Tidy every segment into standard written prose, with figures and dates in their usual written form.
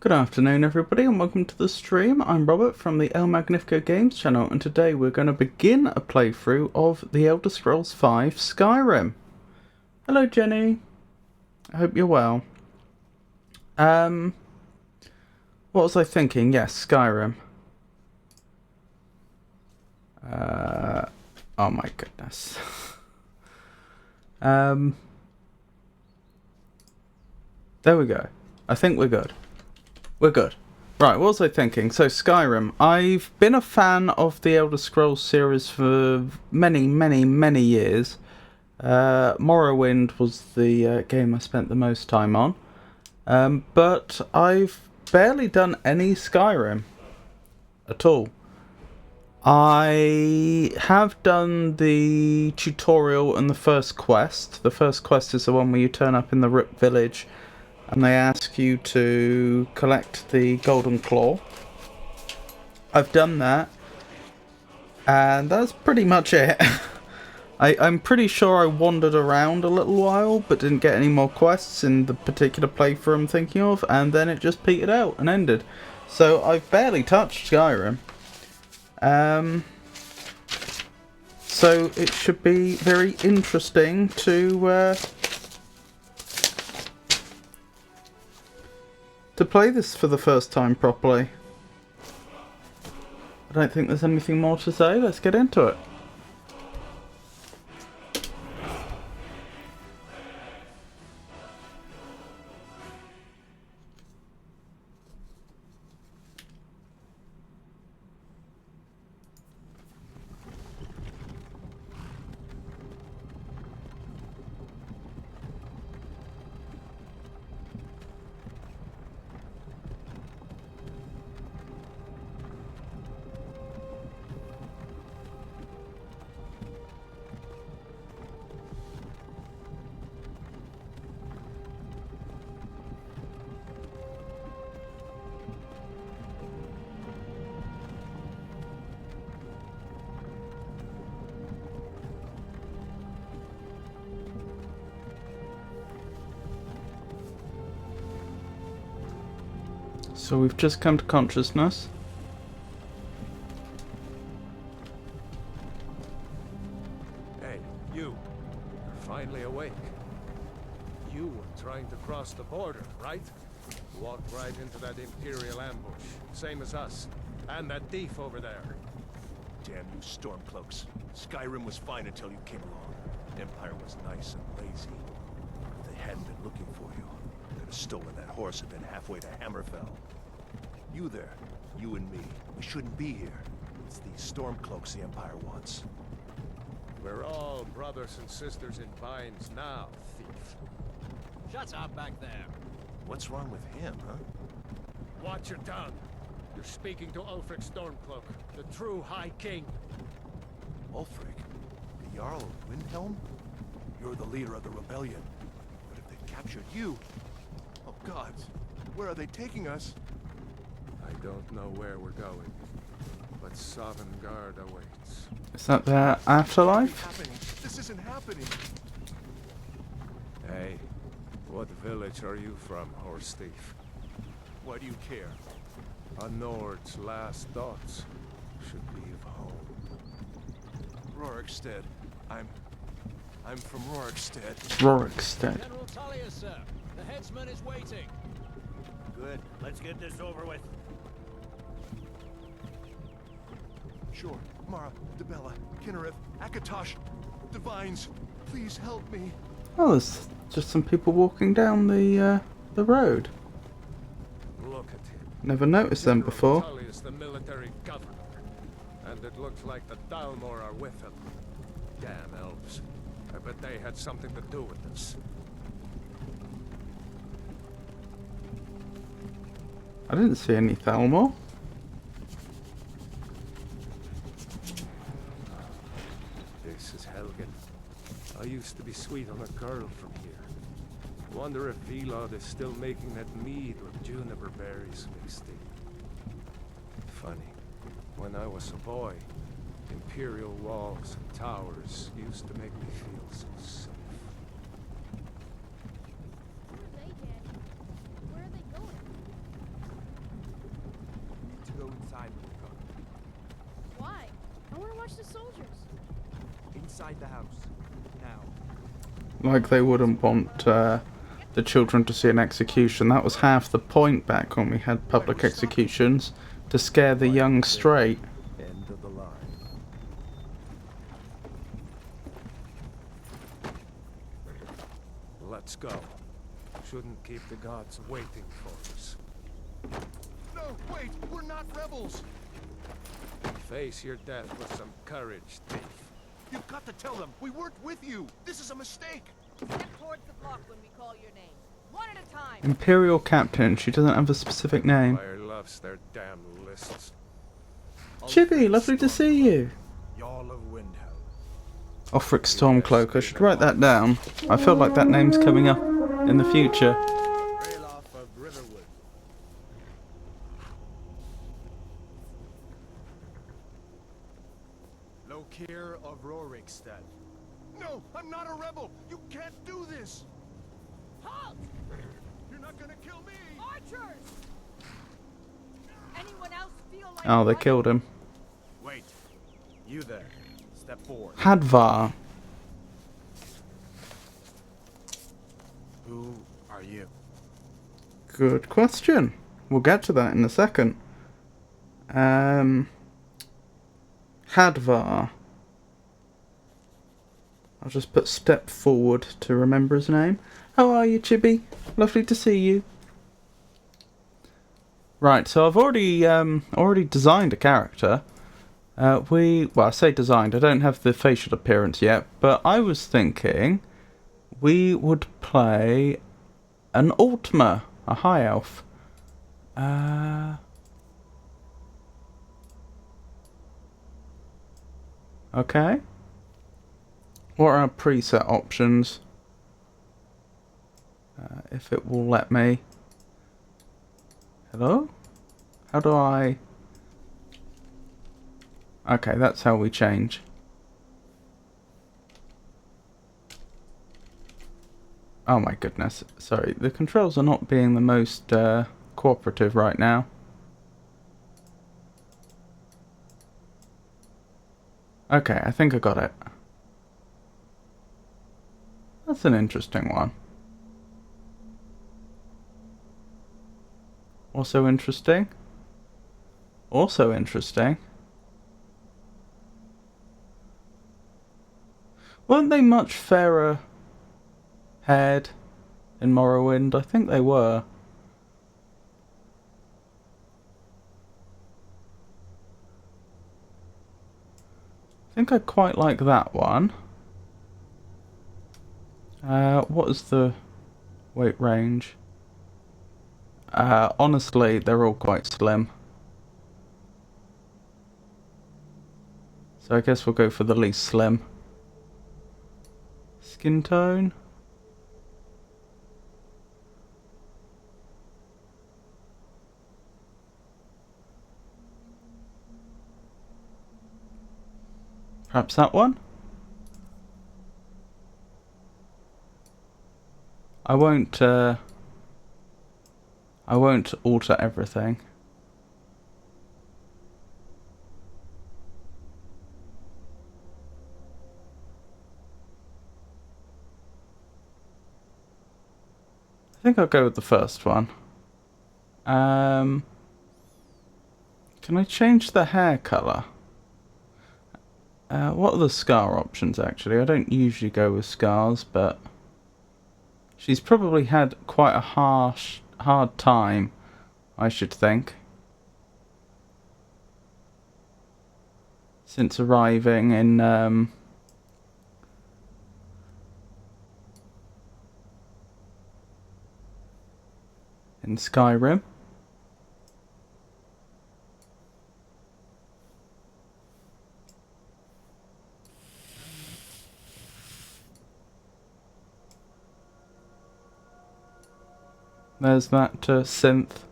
Good afternoon everybody and welcome to the stream. I'm Robert from the El Magnifico Games channel and today we're going to begin a playthrough of The Elder Scrolls V Skyrim. Hello Jenny, I hope you're well. What was I thinking? Yes, Skyrim. Oh my goodness. There we go. I think we're good. We're good. Right, what was I thinking? So, Skyrim. I've been a fan of the Elder Scrolls series for many years. Morrowind was the game I spent the most time on. But I've barely done any Skyrim at all. I have done the tutorial and the first quest. The first quest is the one where you turn up in the Rip Village and they ask you to collect the Golden Claw. I've done that, and that's pretty much it. I'm pretty sure I wandered around a little while, but didn't get any more quests in the particular playthrough I'm thinking of, and then it just petered out and ended. So I've barely touched Skyrim. So it should be very interesting to play this for the first time properly. I don't think there's anything more to say. Let's get into it. So we've just come to consciousness. Hey, you. You're finally awake. You were trying to cross the border, right? Walked right into that Imperial ambush. Same as us. And that thief over there. Damn you Stormcloaks. Skyrim was fine until you came along. Empire was nice and lazy. If they hadn't been looking for you, they could have stolen that horse and been halfway to Hammerfell. You there, you and me, we shouldn't be here. It's these Stormcloaks the Empire wants. We're all brothers and sisters in binds now, thief. Shut up back there. What's wrong with him, huh? Watch your tongue. You're speaking to Ulfric Stormcloak, the true High King. Ulfric? The Jarl of Windhelm? You're the leader of the rebellion. But if they captured you... Oh God, where are they taking us? I don't know where we're going, but Sovngarde awaits. Is that their afterlife? This isn't happening. Hey, what village are you from, horse thief? Why do you care? A Nord's last thoughts should be of home. Rorikstead. I'm from Rorikstead. Rorikstead. General Tullius, sir. The headsman is waiting. Good. Let's get this over with. Sure. Mara, Dibella, Kinnereth, Akatosh, Divines, please help me. Oh, there's just some people walking down the road. Look at him. Never noticed them General before. Tullius, the military governor. And it looks like the Dalmor are with him. Damn elves. I bet they had something to do with this. I didn't see any Thalmor. This is Helgen. I used to be sweet on a girl from here. Wonder if Vilod is still making that mead with juniper berries mixed in. Funny. When I was a boy, Imperial walls and towers used to make me feel so safe. Who are they, Daddy? Where are they going? watch the soldiers? Inside the house. Now. Like they wouldn't want the children to see an execution. That was half the point back when we had public executions, to scare the young straight. End of the line. Let's go. Shouldn't keep the gods waiting for us. No, wait! We're not rebels! Face your death with some courage, thief. You've got to tell them we weren't with you! This is a mistake! Step towards the block when we call your name. One at a time. Imperial Captain. She doesn't have a specific name. Fire loves their damn lists. Chibi, lovely to see you. Jarl of Windhelm. Offric Stormcloak. I should write that down. I feel like that name's coming up in the future. Ralof of Riverwood. Lokir of Rorikstead. No, I'm not a rebel! You can't do this! Halt! You're not gonna kill me! Archers! Anyone else feel like Oh, they running? killed him. Wait. You there. Step forward. Hadvar. Who are you? Good question. We'll get to that in a second. Hadvar. I'll just put step forward to remember his name. How are you, Chibi? Lovely to see you. Right, so I've already designed a character. Well, I say designed. I don't have the facial appearance yet, but I was thinking we would play an Altmer, a high elf. Okay. What are our preset options? If it will let me. Hello? How do I... Okay, that's how we change. Oh my goodness. Sorry, the controls are not being the most cooperative right now. Okay, I think I got it. That's an interesting one. Also interesting. Also interesting. Weren't they much fairer haired in Morrowind? I think they were. I think I quite like that one. What is the weight range? Honestly, they're all quite slim. So I guess we'll go for the least slim. Skin tone. Perhaps that one? I won't alter everything. I think I'll go with the first one. Can I change the hair colour? What are the scar options actually? I don't usually go with scars, but she's probably had quite a hard time, I should think, since arriving in Skyrim. There's that synth.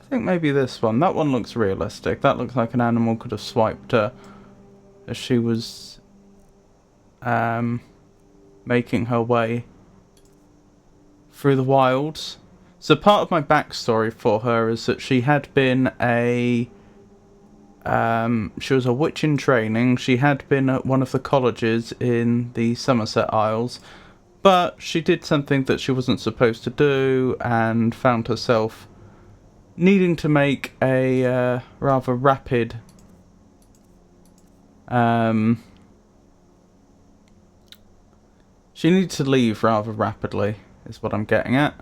I think maybe this one. That one looks realistic. That looks like an animal could have swiped her as she was making her way through the wilds. So part of my backstory for her is that she had been she was a witch in training. She had been at one of the colleges in the Somerset Isles, but she did something that she wasn't supposed to do and found herself needing to make a rather rapid she needed to leave rather rapidly, is what I'm getting at.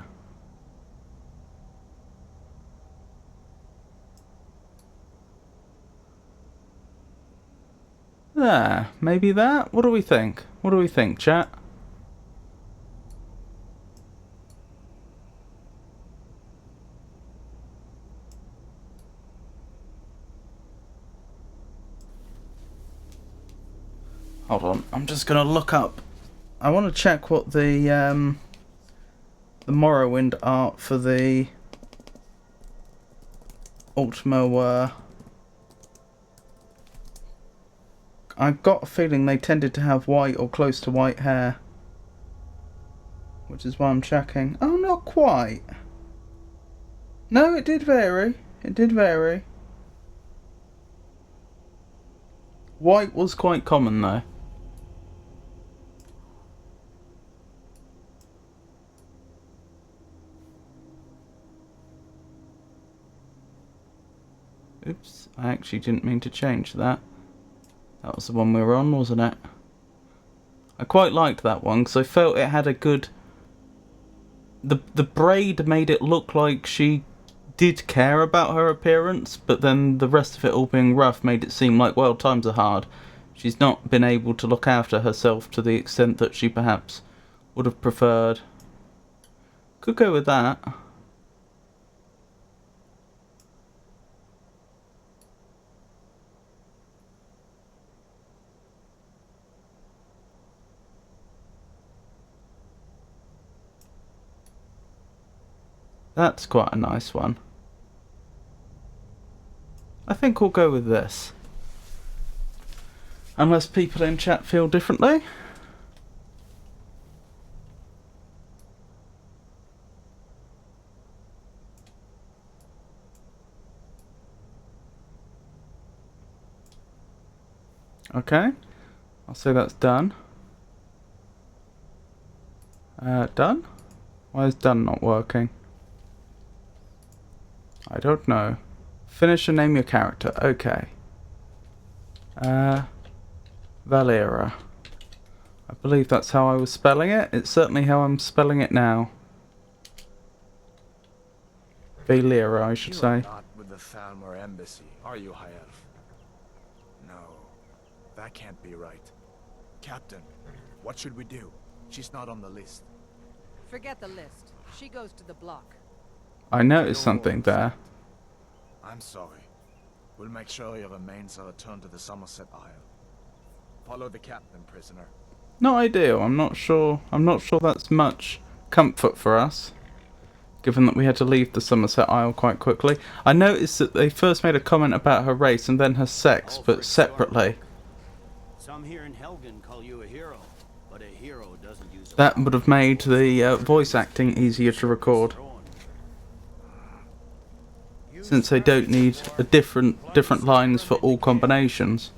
There, maybe that? What do we think? What do we think, chat? Hold on, I'm just gonna look up. I want to check what the Morrowind art for the Ultimo were. I've got a feeling they tended to have white or close to white hair, which is why I'm checking. Oh, not quite. No, it did vary. It did vary. White was quite common though. Oops, I actually didn't mean to change that. That was the one we were on, wasn't it? I quite liked that one because I felt it had a good... The braid made it look like she did care about her appearance, but then the rest of it all being rough made it seem like, well, times are hard. She's not been able to look after herself to the extent that she perhaps would have preferred. Could go with that. That's quite a nice one. I think we'll go with this. Unless people in chat feel differently. Okay. I'll say that's done. Done? Why is done not working? I don't know. Finish and name your character. Okay. Valera. I believe that's how I was spelling it. It's certainly how I'm spelling it now. Valera, I should say. You are not with the Thalmor embassy, are you, High Elf? No, that can't be right. Captain, what should we do? She's not on the list. Forget the list. She goes to the block. I noticed something there. I'm sorry. We'll make sure your remains are returned to the Somerset Isle. Follow the captain, prisoner. Not ideal. I'm not sure that's much comfort for us, given that we had to leave the Somerset Isle quite quickly. I noticed that they first made a comment about her race and then her sex, but separately. Some here in Helgen call you a hero, but a hero doesn't use a That would have made the voice acting easier to record, since they don't need a different lines for all combinations.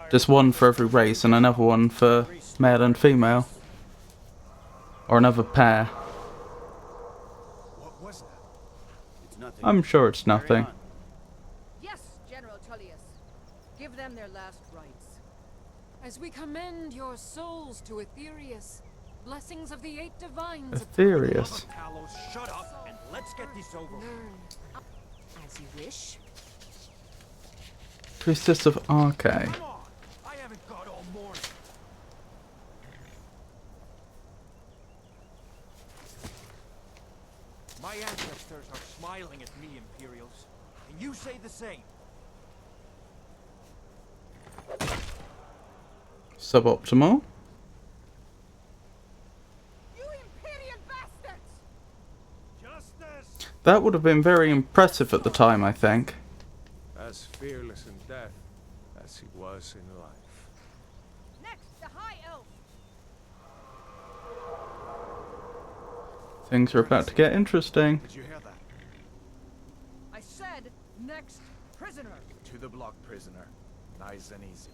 Just one for every race and another one for male and female, or another pair. What was that? It's nothing. I'm sure it's nothing. Yes, General Tullius. Give them their last rites. As we commend your souls to Aetherius, blessings of the 8 divines. Aetherius. Talos, shut up and let's get this over. Learn as you wish. Priestess of Arche. Come on! I haven't got all morning. My ancestors are smiling at me, Imperials, and you say the same. Suboptimal. You Imperial bastards! Justice! That would have been very impressive at the time, I think. As fearless in death as he was in life. Next, the High Elf. Things are about to get interesting. Did you hear that? I said, next prisoner. To the block, prisoner. Nice and easy.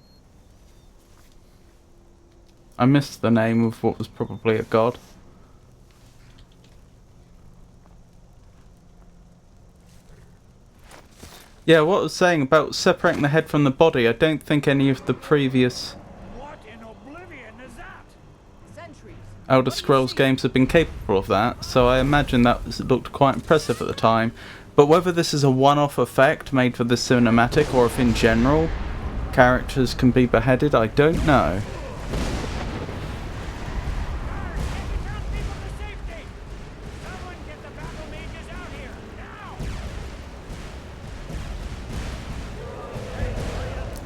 I missed the name of what was probably a god. Yeah, what I was saying about separating the head from the body, I don't think any of the previous What in oblivion is that? Sentries. Elder Scrolls games have been capable of that, so I imagine that looked quite impressive at the time. But whether this is a one-off effect made for this cinematic, or if in general characters can be beheaded, I don't know.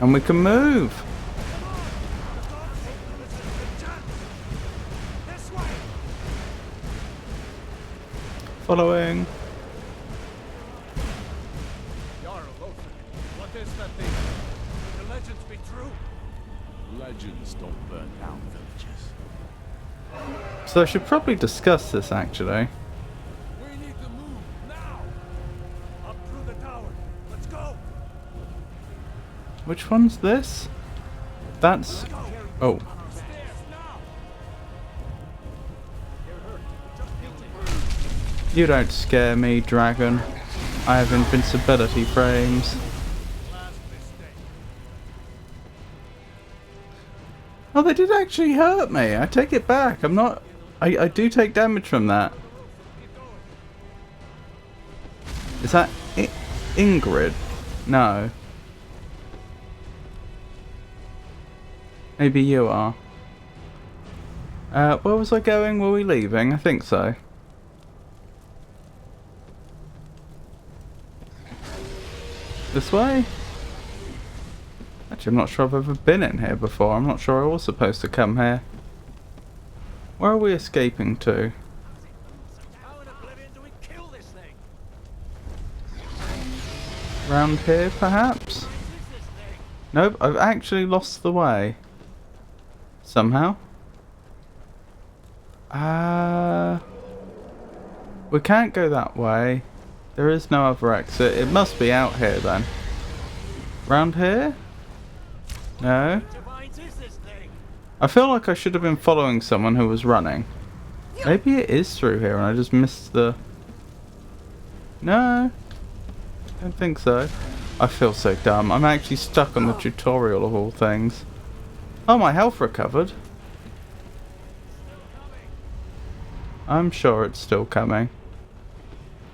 And we can move! Following. What is that thing? The legends be true? Legends don't burn down villages. So I should probably discuss this actually. We need to move now. Up through the tower. Let's go. Which one's this? That's... oh. Stairs now. You don't scare me, dragon. I have invincibility frames. Last mistake. Oh, they did actually hurt me. I take it back. I'm not... I do take damage from that. Is that Ingrid? No. Maybe you are. Where was I going? Were we leaving? I think so. This way? Actually, I'm not sure I've ever been in here before. I'm not sure I was supposed to come here. Where are we escaping to? How in oblivion do we kill this thing? Round here, perhaps? What is this thing? Nope, I've actually lost the way. Somehow. We can't go that way. There is no other exit. It must be out here then. Round here? No. Divines is this thing? I feel like I should have been following someone who was running. Maybe it is through here and I just missed the... No. Don't think so. I feel so dumb. I'm actually stuck on the tutorial of all things. Oh, my health recovered. I'm sure it's still coming.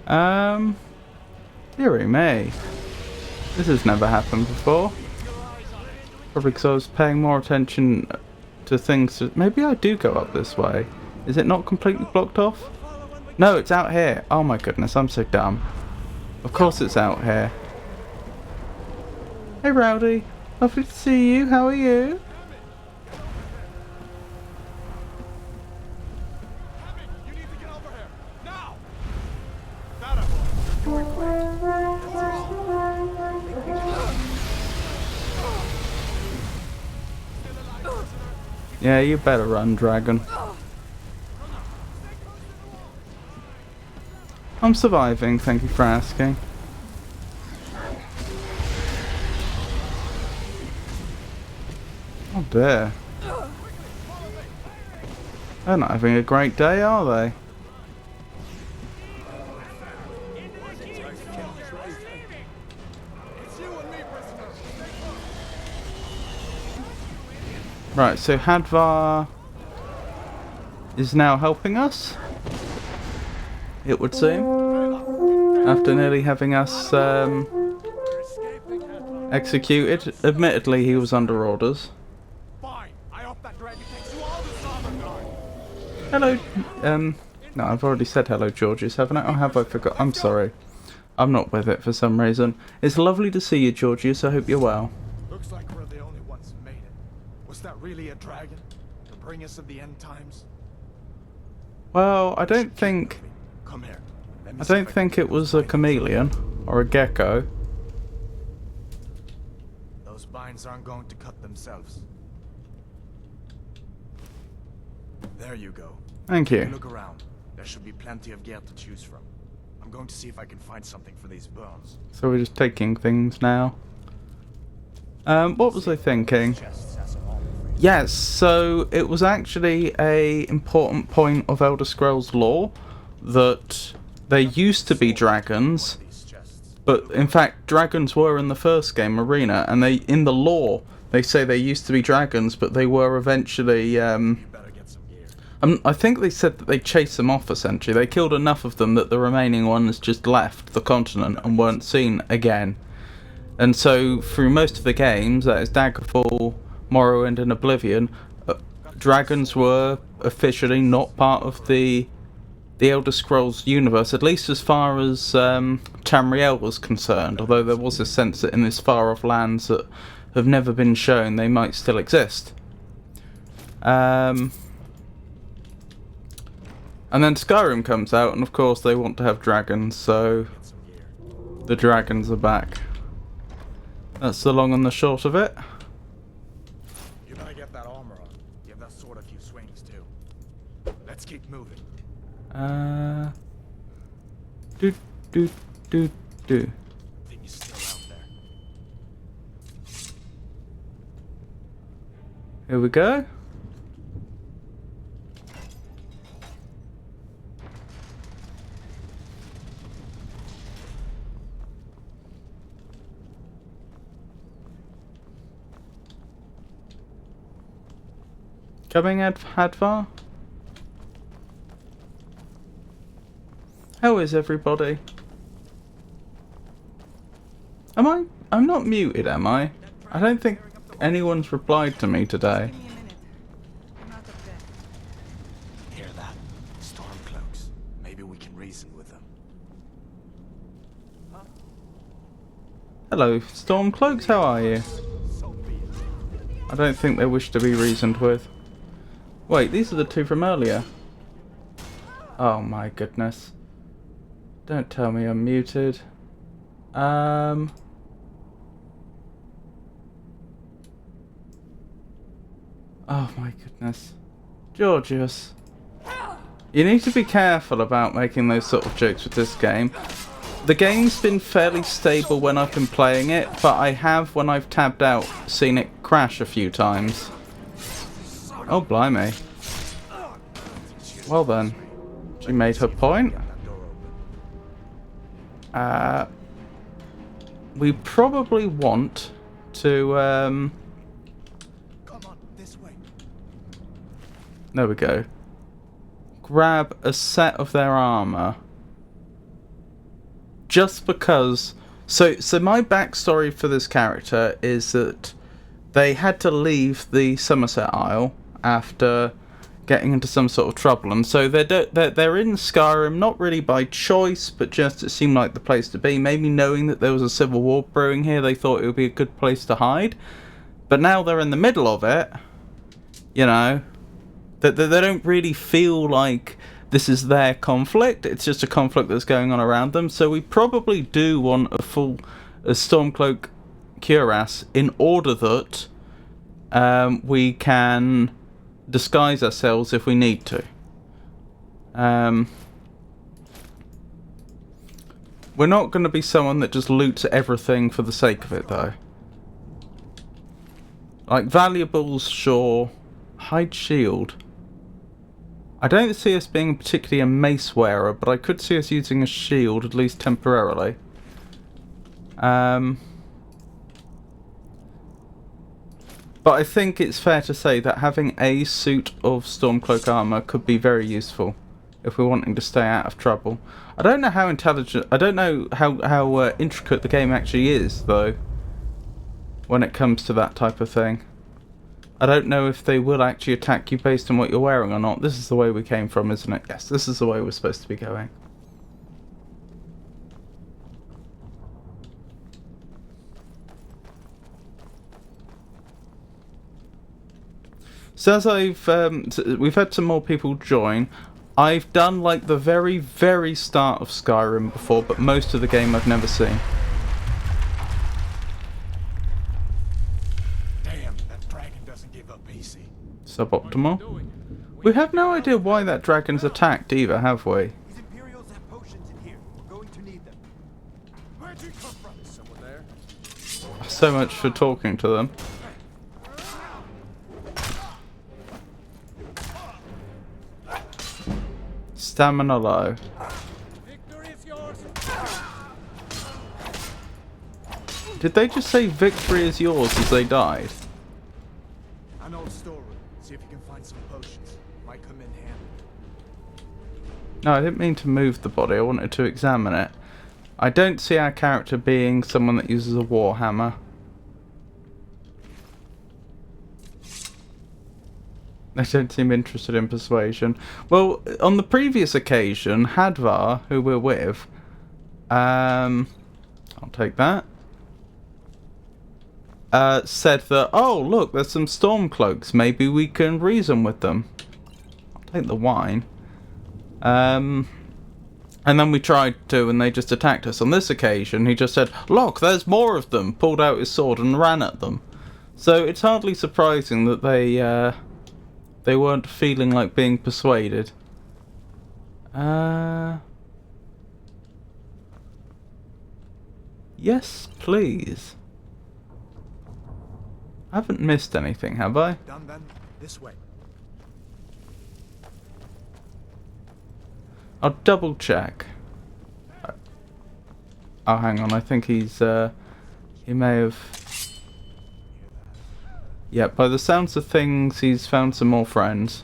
Dearie me. This has never happened before. Probably because I was paying more attention to things. Maybe I do go up this way. Is it not completely blocked off? No, it's out here. Oh my goodness, I'm so dumb. Of course it's out here. Hey Rowdy, lovely to see you. How are you? You need to get over here. Now! Yeah, you better run, dragon. I'm surviving, thank you for asking. Oh dear. They're not having a great day, are they? Right, so Hadvar is now helping us, it would seem, after nearly having us executed. Admittedly, he was under orders. Fine. I hope that dragon takes you all to Summerguard. Hello, no, I've already said hello, Georgius, haven't I? Or have I forgot? I'm sorry. I'm not with it for some reason. It's lovely to see you, Georgius. I hope you're well. Looks like we're the only ones who made it. Was that really a dragon? To bring us of the end times? Well, I don't think... Come here. I don't think it was a chameleon or a gecko. Those binds aren't going to cut themselves. There you go. Thank you. Look around. There should be plenty of gear to choose from. I'm going to see if I can find something for these burns. So we're just taking things now. What was I thinking? Yes, so it was actually a important point of Elder Scrolls lore that there used to be dragons, but in fact dragons were in the first game, Arena, and they in the lore they say they used to be dragons, but they were eventually I think they said that they chased them off essentially. They killed enough of them that the remaining ones just left the continent and weren't seen again. And so through most of the games, that is Daggerfall, Morrowind and Oblivion, dragons were officially not part of the Elder Scrolls universe, at least as far as Tamriel was concerned, although there was a sense that in this far off lands that have never been shown, they might still exist. And then Skyrim comes out, and of course they want to have dragons, so the dragons are back. That's the long and the short of it. You better get that armor on. Give that sword a few swings too. Let's keep moving. Do. Thing is still out there. Here we go. Coming, Hadvar? How is everybody? I'm not muted, am I? I don't think anyone's replied to me today. Hear that? Stormcloaks. Maybe we can reason with them. Hello, Stormcloaks, how are you? I don't think they wish to be reasoned with. Wait, these are the two from earlier. Oh my goodness. Don't tell me I'm muted. Oh my goodness. Georgius. You need to be careful about making those sort of jokes with this game. The game's been fairly stable when I've been playing it, but I have, when I've tabbed out, seen it crash a few times. Oh, blimey. Well then, she made her point. We probably want to, Come on, this way. there we go. Grab a set of their armor. Just because... So my backstory for this character is that they had to leave the Somerset Isle after getting into some sort of trouble, and so they're in Skyrim not really by choice, but just it seemed like the place to be. Maybe knowing that there was a civil war brewing here, they thought it would be a good place to hide. But now they're in the middle of it, you know, they don't really feel like this is their conflict. It's just a conflict that's going on around them. So we probably do want a Stormcloak cuirass in order that we can disguise ourselves if we need to. We're not going to be someone that just loots everything for the sake of it, though. Like valuables, sure. Hide shield. I don't see us being particularly a mace wearer, but I could see us using a shield, at least temporarily. But I think it's fair to say that having a suit of Stormcloak armor could be very useful if we're wanting to stay out of trouble. I don't know how intelligent, I don't know how intricate the game actually is, though, when it comes to that type of thing. I don't know if they will actually attack you based on what you're wearing or not. This is the way we came from, isn't it? Yes, this is the way we're supposed to be going. So as we've had some more people join, I've done like the very, very start of Skyrim before, but most of the game I've never seen. Damn, that dragon doesn't give up easy. Suboptimal. We have no idea why that dragon's attacked either, have we? These Imperials have potions in here. We're going to need them. Where'd you come from? Is someone there? So much for talking to them. Stamina low. Victory is yours. Did they just say victory is yours as they died? An old storeroom. See if you can find some potions. Might come in handy. No, I didn't mean to move the body. I wanted to examine it. I don't see our character being someone that uses a warhammer. They don't seem interested in persuasion. Well, on the previous occasion, Hadvar, who we're with, I'll take that, said that, oh, look, there's some Stormcloaks. Maybe we can reason with them. I'll take the wine. And then we tried to, and they just attacked us. On this occasion, he just said, look, there's more of them, pulled out his sword and ran at them. So it's hardly surprising that they weren't feeling like being persuaded. Yes, please. I haven't missed anything, have I? Done then. This way. I'll double check. Oh, hang on. I think he's, he may have... Yeah, by the sounds of things, he's found some more friends.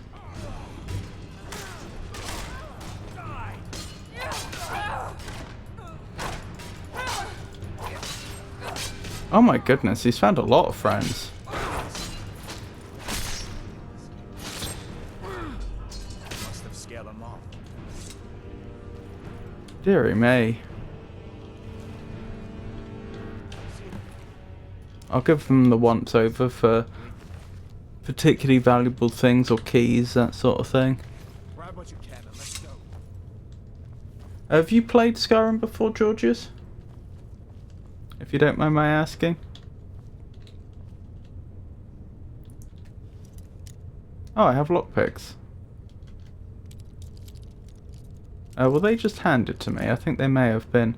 Oh my goodness, he's found a lot of friends. Must have scared them off. Dearie me. I'll give them the once over for particularly valuable things or keys, that sort of thing. Grab what you can and let's go. Have you played Skyrim before, Georgius? If you don't mind my asking. Oh, I have lockpicks. Well, they just handed to me. I think they may have been.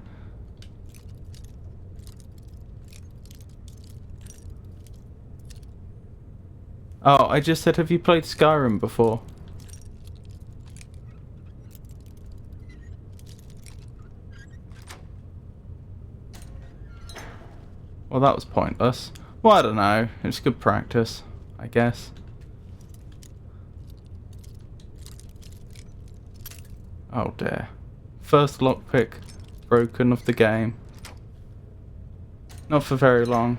Oh, I just said, have you played Skyrim before? Well, that was pointless. Well, I don't know. It's good practice, I guess. Oh dear. First lockpick broken of the game. Not for very long.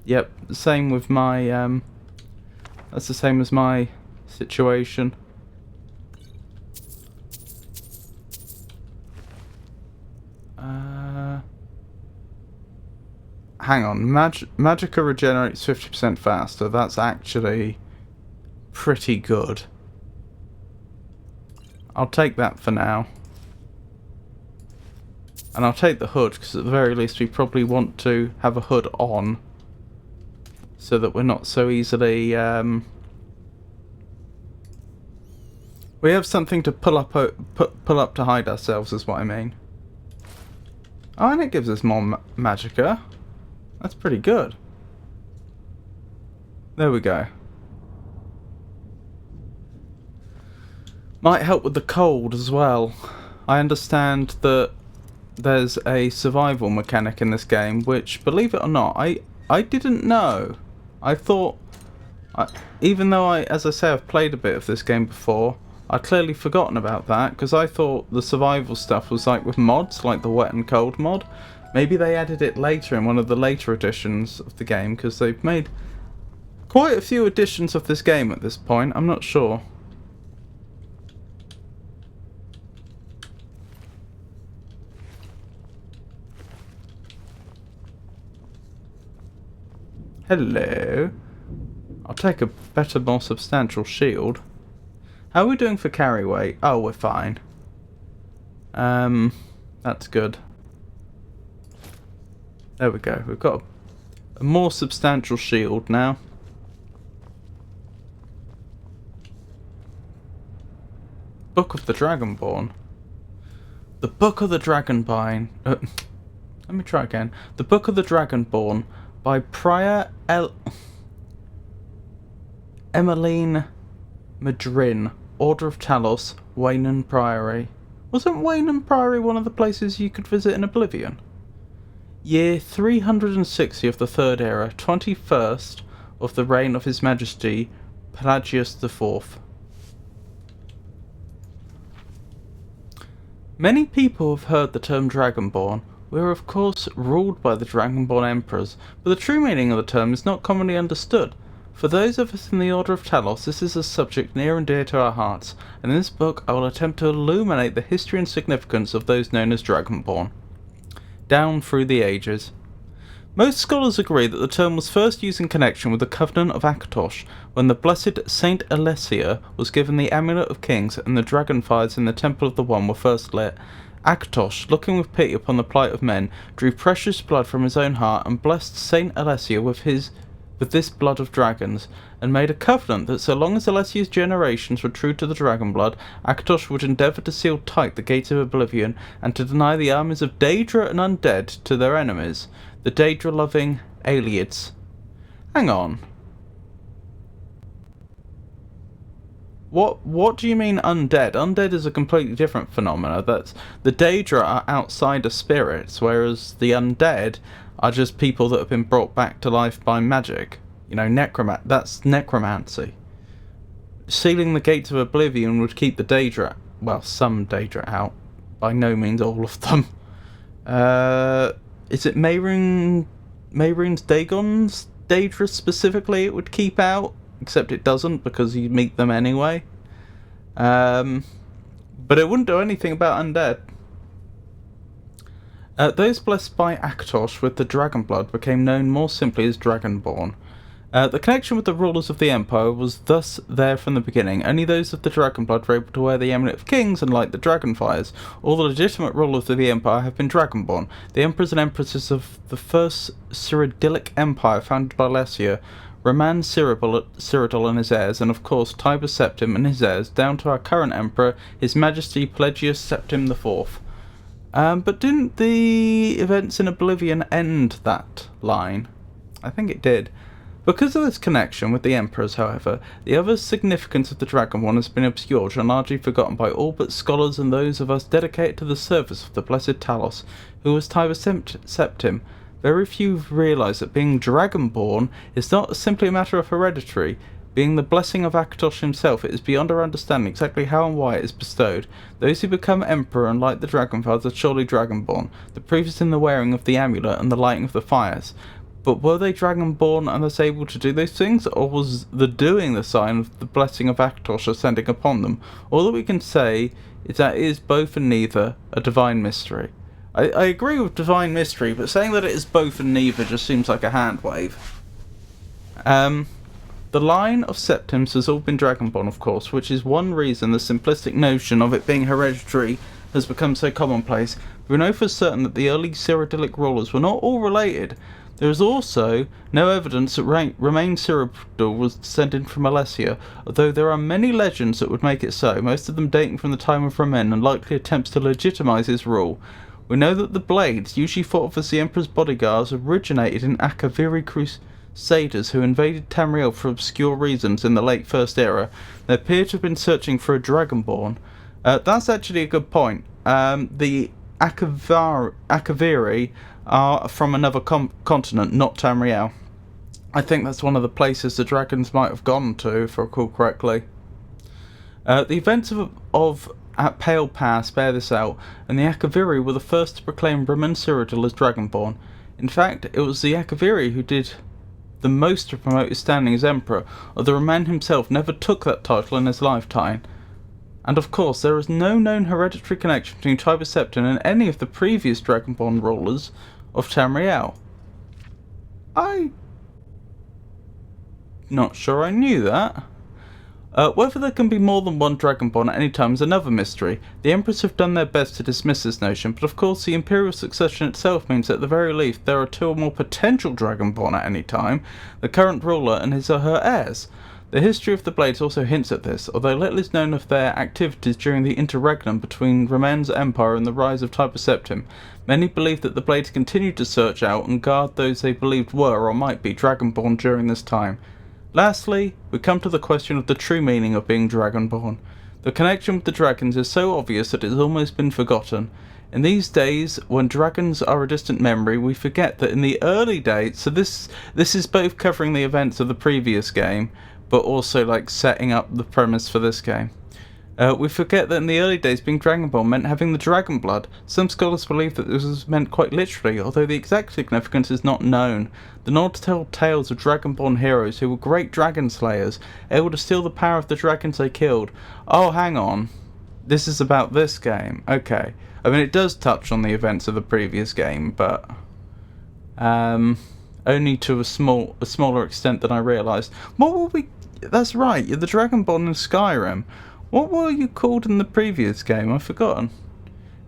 Yep, same with my, that's the same as my situation. Hang on, Magicka regenerates 50% faster. That's actually pretty good. I'll take that for now. And I'll take the hood, because at the very least we probably want to have a hood on. So that we're not so easily... we have something to pull up to hide ourselves, is what I mean. Oh, and it gives us more Magicka. That's pretty good. There we go. Might help with the cold as well. I understand that there's a survival mechanic in this game, which, believe it or not, I didn't know. I thought, even though as I say, I've played a bit of this game before, I'd clearly forgotten about that, because I thought the survival stuff was like with mods, like the wet and cold mod. Maybe they added it later in one of the later editions of the game, because they've made quite a few editions of this game at this point. I'm not sure. Hello. I'll take a better, more substantial shield. How are we doing for carry weight? Oh, we're fine. That's good. There we go. We've got a more substantial shield now. Book of the Dragonborn. The Book of the Dragonborn. Let me try again. The Book of the Dragonborn by Prior Emmeline Madrin, Order of Talos, Waynon Priory. Wasn't Waynon Priory one of the places you could visit in Oblivion? Year 360 of the Third Era, 21st of the reign of His Majesty Pelagius IV. Many people have heard the term Dragonborn. We are of course ruled by the Dragonborn Emperors, but the true meaning of the term is not commonly understood. For those of us in the Order of Talos, this is a subject near and dear to our hearts, and in this book I will attempt to illuminate the history and significance of those known as Dragonborn. Down through the ages. Most scholars agree that the term was first used in connection with the Covenant of Akatosh, when the blessed Saint Alessia was given the Amulet of Kings and the dragonfires in the Temple of the One were first lit. Akatosh, looking with pity upon the plight of men, drew precious blood from his own heart and blessed Saint Alessia with this blood of dragons, and made a covenant that so long as Alessia's generations were true to the dragon blood, Akatosh would endeavour to seal tight the gates of oblivion, and to deny the armies of Daedra and undead to their enemies, the Daedra-loving Aelids. Hang on. What do you mean undead? Undead is a completely different phenomena. That's the Daedra are outsider spirits, whereas the undead are just people that have been brought back to life by magic. You know, that's necromancy. Sealing the gates of oblivion would keep the Daedra, well, some Daedra out. By no means all of them. Is it Mehrunes Dagon's Daedra specifically it would keep out? Except it doesn't, because you meet them anyway. But it wouldn't do anything about undead. Those blessed by Akatosh with the dragon blood became known more simply as Dragonborn. The connection with the rulers of the Empire was thus there from the beginning. Only those of the dragon blood were able to wear the Amulet of Kings and light the dragonfires. All the legitimate rulers of the Empire have been Dragonborn. The emperors and empresses of the first Cyrodiilic Empire founded by Alessia, Roman Cyrodiil and his heirs, and of course Tiber Septim and his heirs, down to our current emperor, His Majesty Pelagius Septim IV. But didn't the events in Oblivion end that line? I think it did. Because of this connection with the emperors, however, the other significance of the Dragonborn has been obscured and largely forgotten by all but scholars and those of us dedicated to the service of the blessed Talos, who was Tiber Septim. Very few realise that being Dragonborn is not simply a matter of hereditary. Being the blessing of Akatosh himself, it is beyond our understanding exactly how and why it is bestowed. Those who become Emperor and light the Dragonfires are surely Dragonborn. The proof is in the wearing of the amulet and the lighting of the fires. But were they Dragonborn and thus able to do those things, or was the doing the sign of the blessing of Akatosh ascending upon them? All that we can say is that it is both and neither a divine mystery. I agree with divine mystery, but saying that it is both and neither just seems like a hand wave. The line of Septims has all been Dragonborn, of course, which is one reason the simplistic notion of it being hereditary has become so commonplace. We know for certain that the early Cyrodiilic rulers were not all related. There is also no evidence that Romain Cyrodiil was descended from Alessia, although there are many legends that would make it so, most of them dating from the time of Romain and likely attempts to legitimise his rule. We know that the Blades, usually thought of as the Emperor's bodyguards, originated in Akaviri Crusaders who invaded Tamriel for obscure reasons in the late First Era. They appear to have been searching for a Dragonborn. That's actually a good point. The Akaviri are from another continent, not Tamriel. I think that's one of the places the dragons might have gone to, if I recall correctly. The events at Pale Pass bear this out, and the Akaviri were the first to proclaim Roman Cyrodiil as Dragonborn. In fact, it was the Akaviri who did the most to promote his standing as Emperor, although Roman himself never took that title in his lifetime. And of course, there is no known hereditary connection between Tiber Septim and any of the previous Dragonborn rulers of Tamriel. I'm not sure I knew that. Whether there can be more than one Dragonborn at any time is another mystery. The Emperors have done their best to dismiss this notion, but of course the Imperial succession itself means that at the very least there are 2 or more potential Dragonborn at any time, the current ruler and his or her heirs. The history of the Blades also hints at this, although little is known of their activities during the interregnum between Remen's empire and the rise of Typer Septim. Many believe that the Blades continued to search out and guard those they believed were or might be Dragonborn during this time. Lastly, we come to the question of the true meaning of being Dragonborn. The connection with the dragons is so obvious that it has almost been forgotten. In these days, when dragons are a distant memory, we forget that in the early days, so this is both covering the events of the previous game, but also like setting up the premise for this game. We forget that in the early days being Dragonborn meant having the dragon blood. Some scholars believe that this was meant quite literally, although the exact significance is not known. The Nords tell tales of Dragonborn heroes who were great dragon slayers, able to steal the power of the dragons they killed. Oh, hang on. This is about this game. Okay. I mean, it does touch on the events of the previous game, but only to a smaller extent than I realised. What were we... That's right, you're the Dragonborn in Skyrim. What were you called in the previous game? I've forgotten.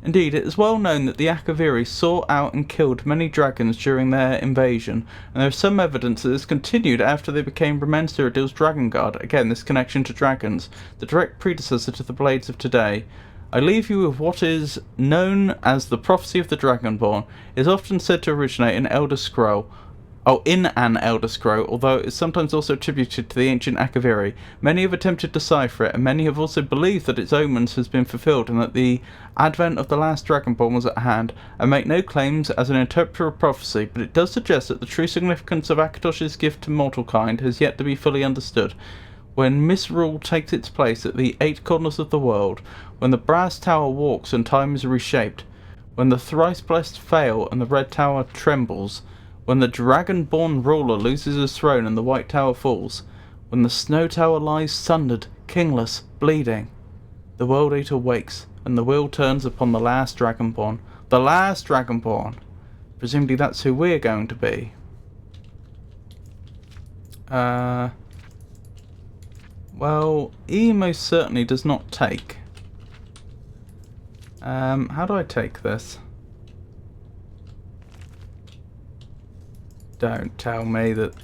Indeed, it is well known that the Akaviri sought out and killed many dragons during their invasion, and there is some evidence that this continued after they became Remen Cyrodiil's Dragon Guard. Again, this connection to dragons, the direct predecessor to the Blades of today. I leave you with what is known as the prophecy of the Dragonborn. It is often said to originate in in an Elder Scroll, although it is sometimes also attributed to the ancient Akaviri. Many have attempted to decipher it, and many have also believed that its omens has been fulfilled and that the advent of the last Dragonborn was at hand. I make no claims as an interpreter of prophecy, but it does suggest that the true significance of Akatosh's gift to mortal kind has yet to be fully understood. When misrule takes its place at the 8 corners of the world, when the brass tower walks and time is reshaped, when the thrice blessed fail and the red tower trembles, when the Dragonborn ruler loses his throne and the White Tower falls, when the Snow Tower lies sundered, kingless, bleeding, the World Eater wakes, and the wheel turns upon the last Dragonborn. The last Dragonborn! Presumably that's who we're going to be. Well, E most certainly does not take. How do I take this? Don't tell me that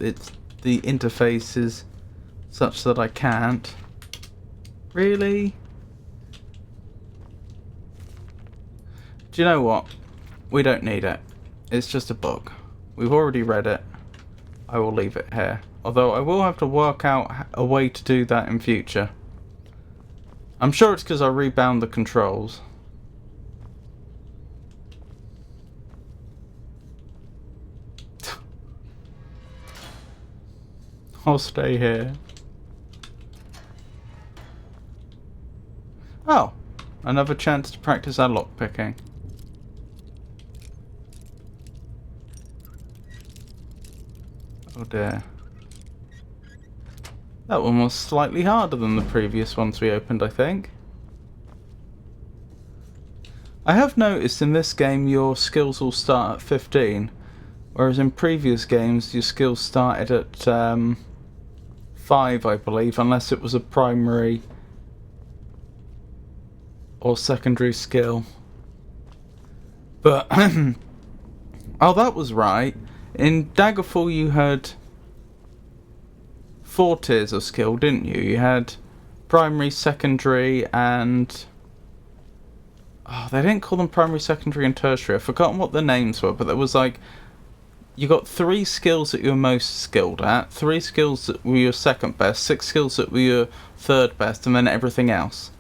the interface is such that I can't. Really? Do you know what? We don't need it. It's just a book. We've already read it. I will leave it here. Although I will have to work out a way to do that in future. I'm sure it's because I rebound the controls. I'll stay here. Oh, another chance to practice our lockpicking. Oh dear. That one was slightly harder than the previous ones we opened, I think. I have noticed in this game your skills will start at 15, whereas in previous games your skills started at 5, I believe, unless it was a primary or secondary skill. But oh, that was right. In Daggerfall you had 4 tiers of skill, didn't you? You had primary, secondary, and oh, they didn't call them primary, secondary, and tertiary. I've forgotten what the names were, but there was like, you got 3 skills that you were most skilled at, 3 skills that were your second best, 6 skills that were your third best, and then everything else.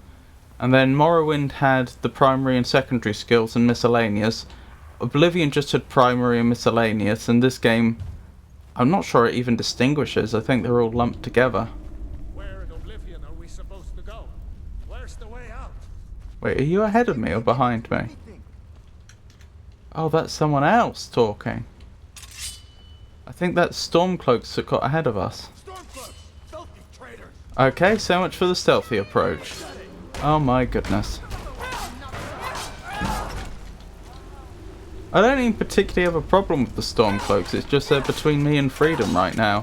And then Morrowind had the primary and secondary skills and miscellaneous. Oblivion just had primary and miscellaneous, and this game, I'm not sure it even distinguishes. I think they're all lumped together. Where in Oblivion are we supposed to go? Where's the way out? Wait, are you ahead of me or behind me? Oh, that's someone else talking. I think that's Stormcloaks that got ahead of us. Okay, so much for the stealthy approach. Oh my goodness. I don't even particularly have a problem with the Stormcloaks, it's just they're between me and freedom right now.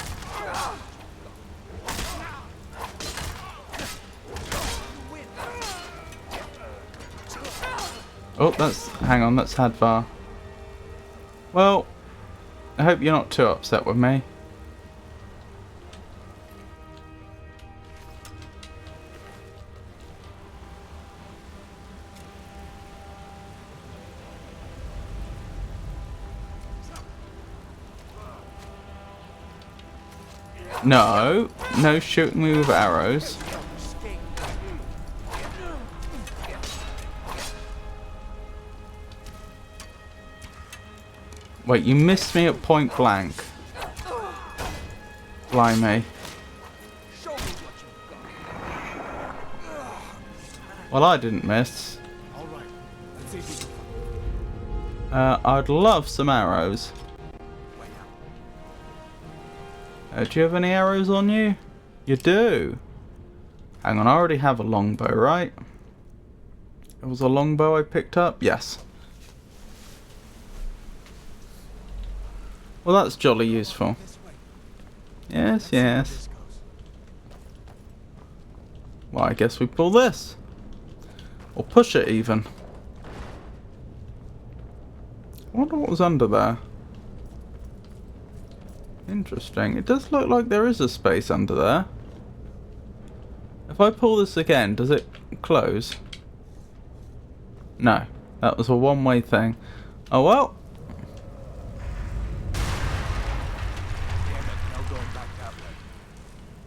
Oh, that's... hang on, that's Hadvar. Well, I hope you're not too upset with me. No, no shooting me with arrows. Wait, you missed me at point blank. Blimey. Well, I didn't miss. I'd love some arrows. Do you have any arrows on you? You do. Hang on, I already have a longbow, right? It was a longbow I picked up? Yes. Well, that's jolly useful. Yes, yes. Well, I guess we pull this. Or push it, even. I wonder what was under there. Interesting. It does look like there is a space under there. If I pull this again, does it close? No. That was a one-way thing. Oh well. Damn it, no going back that way.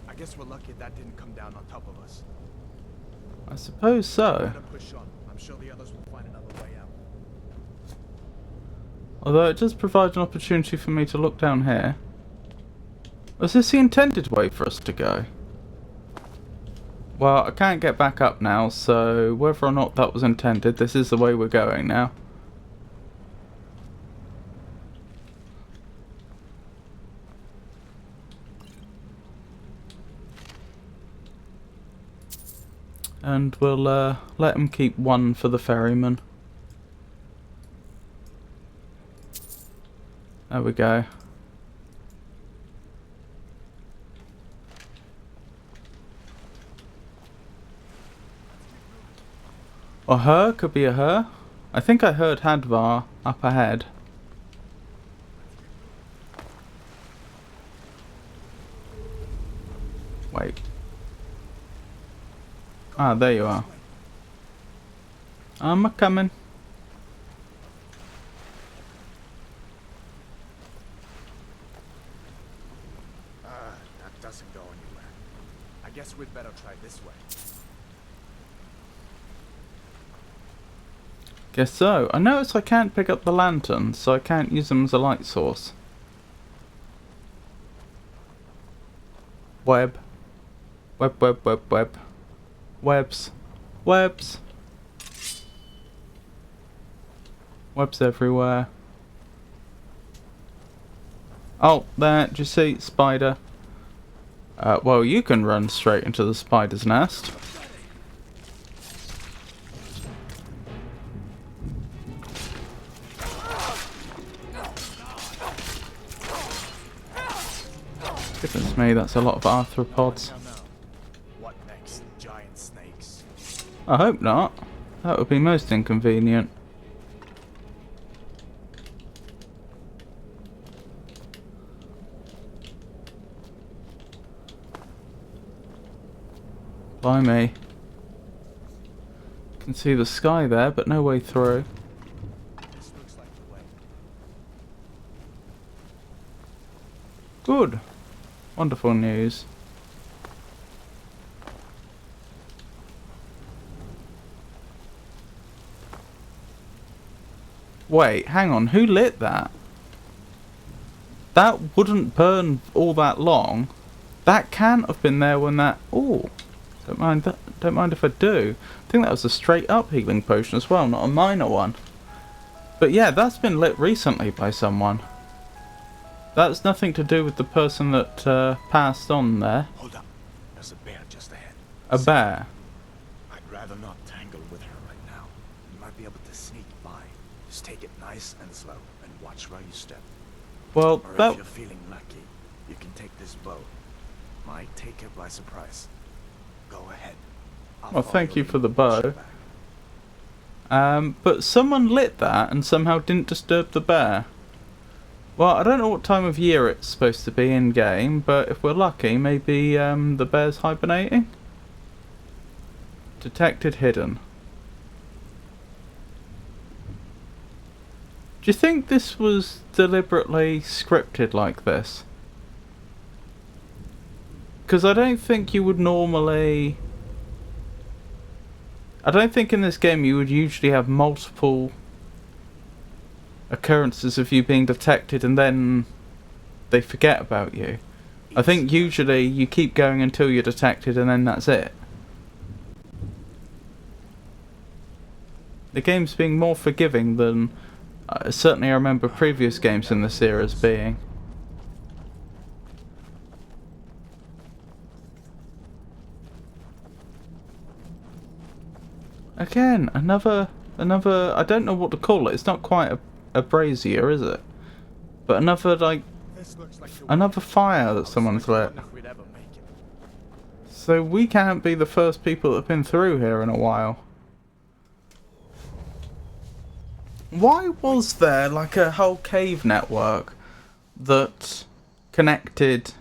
I guess we're lucky that didn't come down on top of us. I suppose so. Better push on. I'm sure the others will find another way out. Although it does provide an opportunity for me to look down here. Was this the intended way for us to go? Well, I can't get back up now, so whether or not that was intended, this is the way we're going now. And we'll let him keep one for the ferryman. There we go. Or her, could be a her. I think I heard Hadvar up ahead. Wait. Ah, there you are. I'm a-coming. That doesn't go anywhere. I guess we'd better try this way. Guess so. I notice I can't pick up the lanterns, so I can't use them as a light source. Web. Web, web, web, web. Webs. Webs. Webs everywhere. Oh, there. Do you see? Spider. Well, you can run straight into the spider's nest. Goodness me, that's a lot of arthropods. What next? Giant snakes. I hope not. That would be most inconvenient. Blimey. Can see the sky there, but no way through. This looks like the way. Good. Wonderful news. Wait, hang on. Who lit that? That wouldn't burn all that long. That can't have been there when that... Ooh. Don't mind that. Don't mind if I do. I think that was a straight up healing potion as well, not a minor one. But yeah, that's been lit recently by someone. That's nothing to do with the person that passed on there. Hold up. There's a bear just ahead. A bear. I'd rather not tangle with her right now. You might be able to sneak by. Just take it nice and slow and watch where you step. Well, Or that... if you're feeling lucky, you can take this bow. Might take her by surprise. Go ahead. Well, thank you for the bow. But someone lit that and somehow didn't disturb the bear. Well, I don't know what time of year it's supposed to be in game, but if we're lucky, maybe the bear's hibernating? Detected hidden. Do you think this was deliberately scripted like this? Because I don't think you would normally... I don't think in this game you would usually have multiple occurrences of you being detected and then they forget about you. I think usually you keep going until you're detected and then that's it. The game's being more forgiving than certainly I remember previous games in the series being. Again, another, I don't know what to call it. It's not quite a brazier, is it? But another, like, another fire that someone's lit. So we can't be the first people that have been through here in a while. Why was there, like, a whole cave network that connected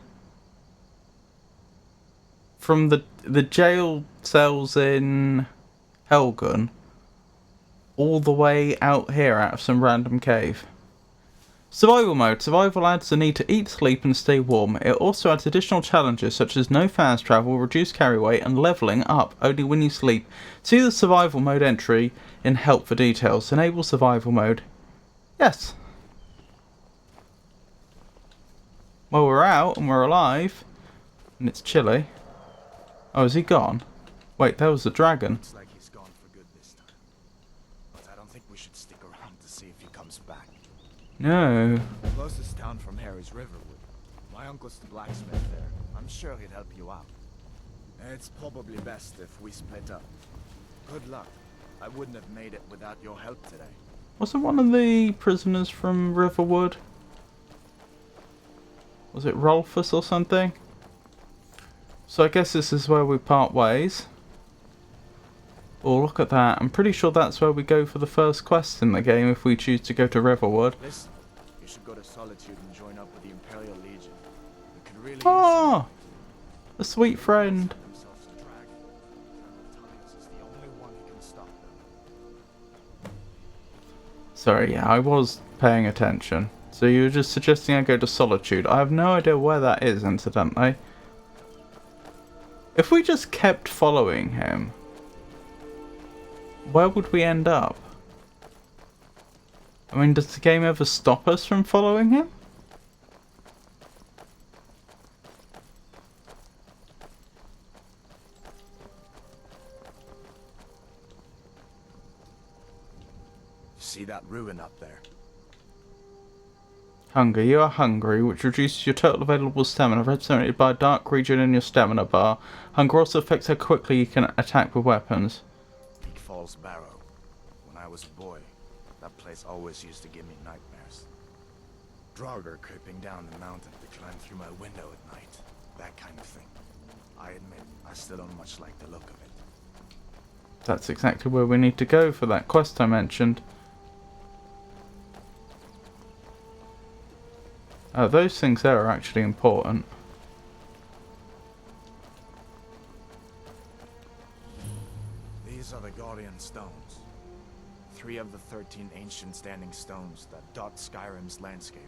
from the jail cells in Helgen all the way out here out of some random cave? Survival mode. Survival adds the need to eat, sleep and stay warm. It also adds additional challenges such as no fast travel, reduced carry weight and levelling up only when you sleep. See the survival mode entry in help for details. Enable survival mode. Yes. Well, we're out and we're alive and it's chilly. Oh, is he gone? Wait, there was the dragon. Looks like he's gone for good this time. But I don't think we should stick around to see if he comes back. No. The closest town from here is Riverwood. My uncle's the blacksmith there. I'm sure he'd help you out. It's probably best if we split up. Good luck. I wouldn't have made it without your help today. Wasn't one of the prisoners from Riverwood? Was it Rolfus or something? So I guess this is where we part ways. Oh, look at that. I'm pretty sure that's where we go for the first quest in the game if we choose to go to Riverwood. Listen, you should go to Solitude and join up with the Imperial Legion. You could really Oh! A sweet friend. themselves a dragon. Tullius is the only one who can stop them. Sorry, yeah, I was paying attention. So you were just suggesting I go to Solitude. I have no idea where that is, incidentally. If we just kept following him, where would we end up? I mean, does the game ever stop us from following him? See that ruin up there? Hunger. You are hungry, which reduces your total available stamina, represented by a dark region in your stamina bar. Hunger also affects how quickly you can attack with weapons. Peak Falls Barrow. When I was a boy, that place always used to give me nightmares. Draugr creeping down the mountain to climb through my window at night. That kind of thing. I admit, I still don't much like the look of it. That's exactly where we need to go for that quest I mentioned. Those things there are actually important. These are the Guardian Stones. 3 of the 13 ancient standing stones that dot Skyrim's landscape.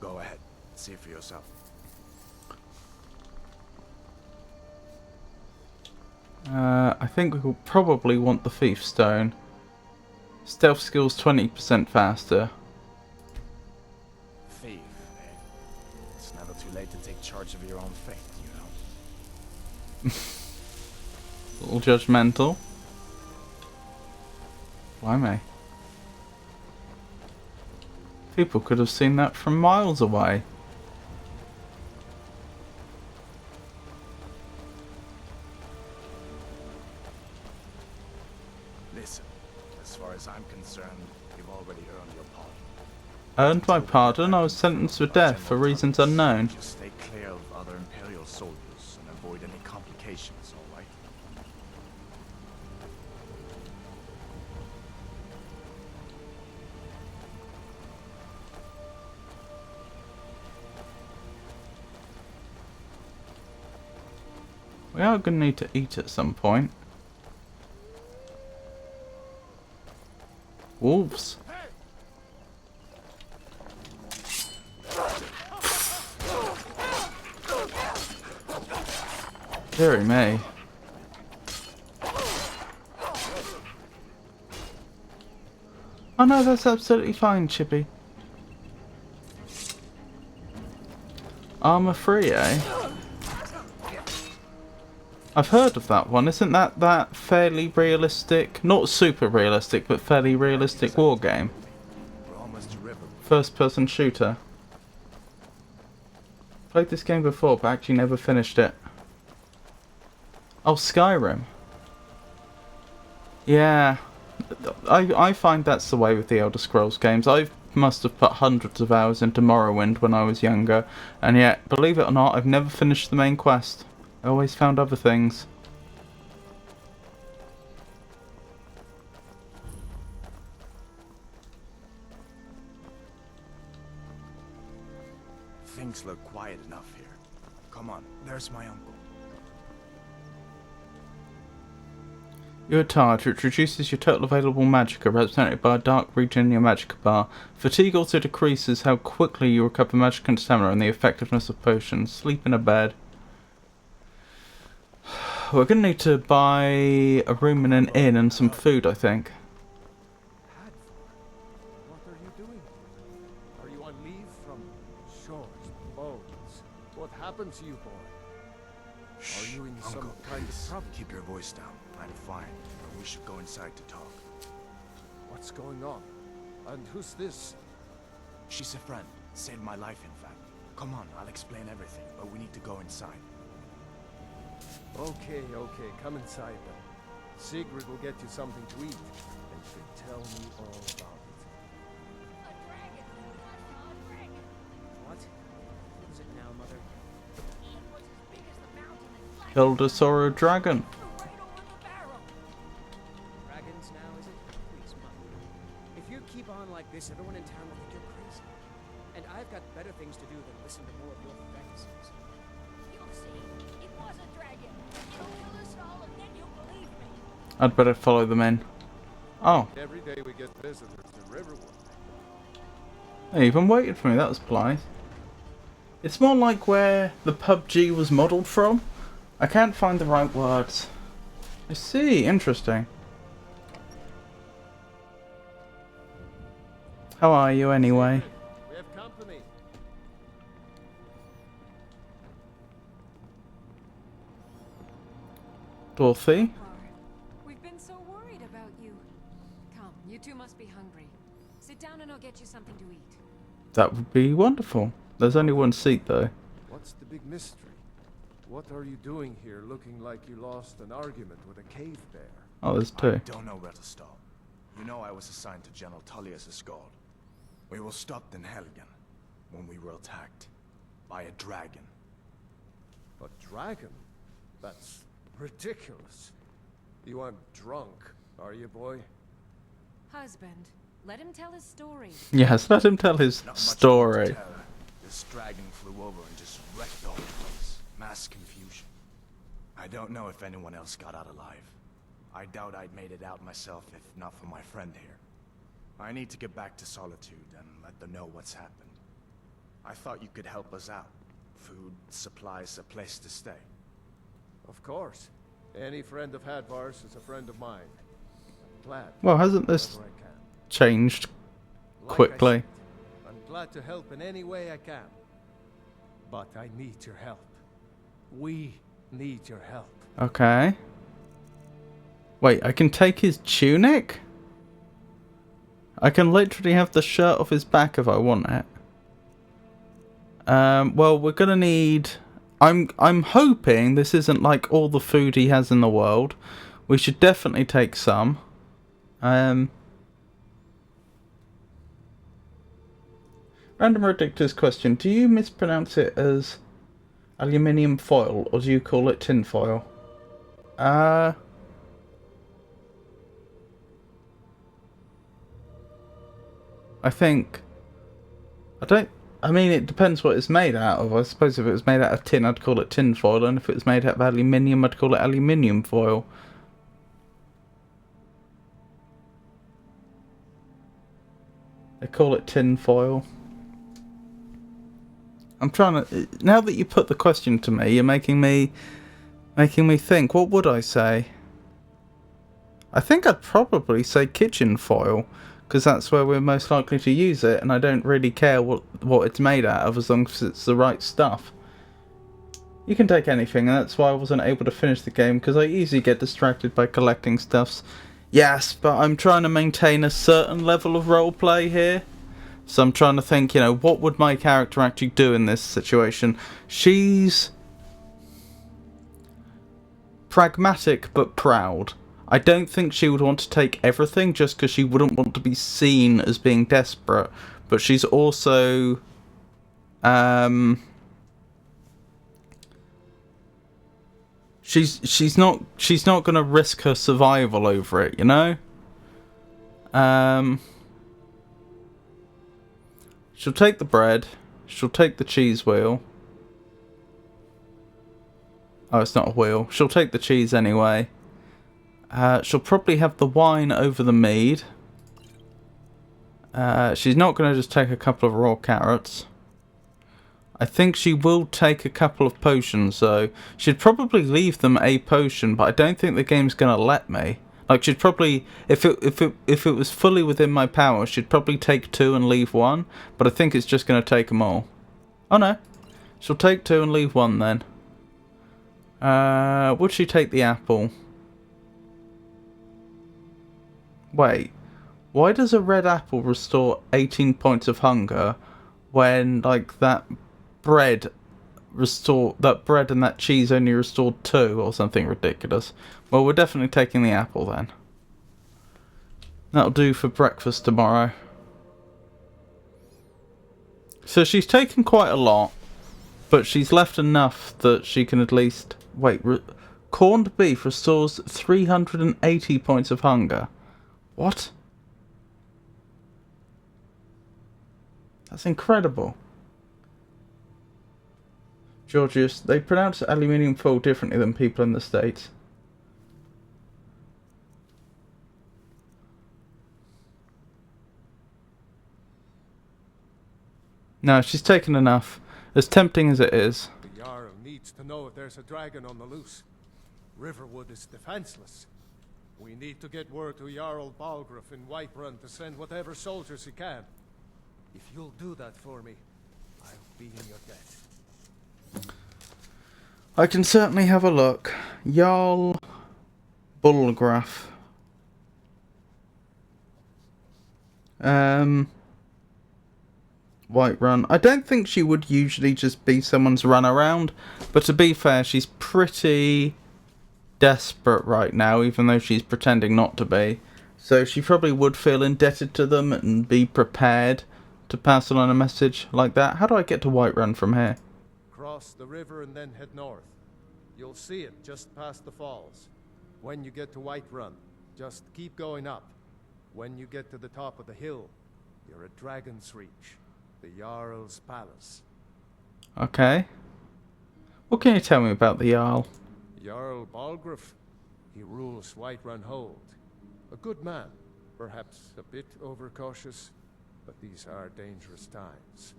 Go ahead, see for yourself. I think we will probably want the Thief Stone. Stealth skills 20% faster. Thief, eh? It's never too late to take charge of your own fate, you know? A little judgmental. Blimey. People could have seen that from miles away. Listen, as far as I'm concerned, you've already earned your pardon. Earned my pardon, I was sentenced to death for reasons unknown. Just stay clear of other Imperial soldiers and avoid any complications, alright? We are going to need to eat at some point. Wolves. Deary me. Oh no, that's absolutely fine, Chippy. Armor free, eh? I've heard of that one. Isn't that fairly realistic? Not super realistic, but fairly realistic war game. We're almost to river. First person shooter. Played this game before, but actually never finished it. Oh, Skyrim. Yeah. I find that's the way with the Elder Scrolls games. I must have put hundreds of hours into Morrowind when I was younger, and yet, believe it or not, I've never finished the main quest. I always found other things. Things look quiet enough here. Come on, there's my uncle. You're tired, which reduces your total available magicka, represented by a dark region in your magicka bar. Fatigue also decreases how quickly you recover magicka and stamina and the effectiveness of potions. Sleep in a bed. We're going to need to buy a room in an inn and some food, I think. What are you doing here? Are you on leave from shores, bones? What happened to you, boy? Are you in Uncle, some kind of please, trouble? keep your voice down. I'm fine, but we should go inside to talk. What's going on? And who's this? She's a friend. Saved my life, in fact. Come on, I'll explain everything, but we need to go inside. Okay, come inside then. Sigrid will get you something to eat, and you can tell me all about it. A dragon! I saw a dragon! What? What is it now, Mother? It was as big as the mountain and flat. Elder Sorrow Dragon. Flew right over the barrel. Dragons now, is it? Please, Mother. If you keep on like this, everyone in town will think you're crazy. And I've got better things to do than listen to more of your fantasies. You'll see. It was a dragon. It'll kill us all and then you'll believe me. I'd better follow them in. Oh, Every day we get visitors to Riverwood. they even waited for me. That was polite. It's more like where the PUBG was modelled from. I can't find the right words. I see. Interesting. How are you anyway? We have company. Dorothy? We've been so worried about you. Come, you two must be hungry. Sit down and I'll get you something to eat. That would be wonderful. There's only one seat though. What's the big mystery? What are you doing here looking like you lost an argument with a cave bear? Oh, there's I two. don't know where to stop. You know I was assigned to General Tullius' guard. We were stopped in Helgen when we were attacked by a dragon. A dragon? That's ridiculous. You aren't drunk, are you, boy? Husband, let him tell his story. Yes, let him tell his Not much more to story. tell. This dragon flew over and just wrecked the whole place. Mass confusion. I don't know if anyone else got out alive. I doubt I'd made it out myself if not for my friend here. I need to get back to Solitude and let them know what's happened. I thought you could help us out. Food, supplies, a place to stay. Of course. Any friend of Hadvar's is a friend of mine. I'm glad. Well, hasn't this wherever I can. changed Like I quickly? said, I'm glad to help in any way I can. But I need your help. We need your help. Okay. Wait, I can take his tunic? I can literally have the shirt off his back if I want it. Well, we're gonna need... I'm hoping this isn't like all the food he has in the world. We should definitely take some. Random Ridiculous question. Do you mispronounce it as aluminium foil or do you call it tin foil? I think... I mean, it depends what it's made out of. I suppose if it was made out of tin, I'd call it tin foil, and if it was made out of aluminium, I'd call it aluminium foil. They call it tin foil. I'm trying to... Now that you put the question to me, you're making me think. What would I say? I think I'd probably say kitchen foil, because that's where we're most likely to use it, and I don't really care what it's made out of as long as it's the right stuff. You can take anything, and that's why I wasn't able to finish the game, because I easily get distracted by collecting stuffs. Yes, but I'm trying to maintain a certain level of roleplay here. So I'm trying to think, you know, what would my character actually do in this situation? She's pragmatic but proud. I don't think she would want to take everything just because she wouldn't want to be seen as being desperate. But she's also... She's not going to risk her survival over it, you know? She'll take the bread. She'll take the cheese wheel. Oh, it's not a wheel. She'll take the cheese anyway. She'll probably have the wine over the mead. She's not going to just take a couple of raw carrots. I think she will take a couple of potions, though. She'd probably leave them a potion, but I don't think the game's going to let me. Like, she'd probably... If it was fully within my power, she'd probably take 2 and leave 1. But I think it's just going to take them all. Oh, no. She'll take 2 and leave 1, then. Would she take the apple? Wait. Why does a red apple restore 18 points of hunger when, like, that bread and that cheese only restored 2 or something ridiculous? Well, we're definitely taking the apple then. That'll do for breakfast tomorrow. So she's taken quite a lot, but she's left enough that she can at least... Wait, corned beef restores 380 points of hunger. What? That's incredible. Georgius, they pronounce aluminium foil differently than people in the States. No, she's taken enough. As tempting as it is. The Jarl needs to know if there's a dragon on the loose. Riverwood is defenseless. We need to get word to Jarl Balgruuf in Whiterun to send whatever soldiers he can. If you'll do that for me, I'll be in your debt. I can certainly have a look. Jarl Balgruuf. Whiterun. I don't think she would usually just be someone's runaround, but to be fair, she's pretty desperate right now, even though she's pretending not to be. So she probably would feel indebted to them and be prepared to pass on a message like that. How do I get to Whiterun from here? Cross the river and then head north. You'll see it just past the falls. When you get to Whiterun, just keep going up. When you get to the top of the hill, you're at Dragon's Reach, the Jarl's palace. Okay. What can you tell me about the Jarl? Jarl Balgruuf. He rules Whiterun Hold. A good man, perhaps a bit overcautious, but these are dangerous times.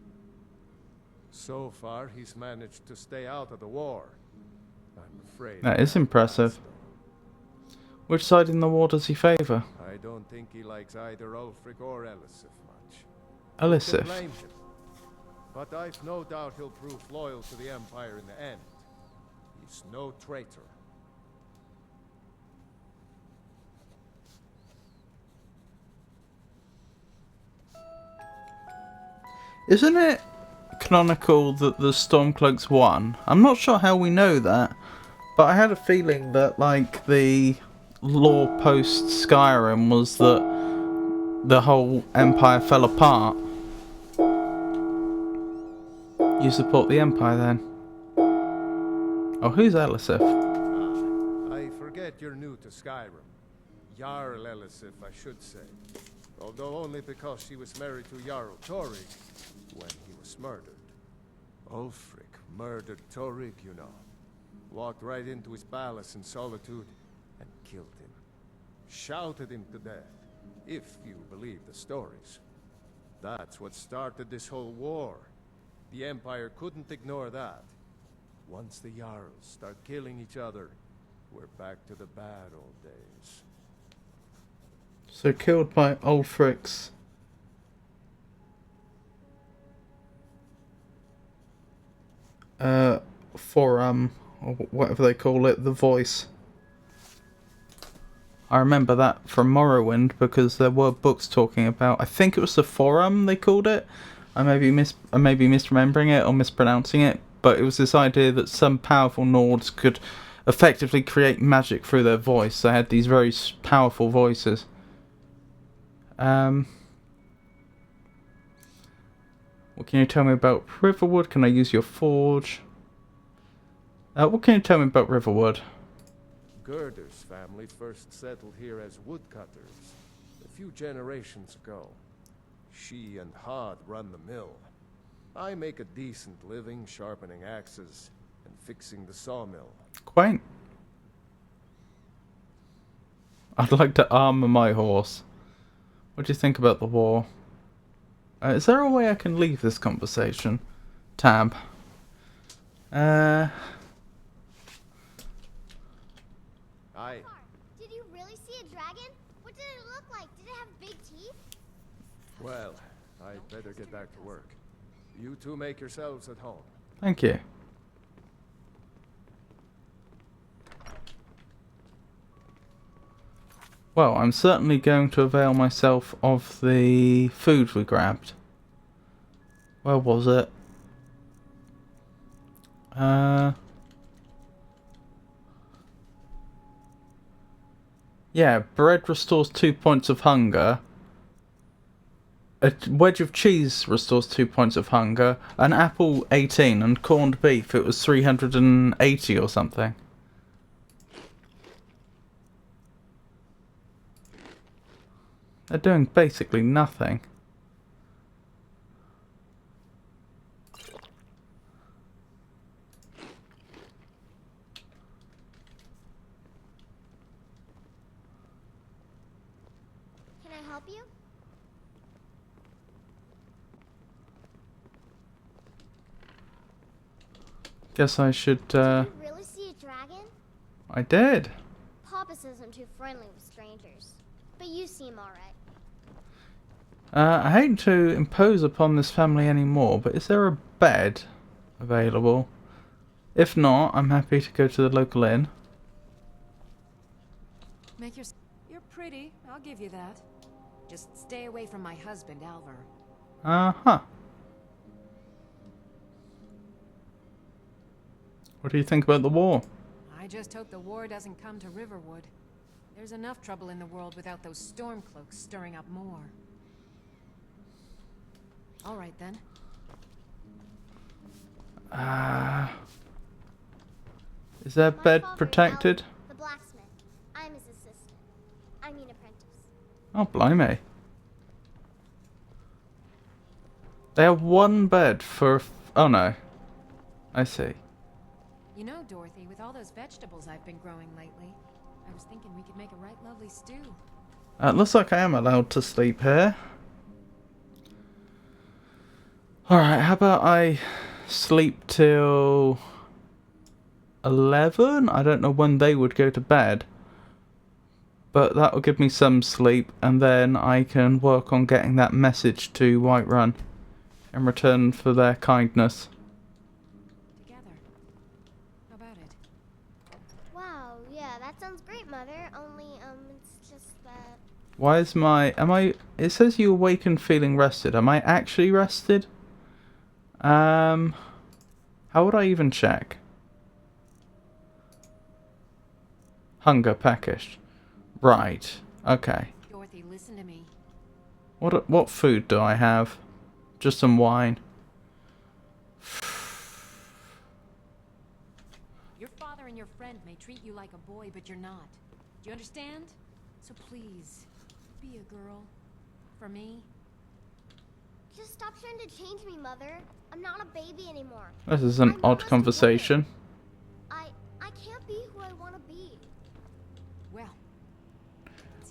So far, he's managed to stay out of the war. I'm afraid... That is impressive. Which side in the war does he favour? I don't think he likes either Ulfric or Elisif much. Elisif. Don't blame him. But I've no doubt he'll prove loyal to the Empire in the end. He's no traitor. Isn't it canonical that the Stormcloaks won? I'm not sure how we know that, but I had a feeling that, like, the lore post Skyrim was that the whole Empire fell apart. You support the Empire then? Oh, who's Elisif? I forget you're new to Skyrim. Jarl Elisif, I should say. Although only because she was married to Jarl Torig when he was was murdered. Ulfric murdered Torig, you know. Walked right into his palace in Solitude and killed him. Shouted him to death, if you believe the stories. That's what started this whole war. The Empire couldn't ignore that. Once the Jarls start killing each other, we're back to the bad old days. So killed by Ulfric's forum, or whatever they call it, the voice. I remember that from Morrowind because there were books talking about, I think it was the forum they called it. I may be misremembering it or mispronouncing it, but it was this idea that some powerful Nords could effectively create magic through their voice. They had these very powerful voices. What can you tell me about Riverwood? Can I use your forge? What can you tell me about Riverwood? Gerder's family first settled here as woodcutters a few generations ago. She and Hod run the mill. I make a decent living sharpening axes and fixing the sawmill. Quaint. I'd like to armor my horse. What do you think about the war? Is there a way I can leave this conversation? Tab. Did you really see a dragon? What did it look like? Did it have big teeth? Well, I'd better get back to work. You two make yourselves at home. Thank you. Well, I'm certainly going to avail myself of the food we grabbed. Where was it? Yeah, bread restores 2 points of hunger. A wedge of cheese restores 2 points of hunger. An apple 18, and corned beef it was 380 or something. They're doing basically nothing. Can I help you? Guess I should, Did you really see a dragon? I did. Papa says I'm too friendly with strangers. But you seem alright. I hate to impose upon this family anymore, but is there a bed available? If not, I'm happy to go to the local inn. You're pretty, I'll give you that. Just stay away from my husband, Alvar. Uh-huh. What do you think about the war? I just hope the war doesn't come to Riverwood. There's enough trouble in the world without those stormcloaks stirring up more. All right, then. Is their My bed father is protected? Alvin, the blacksmith. I'm his assistant. I mean apprentice. Oh, blimey. They have one bed for... Oh, no. I see. You know, Dorothy, with all those vegetables I've been growing lately, I was thinking we could make a right lovely stew. It looks like I am allowed to sleep here. Alright, how about I sleep till 11? I don't know when they would go to bed. But that will give me some sleep, and then I can work on getting that message to Whiterun in return for their kindness. Together. How about it? Wow, yeah, that sounds great, Mother. Only, it's just that... Why is my... It says you awaken feeling rested. Am I actually rested? How would I even check? Hunger packaged. Right. Okay. Dorothy, listen to me. What food do I have? Just some wine. Your father and your friend may treat you like a boy, but you're not. Do you understand? So please, be a girl. For me. Just stop trying to change me, Mother. I'm not a baby anymore. This is an I'm odd just a conversation. woman. I can't be who I want to be. Well,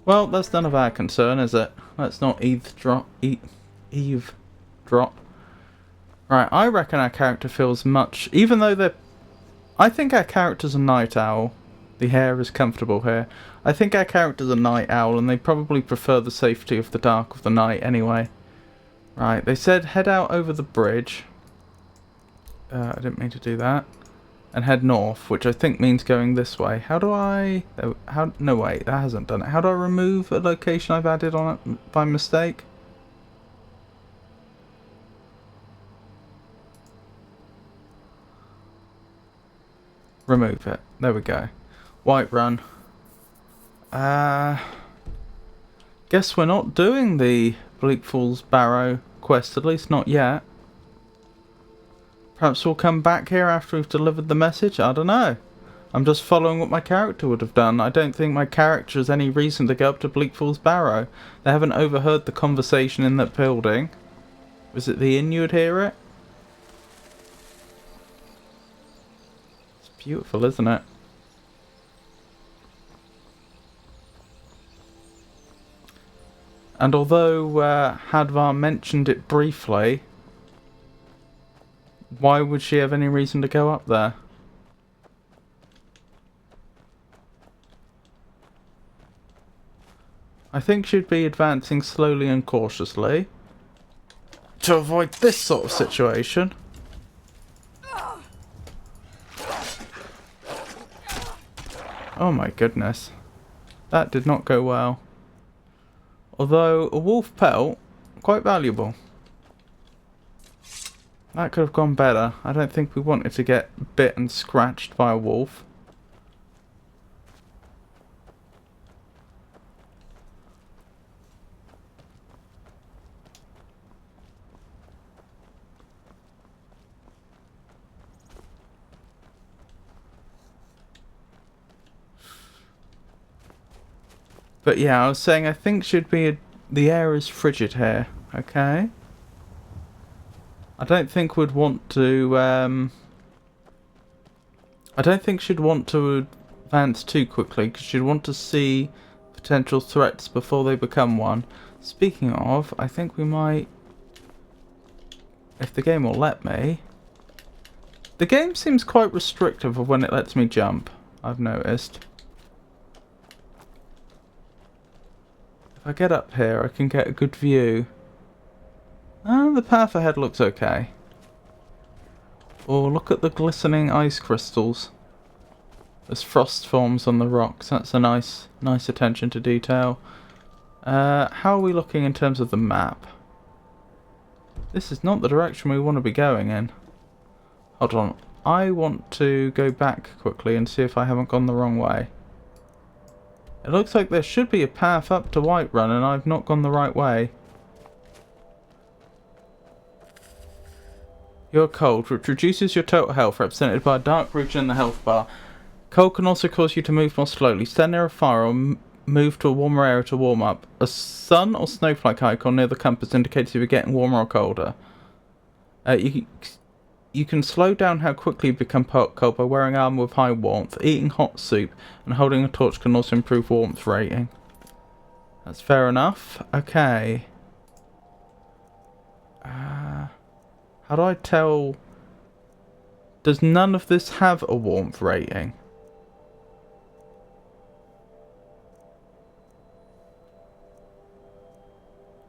Well, that's none of our concern, is it? Let's not eavesdrop. Eavesdrop. Right, I reckon our character feels much... Even though they're... I think our character's a night owl. The hair is comfortable here. I think our character's a night owl, and they probably prefer the safety of the dark of the night anyway. Right, they said head out over the bridge. I didn't mean to do that. And head north, which I think means going this way. How do I... Oh, no, wait, that hasn't done it. How do I remove a location I've added on it by mistake? Remove it. There we go. Whiterun. Guess we're not doing the Bleak Falls Barrow quest, at least not yet. Perhaps we'll come back here after we've delivered the message? I don't know. I'm just following what my character would have done. I don't think my character has any reason to go up to Bleak Falls Barrow. They haven't overheard the conversation in that building. Was it the inn you would hear it? It's beautiful, isn't it? And although Hadvar mentioned it briefly, why would she have any reason to go up there? I think she'd be advancing slowly and cautiously to avoid this sort of situation. Oh my goodness. That did not go well. Although a wolf pelt, quite valuable. That could have gone better. I don't think we wanted to get bit and scratched by a wolf. But yeah, I was saying I think should be the air is frigid here. Okay. I don't think we'd want to. I don't think she'd want to advance too quickly because she'd want to see potential threats before they become one. Speaking of, I think we might, if the game will let me. The game seems quite restrictive of when it lets me jump, I've noticed. If I get up here, I can get a good view. The path ahead looks okay. Oh, look at the glistening ice crystals. There's frost forms on the rocks. That's a nice attention to detail. How are we looking in terms of the map? This is not the direction we want to be going in. Hold on. I want to go back quickly and see if I haven't gone the wrong way. It looks like there should be a path up to Whiterun and I've not gone the right way. You're cold, which reduces your total health, represented by a dark region in the health bar. Cold can also cause you to move more slowly. Stand near a fire or move to a warmer area to warm up. A sun or snowflake icon near the compass indicates if you're getting warmer or colder. You can slow down how quickly you become cold by wearing armor with high warmth. Eating hot soup and holding a torch can also improve warmth rating. That's fair enough. Okay. How do I tell... Does none of this have a warmth rating?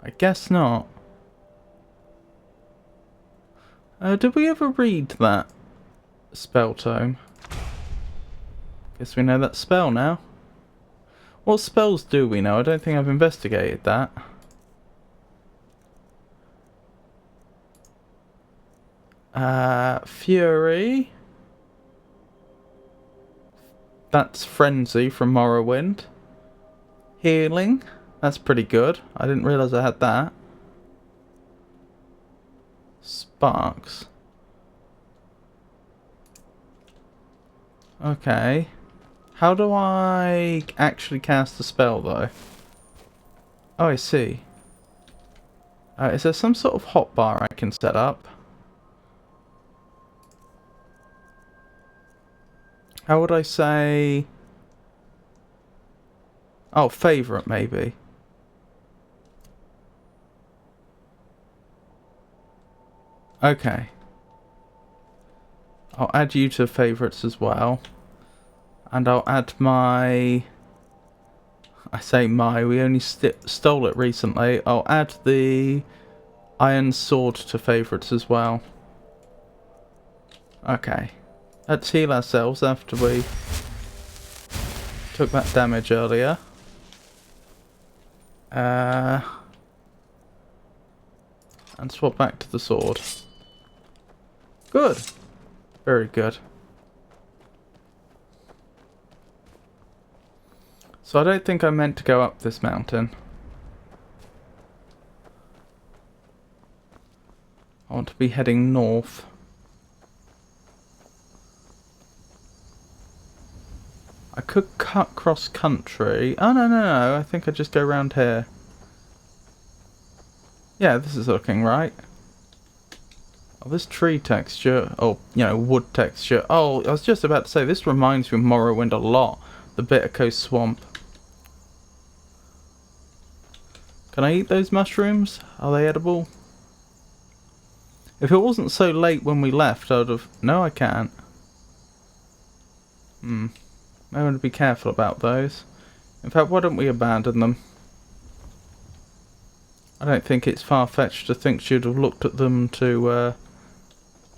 I guess not. Did we ever read that spell tome? Guess we know that spell now. What spells do we know? I don't think I've investigated that. Fury. That's Frenzy from Morrowind. Healing. That's pretty good. I didn't realise I had that. Sparks. Okay. How do I actually cast the spell though? Oh, I see. Is there some sort of hotbar I can set up? How would I say... Oh, favourite maybe. Okay. I'll add you to favourites as well. And I'll add my... I say my, we only stole it recently. I'll add the iron sword to favourites as well. Okay. Let's heal ourselves after we took that damage earlier. And swap back to the sword. Good. Very good. So I don't think I meant to go up this mountain. I want to be heading north. I could cut cross country. Oh no, I think I just go around here. Yeah, this is looking right. Oh, this tree texture, oh, you know, wood texture. Oh, I was just about to say, this reminds me of Morrowind a lot. The Bitter Coast Swamp. Can I eat those mushrooms? Are they edible? If it wasn't so late when we left, I would have... No, I can't. I want to be careful about those. In fact, why don't we abandon them? I don't think it's far-fetched to think she'd have looked at them to...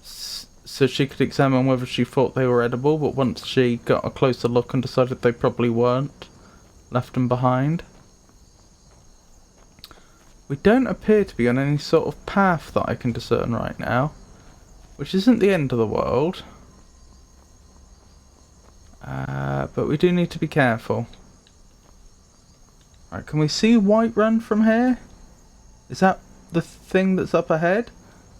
so she could examine whether she thought they were edible, but once she got a closer look and decided they probably weren't, left them behind. We don't appear to be on any sort of path that I can discern right now, which isn't the end of the world. But we do need to be careful. Right, can we see Whiterun from here? Is that the thing that's up ahead?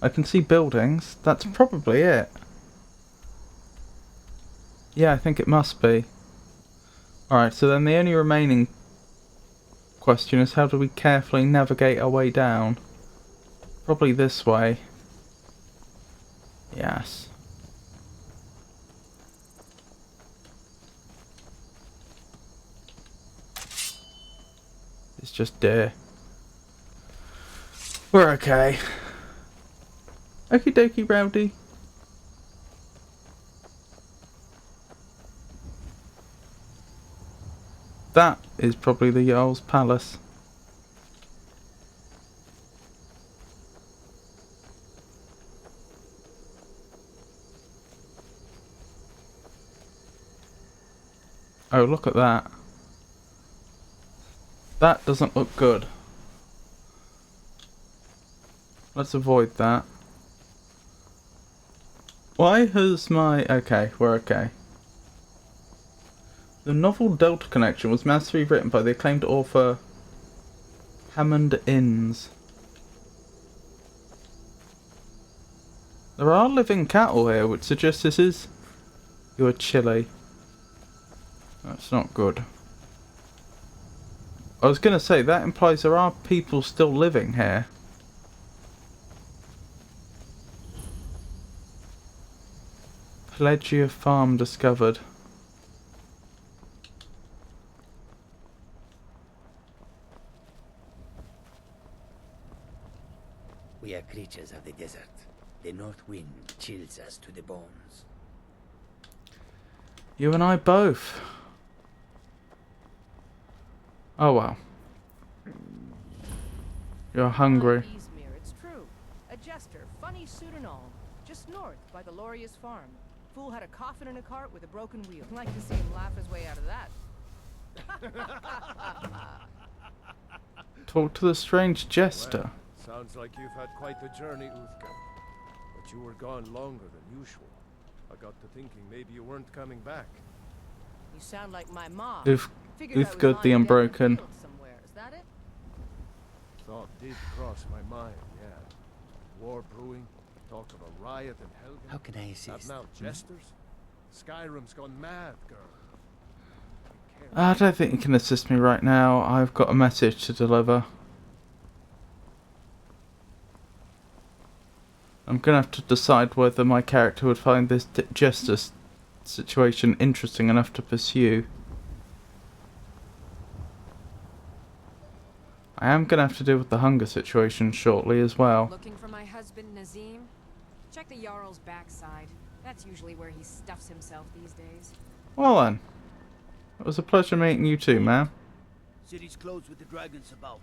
I can see buildings. That's probably it. Yeah, I think it must be. Alright, so then the only remaining question is how do we carefully navigate our way down? Probably this way. Yes. It's just deer. We're okay. Okie dokie, Rowdy. That is probably the Jarl's Palace. Oh, look at that. That doesn't look good. Let's avoid that. Why has my... Okay, we're okay. The novel Delta Connection was masterfully written by the acclaimed author Hammond Innes. There are living cattle here, which suggests this is... You're chilly. That's not good. I was going to say, that implies there are people still living here. Pelagia Farm discovered. We are creatures of the desert. The north wind chills us to the bones. You and I both. Oh well. You're hungry. Izmir, it's true. A jester, funny suit and all. Just north by the Lorius farm. Fool had a coffin in a cart with a broken wheel. Like to see him laugh his way out of that. Talk to the strange jester. Well, sounds like you've had quite the journey, Uthgar. But you were gone longer than usual. I got to thinking maybe you weren't coming back. You sound like my mom. Uthgar the Unbroken. Somewhere. Is that it? Thought did cross my mind, yeah. War brewing, talk of a riot in Helgen. How can I assist? Have now jesters? Skyrim's gone mad, girl. I don't think you can assist me right now. I've got a message to deliver. I'm gonna have to decide whether my character would find this jester situation interesting enough to pursue. I am gonna have to deal with the hunger situation shortly as well. Looking for my husband Nazim? Check the Jarl's backside. That's usually where he stuffs himself these days. Well then, it was a pleasure meeting you too, ma'am. City's closed with the dragons about.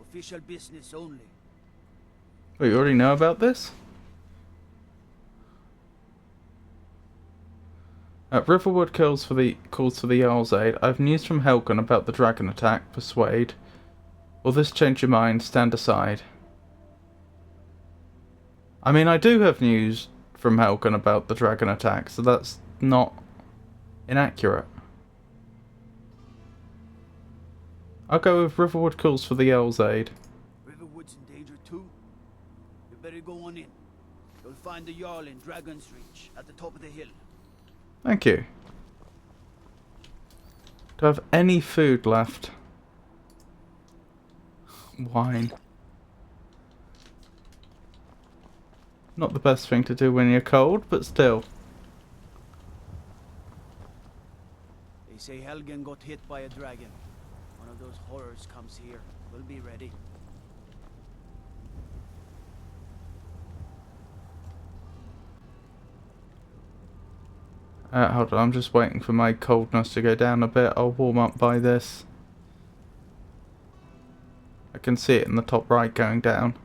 Official business only. Wait, you already know about this? Riverwood calls for the Jarl's aid. I've news from Helgen about the dragon attack. Persuade. Will this change your mind? Stand aside. I mean, I do have news from Helgen about the dragon attack, so that's not inaccurate. I'll go with Riverwood calls for the Jarl's aid. Riverwood's in danger too? You better go on in. You'll find the Jarl in Dragon's Reach, at the top of the hill. Thank you. Do I have any food left? Wine. Not the best thing to do when you're cold, but still. They say Helgen got hit by a dragon. One of those horrors comes here. We'll be ready. Hold on, I'm just waiting for my coldness to go down a bit. I'll warm up by this. I can see it in the top right going down.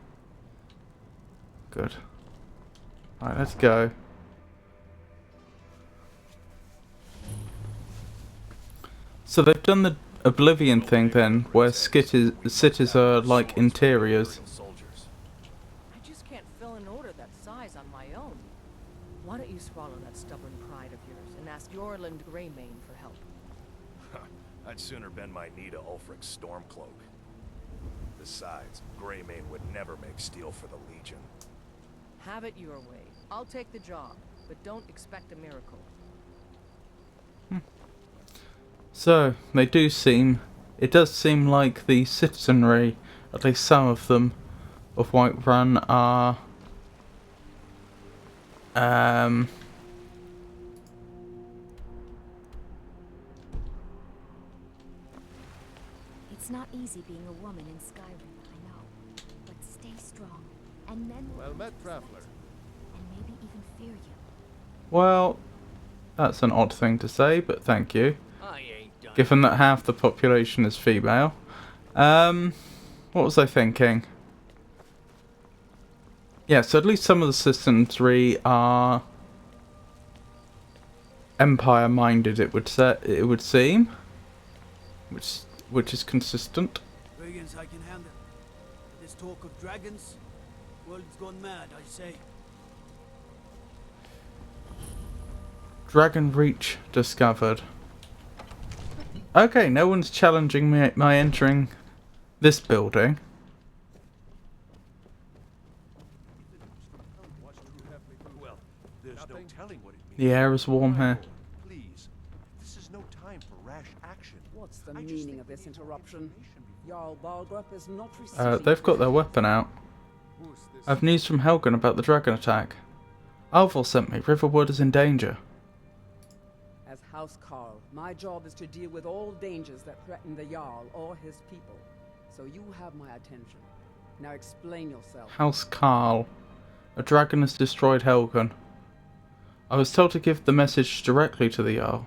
Good. Alright, let's go. So they've done the Oblivion thing then, where cities are like interiors. I just can't fill an order that size on my own. Why don't you swallow that stubborn pride of yours and ask Yorland Greymane for help? I'd sooner bend my knee to Ulfric's Stormcloak. Besides, Greymane would never make steel for the Legion. Have it your way. I'll take the job, but don't expect a miracle. So, it does seem like the citizenry, at least some of them, of Whiterun are It's not easy being a woman in Skyrim, I know. But stay strong, and men will Well met, traveler. and maybe even fear you. well, that's an odd thing to say, but thank you. I ain't done. Given that half the population is female. What was I thinking? Yeah, so at least some of the citizenry are empire-minded. It would seem, which is consistent. Dragons I can handle. This talk of dragons, world's gone mad, I say. Dragon Reach discovered. Okay, no one's challenging me my entering this building. Well, there's no telling what it means. The air is warm here. Please, this is no time for rash action. What's the I just meaning think of this we need more interruption? information before- Jarl Balgrup is not receiving... They've got their weapon out. Who's this? I've news from Helgen about the dragon attack. Alvor sent me. Riverwood is in danger. As House Carl, my job is to deal with all dangers that threaten the Jarl or his people. So you have my attention. Now explain yourself. House Carl. A dragon has destroyed Helgen. I was told to give the message directly to the Jarl.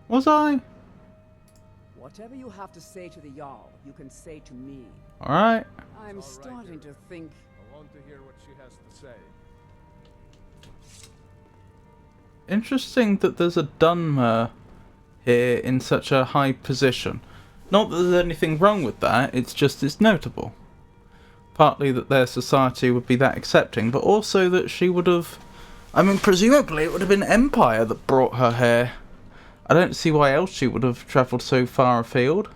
Was I? Whatever you have to say to the Jarl, you can say to me. Alright. I'm It's all right, starting to think... I want to hear what she has to say. Interesting that there's a Dunmer here in such a high position. Not that there's anything wrong with that, it's notable. Partly that their society would be that accepting, but also that she would have... I mean, presumably it would have been Empire that brought her here. I don't see why else she would have travelled so far afield.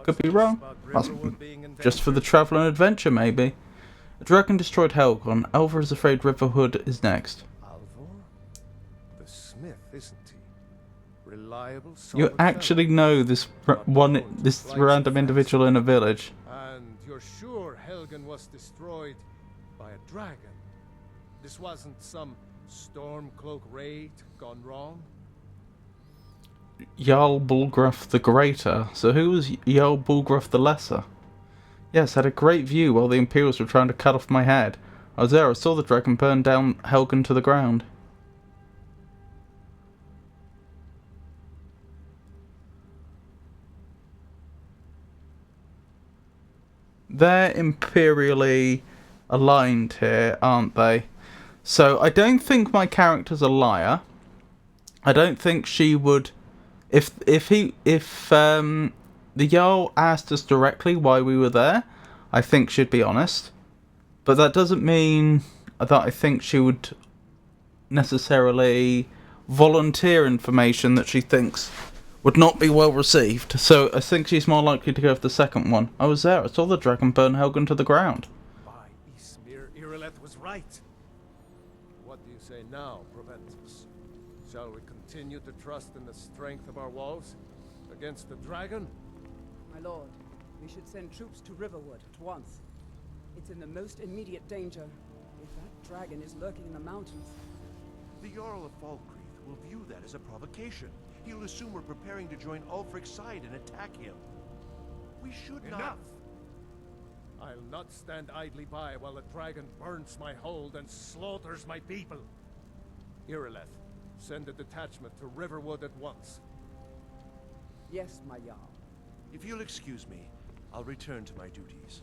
Could be wrong. Just for the travel and adventure, maybe. A dragon destroyed Helgon. Alvor is afraid Riverwood is next. Alvor? The smith, isn't he? Reliable, You solid actually know this random individual in a village. fellow. And you're sure Helgen was destroyed by a dragon? This wasn't some Stormcloak raid gone wrong? Jarl Bulgruff the Greater. So who was Jarl Bulgruff the Lesser? Yes, I had a great view while the Imperials were trying to cut off my head. I was there, I saw the dragon burn down Helgen to the ground. They're imperially aligned here, aren't they? So I don't think my character's a liar. I don't think she would... If the Jarl asked us directly why we were there, I think she'd be honest. But that doesn't mean that I think she would necessarily volunteer information that she thinks would not be well received. So I think she's more likely to go for the second one. I was there, I saw the dragon burn Helgen to the ground. By Ysmir, Irileth was right. What do you say now, Proventus? Shall we continue to trust in the strength of our walls against the dragon? My lord, we should send troops to Riverwood at once. It's in the most immediate danger. If that dragon is lurking in the mountains... The Jarl of Falkreath will view that as a provocation. He'll assume we're preparing to join Ulfric's side and attack him. We should not... Enough! I'll not stand idly by while the dragon burns my hold and slaughters my people. Irileth, send a detachment to Riverwood at once. Yes, my Jarl. If you'll excuse me, I'll return to my duties.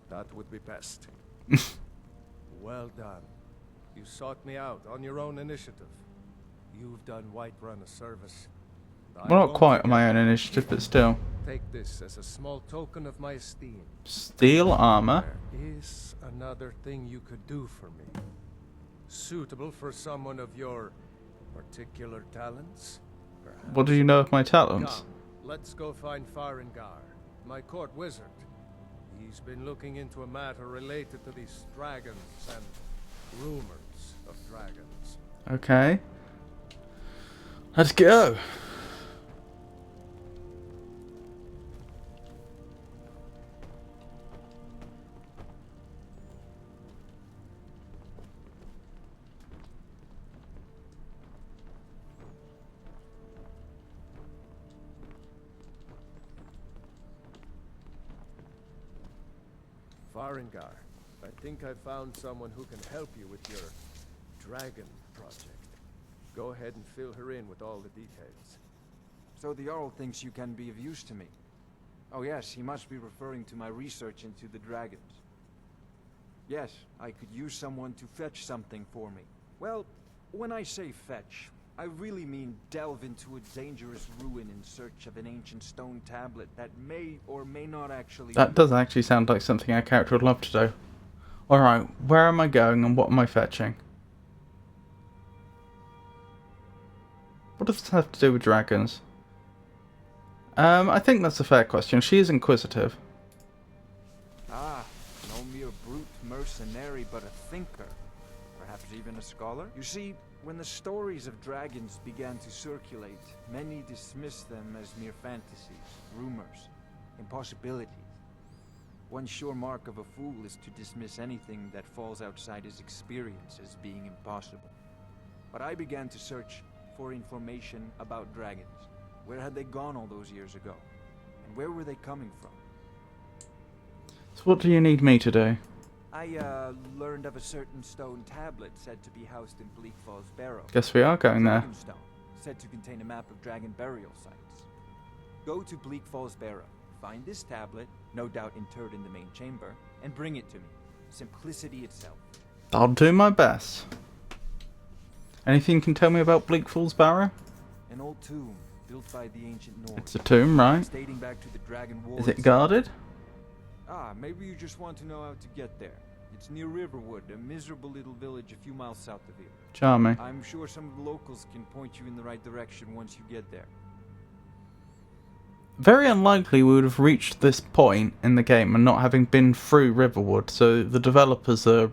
That would be best. Well done. You sought me out on your own initiative. You've done Whiterun a service. Well, not quite on my own initiative, but still. Take this as a small token of my esteem. Steel armor. There is another thing you could do for me. Suitable for someone of your particular talents, perhaps. What do you know of my talents? Come, let's go find Farengar, my court wizard. He's been looking into a matter related to these dragons and rumors of dragons. Okay. Let's go. Farengar, I think I found someone who can help you with your dragon project. Go ahead and fill her in with all the details. So the Jarl thinks you can be of use to me. Oh yes, he must be referring to my research into the dragons. Yes, I could use someone to fetch something for me. Well, when I say fetch, I really mean delve into a dangerous ruin in search of an ancient stone tablet that may or may not actually... That does actually sound like something our character would love to do. Alright, where am I going and what am I fetching? What does this have to do with dragons? I think that's a fair question. She is inquisitive. Ah, no mere brute mercenary, but a thinker. Perhaps even a scholar? You see, when the stories of dragons began to circulate, many dismissed them as mere fantasies, rumors, impossibilities. One sure mark of a fool is to dismiss anything that falls outside his experience as being impossible. But I began to search for information about dragons. Where had they gone all those years ago? And where were they coming from? So what do you need me to do? I learned of a certain stone tablet said to be housed in Bleak Falls Barrow. Guess we are going there. Dragonstone, said to contain a map of dragon burial sites. Go to Bleak Falls Barrow, find this tablet, no doubt interred in the main chamber, and bring it to me. Simplicity itself. I'll do my best. Anything you can tell me about Bleak Falls Barrow? An old tomb built by the ancient Norse. It's a tomb, right? Dating back to the Dragon Wars. Is it guarded? Ah, maybe you just want to know how to get there. It's near Riverwood, a miserable little village a few miles south of here. Charming. I'm sure some of the locals can point you in the right direction once you get there. Very unlikely we would have reached this point in the game and not having been through Riverwood, so the developers are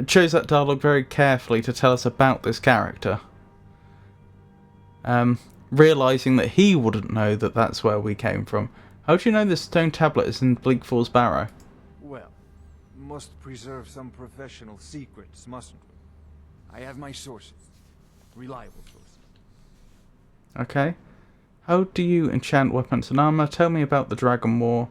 chose that dialogue very carefully to tell us about this character. Realising that he wouldn't know that that's where we came from. How do you know this stone tablet is in Bleak Falls Barrow? Well, must preserve some professional secrets, mustn't we? I have my sources. Reliable sources. Okay. How do you enchant weapons and armor? Tell me about the Dragon War.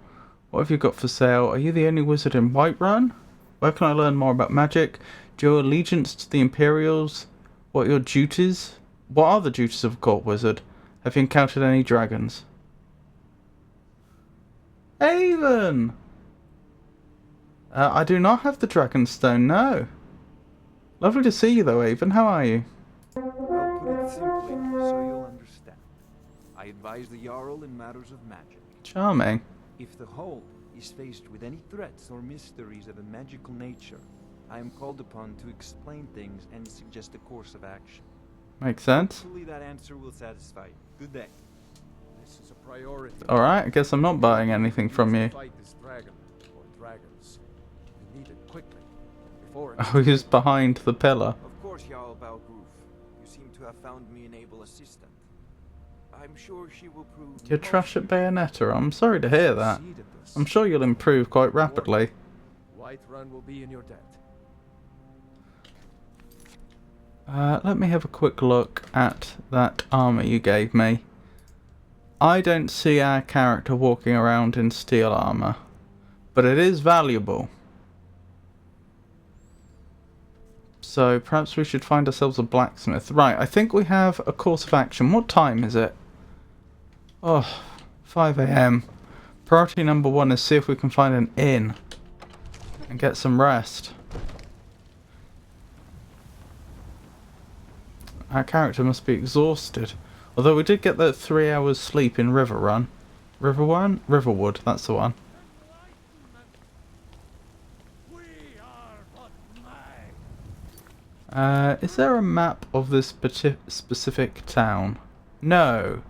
What have you got for sale? Are you the only wizard in Whiterun? Where can I learn more about magic? Do your allegiance to the Imperials? What are your duties? What are the duties of a court wizard? Have you encountered any dragons? Avon! I do not have the Dragonstone, no. Lovely to see you though, Avon. How are you? I'll put it simply so you'll understand. I advise the Jarl in matters of magic. Charming. If the whole is faced with any threats or mysteries of a magical nature, I am called upon to explain things and suggest a course of action. Makes sense. Hopefully that answer will satisfy you. Good day. This is a priority. Alright, I guess I'm not buying anything from you. Fight this dragon, or dragons. We need it quickly, before Oh, he's behind the pillar. Of course, Jarl Balgruf. You seem to have found me an able assistant. I'm sure she will prove... You're trash at Bayonetta. I'm sorry to hear that. I'm sure you'll improve quite rapidly. Whiterun will be in your debt. Let me have a quick look at that armor you gave me. I don't see our character walking around in steel armor, but it is valuable. So perhaps we should find ourselves a blacksmith. Right, I think we have a course of action. What time is it? Oh, 5 AM. Priority number 1 is see if we can find an inn and get some rest. Our character must be exhausted. Although we did get that 3 hours sleep in Riverrun. Riverrun? Riverwood, that's the one. Is there a map of this specific town? No.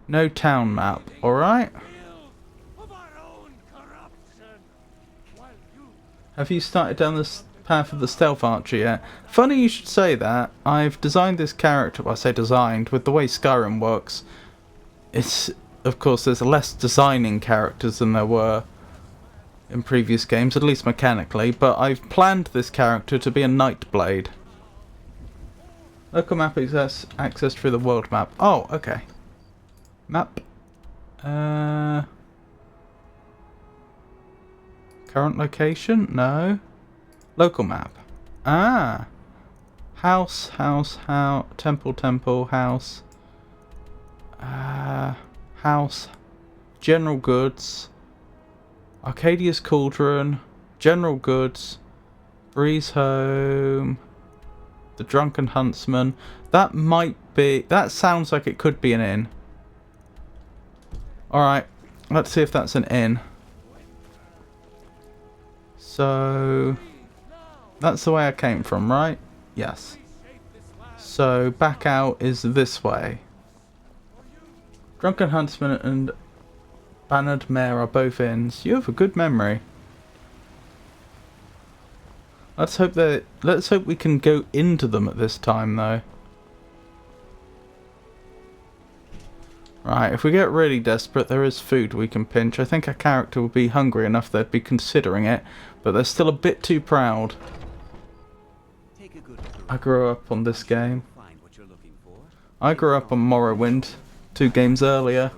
No town map, alright? Have you started down this path of the stealth archer yet? Funny you should say that. I've designed this character, well I say designed, with the way Skyrim works. It's, of course, there's less designing characters than there were in previous games, at least mechanically, but I've planned this character to be a Nightblade. Local map access through the world map. Oh, okay. Map. Current location? No. Local map. Ah. House, temple, house. House. General goods. Arcadia's Cauldron. General goods. Breeze home. The Drunken Huntsman. That might be... That sounds like it could be an inn. Alright. Let's see if that's an inn. So... That's the way I came from, right? Yes. So, back out is this way. Drunken Huntsman and Bannered Mare are both inns. You have a good memory. Let's hope we can go into them at this time, though. Right, if we get really desperate, there is food we can pinch. I think our character would be hungry enough they'd be considering it, but they're still a bit too proud. I grew up on this game. I grew up on Morrowind 2 games earlier.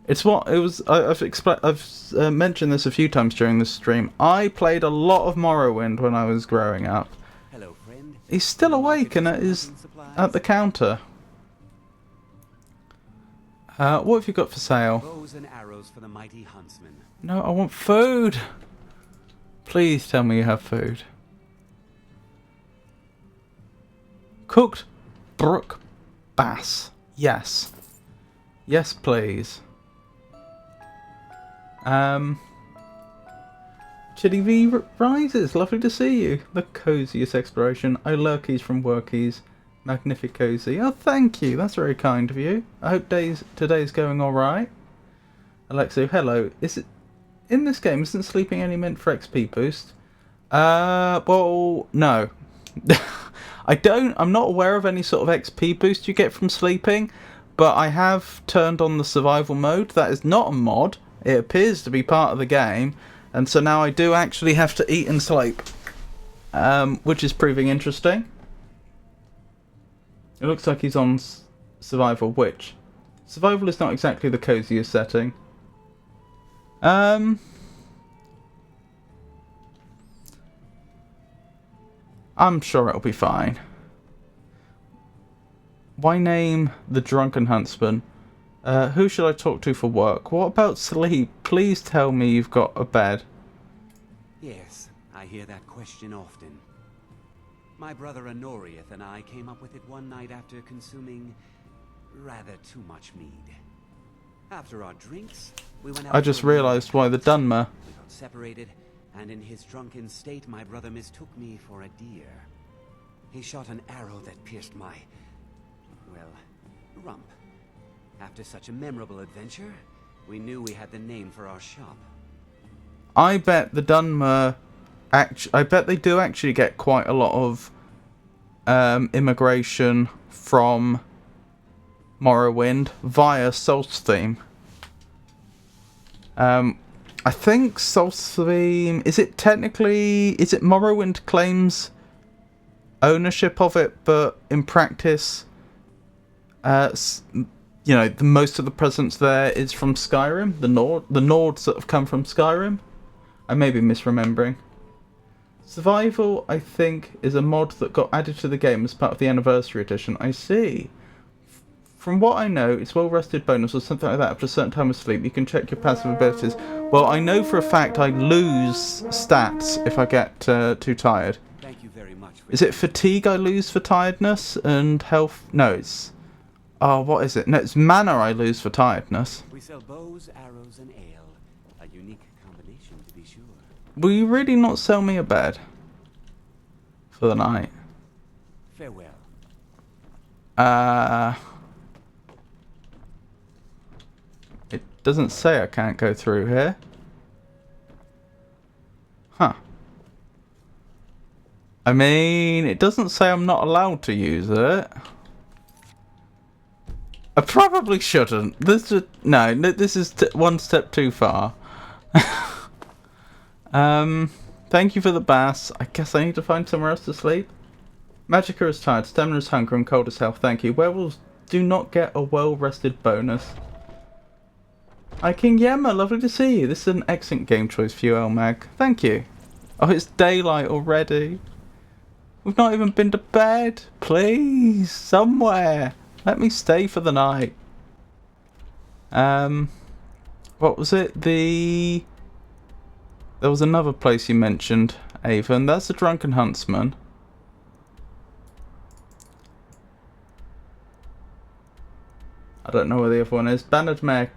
It's what it was. I've mentioned this a few times during this stream. I played a lot of Morrowind when I was growing up. Hello, friend. He's still awake and at the counter. What have you got for sale? Bows and arrows for the mighty huntsman. No, I want food. Please tell me you have food. Cooked brook bass. Yes. Yes, please. Chitty V rises. Lovely to see you. The coziest exploration. Oh, Lurkies from Workies. Magnific Cozy. Oh, thank you. That's very kind of you. I hope today's going alright. Alexo, hello. Is it in this game? Isn't sleeping only meant for XP boost? Well, no. I'm not aware of any sort of XP boost you get from sleeping, but I have turned on the survival mode. That is not a mod. It appears to be part of the game, and so now I do actually have to eat and sleep, which is proving interesting. It looks like he's on survival, which survival is not exactly the coziest setting. I'm sure it'll be fine. Why name the drunken huntsman? Who should I talk to for work? What about sleep? Please tell me you've got a bed. Yes, I hear that question often. My brother Honorius and I came up with it one night after consuming rather too much mead. After our drinks, we went out. I just realised why the Dunmer. We got separated, and in his drunken state, my brother mistook me for a deer. He shot an arrow that pierced my, well, rump. After such a memorable adventure, we knew we had the name for our shop. I bet the Dunmer, I bet they do actually get quite a lot of immigration from Morrowind via Solstheim. I think Solstheim, is it Morrowind claims ownership of it, but in practice, you know, most of the presence there is from Skyrim, the Nords that have come from Skyrim. I may be misremembering. Survival, I think, is a mod that got added to the game as part of the Anniversary Edition. I see. From what I know, it's well-rested bonus or something like that. After a certain time of sleep, you can check your passive abilities. Well, I know for a fact I lose stats if I get too tired. Thank you very much. Is it fatigue I lose for tiredness and health? No, it's... Oh, what is it? No, it's mana I lose for tiredness. We sell bows, arrows, and ale. A unique combination, to be sure. Will you really not sell me a bed for the night? Farewell. It doesn't say I can't go through here. Huh. I mean, it doesn't say I'm not allowed to use it. I probably shouldn't. This is one step too far. Thank you for the bass. I guess I need to find somewhere else to sleep. Magica is tired, stamina is hunger, and cold is health. Thank you. Werewolves do not get a well-rested bonus. Hi King Yemma, lovely to see you. This is an excellent game choice for you, Elmag. Thank you. Oh, it's daylight already. We've not even been to bed. Please, somewhere. Let me stay for the night. What was it? There was another place you mentioned, Avon. That's the Drunken Huntsman. I don't know where the other one is. Bannered Mare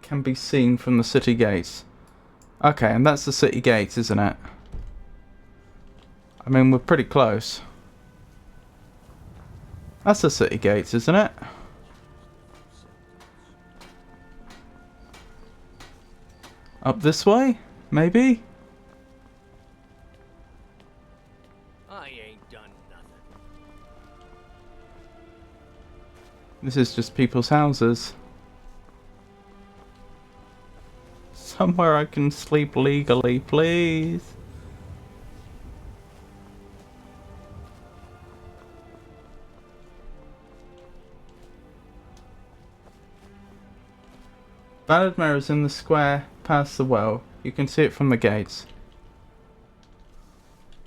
can be seen from the city gates. Okay, and that's the city gates, isn't it? I mean, we're pretty close. That's the city gates, isn't it? Up this way? Maybe? I ain't done nothing. This is just people's houses. Somewhere I can sleep legally, please. Bannered Mare is in the square past the well. You can see it from the gates.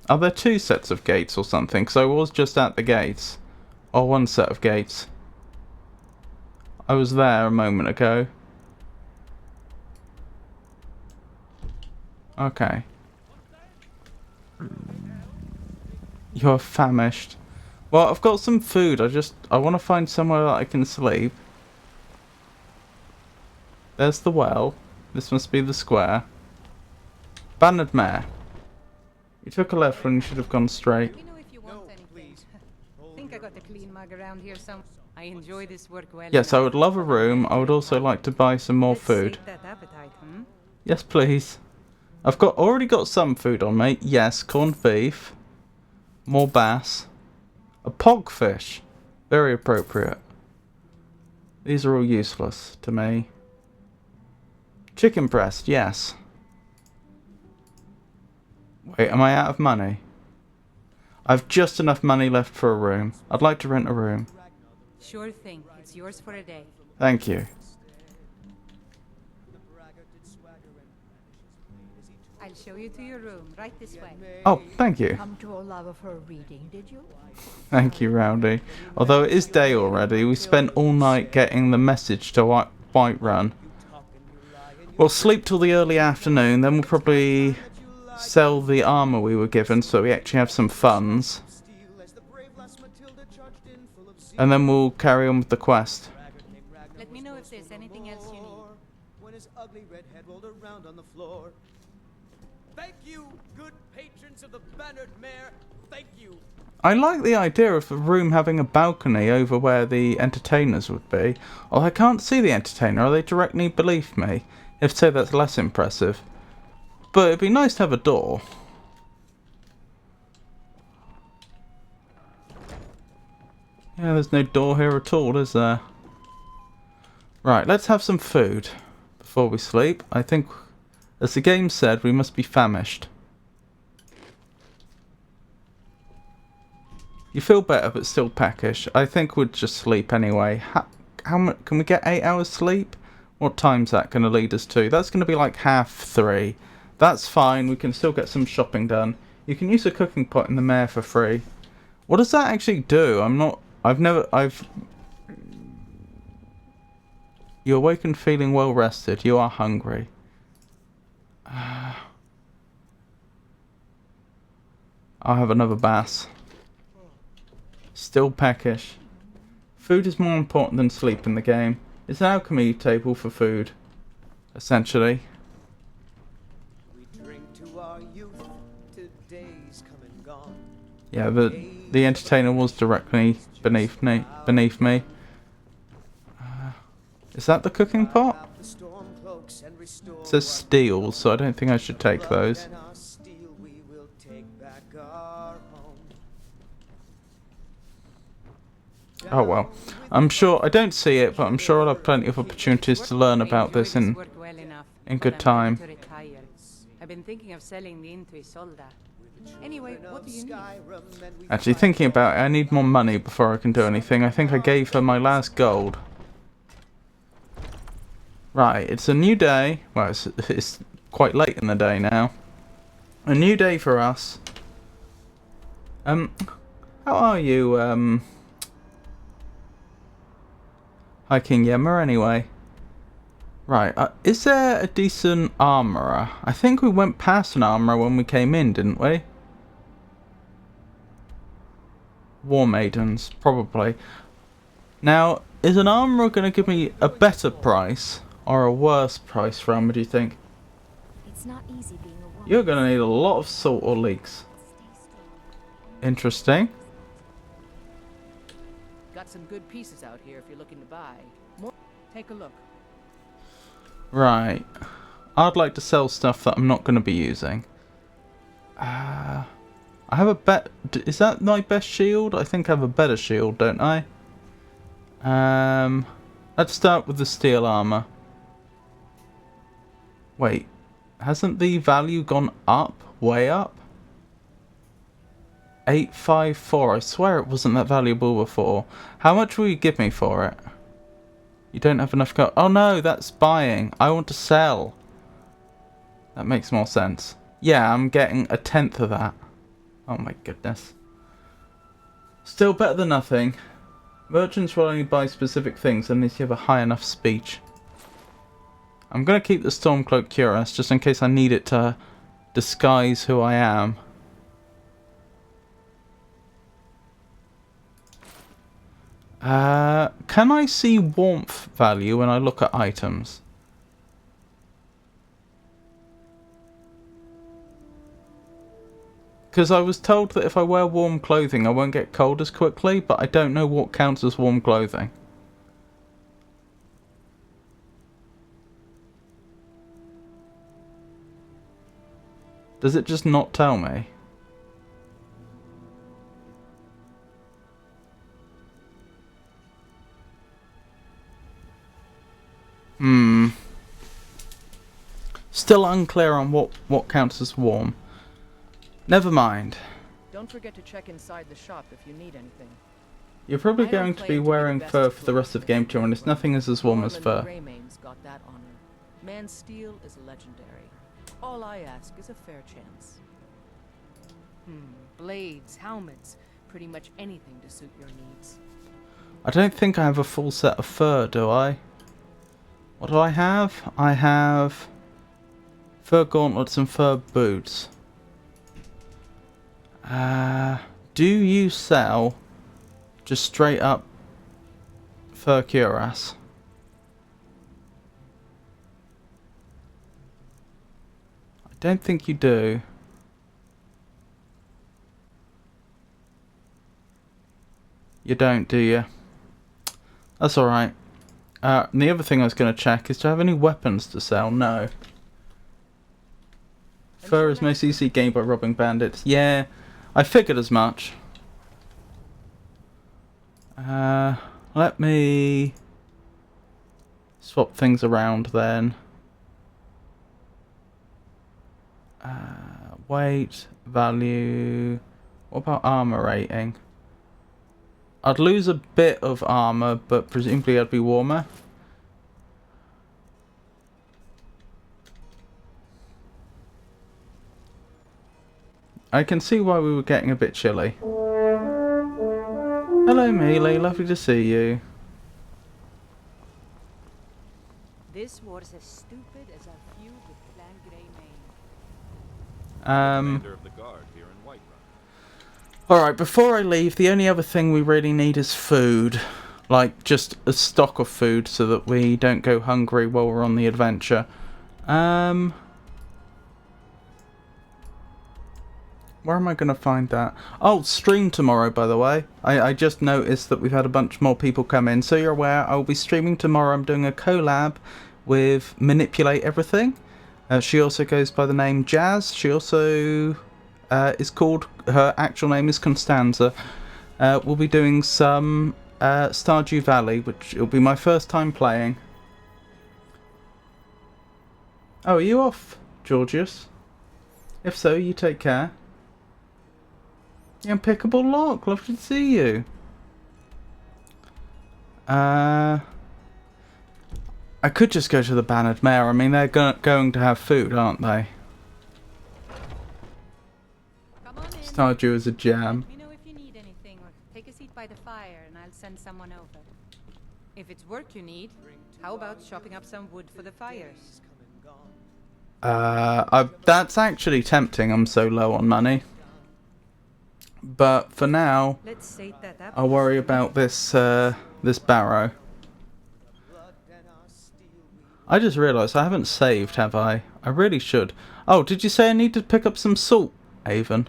Are there two sets of gates or something? Because I was just at the gates. Or one set of gates. I was there a moment ago. Okay. You're famished. Well, I've got some food. I want to find somewhere that I can sleep. There's the well. This must be the square. Bannered Mare. You took a left when you should have gone straight. You know, if you want anything. Think I got a clean mug around here some. I enjoy this work well. Yes, I would love a room. I would also like to buy some more food. That appetite, Yes, please. I've already got some food on me. Yes, corned beef. More bass. A pogfish. Very appropriate. These are all useless to me. Chicken breast, yes. Wait, am I out of money? I've just enough money left for a room. I'd like to rent a room. Sure thing. It's yours for a day. Thank you. I'll show you to your room, right this way. Oh, thank you. Come to a love of her reading, did you? Thank you, Rowdy. Although it is day already, we spent all night getting the message to Whiterun. We'll sleep till the early afternoon, then we'll probably sell the armour we were given so we actually have some funds. And then we'll carry on with the quest. Let me know if there's anything else you need. When his ugly red head rolled around on the floor. Thank you, good patrons of the Bannered Mare. Thank you. I like the idea of the room having a balcony over where the entertainers would be. Although I can't see the entertainer. Are they directly beneath me? If so, that's less impressive. But it'd be nice to have a door. Yeah, there's no door here at all, is there? Right, let's have some food before we sleep. I think, as the game said, we must be famished. You feel better, but still peckish. I think we'd just sleep anyway. How much can we get? 8 hours sleep? What time's that going to lead us to? That's going to be like 3:30. That's fine. We can still get some shopping done. You can use a cooking pot in the mare for free. What does that actually do? You awaken feeling well rested. You are hungry. I'll have another bass. Still peckish. Food is more important than sleep in the game. It's an alchemy table for food, essentially. We drink to our youth, today's come and gone. Yeah, the entertainer was directly beneath me. Is that the cooking pot? It says steel, so I don't think I should take those. Oh well. I'm sure, I don't see it, but I'm sure I'll have plenty of opportunities to learn about this in good time. I've been thinking of selling the inn to Isolda. Anyway, what do you need? Actually, thinking about it, I need more money before I can do anything. I think I gave her my last gold. Right, it's a new day. Well, it's quite late in the day now. A new day for us. How are you, Hiking Yemma, anyway? Right, is there a decent armourer? I think we went past an armourer when we came in, didn't we? War Maidens, probably. Now, is an armourer going to give me a better price or a worse price for armour, do you think? It's not easy being a woman. You're going to need a lot of salt or leeks. Interesting. Got some good pieces out here if you're looking to buy. More. Take a look. Right. I'd like to sell stuff that I'm not going to be using. I have a bet. Is that my best shield? I think I have a better shield, don't I? Let's start with the steel armor. Wait. Hasn't the value gone up? Way up? 854. I swear it wasn't that valuable before. How much will you give me for it? You don't have enough gold. Oh no, that's buying. I want to sell. That makes more sense. Yeah, I'm getting 1/10 of that. Oh my goodness. Still better than nothing. Merchants will only buy specific things unless you have a high enough speech. I'm going to keep the Stormcloak Cuirass just in case I need it to disguise who I am. Can I see warmth value when I look at items? Because I was told that if I wear warm clothing I won't get cold as quickly, but I don't know what counts as warm clothing. Does it just not tell me? still unclear on what counts as warm. Never mind. Don't forget to check inside the shop if you need anything. You're probably I don't going to be claim to wearing the best fur for the rest of the game, to be honest. Nothing is as warm as Norman fur. Greymane's got that honor. Man's steel is legendary. All I ask is a fair chance. Blades, helmets, pretty much anything to suit your needs. I don't think I have a full set of fur, do I? What do I have? I have fur gauntlets and fur boots. Do you sell just straight up fur cuirass? I don't think you do. You don't, do you? That's alright. And the other thing I was going to check is, do I have any weapons to sell? No. Fur is most easily gained by robbing bandits. Yeah, I figured as much. Let me swap things around then. Weight, value. What about armor rating? I'd lose a bit of armor, but presumably I'd be warmer. I can see why we were getting a bit chilly. Hello, Mealy. Lovely to see you. This was as stupid as a feud with Clan Greymane. Commander of the guard here in Whiterun. Alright, before I leave, the only other thing we really need is food. Like, just a stock of food so that we don't go hungry while we're on the adventure. Where am I going to find that? Oh, stream tomorrow, by the way. I just noticed that we've had a bunch more people come in. So you're aware, I will be streaming tomorrow. I'm doing a collab with Manipulate Everything. She also goes by the name Jazz. She also is called, her actual name is Constanza. We'll be doing some Stardew Valley, which will be my first time playing. Oh, are you off, Georgius? If so, you take care. Impeccable Lock, lovely to see you. I could just go to the Bannered Mare. I mean, they're going to have food, aren't they? Stardew is a jam. Let me know if you need anything, or take a seat by the fire and I'll send someone over. If it's work you need, how about chopping up some wood for the fires? That's actually tempting. I'm so low on money. But for now, I'll worry about this this barrow. I just realised I haven't saved, have I? I really should. Oh, did you say I need to pick up some salt, Avon?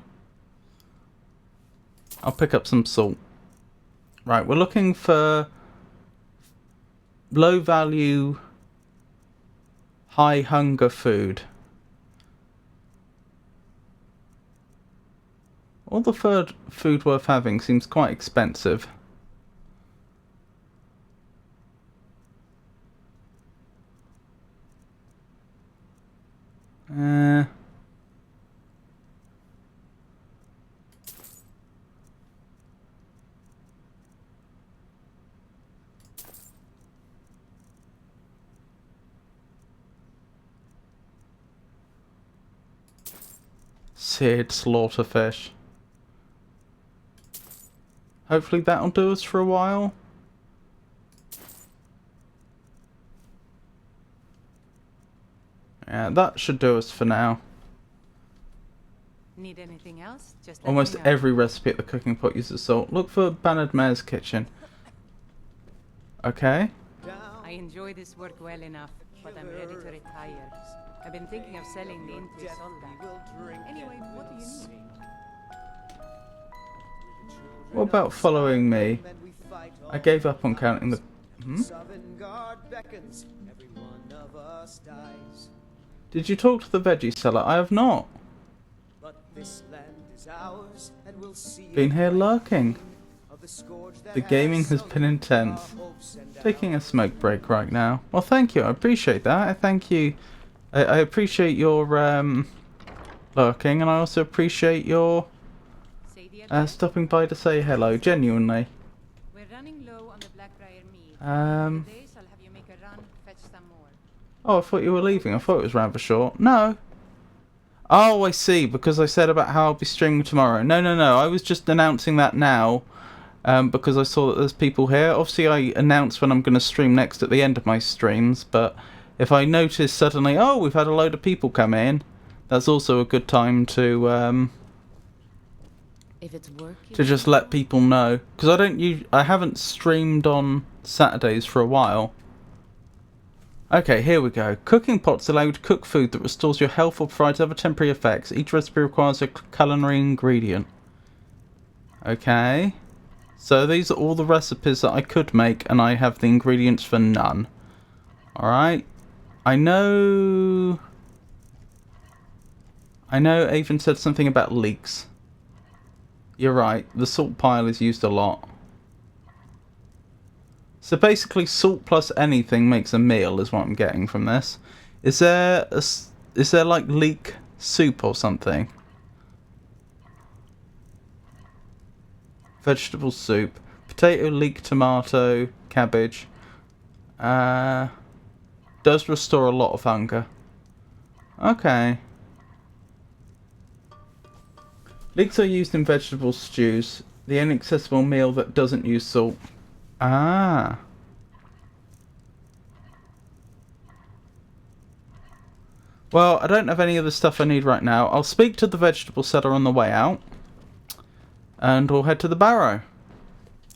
I'll pick up some salt. Right, we're looking for low value, high hunger food. All the food worth having seems quite expensive. Seared slaughterfish. Hopefully that'll do us for a while. Yeah, that should do us for now. Need anything else? Just Almost every recipe at the cooking pot uses salt. Look for Bannered Mare's kitchen. Okay. I enjoy this work well enough, but I'm ready to retire. I've been thinking of selling the Intri Solda. Anyway, what do you need? What about following me? I gave up on counting the... Did you talk to the veggie seller? I have not. Been here lurking. The gaming has been intense. Taking a smoke break right now. Well, thank you. I appreciate that. I thank you I appreciate your lurking, and I also appreciate your stopping by to say hello, genuinely. We're running low on the Blackbriar meat. Days I'll have you make a run, fetch some more. Oh, I thought you were leaving. I thought it was rather short. No. Oh, I see. Because I said about how I'll be streaming tomorrow. No, no, no. I was just announcing that now. Because I saw that there's people here. Obviously, I announce when I'm going to stream next at the end of my streams. But if I notice suddenly, oh, we've had a load of people come in, that's also a good time to If it's work, to just let people know. Because I haven't streamed on Saturdays for a while. Okay, here we go. Cooking pots allow you to cook food that restores your health or provides other temporary effects. Each recipe requires a culinary ingredient. Okay. So these are all the recipes that I could make, and I have the ingredients for none. Alright. I know Avon said something about leeks. You're right. The salt pile is used a lot. So basically, salt plus anything makes a meal, is what I'm getting from this. Is there like leek soup or something? Vegetable soup, potato, leek, tomato, cabbage. Does restore a lot of hunger. Okay. Leeks are used in vegetable stews, the inaccessible meal that doesn't use salt. Ah. Well, I don't have any of the stuff I need right now. I'll speak to the vegetable seller on the way out. And we'll head to the barrow.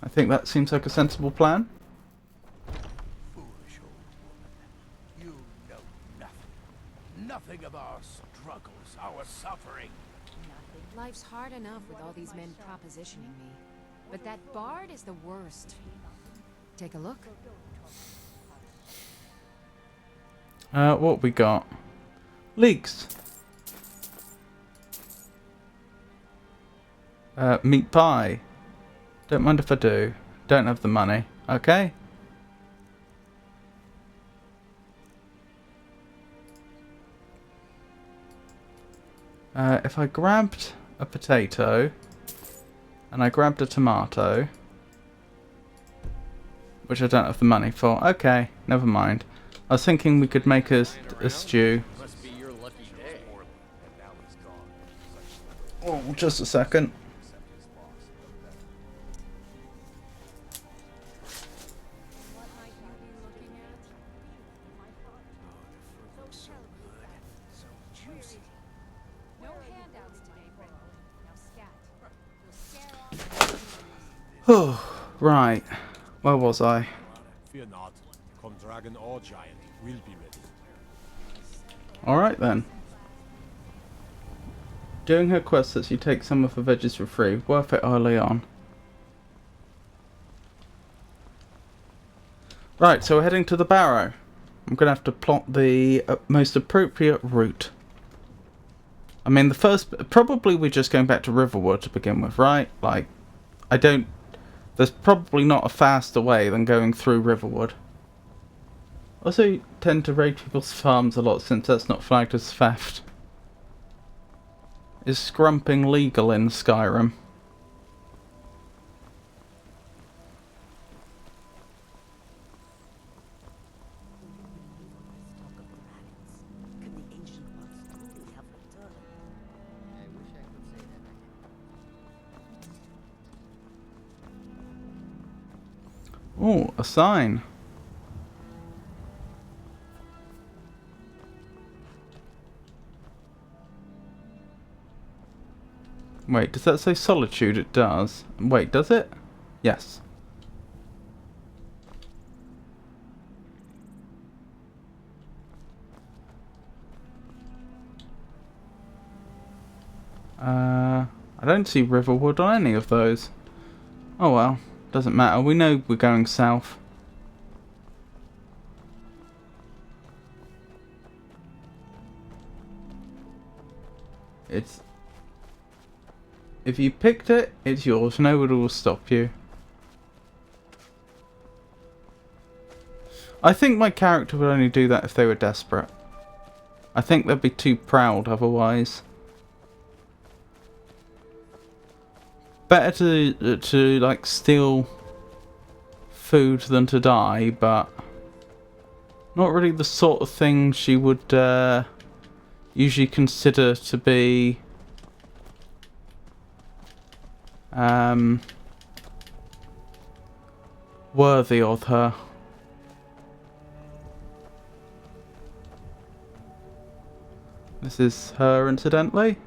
I think that seems like a sensible plan. Foolish old woman. You know nothing. Nothing of our struggles, our suffering. Nothing. Life's hard enough with all these men propositioning me. But that bard is the worst. Take a look. What we got? Leeks. Meat pie. Don't mind if I do. Don't have the money. Okay. If I grabbed a potato and I grabbed a tomato, which I don't have the money for. Okay, never mind. I was thinking we could make a stew. Must be your lucky day. Oh, just a second. Oh, right. Where was I? Fear not. Come dragon or giant, we'll be ready. Alright then. Doing her quest lets you take some of her veggies for free. Worth it early on. Right, so we're heading to the barrow. I'm going to have to plot the most appropriate route. I mean, the first... Probably we're just going back to Riverwood to begin with, right? Like, I don't... There's probably not a faster way than going through Riverwood. Also tend to raid people's farms a lot since that's not flagged as theft. Is scrumping legal in Skyrim? Oh, a sign. Wait, does that say solitude? It does. Wait, does it? Yes. I don't see Riverwood on any of those. Oh well, doesn't matter. We know we're going south. It's... If you picked it, it's yours. Nobody will stop you. I think my character would only do that if they were desperate. I think they'd be too proud otherwise. Better to like steal food than to die, but not really the sort of thing she would usually consider to be worthy of her. This is her, incidentally.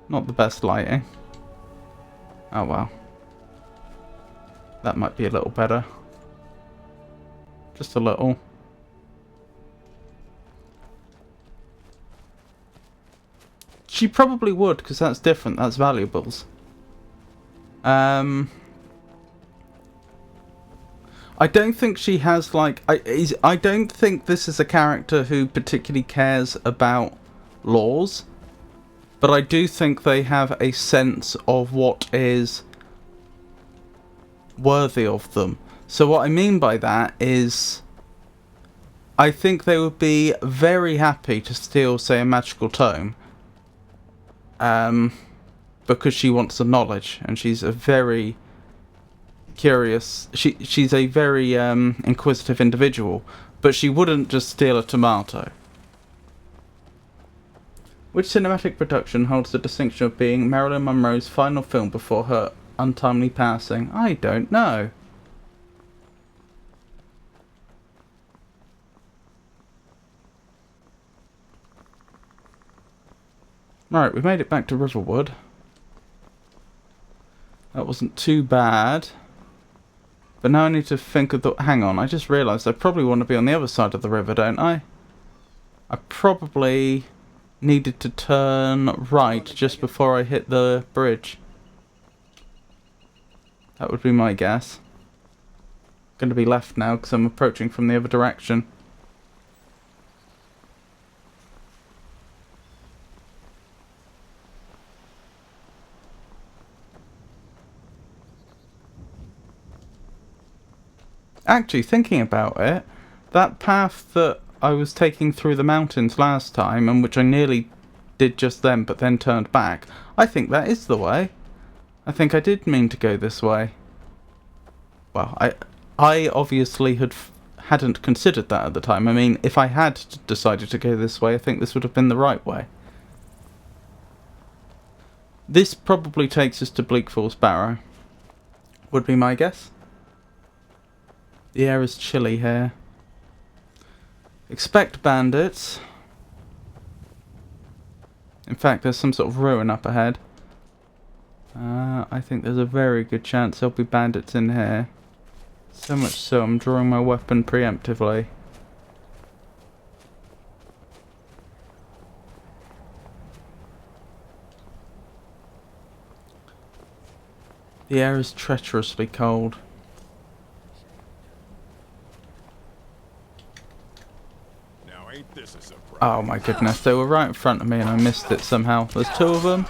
Not the best lighting. Oh well. That might be a little better. Just a little. She probably would, because that's different. That's valuables. I don't think she has, like... I don't think this is a character who particularly cares about laws. But I do think they have a sense of what is worthy of them. So what I mean by that is, I think they would be very happy to steal, say, a magical tome, because she wants the knowledge, and she's a very curious. She's a very inquisitive individual, but she wouldn't just steal a tomato. Which cinematic production holds the distinction of being Marilyn Monroe's final film before her untimely passing? I don't know. Right, we made it back to Riverwood. That wasn't too bad. But now I need to think of the... Hang on, I just realised I probably want to be on the other side of the river, don't I? I probably needed to turn right just before I hit the bridge. That would be my guess. Going to be left now because I'm approaching from the other direction. Actually, thinking about it, that path that I was taking through the mountains last time, and which I nearly did just then, but then turned back, I think that is the way. I think I did mean to go this way. Well, I obviously hadn't considered that at the time. I mean, if I had decided to go this way, I think this would have been the right way. This probably takes us to Bleak Falls Barrow, would be my guess. The air is chilly here. Expect bandits. In fact, there's some sort of ruin up ahead. I think there's a very good chance there'll be bandits in here. So much so I'm drawing my weapon preemptively. The air is treacherously cold. Oh my goodness, they were right in front of me and I missed it somehow. There's two of them.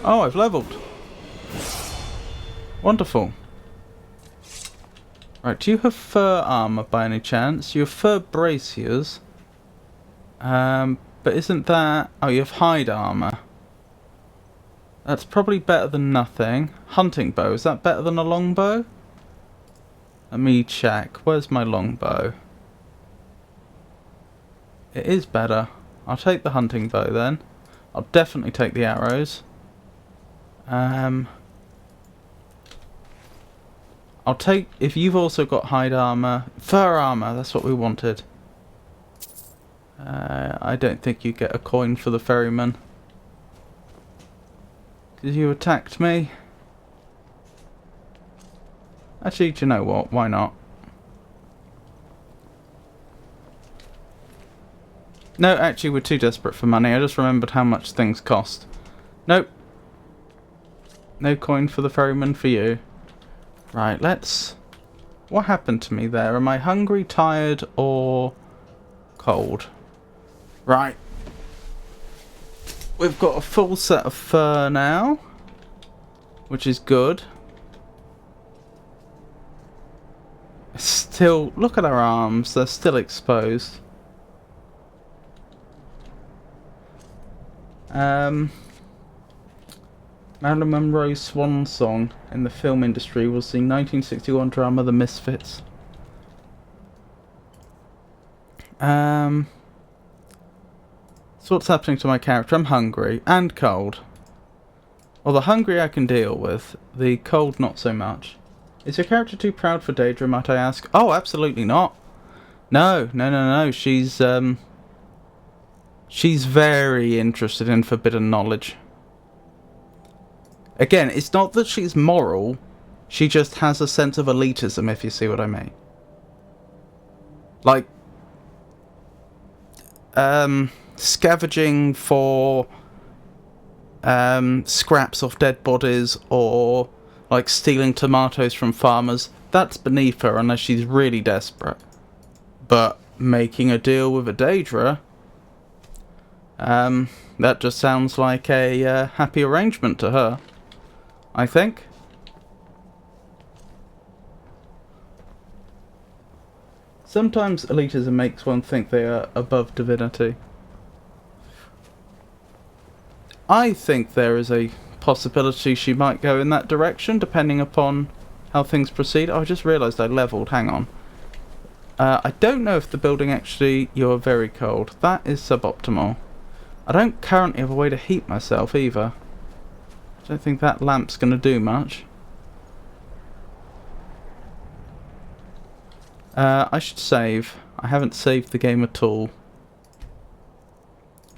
Oh, I've leveled. Wonderful. Right, do you have fur armor by any chance? You have fur braziers. But isn't that... Oh, you have hide armor. That's probably better than nothing. Hunting bow, is that better than a longbow? Let me check. Where's my longbow? It is better. I'll take the hunting bow then. I'll definitely take the arrows. I'll take... If you've also got hide armor... Fur armor, that's what we wanted. I don't think you get a coin for the ferryman. Because you attacked me. Actually, do you know what? Why not? No, actually, we're too desperate for money. I just remembered how much things cost. Nope. No coin for the ferryman for you. Right, let's... What happened to me there? Am I hungry, tired, or cold? Right. We've got a full set of fur now, which is good. Still, look at her arms. They're still exposed. Marilyn Monroe's swan song in the film industry was the 1961 drama The Misfits. So what's happening to my character? I'm hungry and cold. Well, the hungry I can deal with. The cold, not so much. Is your character too proud for Daedra, might I ask? Oh, absolutely not. No. She's very interested in forbidden knowledge. Again, it's not that she's moral. She just has a sense of elitism, if you see what I mean. Like, scavenging for scraps off dead bodies, or like stealing tomatoes from farmers, that's beneath her unless she's really desperate. But making a deal with a Daedra, that just sounds like a happy arrangement to her, I think. Sometimes elitism makes one think they are above divinity. I think there is a possibility she might go in that direction, depending upon how things proceed. Oh, I just realised I levelled. Hang on. I don't know if the building actually... You're very cold. That is suboptimal. I don't currently have a way to heat myself either. I don't think that lamp's going to do much. I should save. I haven't saved the game at all.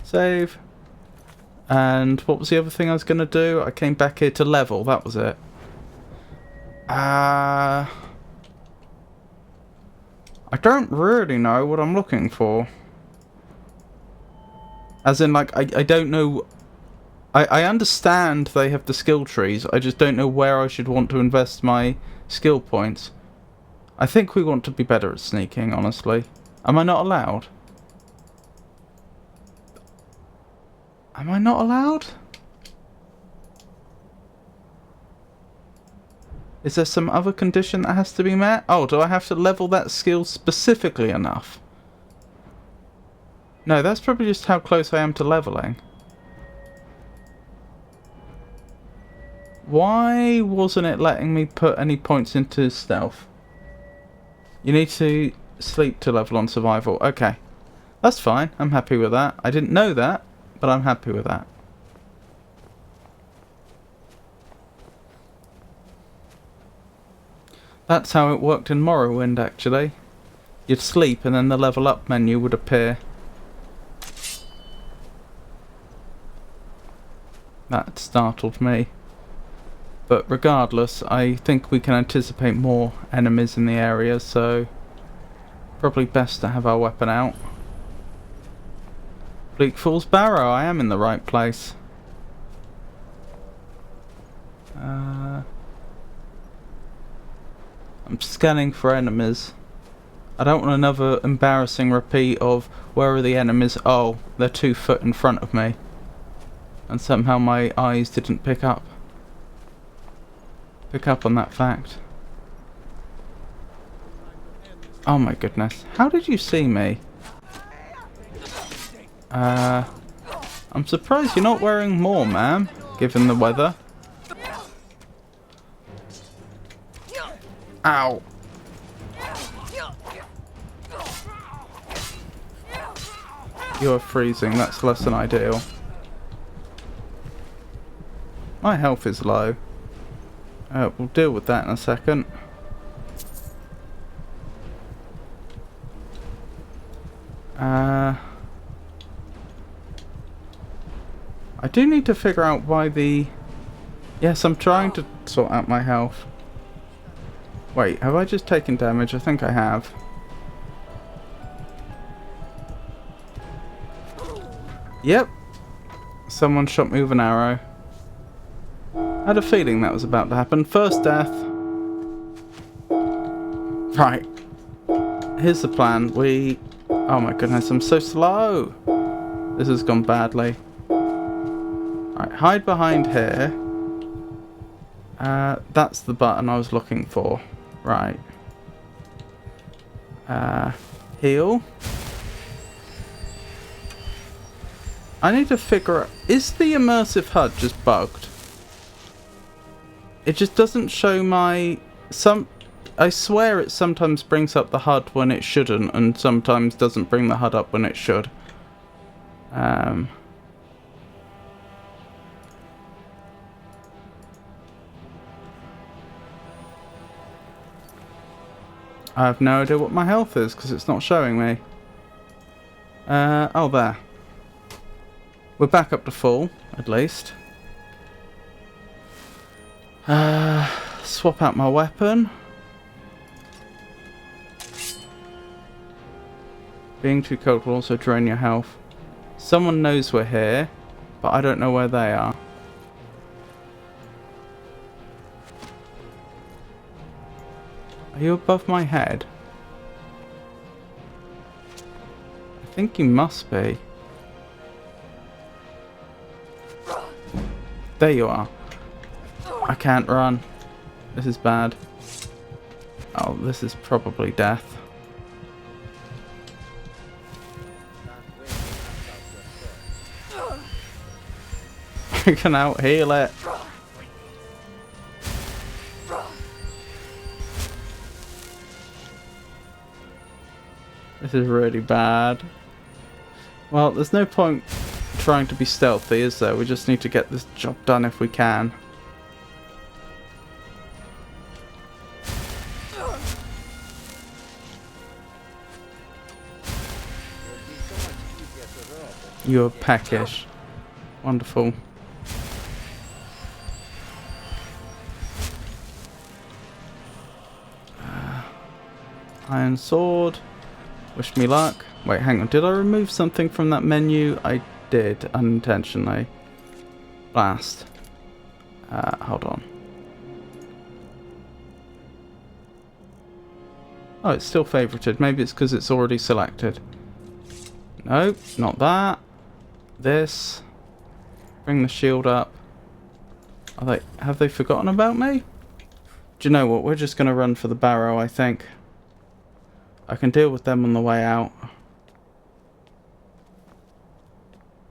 Save. And what was the other thing I was going to do? I came back here to level. That was it. I don't really know what I'm looking for. As in, like, I don't know... I understand they have the skill trees. I just don't know where I should want to invest my skill points. I think we want to be better at sneaking, honestly. Am I not allowed? Am I not allowed? Is there some other condition that has to be met? Oh, do I have to level that skill specifically enough? No, that's probably just how close I am to leveling. Why wasn't it letting me put any points into stealth? You need to sleep to level on survival. Okay. That's fine. I'm happy with that. I didn't know that, but I'm happy with that. That's how it worked in Morrowind, actually. You'd sleep and then the level up menu would appear. That startled me. But regardless, I think we can anticipate more enemies in the area, so probably best to have our weapon out. Bleak Falls Barrow, I am in the right place. I'm scanning for enemies. I don't want another embarrassing repeat of where are the enemies? Oh, they're 2 foot in front of me. And somehow my eyes didn't pick up on that fact. Oh my goodness. How did you see me? I'm surprised you're not wearing more, ma'am, given the weather. Ow. You're freezing, that's less than ideal. My health is low. We'll deal with that in a second. I do need to figure out why the... Yes, I'm trying to sort out my health. Wait, have I just taken damage? I think I have. Yep. Someone shot me with an arrow. I had a feeling that was about to happen. First death. Right. Here's the plan. Oh my goodness, I'm so slow. This has gone badly. Alright, hide behind here. That's the button I was looking for. Right. Heal. I need to figure out, is the immersive HUD just bugged? It just doesn't show my... I swear it sometimes brings up the HUD when it shouldn't, and sometimes doesn't bring the HUD up when it should. I have no idea what my health is because it's not showing me. Oh, there. We're back up to full, at least. Swap out my weapon. Being too cold will also drain your health. Someone knows we're here, but I don't know where they are. Are you above my head? I think you must be. There you are. I can't run. This is bad. Oh, this is probably death. You can out heal it. This is really bad. Well, there's no point trying to be stealthy, is there? We just need to get this job done if we can. You're peckish. Wonderful. Iron sword. Wish me luck. Wait, hang on. Did I remove something from that menu? I did, unintentionally. Blast. Hold on. Oh, it's still favorited. Maybe it's because it's already selected. Nope, not that. This. Bring the shield up. Have they forgotten about me? Do you know what? We're just going to run for the barrow, I think. I can deal with them on the way out.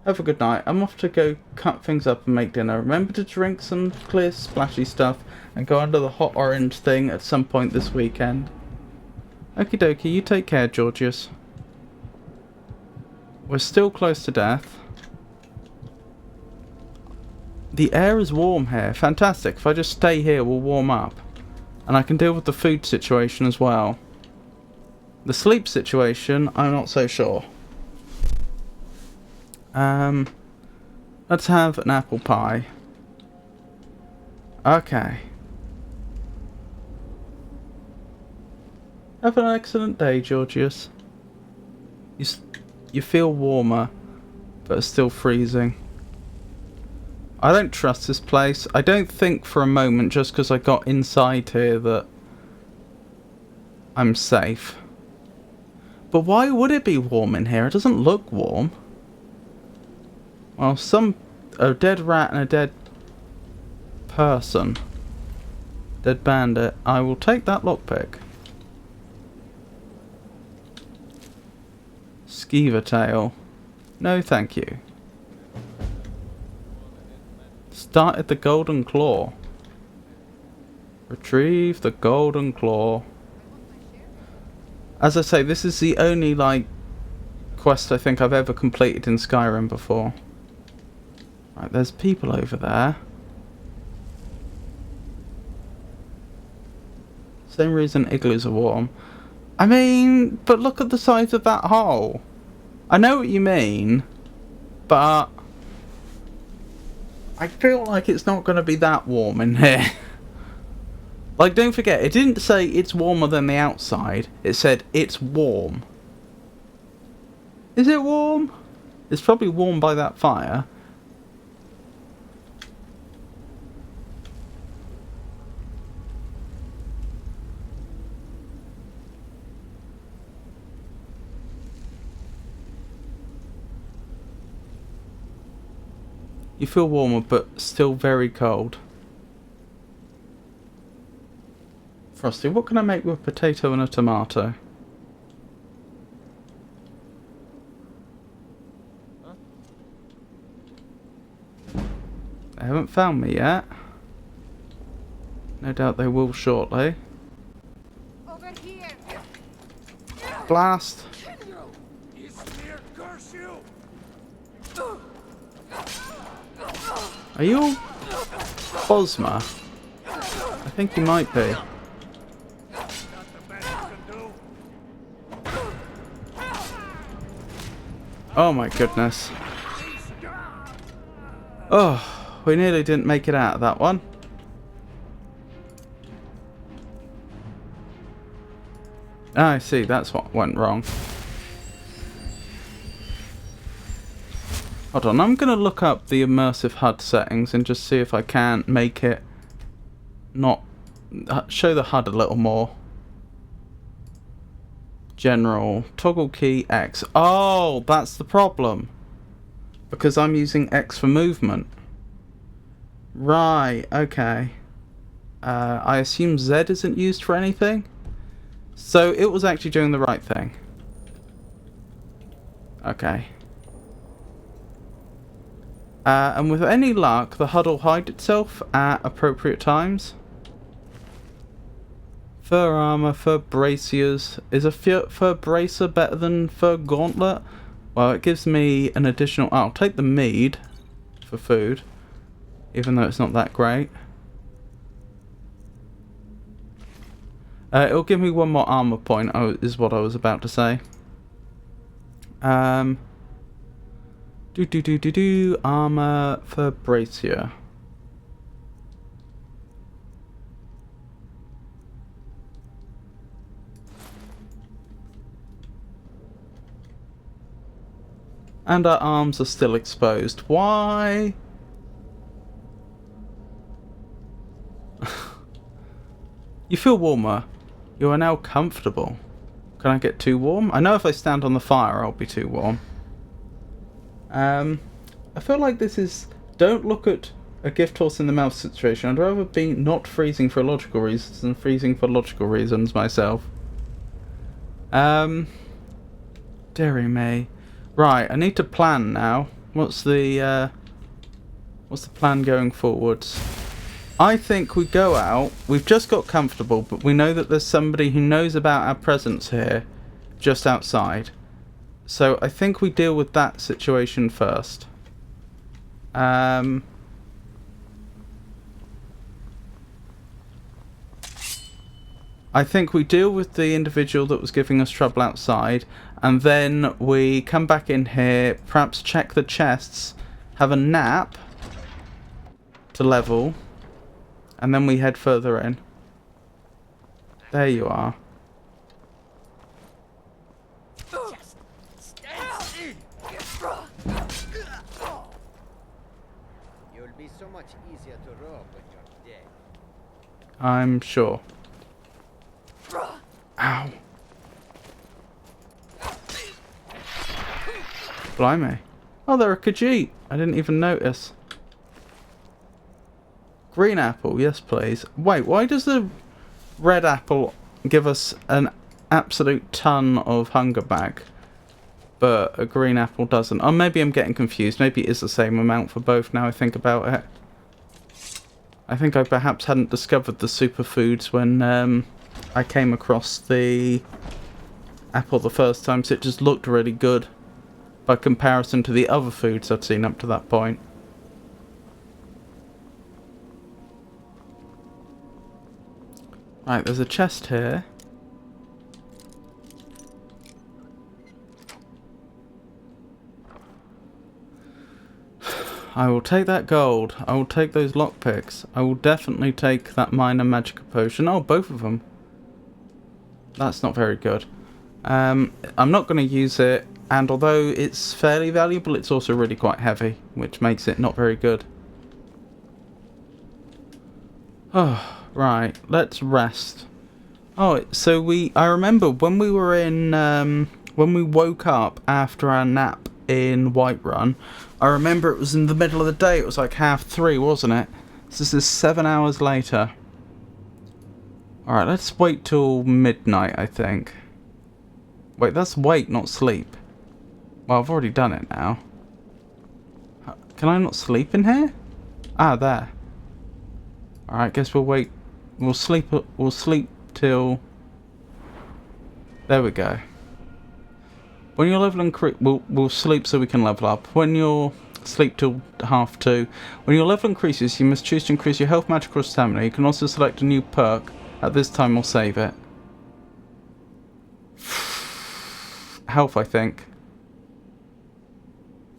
Have a good night. I'm off to go cut things up and make dinner. Remember to drink some clear splashy stuff and go under the hot orange thing at some point this weekend. Okie dokie, you take care, Georgius. We're still close to death. The air is warm here. Fantastic. If I just stay here, we'll warm up. And I can deal with the food situation as well. The sleep situation, I'm not so sure. Let's have an apple pie. Okay. Have an excellent day, Georgius. You feel warmer, but are still freezing. I don't trust this place. I don't think for a moment, just because I got inside here, that I'm safe. But why would it be warm in here? It doesn't look warm. Well, a dead rat and a dead person. Dead bandit. I will take that lockpick. Skeever tail. No, thank you. Started the golden claw. Retrieve the golden claw. As I say, this is the only, quest I think I've ever completed in Skyrim before. Right, there's people over there. Same reason igloos are warm. I mean, but look at the size of that hole. I know what you mean, but I feel like it's not going to be that warm in here. Like, don't forget, it didn't say it's warmer than the outside. It said it's warm. Is it warm? It's probably warm by that fire. You feel warmer, but still very cold. Frosty, what can I make with potato and a tomato? haven't found me yet. No doubt they will shortly. Over here. Blast! Are you Bosma? I think you might be. Oh my goodness. Oh, we nearly didn't make it out of that one. Ah, I see, that's what went wrong. Hold on, I'm going to look up the immersive HUD settings and just see if I can make it not show the HUD a little more. General, toggle key X. Oh, that's the problem. Because I'm using X for movement. Right, okay. I assume Z isn't used for anything? So it was actually doing the right thing. Okay. And with any luck, the HUD will hide itself at appropriate times. Fur armor, fur braciers. Is a fur bracer better than fur gauntlet? Well, it gives me an additional... I'll take the mead for food, even though it's not that great. It'll give me one more armor point, is what I was about to say. Armor for bracier. And our arms are still exposed. Why? You feel warmer. You are now comfortable. Can I get too warm? I know if I stand on the fire, I'll be too warm. I feel like this is... Don't look at a gift horse in the mouth situation. I'd rather be not freezing for illogical reasons than freezing for logical reasons myself. Dearie me. Right, I need to plan now. What's the plan going forwards? I think we go out. We've just got comfortable, but we know that there's somebody who knows about our presence here, just outside. So I think we deal with that situation first. I think we deal with the individual that was giving us trouble outside, and then we come back in here, perhaps check the chests, have a nap to level, and then we head further in. There you are. You'll be so much easier to rob when you're dead. I'm sure. Ow. Blimey. Oh, they're a Khajiit. I didn't even notice. Green apple, yes please. Wait, why does the red apple give us an absolute ton of hunger back, but a green apple doesn't? Oh, maybe I'm getting confused. Maybe it is the same amount for both now I think about it. I think I perhaps hadn't discovered the superfoods when I came across the apple the first time, so it just looked really good by comparison to the other foods I'd seen up to that point. Right, there's a chest here. I will take that gold. I will take those lockpicks. I will definitely take that minor magic potion. Oh, both of them. That's not very good. I'm not going to use it, and although it's fairly valuable, it's also really quite heavy, which makes it not very good. Oh, right. Let's rest. Oh, so I remember when we were in, when we woke up after our nap in Whiterun, I remember it was in the middle of the day. It was like 3:30, wasn't it? So this is 7 hours later. Alright, let's wait till midnight, I think. Wait, that's wait, not sleep. Well, I've already done it now. Can I not sleep in here? Ah, there. Alright, guess we'll wait. We'll sleep till... There we go. When you're leveling... We'll sleep so we can level up. When you're... Sleep till 2:30. When your level increases, you must choose to increase your health, magic, or stamina. You can also select a new perk. At this time, we'll save it. Health, I think.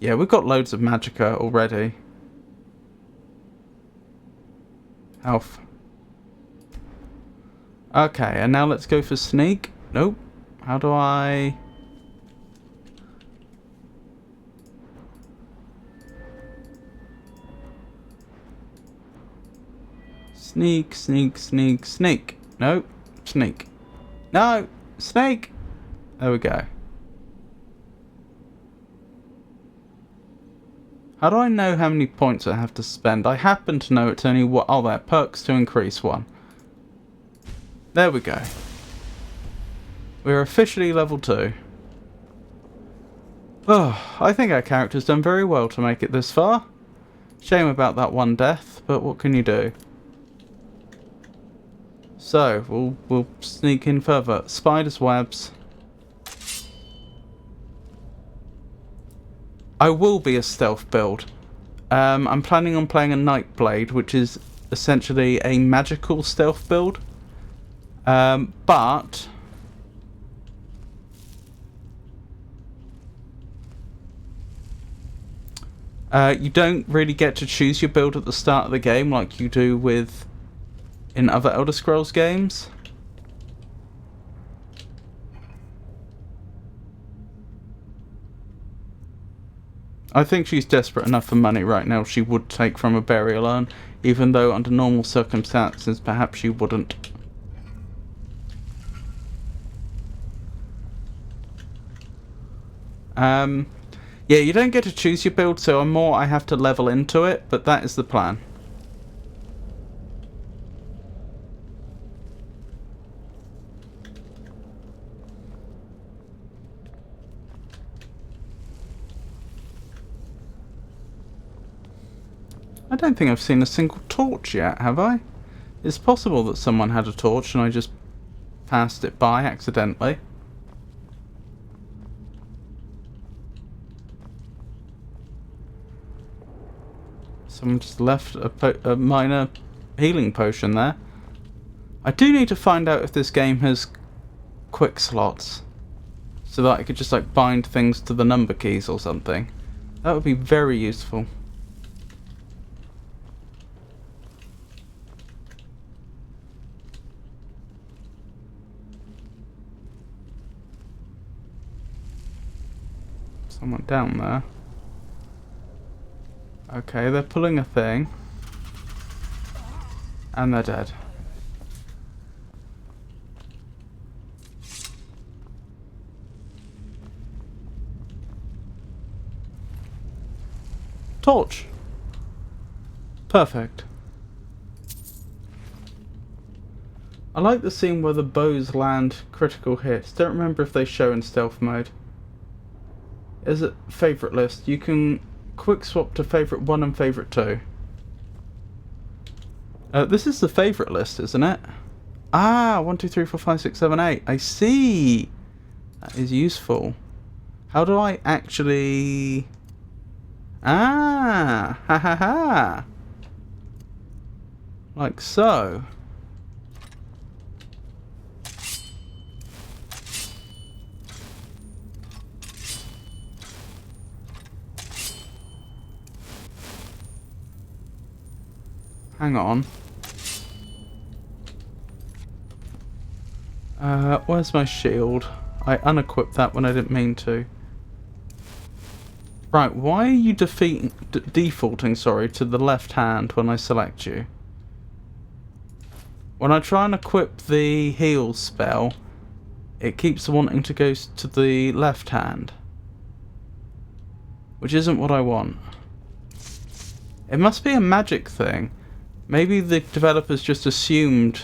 Yeah, we've got loads of magicka already. Health. Okay, and now let's go for sneak. Nope. How do I... Sneak, sneak, sneak, sneak. No, sneak. No, snake. There we go. How do I know how many points I have to spend? I happen to know it's only what. Oh, there, perks to increase 1. There we go. We're officially level 2. Oh, I think our character's done very well to make it this far. Shame about that one death, but what can you do? So, we'll sneak in further. Spider's webs. I will be a stealth build. I'm planning on playing a Nightblade, which is essentially a magical stealth build. But... you don't really get to choose your build at the start of the game like you do with... in other Elder Scrolls games. I think she's desperate enough for money right now. She would take from a burial urn, even though under normal circumstances perhaps she wouldn't. Yeah, you don't get to choose your build, so I have to level into it, but that is the plan. I don't think I've seen a single torch yet, have I? It's possible that someone had a torch and I just passed it by accidentally. Someone just left a minor healing potion there. I do need to find out if this game has quick slots, so that I could just like bind things to the number keys or something. That would be very useful. Someone down there. Okay, they're pulling a thing. And they're dead. Torch. Perfect. I like the scene where the bows land critical hits. Don't remember if they show in stealth mode. Is it favourite list? You can quick swap to favourite 1 and favourite 2. This is the favourite list, isn't it? Ah, 1, 2, 3, 4, 5, 6, 7, 8. I see. That is useful. How do I actually... Ah, ha ha ha. Like so. Hang on. Where's my shield? I unequipped that when I didn't mean to. Right, why are you defaulting, sorry, to the left hand when I select you? When I try and equip the heal spell, it keeps wanting to go to the left hand. Which isn't what I want. It must be a magic thing. Maybe the developers just assumed...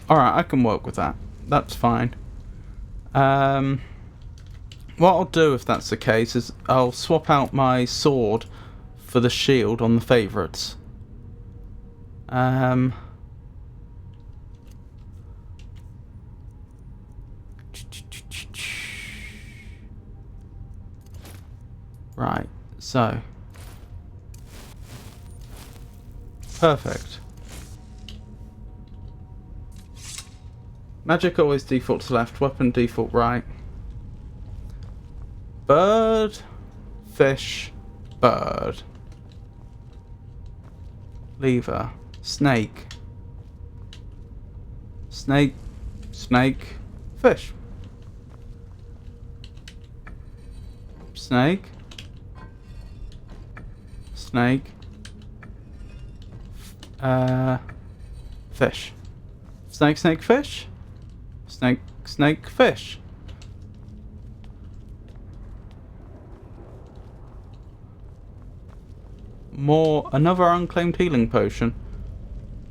Alright, I can work with that. That's fine. What I'll do if that's the case is I'll swap out my sword for the shield on the favourites. Right, so perfect. Magic always defaults left, weapon default right. Bird, fish, bird. Lever, snake. Snake, snake, fish. Snake. Snake. Fish. Snake, snake, fish. Snake, snake, fish. More, another unclaimed healing potion.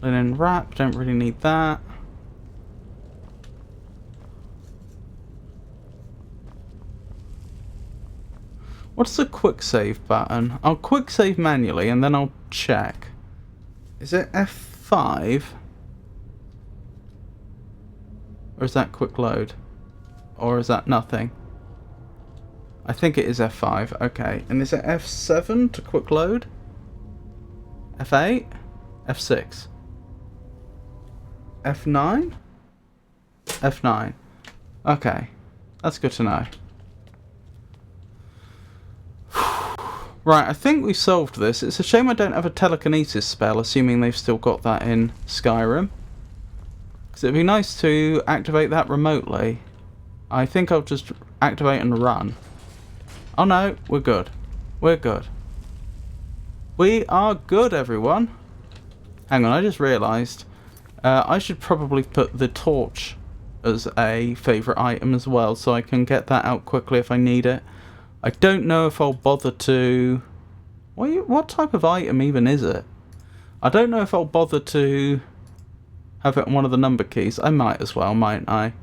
Linen wrap, don't really need that. What's the quick save button? I'll quick save manually and then I'll check. Is it F5? Or is that quick load? Or is that nothing? I think it is F5, okay. And is it F7 to quick load? F8? F6? F9? F9. Okay. That's good to know. Right, I think we solved this. It's a shame I don't have a telekinesis spell, assuming they've still got that in Skyrim. Because it'd be nice to activate that remotely. I think I'll just activate and run. Oh no, we're good. We're good. We are good, everyone. Hang on, I just realised. I should probably put the torch as a favourite item as well, so I can get that out quickly if I need it. I don't know if I'll bother to... What type of item even is it? I don't know if I'll bother to have it on one of the number keys. I might as well, mightn't I?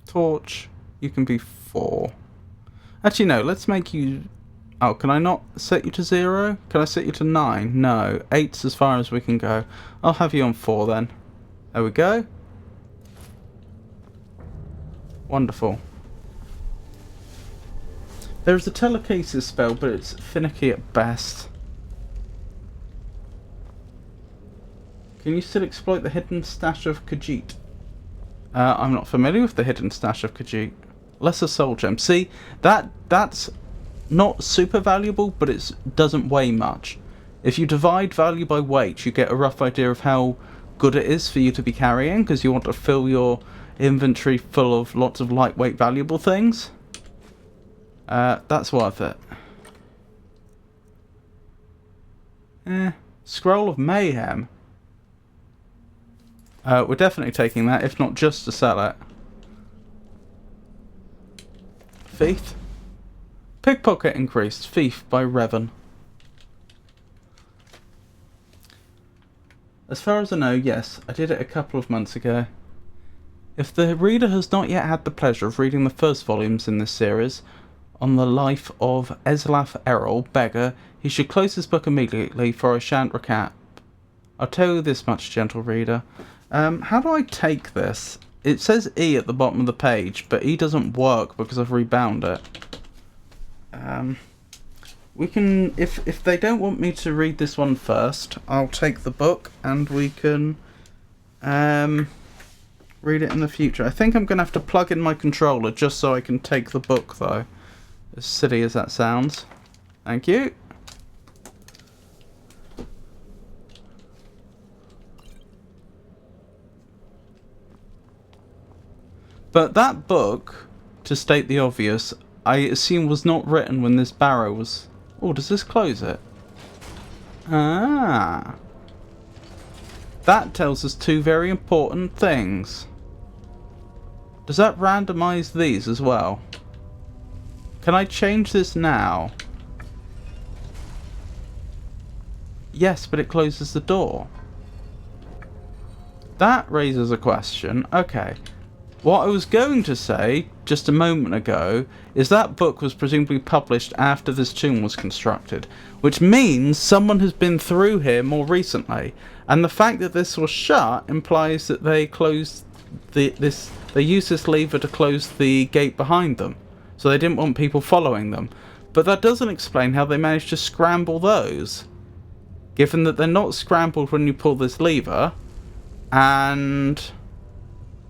Torch. You can be 4. Actually, no. Let's make you... Oh, can I not set you to 0? Can I set you to 9? No. 8's as far as we can go. I'll have you on 4 then. There we go. Wonderful. There's a telekinesis spell, but it's finicky at best. Can you still exploit the hidden stash of Khajiit? I'm not familiar with the hidden stash of Khajiit. Lesser soul gem. See, that's not super valuable, but it doesn't weigh much. If you divide value by weight, you get a rough idea of how good it is for you to be carrying, because you want to fill your inventory full of lots of lightweight valuable things. That's worth it. Scroll of Mayhem. We're definitely taking that, if not just to sell it. Thief. Pickpocket increased. Thief by Revan. As far as I know, yes, I did it a couple of months ago. If the reader has not yet had the pleasure of reading the first volumes in this series, on the life of Eslaf Errol, beggar, he should close his book immediately, for I shan't recap. I'll tell you this much, gentle reader. How do I take this? It says E at the bottom of the page, but E doesn't work because I've rebound it. We can, if they don't want me to read this one first, I'll take the book and we can read it in the future. I think I'm going to have to plug in my controller just so I can take the book, though. As silly as that sounds. Thank you. But that book, to state the obvious, I assume was not written when this barrow was... Oh, does this close it? Ah. That tells us two very important things. Does that randomize these as well? Can I change this now? Yes, but it closes the door. That raises a question. Okay. What I was going to say just a moment ago is that book was presumably published after this tomb was constructed, which means someone has been through here more recently. And the fact that this was shut implies that they closed they used this lever to close the gate behind them, so they didn't want people following them. But that doesn't explain how they managed to scramble those, given that they're not scrambled when you pull this lever, and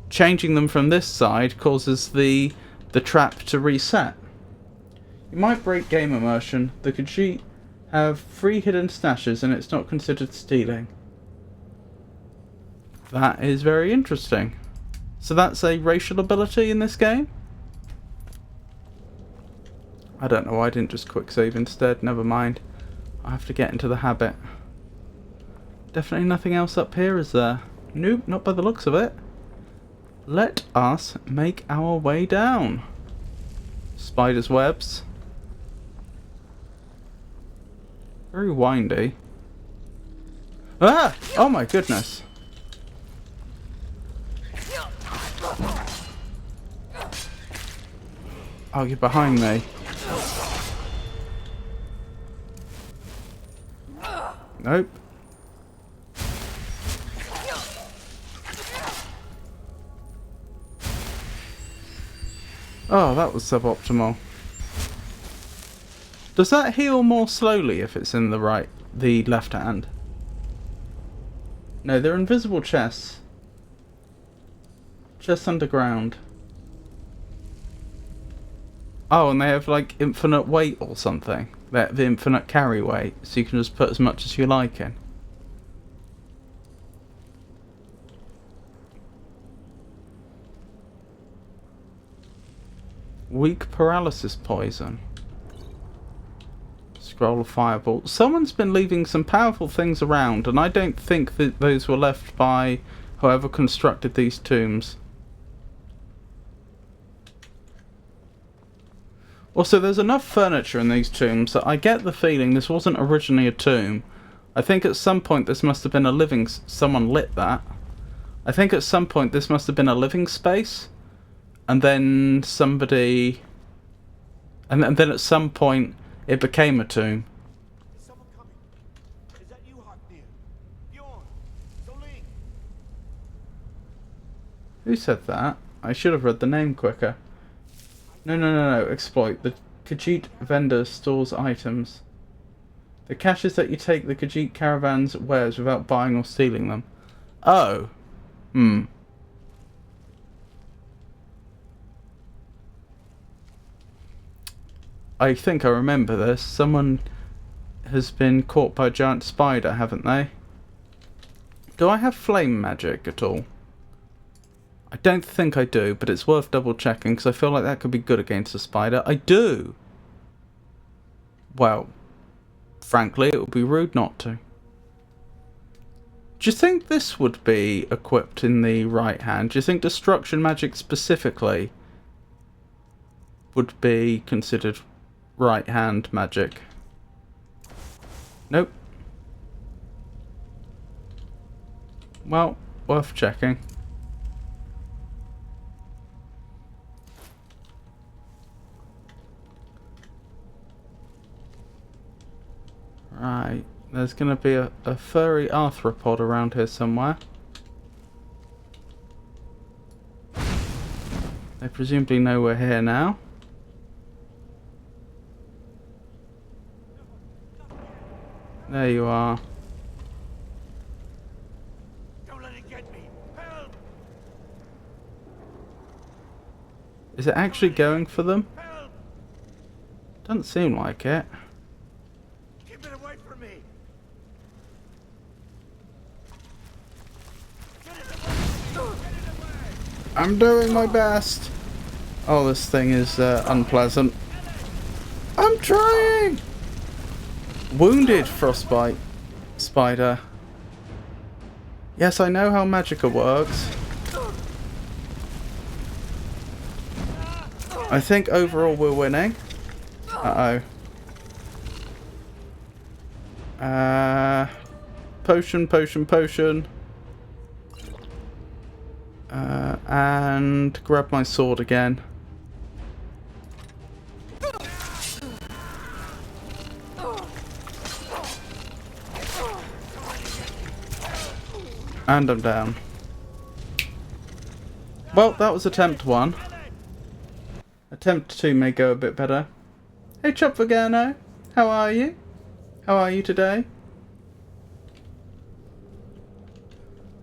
changing them from this side causes the trap to reset. You might break game immersion. The Khajiit have 3 hidden stashes and it's not considered stealing. That is very interesting. So that's a racial ability in this game? I don't know why I didn't just quick save instead. Never mind. I have to get into the habit. Definitely nothing else up here, is there? Nope, not by the looks of it. Let us make our way down. Spider's webs. Very windy. Ah! Oh my goodness. Oh, you're behind me. Nope. Oh, that was suboptimal. Does that heal more slowly if it's in the left hand? No, they're invisible chests. Chests underground. Oh, and they have like infinite weight or something. They have the infinite carry weight, so you can just put as much as you like in. Weak paralysis poison. Scroll of fireball. Someone's been leaving some powerful things around, and I don't think that those were left by whoever constructed these tombs. Also, there's enough furniture in these tombs that I get the feeling this wasn't originally a tomb. I think at some point this must have been a living... Someone lit that. I think at some point this must have been a living space. And then somebody... And then at some point it became a tomb. Is someone coming? Is that you, Haknir? Bjorn? Soling? Who said that? I should have read the name quicker. No. Exploit. The Khajiit vendor stores items. The caches that you take the Khajiit caravan's wares without buying or stealing them. Oh. I think I remember this. Someone has been caught by a giant spider, haven't they? Do I have flame magic at all? I don't think I do, but it's worth double checking because I feel like that could be good against a spider. I do! Well, frankly, it would be rude not to. Do you think this would be equipped in the right hand? Do you think destruction magic specifically would be considered right hand magic? Nope. Well, worth checking. Right, there's going to be a furry arthropod around here somewhere. They presumably know we're here now. There you are. Don't let it get me. Help! Is it actually going for them? Help! Doesn't seem like it. Keep it away from me. I'm doing my best. Oh, this thing is unpleasant. I'm trying! Wounded frostbite spider. Yes, I know how Magicka works. I think overall we're winning. Uh-oh. Potion. And grab my sword again. And I'm down. Well, that was attempt 1. Attempt 2 may go a bit better. Hey Chop Vagano, how are you? How are you today?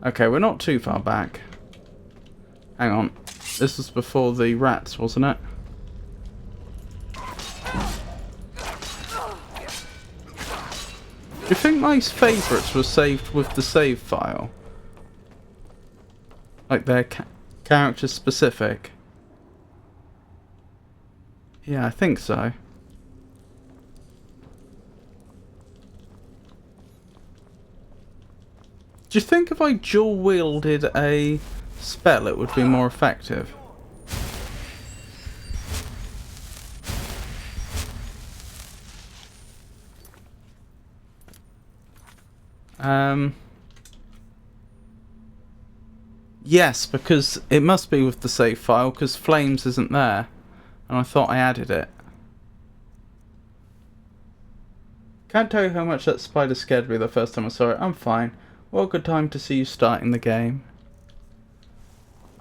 Okay, we're not too far back. Hang on. This was before the rats, wasn't it? Do you think my favourites were saved with the save file? Like they're character specific? Yeah, I think so. Do you think if I dual wielded a spell it would be more effective? Yes, because it must be with the save file, because Flames isn't there. And I thought I added it. Can't tell you how much that spider scared me the first time I saw it. I'm fine. What a good time to see you starting the game.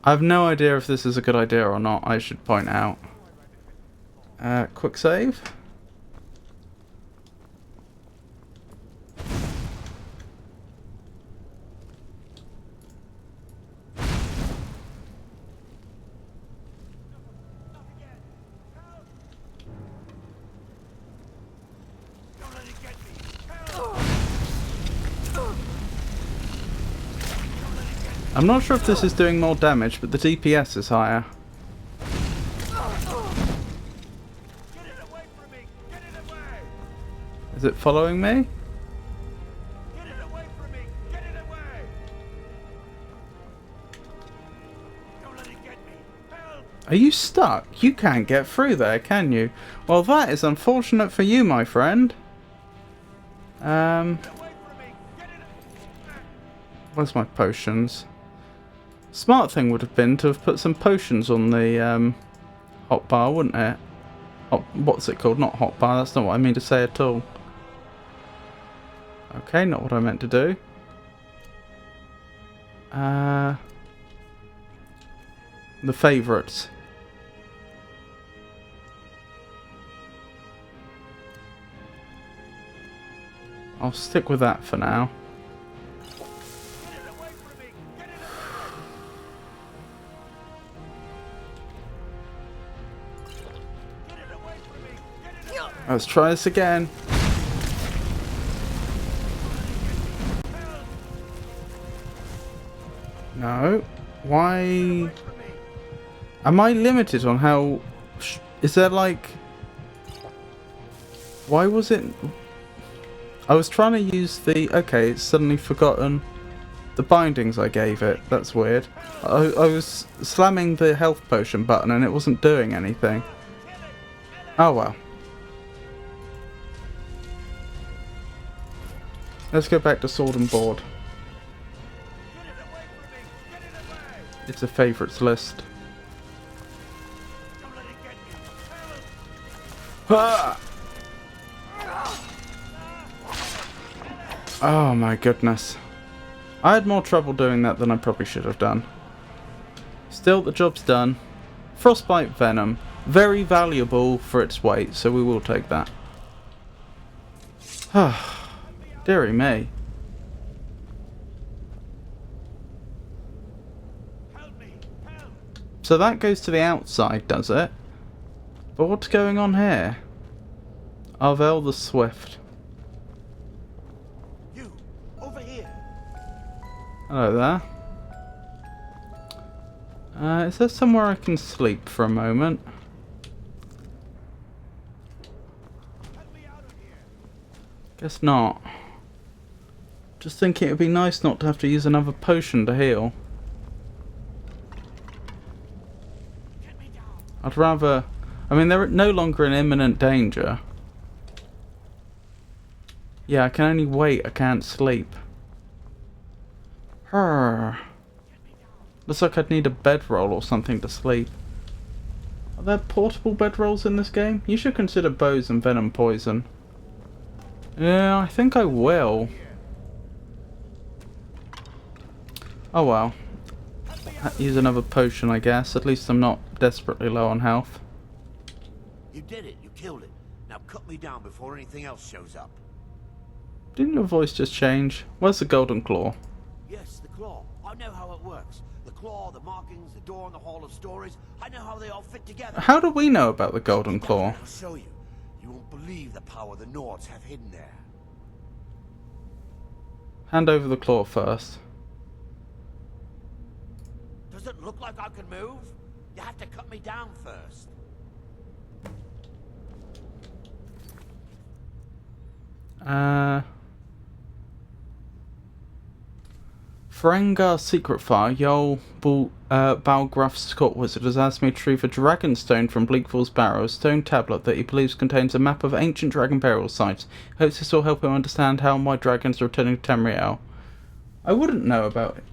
I have no idea if this is a good idea or not, I should point out. Quick save. I'm not sure if this is doing more damage, but the DPS is higher. Is it following me? Are you stuck? You can't get through there, can you? Well, that is unfortunate for you, my friend. Where's my potions? Smart thing would have been to have put some potions on the hotbar, wouldn't it? What's it called? Not hotbar, that's not what I mean to say at all. Okay, not what I meant to do. The favourites. I'll stick with that for now. Let's try this again. No. Why? Am I limited on how... Is there like... Why was it... I was trying to use the... Okay, it's suddenly forgotten the bindings I gave it. That's weird. I was slamming the health potion button and it wasn't doing anything. Oh well. Let's go back to sword and board. It's a favourites list. Ah! Oh my goodness. I had more trouble doing that than I probably should have done. Still, the job's done. Frostbite venom. Very valuable for its weight, so we will take that. Dearie me. So that goes to the outside, does it? But what's going on here? Arvel the Swift. You, over here. Hello there. Is there somewhere I can sleep for a moment? Guess not. Just thinking it would be nice not to have to use another potion to heal. I'd rather... I mean, they're no longer in imminent danger. Yeah, I can only wait, I can't sleep. Looks like I'd need a bedroll or something to sleep. Are there portable bedrolls in this game? You should consider bows and venom poison. Yeah, I think I will. Oh well. Use another potion, I guess. At least I'm not desperately low on health. You did it. You killed it. Now cut me down before anything else shows up. Didn't your voice just change? Where's the golden claw? Yes, the claw. I know how it works. The claw, the markings, the door in the Hall of Stories. I know how they all fit together. How do we know about the golden claw? I'll show you. You won't believe the power the Nords have hidden there. Hand over the claw first. Does it look like I can move? You have to cut me down first. Ferengar Secret Fire, Jarl Balgraf's court wizard has asked me to retrieve a dragonstone from Bleakfall's Barrow, a stone tablet that he believes contains a map of ancient dragon burial sites. Hopes this will help him understand how my dragons are returning to Tamriel. I wouldn't know about it.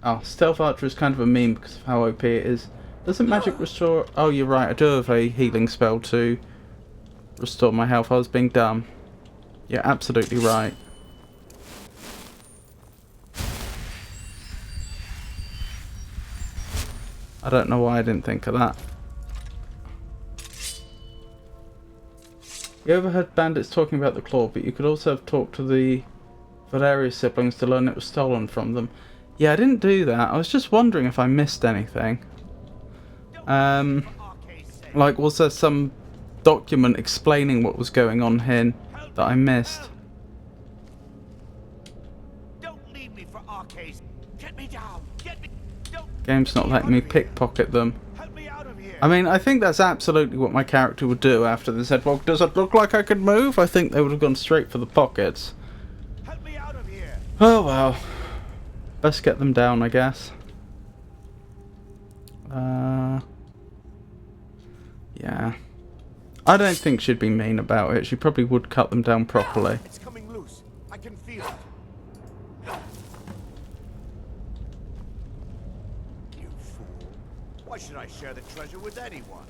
Oh, Stealth Archer is kind of a meme because of how OP it is. Doesn't magic restore... Oh, you're right, I do have a healing spell to restore my health. I was being dumb. You're absolutely right. I don't know why I didn't think of that. You overheard bandits talking about the claw, but you could also have talked to the Valeria siblings to learn it was stolen from them. Yeah, I didn't do that. I was just wondering if I missed anything. Like, was there some document explaining what was going on here that I missed? Don't leave me for Arcades. Get me down. Get me. Game's not letting me pickpocket them. I mean, I think that's absolutely what my character would do after they said, well, does it look like I could move? I think they would have gone straight for the pockets. Oh well. Best get them down, I guess. Yeah. I don't think she'd be mean about it. She probably would cut them down properly. It's coming loose. I can feel it. You fool. Why should I share the treasure with anyone?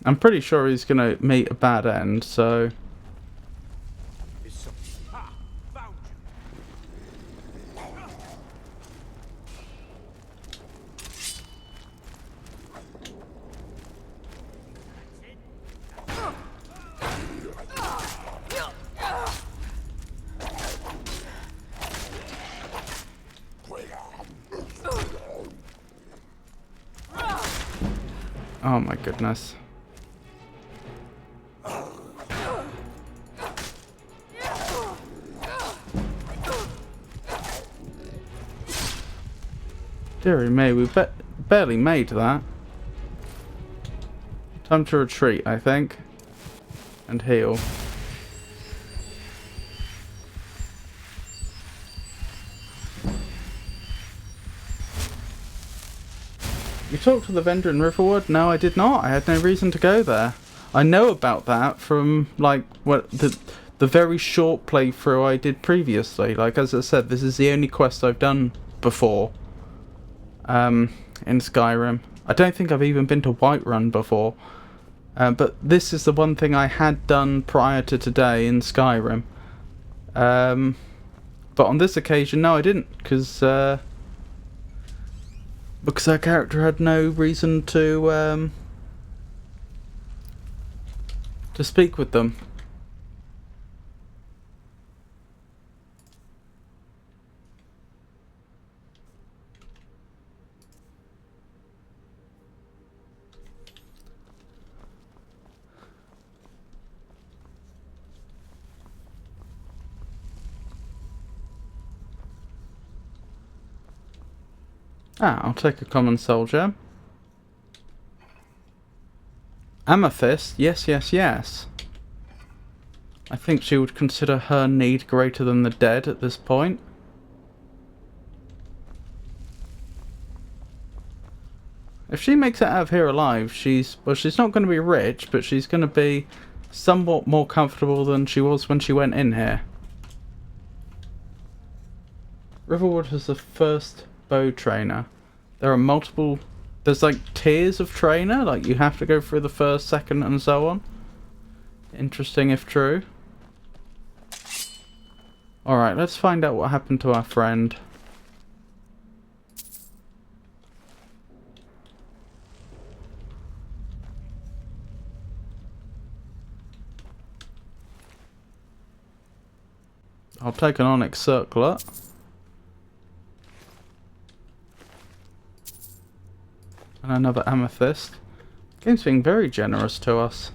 I'm pretty sure he's gonna meet a bad end, so... Oh my goodness. Deary me, we barely made that. Time to retreat, I think. And heal. You talked to the vendor in Riverwood? No, I did not. I had no reason to go there. I know about that from, like, what the very short playthrough I did previously. Like, as I said, this is the only quest I've done before. In Skyrim. I don't think I've even been to Whiterun before. But this is the one thing I had done prior to today in Skyrim. But on this occasion, no, I didn't, because our character had no reason to speak with them. Ah, I'll take a common soldier. Amethyst, yes, yes, yes. I think she would consider her need greater than the dead at this point. If she makes it out of here alive, she's not going to be rich, but she's going to be somewhat more comfortable than she was when she went in here. Riverwood has the first bow trainer. There are multiple... There's like tiers of trainer, like you have to go through the first, second and so on. Interesting if true. Alright, let's find out what happened to our friend. I'll take an onyx circlet. And another amethyst. Game's being very generous to us.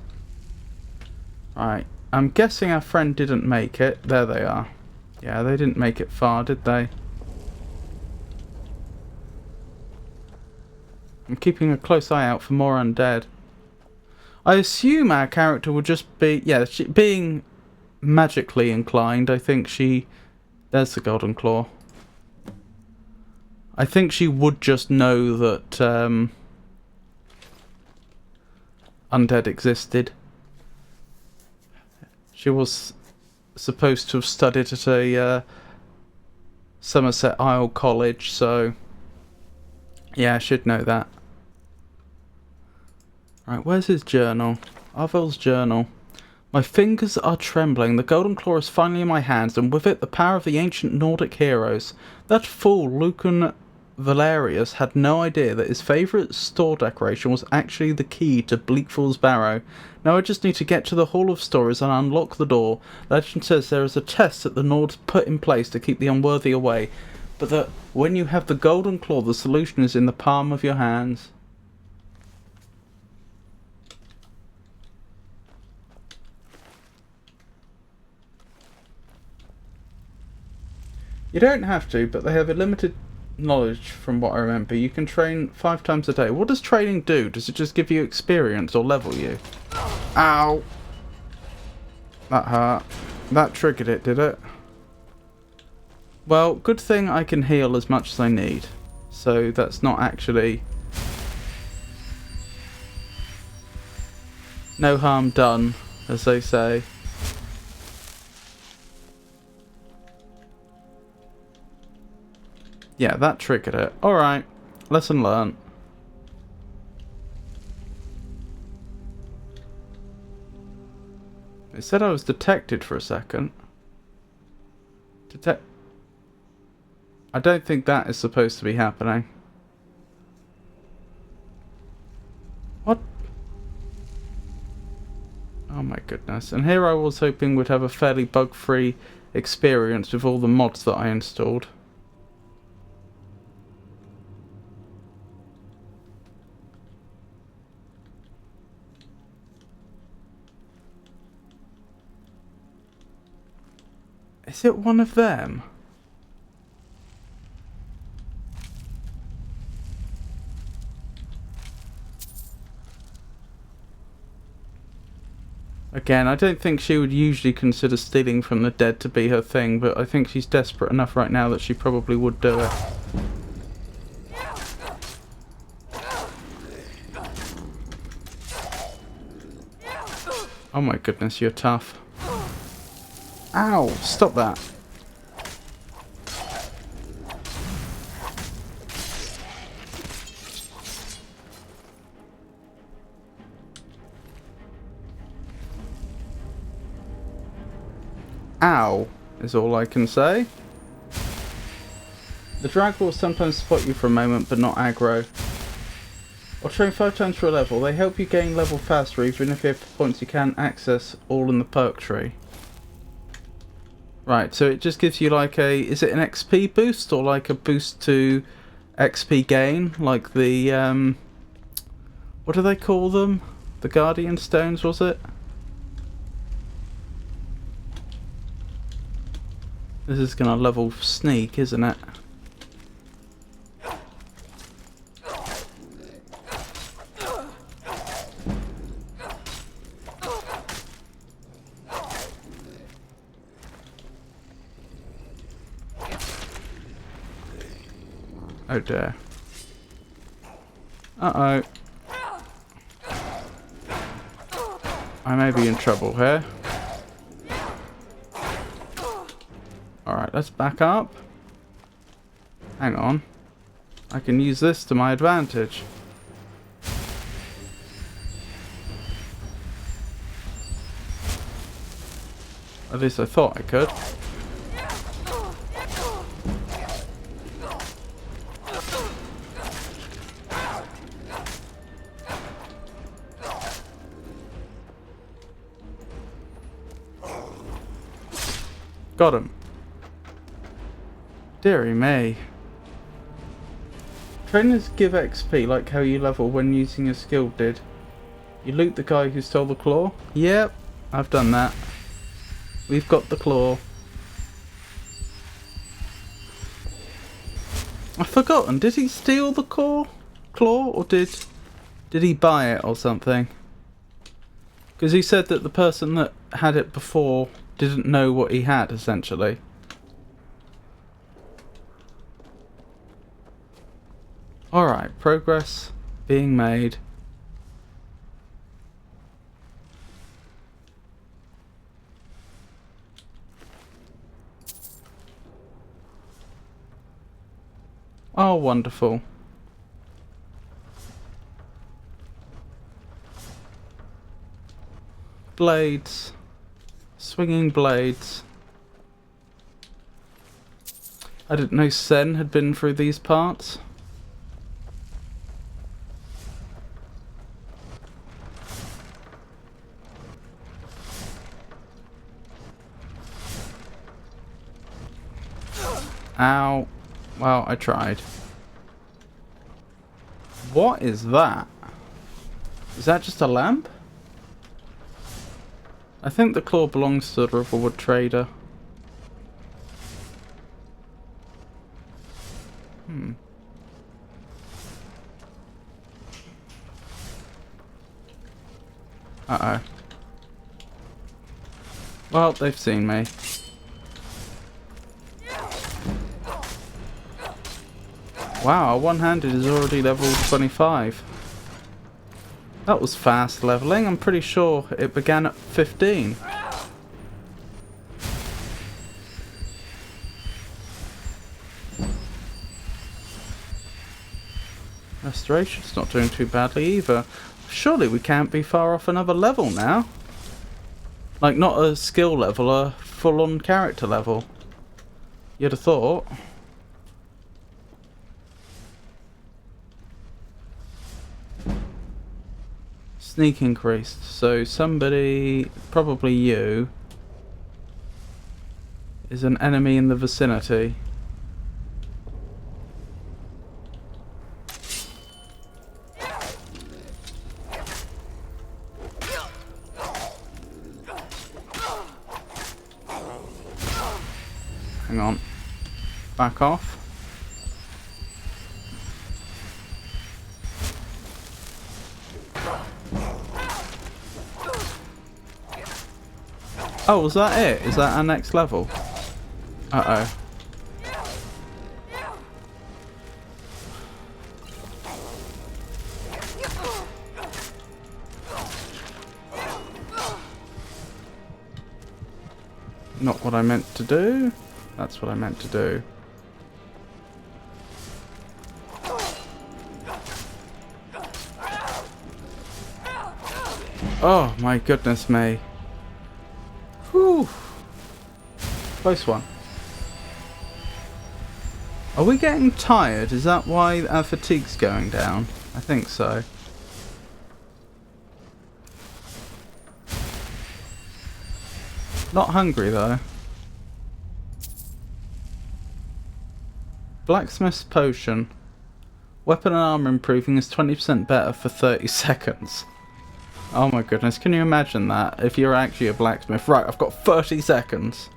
Right, I'm guessing our friend didn't make it. There they are. Yeah, they didn't make it far, did they? I'm keeping a close eye out for more undead. I assume our character would just be... Yeah, being magically inclined, I think she... There's the golden claw. I think she would just know that undead existed. She was supposed to have studied at a Somerset Isle college, so yeah, I should know that. Right, where's his journal? Arvel's journal. My fingers are trembling. The golden claw is finally in my hands, and with it the power of the ancient Nordic heroes. That fool, Lucan Valerius, had no idea that his favourite store decoration was actually the key to Bleakfall's Barrow. Now I just need to get to the Hall of Stories and unlock the door. Legend says there is a test that the Nords put in place to keep the unworthy away, but that when you have the golden claw, the solution is in the palm of your hands. You don't have to, but they have a limited knowledge from what I remember. You can train 5 times a day. What does training do? Does it just give you experience or level you? Ow! That hurt. That triggered it, did it? Well, good thing I can heal as much as I need. So that's not actually... no harm done, as they say. Yeah, that triggered it. Alright, lesson learned. It said I was detected for a second. I don't think that is supposed to be happening. What? Oh my goodness. And here I was hoping we'd have a fairly bug-free experience with all the mods that I installed. Is it one of them? Again, I don't think she would usually consider stealing from the dead to be her thing, but I think she's desperate enough right now that she probably would do it. Oh my goodness, you're tough. Ow! Stop that. Ow, is all I can say. The drag will sometimes spot you for a moment, but not aggro. Or train 5 times for a level. They help you gain level faster, even if you have points you can't access all in the perk tree. Right, so it just gives you like a... is it an XP boost or like a boost to XP gain? Like the... what do they call them? The Guardian Stones, was it? This is gonna level Sneak, isn't it? Oh dear. Uh-oh. I may be in trouble here. Alright, let's back up. Hang on. I can use this to my advantage. At least I thought I could. Got him. Deary me. Trainers give XP like how you level when using a skill did. You loot the guy who stole the claw? Yep, I've done that. We've got the claw. I've forgotten, did he steal the claw or did he buy it or something? Because he said that the person that had it before didn't know what he had, essentially. Alright, progress being made. Oh, wonderful. Blades. Swinging blades. I didn't know Sen had been through these parts. Ow. Well, I tried. What is that? Is that just a lamp? I think the claw belongs to the Riverwood trader. Uh-oh. Well, they've seen me. Wow, our one-handed is already level 25. That was fast leveling. I'm pretty sure it began at 15. Restoration's not doing too badly either. Surely we can't be far off another level now. Like, not a skill level, a full-on character level. You'd have thought. Sneak increased, so somebody, probably you, is an enemy in the vicinity. Hang on. Back off. Oh, was that it? Is that our next level? Uh-oh. Not what I meant to do. That's what I meant to do. Oh, my goodness me. Whew. Close one. Are we getting tired? Is that why our fatigue's going down? I think so. Not hungry though. Blacksmith's potion. Weapon and armor improving is 20% better for 30 seconds. Oh my goodness, can you imagine that if you're actually a blacksmith? Right, I've got 30 seconds.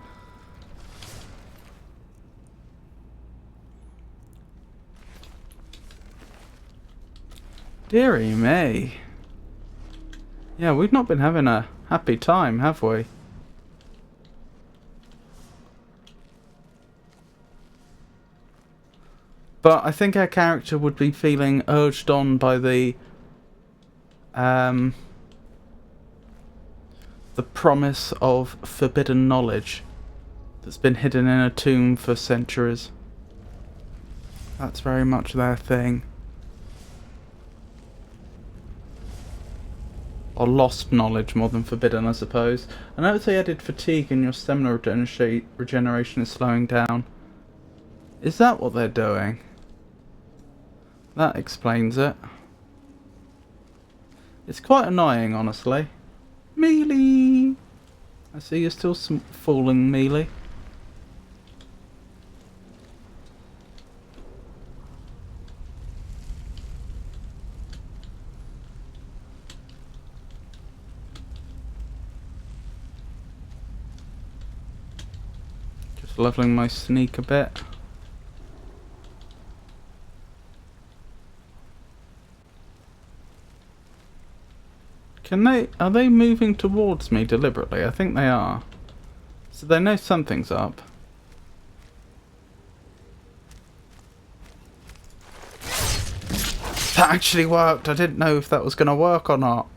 Deary me. Yeah, we've not been having a happy time, have we? But I think our character would be feeling urged on by the promise of forbidden knowledge that's been hidden in a tomb for centuries. That's very much their thing. Or lost knowledge more than forbidden, I suppose. I noticed they added fatigue and your stamina regeneration is slowing down. Is that what they're doing? That explains it. It's quite annoying, honestly. Melee! I see you're still falling, Melee. Just leveling my sneak a bit. Are they moving towards me deliberately? I think they are. So they know something's up. That actually worked. I didn't know if that was going to work or not.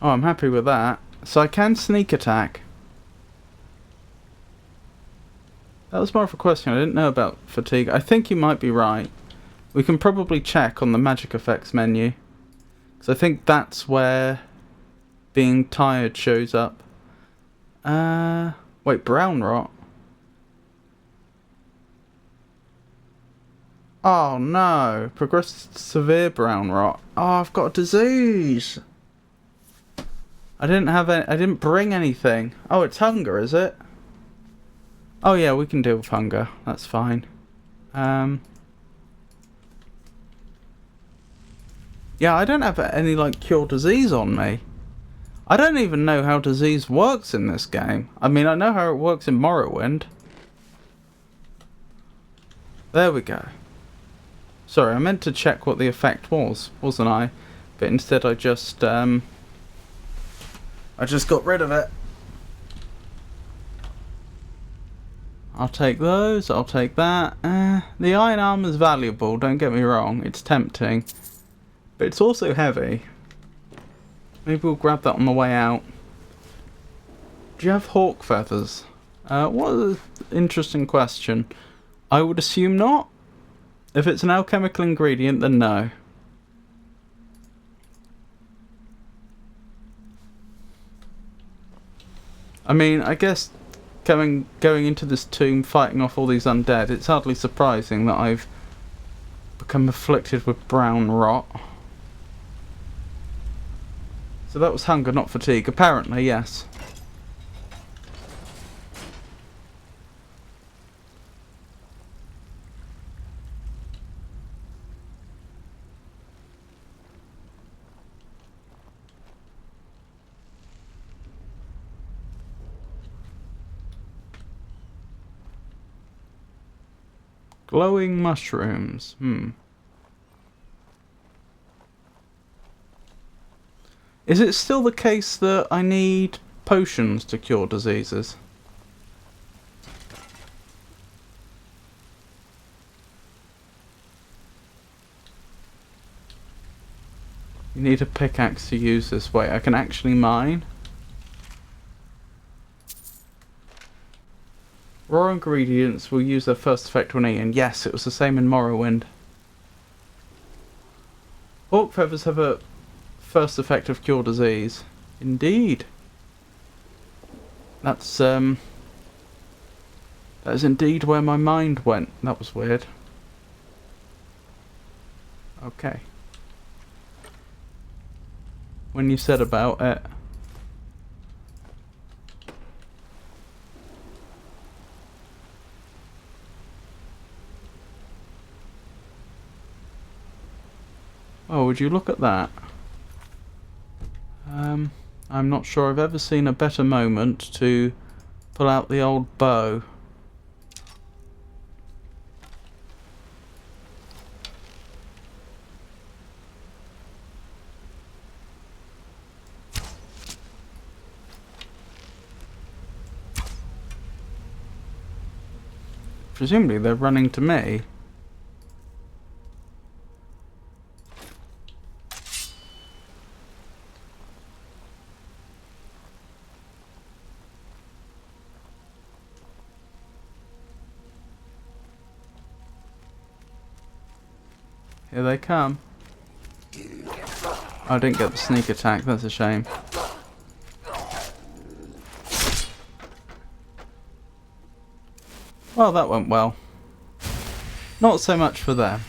Oh, I'm happy with that. So I can sneak attack. That was more of a question. I didn't know about fatigue. I think you might be right. We can probably check on the magic effects menu. Because I think that's where being tired shows up. Wait, brown rot? Oh no, progressed severe brown rot. Oh, I've got a disease. I didn't bring anything. Oh, it's hunger, is it? Oh yeah, we can deal with hunger. That's fine. Yeah, I don't have any, like, cure disease on me. I don't even know how disease works in this game. I mean, I know how it works in Morrowind. There we go. Sorry, I meant to check what the effect was, wasn't I? But instead I just got rid of it. I'll take those, I'll take that. The iron armor's valuable, don't get me wrong. It's tempting. But it's also heavy. Maybe we'll grab that on the way out. Do you have hawk feathers? What an interesting question. I would assume not. If it's an alchemical ingredient, then no. I mean, I guess going into this tomb, fighting off all these undead, it's hardly surprising that I've become afflicted with brown rot. So that was hunger, not fatigue. Apparently, yes. Glowing mushrooms. Is it still the case that I need potions to cure diseases? You need a pickaxe to use this way. I can actually mine. Raw ingredients will use their first effect when eaten. Yes, it was the same in Morrowind. Hawk feathers have a first effect of cure disease. Indeed. That is indeed where my mind went. That was weird. Okay. When you said about it. Oh, would you look at that? I'm not sure I've ever seen a better moment to pull out the old bow. Presumably they're running to me. Here they come. I didn't get the sneak attack, that's a shame. Well, that went well. Not so much for them.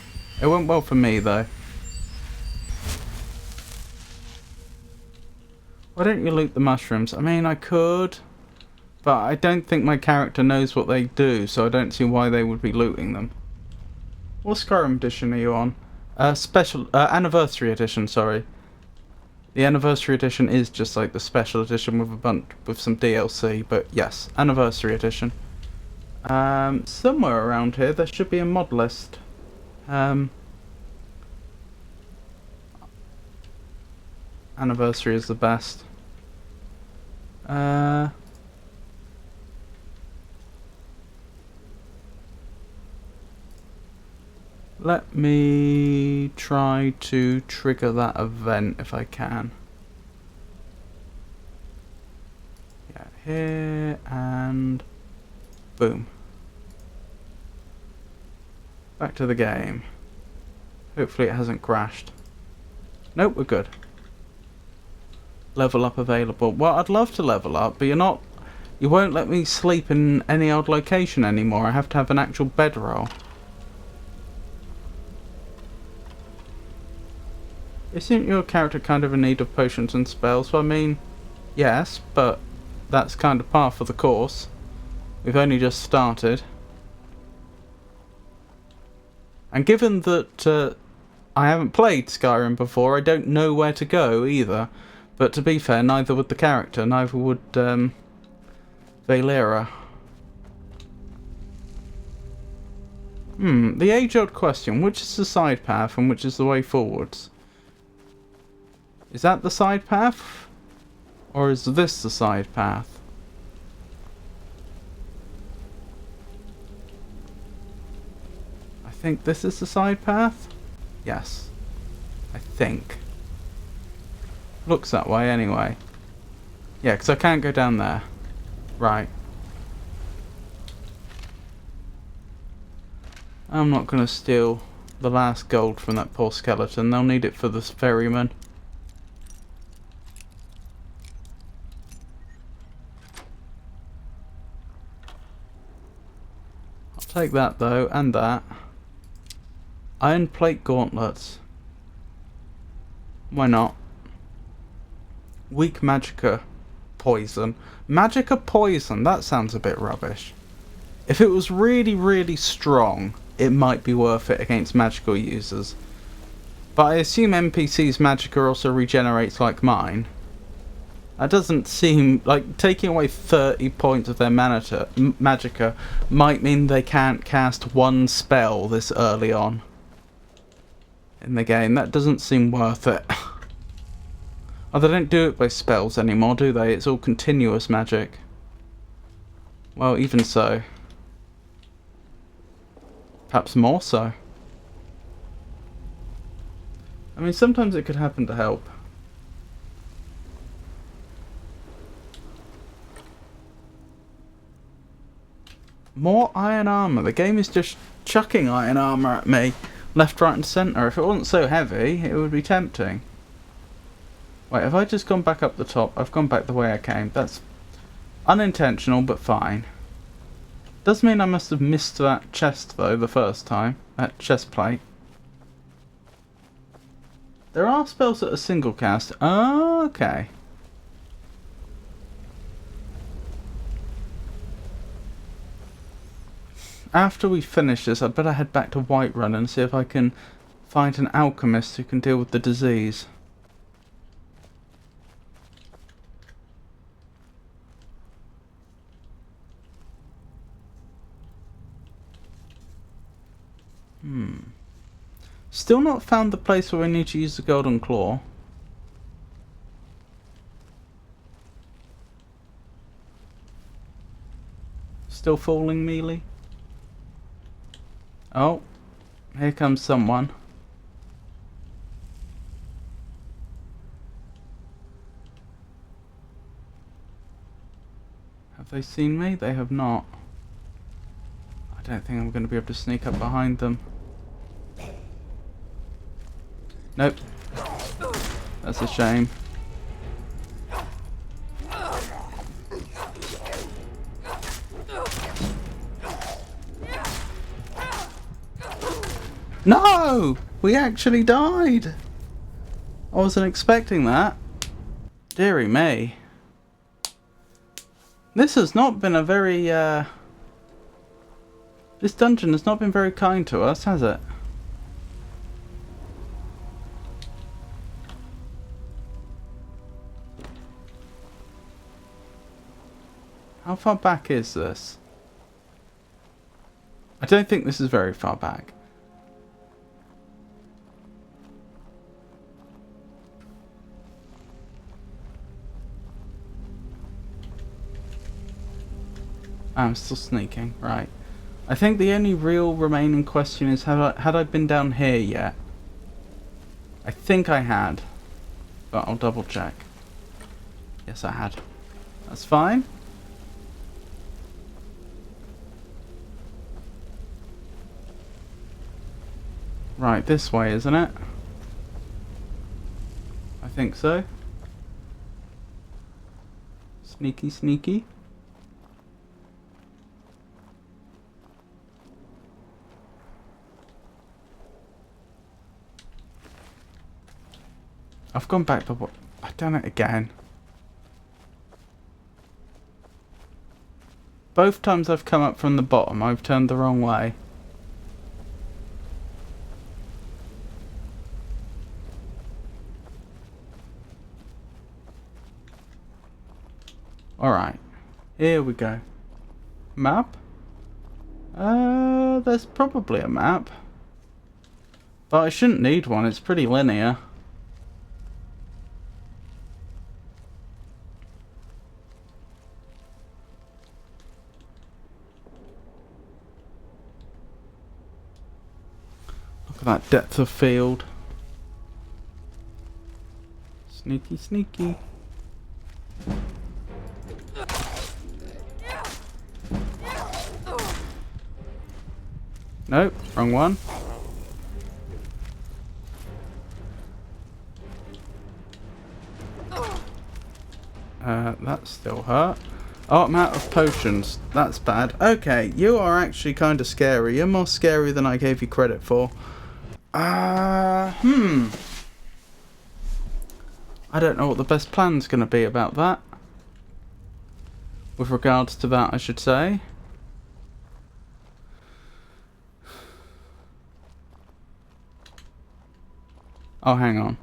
It went well for me, though. Why don't you loot the mushrooms? I mean, I could, but I don't think my character knows what they do, so I don't see why they would be looting them. What Skyrim edition are you on? Anniversary edition, sorry. The anniversary edition is just like the special edition with some DLC, but yes, anniversary edition. Somewhere around here there should be a mod list. Anniversary is the best. Let me try to trigger that event if I can. Yeah, here and boom. Back to the game. Hopefully it hasn't crashed. Nope, we're good. Level up available. Well, I'd love to level up, but you won't let me sleep in any old location anymore. I have to have an actual bedroll. Isn't your character kind of in need of potions and spells? Well, I mean, yes, but that's kind of par for the course. We've only just started. And given that I haven't played Skyrim before, I don't know where to go either. But to be fair, neither would the character, neither would Valera. The age-old question, which is the side path and which is the way forwards? Is that the side path? Or is this the side path? I think this is the side path? Yes. I think. Looks that way anyway. Yeah, because I can't go down there. Right. I'm not going to steal the last gold from that poor skeleton. They'll need it for this ferryman. I'll take that though, and that. Iron plate gauntlets. Why not? Weak magicka poison. Magicka poison, that sounds a bit rubbish. If it was really, really strong, it might be worth it against magical users. But I assume NPC's magicka also regenerates like mine. That doesn't seem like taking away 30 points of their magicka might mean they can't cast one spell this early on in the game. That doesn't seem worth it. Oh, they don't do it by spells anymore, do they? It's all continuous magic. Well, even so. Perhaps more so. I mean, sometimes it could happen to help. More iron armor. The game is just chucking iron armor at me. Left, right and centre. If it wasn't so heavy, it would be tempting. Wait, have I just gone back up the top? I've gone back the way I came. That's unintentional, but fine. Does mean I must have missed that chest, though, the first time. That chest plate. There are spells that are single cast. Oh, okay. After we finish this, I'd better head back to Whiterun and see if I can find an alchemist who can deal with the disease. Still not found the place where I need to use the golden claw. Still fooling me, Lee? Oh, here comes someone. Have they seen me? They have not. I don't think I'm going to be able to sneak up behind them. Nope. That's a shame. No! We actually died! I wasn't expecting that. Deary me. This has not been a very, this dungeon has not been very kind to us, has it? How far back is this? I don't think this is very far back. I'm still sneaking, right. I think the only real remaining question is had I been down here yet? I think I had, but I'll double check. Yes, I had. That's fine. Right, this way, isn't it? I think so. Sneaky, sneaky. I've gone back to what? I've done it again. Both times I've come up from the bottom, I've turned the wrong way. Alright, here we go. Map? There's probably a map. But I shouldn't need one, it's pretty linear. Look at that depth of field. Sneaky, sneaky. Nope, wrong one. That still hurt. Oh, I'm out of potions. That's bad. Okay, you are actually kind of scary. You're more scary than I gave you credit for. I don't know what the best plan's going to be about that. With regards to that, I should say. Oh, hang on.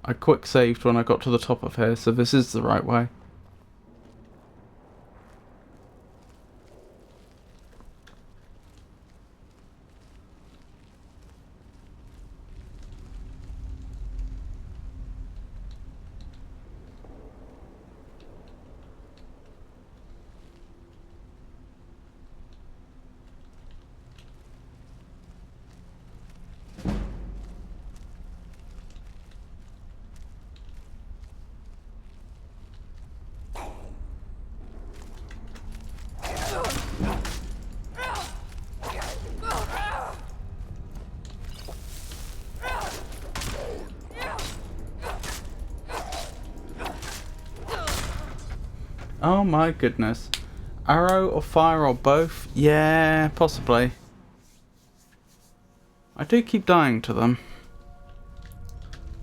I quick saved when I got to the top of here, so this is the right way. Oh my goodness. Arrow or fire or both? Yeah, possibly. I do keep dying to them.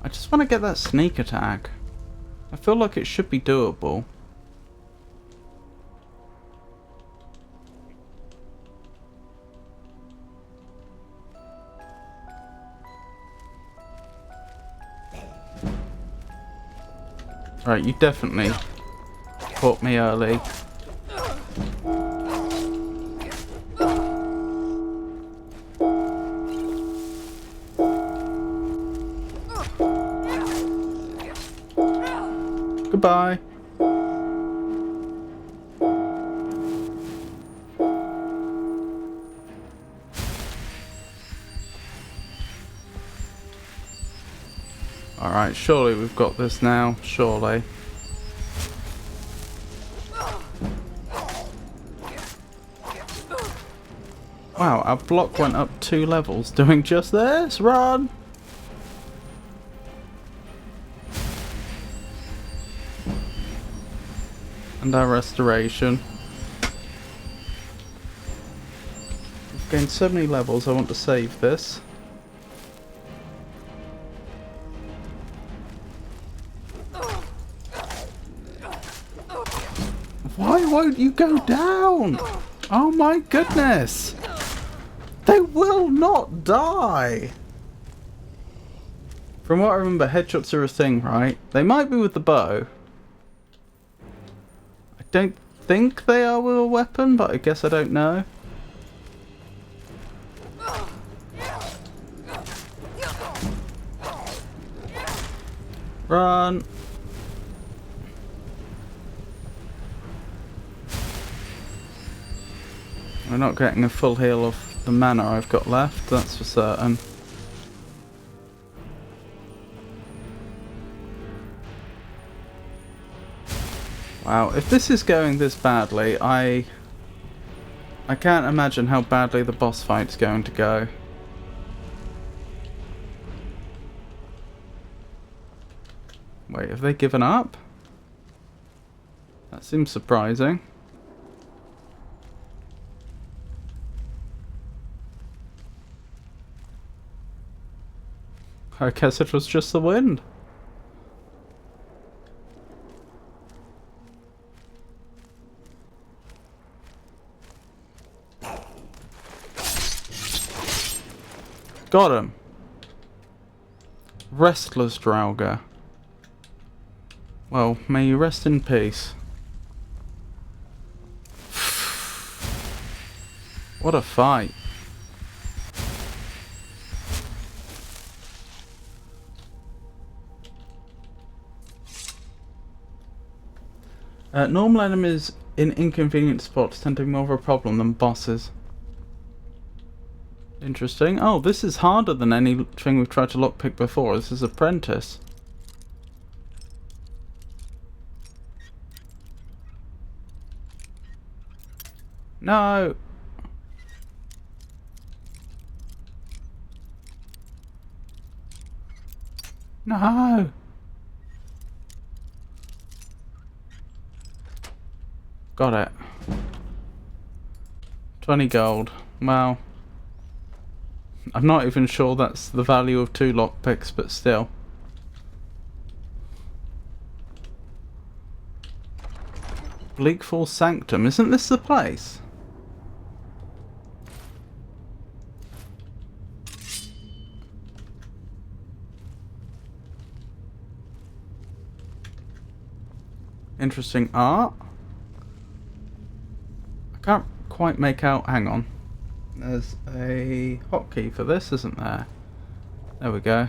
I just want to get that sneak attack. I feel like it should be doable. Right, you definitely caught me early. Goodbye. Alright, surely we've got this now. Surely. Wow, our block went up 2 levels doing just this. Run! And our restoration. We've gained so many levels, I want to save this. Why won't you go down? Oh my goodness! They will not die! From what I remember, headshots are a thing, right? They might be with the bow. I don't think they are with a weapon, but I guess I don't know. Run! We're not getting a full heal of the mana I've got left, that's for certain. Wow, if this is going this badly, I can't imagine how badly the boss fight's going to go. Wait, have they given up? That seems surprising. I guess it was just the wind. Got him. Restless Draugr. Well, may you rest in peace. What a fight. Normal enemies in inconvenient spots tend to be more of a problem than bosses. Interesting. Oh, this is harder than anything we've tried to lockpick before. This is Apprentice. No! No! Got it. 20 gold. Wow. I'm not even sure that's the value of 2 lockpicks, but still. Bleakfall Sanctum. Isn't this the place? Interesting art. I can't quite make out. Hang on. There's a hotkey for this, isn't there? There we go.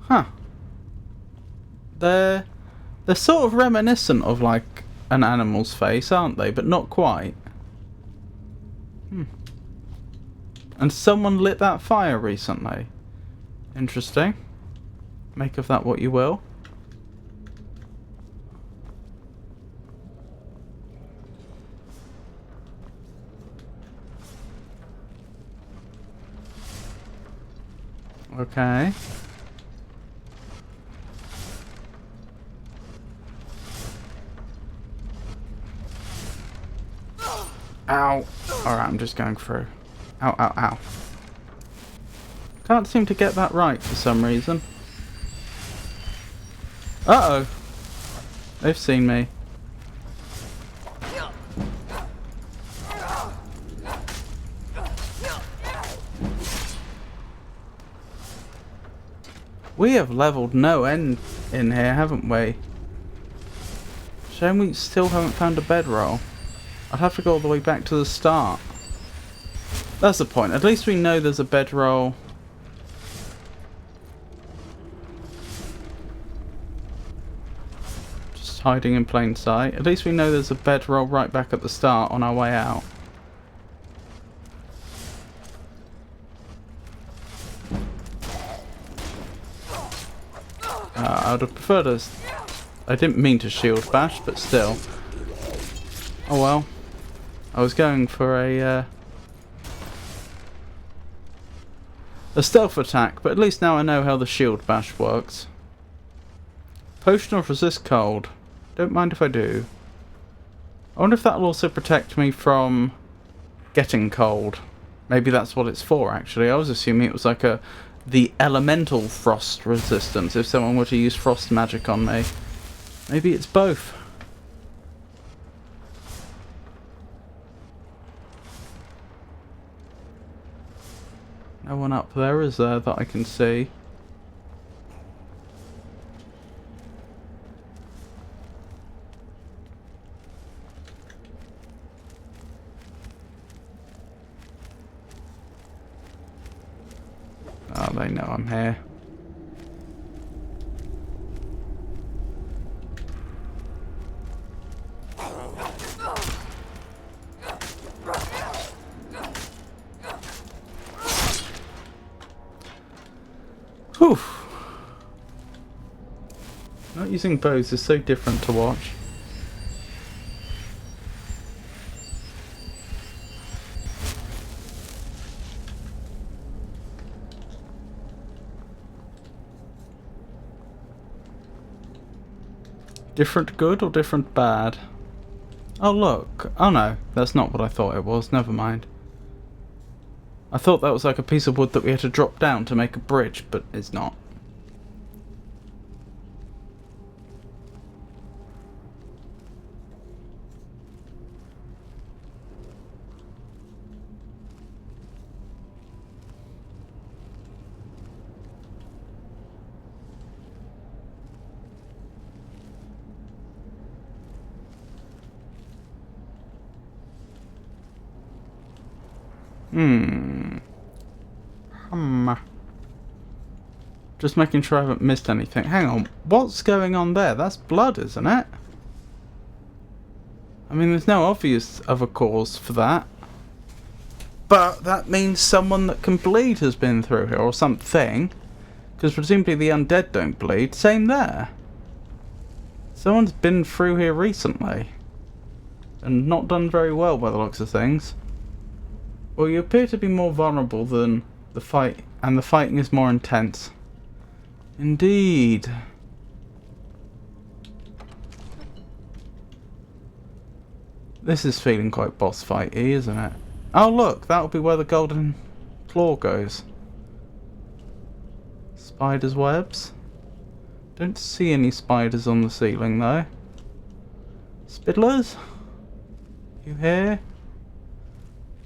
Huh. They're sort of reminiscent of like an animal's face, aren't they? But not quite. And someone lit that fire recently. Interesting. Make of that what you will. Okay. Ow. Alright, I'm just going through. Ow, ow, ow. Can't seem to get that right for some reason. Uh-oh. They've seen me. We have leveled no end in here, haven't we? Shame we still haven't found a bedroll. I'd have to go all the way back to the start. That's the point. At least we know there's a bedroll. Just hiding in plain sight. At least we know there's a bedroll right back at the start on our way out. I would have preferred us. I didn't mean to shield bash, but still. Oh well. I was going for a stealth attack, but at least now I know how the shield bash works. Potion of resist cold. Don't mind if I do. I wonder if that'll also protect me from getting cold. Maybe that's what it's for, actually. I was assuming it was like the elemental frost resistance if someone were to use frost magic on me. Maybe it's both. No one up there, is there, that I can see? Oh, they know I'm here. Whew. Not using bows is so different to watch. Different good or different bad? Oh look. Oh no, that's not what I thought it was. Never mind. I thought that was like a piece of wood that we had to drop down to make a bridge, but it's not. Just making sure I haven't missed anything. Hang on, what's going on there? That's blood, isn't it? I mean, there's no obvious other cause for that. But that means someone that can bleed has been through here, or something. Because presumably the undead don't bleed. Same there. Someone's been through here recently. And not done very well by the looks of things. Well, you appear to be more vulnerable than the fight, and the fighting is more intense. Indeed. This is feeling quite boss fighty, isn't it? Oh look, that'll be where the golden claw goes. Spiders' webs. Don't see any spiders on the ceiling though. Spiddlers? You here?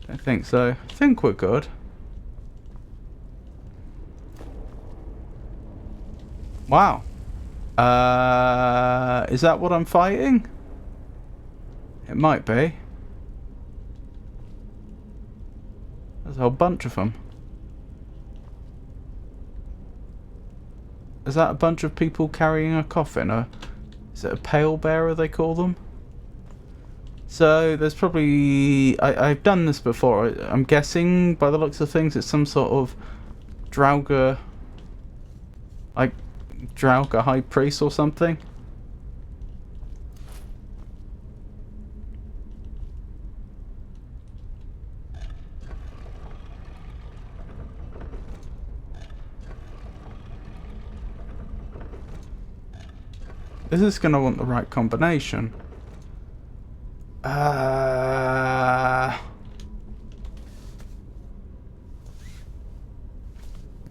Don't think so. I think we're good. Wow. Is that what I'm fighting? It might be. There's a whole bunch of them. Is that a bunch of people carrying a coffin? Is it a pale bearer they call them? So there's probably... I've done this before. I'm guessing by the looks of things it's some sort of Draugr... like Draugr high priest or something. This is going to want the right combination.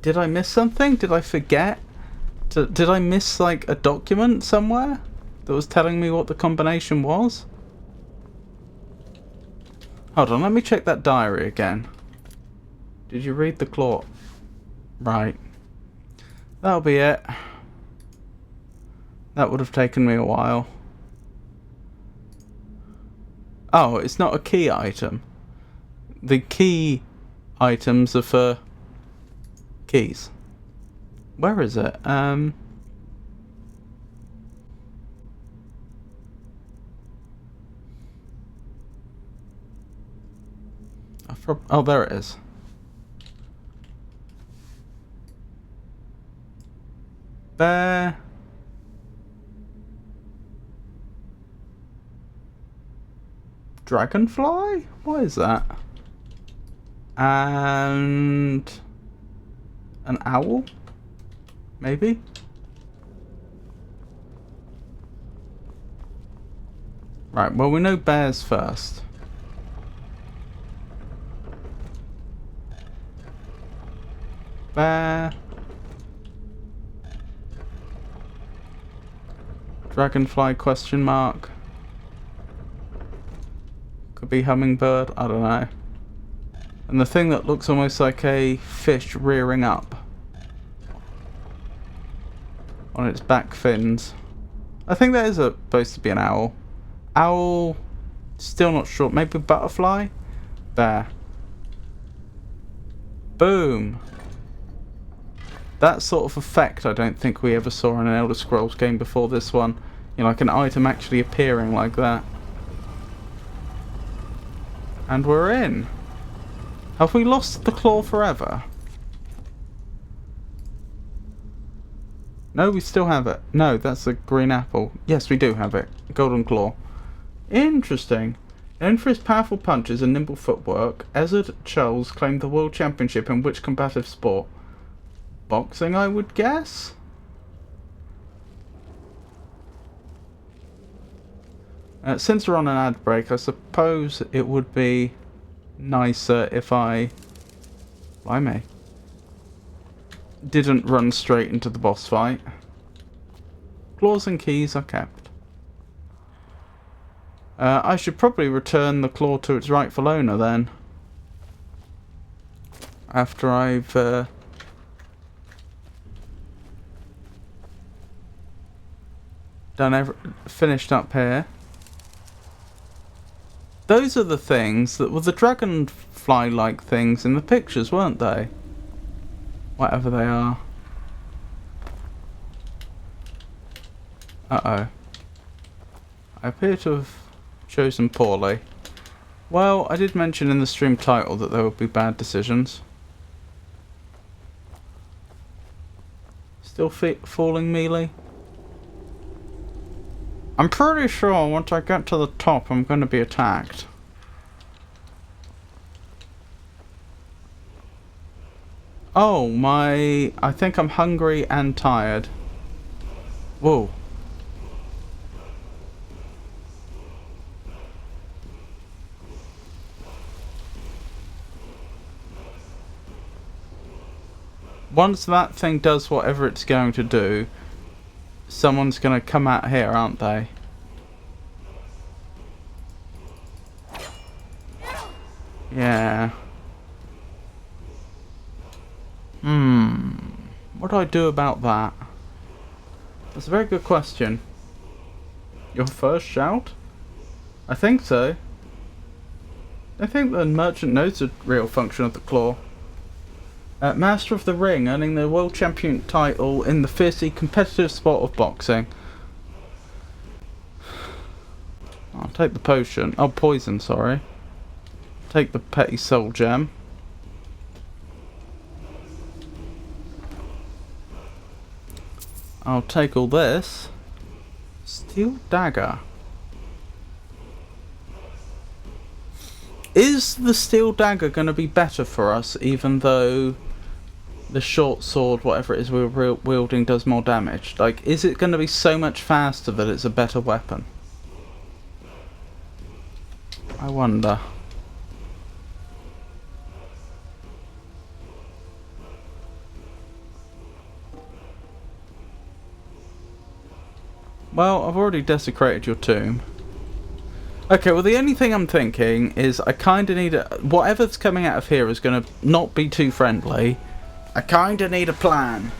Did I miss something? Did I forget? Did I miss like a document somewhere that was telling me what the combination was? Hold on, let me check that diary again. Did you read the claw? Right. That'll be it. That would have taken me a while. Oh, it's not a key item. The key items are for keys. Where is it? Oh, there it is. Bear Dragonfly? What is that? And an owl? Maybe? Right, well we know bears first. Bear. Dragonfly question mark. Could be hummingbird, I don't know. And the thing that looks almost like a fish rearing up on its back fins. I think that is supposed to be an owl. Owl, still not sure. Maybe butterfly? Bear. Boom. That sort of effect I don't think we ever saw in an Elder Scrolls game before this one. You know, like an item actually appearing like that. And we're in. Have we lost the claw forever? No, we still have it. No, that's a green apple. Yes, we do have it. Golden claw. Interesting. Known for his powerful punches and nimble footwork, Ezard Charles claimed the world championship in which combative sport? Boxing, I would guess? Since we're on an ad break, I suppose it would be nicer if I didn't run straight into the boss fight. Claws and keys are kept. I should probably return the claw to its rightful owner then. After I've finished up here. Those are the things that were the dragonfly-like things in the pictures, weren't they? Whatever they are. Uh-oh. I appear to have chosen poorly. Well, I did mention in the stream title that there would be bad decisions. Still falling melee? I'm pretty sure once I get to the top I'm going to be attacked. Oh, I think I'm hungry and tired. Whoa. Once that thing does whatever it's going to do, someone's going to come out here, aren't they? Yeah. What do I do about that? That's a very good question. Your first shout? I think so. I think the merchant knows the real function of the claw. Master of the Ring, earning the world champion title in the fiercely competitive sport of boxing. I'll take the potion. Oh, poison, sorry. Take the petty soul gem. I'll take all this. Steel dagger. Is the steel dagger going to be better for us, even though the short sword, whatever it is we're wielding, does more damage? Like, is it going to be so much faster that it's a better weapon? I wonder. Well, I've already desecrated your tomb. Okay, well the only thing I'm thinking is I kind of need whatever's coming out of here is going to not be too friendly. I kind of need a plan.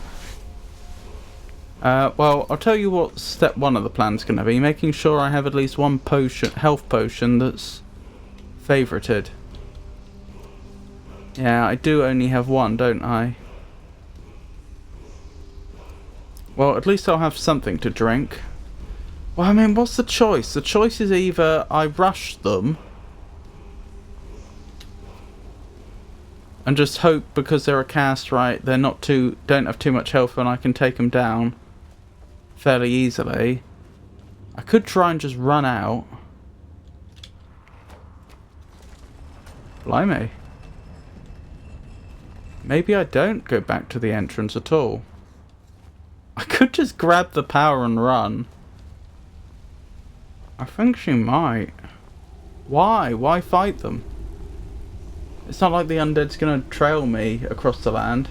Well, I'll tell you what step one of the plan's going to be. Making sure I have at least one potion, health potion that's favorited. Yeah, I do only have one, don't I? Well, at least I'll have something to drink. Well, I mean, what's the choice? The choice is either I rush them and just hope because they're a cast right, they're not don't have too much health and I can take them down fairly easily. I could try and just run out. Blimey. Maybe I don't go back to the entrance at all. I could just grab the power and run. I think she might. Why? Why fight them? It's not like the undead's gonna trail me across the land.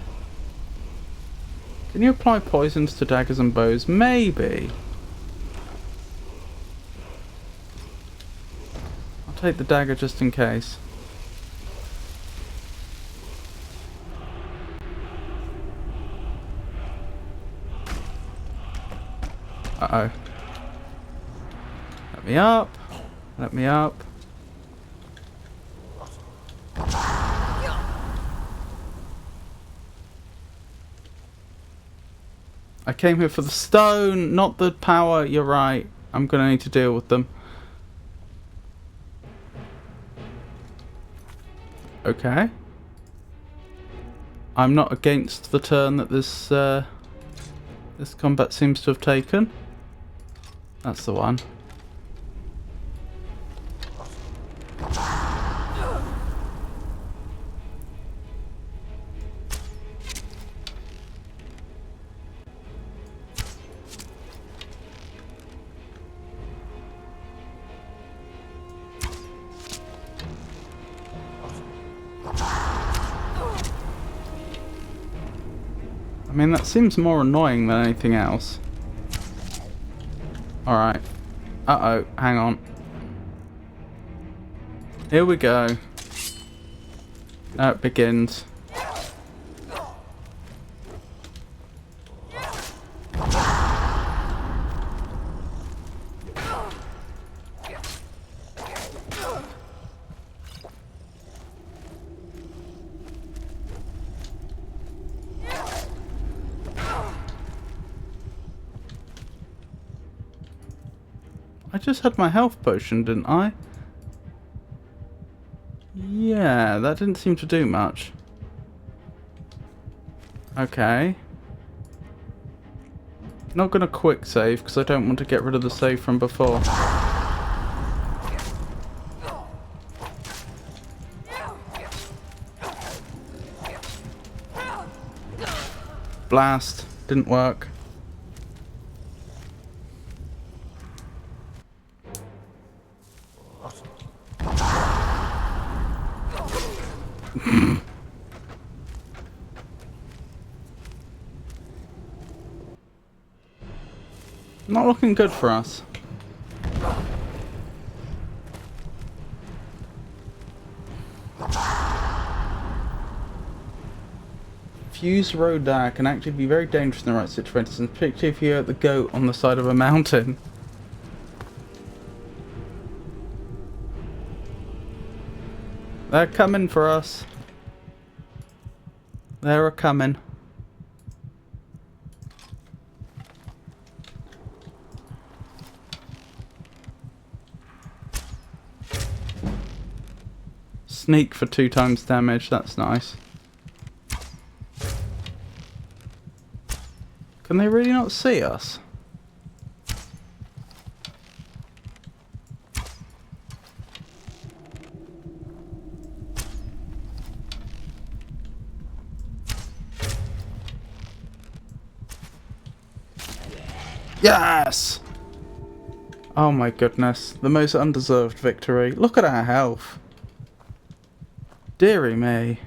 Can you apply poisons to daggers and bows? Maybe. I'll take the dagger just in case. Uh-oh. Let me up. Let me up. I came here for the stone, not the power. You're right. I'm gonna need to deal with them. Okay. I'm not against the turn that this combat seems to have taken. That's the one. I mean, that seems more annoying than anything else. Alright. Uh-oh, hang on. Here we go. Now it begins. I just had my health potion, didn't I? Yeah, that didn't seem to do much. Okay. Not gonna quick save because I don't want to get rid of the save from before. Blast. Didn't work. Not looking good for us. Fuse Rodar can actually be very dangerous in the right situation, particularly if you're at the goat on the side of a mountain. They're coming for us. They're coming. Sneak for 2 times damage, that's nice. Can they really not see us? Yes! Oh my goodness, the most undeserved victory. Look at our health. Deary me.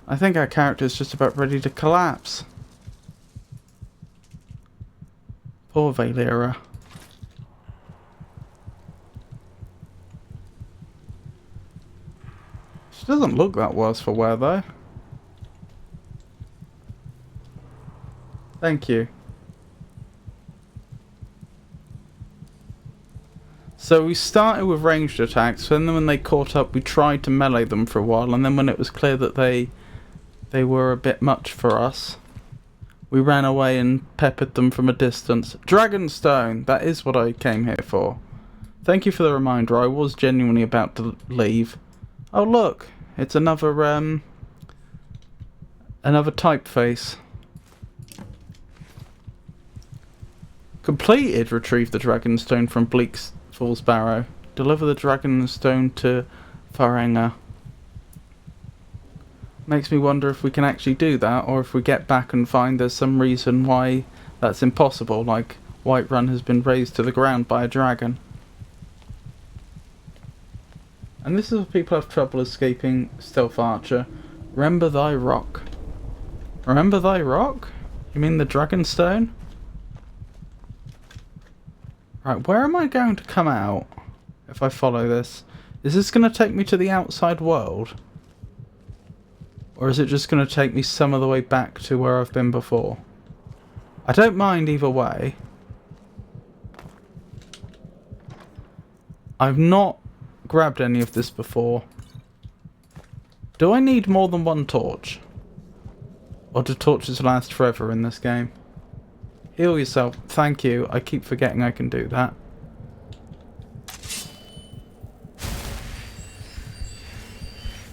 I think our character's just about ready to collapse. Poor Valera. She doesn't look that worse for wear though. Thank you. So we started with ranged attacks, and then when they caught up we tried to melee them for a while, and then when it was clear that they were a bit much for us, we ran away and peppered them from a distance. Dragonstone! That is what I came here for. Thank you for the reminder, I was genuinely about to leave. Oh look! It's another typeface. Completed! Retrieve the Dragonstone from Bleak's Falls Barrow. Deliver the Dragonstone to Farenga. Makes me wonder if we can actually do that, or if we get back and find there's some reason why that's impossible, like Whiterun has been razed to the ground by a dragon. And this is if people have trouble escaping Stealth Archer. Remember thy rock. Remember thy rock? You mean the Dragonstone? Right, where am I going to come out if I follow this? Is this going to take me to the outside world? Or is it just going to take me some of the way back to where I've been before? I don't mind either way. I've not grabbed any of this before. Do I need more than one torch? Or do torches last forever in this game? Heal yourself. Thank you. I keep forgetting I can do that.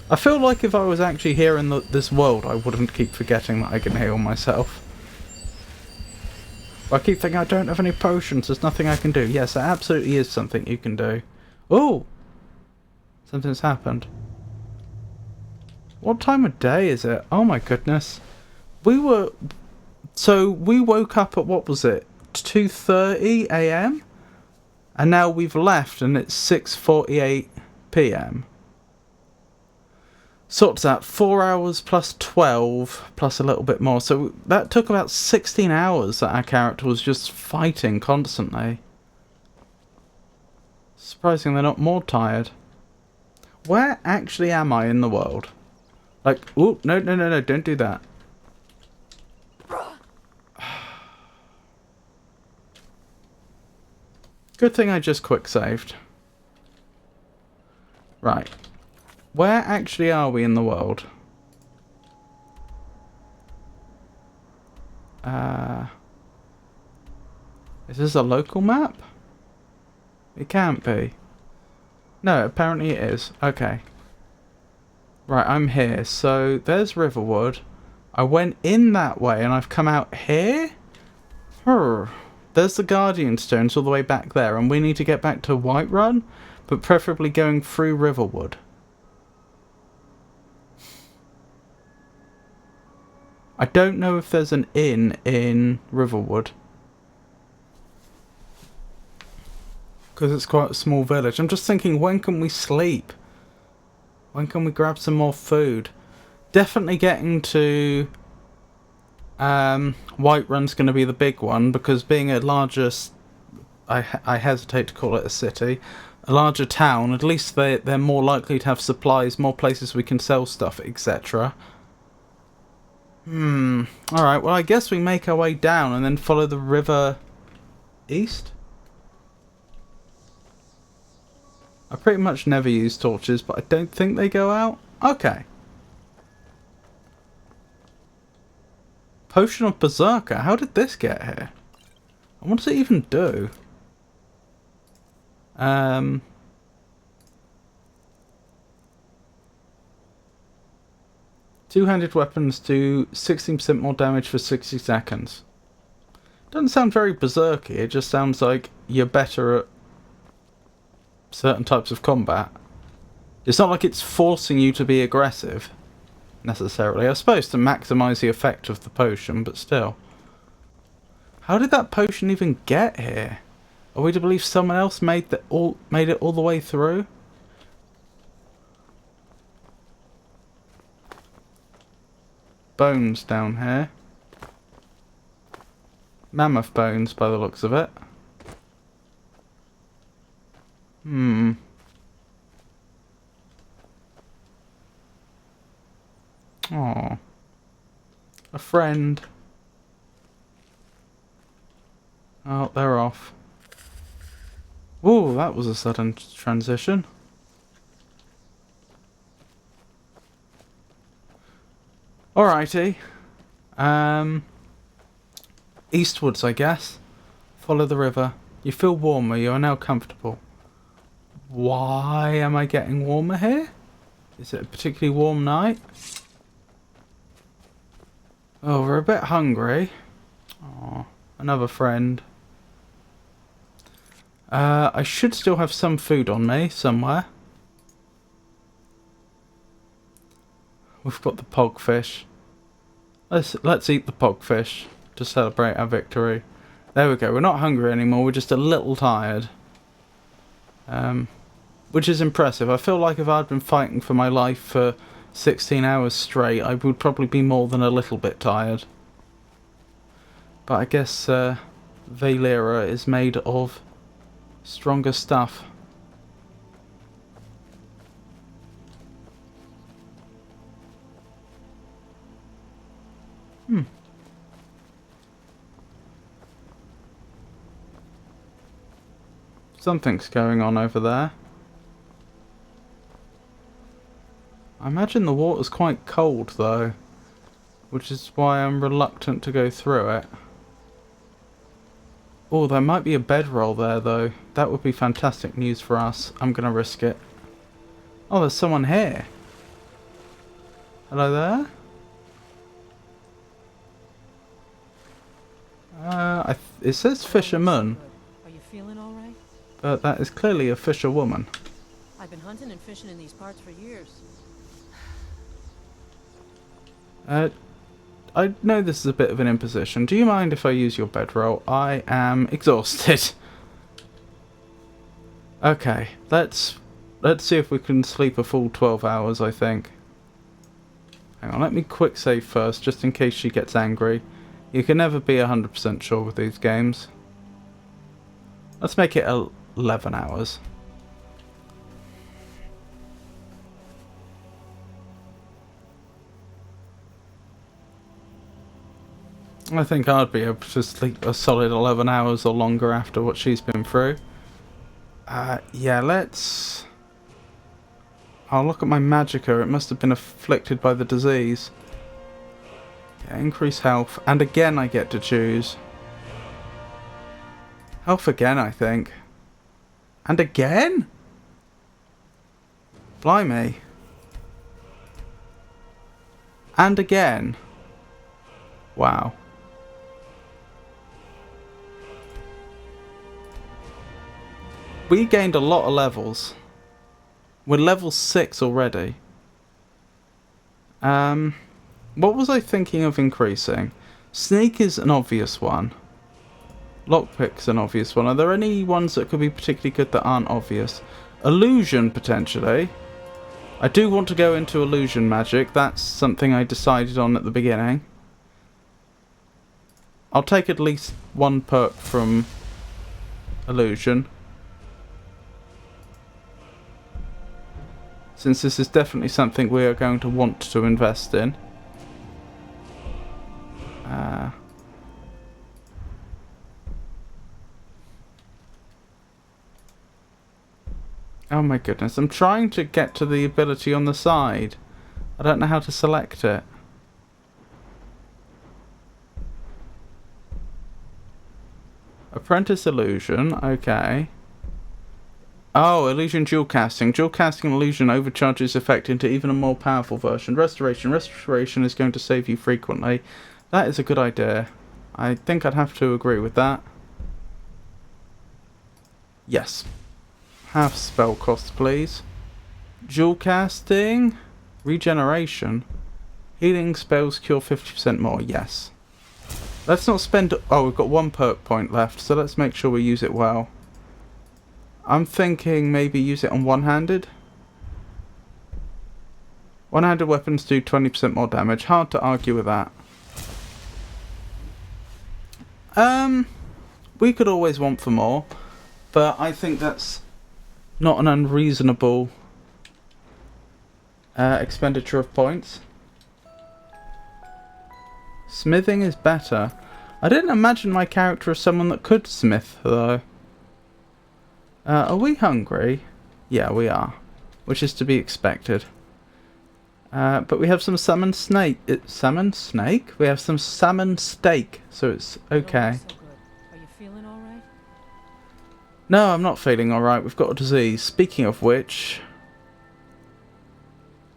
I feel like if I was actually here in this world, I wouldn't keep forgetting that I can heal myself. I keep thinking I don't have any potions, there's nothing I can do. Yes, there absolutely is something you can do. Oh! Something's happened. What time of day is it? Oh my goodness. We woke up at, what was it? 2:30 AM? And now we've left and it's 6:48 PM. Sorts out 4 hours plus 12 plus a little bit more. So that took about 16 hours that our character was just fighting constantly. Surprising they're not more tired. Where actually am I in the world? Like, oh, no, don't do that. Good thing I just quick saved. Right. Where actually are we in the world? Is this a local map? It can't be. No, apparently it is. Okay. Right, I'm here. So, there's Riverwood. I went in that way and I've come out here? There's the Guardian Stones all the way back there, and we need to get back to Whiterun, but preferably going through Riverwood. I don't know if there's an inn in Riverwood, because it's quite a small village. I'm just thinking, when can we sleep? When can we grab some more food? Definitely getting to Whiterun's going to be the big one, because being a larger, I hesitate to call it a city, a larger town, at least they're more likely to have supplies, more places we can sell stuff, etc. Alright, well I guess we make our way down and then follow the river east? I pretty much never use torches, but I don't think they go out. Okay. Potion of Berserker. How did this get here? And what does it even do? Two-handed weapons do 16% more damage for 60 seconds. Doesn't sound very berserky, it just sounds like you're better at certain types of combat. It's not like it's forcing you to be aggressive, necessarily. I suppose to maximise the effect of the potion, but still. How did that potion even get here? Are we to believe someone else made it all the way through? Bones down here. Mammoth bones by the looks of it. Aww. A friend. Oh, they're off. Ooh, that was a sudden transition. Alrighty. Eastwards, I guess. Follow the river. You feel warmer, you are now comfortable. Why am I getting warmer here? Is it a particularly warm night? Oh, we're a bit hungry. Oh, another friend. I should still have some food on me somewhere. we've got the pogfish. Let's eat the pogfish to celebrate our victory. There we go. We're not hungry anymore. We're just a little tired. Which is impressive. I feel like if I'd been fighting for my life for 16 hours straight, I would probably be more than a little bit tired. But I guess Valera is made of stronger stuff. Something's going on over there. I imagine the water's quite cold though, which is why I'm reluctant to go through it. Oh, there might be a bedroll there though. That would be fantastic news for us. I'm gonna risk it. Oh, there's someone here. Hello there? It says fisherman. Are you feeling all right? But that is clearly a fisherwoman. I've been hunting and fishing in these parts for years. I know this is a bit of an imposition. Do you mind if I use your bedroll? I am exhausted. Okay, let's see if we can sleep a full 12 hours, I think. Hang on, let me quick save first, just in case she gets angry. You can never be 100% sure with these games. Let's make it 11 hours. I think I'd be able to sleep a solid 11 hours or longer after what she's been through. Yeah, let's... I'll look at my magicka. It must have been afflicted by the disease. Yeah, increase health. And again I get to choose. Health again, I think. And again? Blimey. And again. Wow. We gained a lot of levels. We're level 6 already. What was I thinking of increasing? Sneak is an obvious one. Lockpick's an obvious one. Are there any ones that could be particularly good that aren't obvious? Illusion, potentially. I do want to go into illusion magic. That's something I decided on at the beginning. I'll take at least one perk from illusion. Since this is definitely something we are going to want to invest in. Oh my goodness, I'm trying to get to the ability on the side. I don't know how to select it. Apprentice illusion, okay. Oh, illusion dual casting. Dual casting illusion overcharges effect into even a more powerful version. Restoration. Restoration is going to save you frequently. That is a good idea. I think I'd have to agree with that. Yes. Half spell cost, please. Dual casting. Regeneration. Healing spells cure 50% more. Yes. Let's not spend... Oh, we've got one perk point left, so let's make sure we use it well. I'm thinking maybe use it on one-handed. One-handed weapons do 20% more damage. Hard to argue with that. We could always want for more, but I think that's not an unreasonable expenditure of points. Smithing is better. I didn't imagine my character as someone that could smith, though. Are we hungry? Yeah, we are. Which is to be expected. But we have some salmon snake. Salmon snake? We have some salmon steak, so it's okay. Are you feeling all right? No, I'm not feeling alright. We've got a disease. Speaking of which...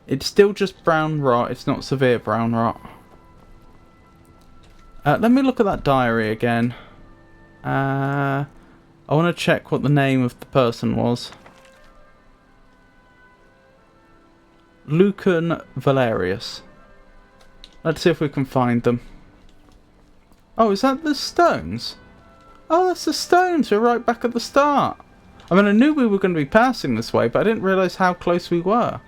It's still just brown rot. It's not severe brown rot. Let me look at that diary again. I want to check what the name of the person was. Lucan Valerius. Let's see if we can find them. Oh, is that the stones? Oh, that's the stones. We're right back at the start. I mean, I knew we were going to be passing this way, but I didn't realise how close we were.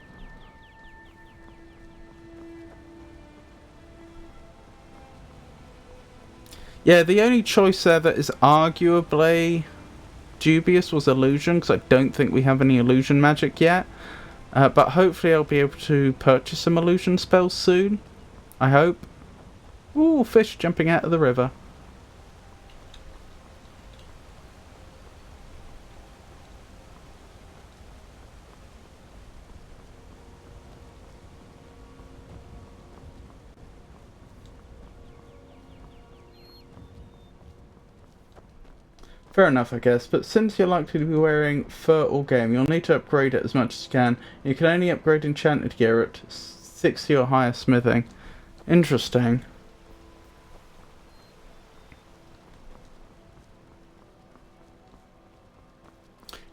Yeah, the only choice there that is arguably dubious was illusion, because I don't think we have any illusion magic yet. But hopefully I'll be able to purchase some illusion spells soon. I hope. Ooh, fish jumping out of the river. Fair enough, I guess, but since you're likely to be wearing fur all game, you'll need to upgrade it as much as you can. You can only upgrade enchanted gear at 60 or higher smithing. Interesting.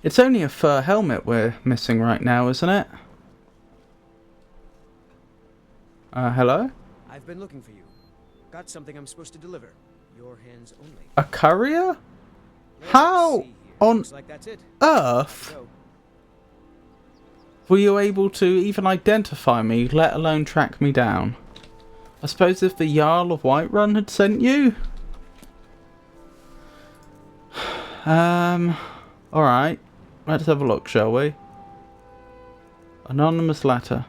It's only a fur helmet we're missing right now, isn't it? Hello? I've been looking for you. Got something I'm supposed to deliver. Your hands only. A courier? How on like that's it. earth were you able to even identify me, let alone track me down? I suppose if the Jarl of Whiterun had sent you? Alright. Let's have a look, shall we? Anonymous letter.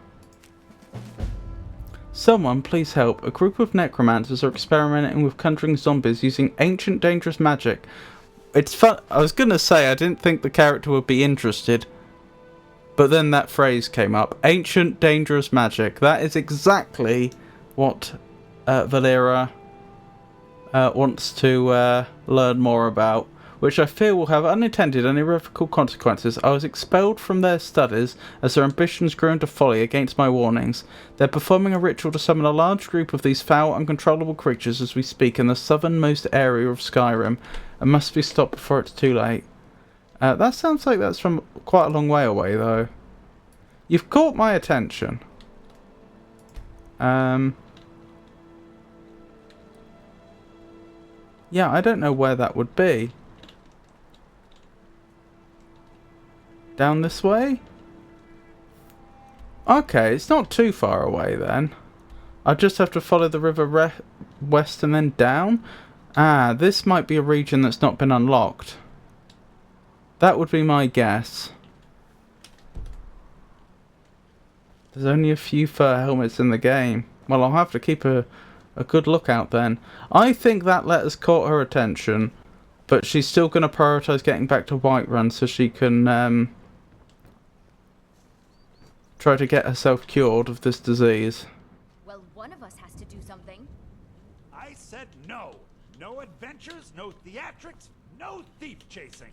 Someone, please help. A group of necromancers are experimenting with conjuring zombies using ancient dangerous magic. It's fun. I was going to say I didn't think the character would be interested. But then that phrase came up. Ancient dangerous magic. That is exactly what Valera wants to learn more about. Which I fear will have unintended and irrevocable consequences. I was expelled from their studies as their ambitions grew into folly against my warnings. They're performing a ritual to summon a large group of these foul, uncontrollable creatures as we speak in the southernmost area of Skyrim, and must be stopped before it's too late. That sounds like that's from quite a long way away, though. You've caught my attention. Yeah, I don't know where that would be. Down this way? Okay, it's not too far away then. I just have to follow the river west and then down. Ah, this might be a region that's not been unlocked. That would be my guess. There's only a few fur helmets in the game. Well, I'll have to keep a good lookout then. I think that letter's caught her attention. But she's still going to prioritise getting back to Whiterun so she can try to get herself cured of this disease. Well, one of us has to do something. I said no. No adventures, no theatrics, no thief chasing.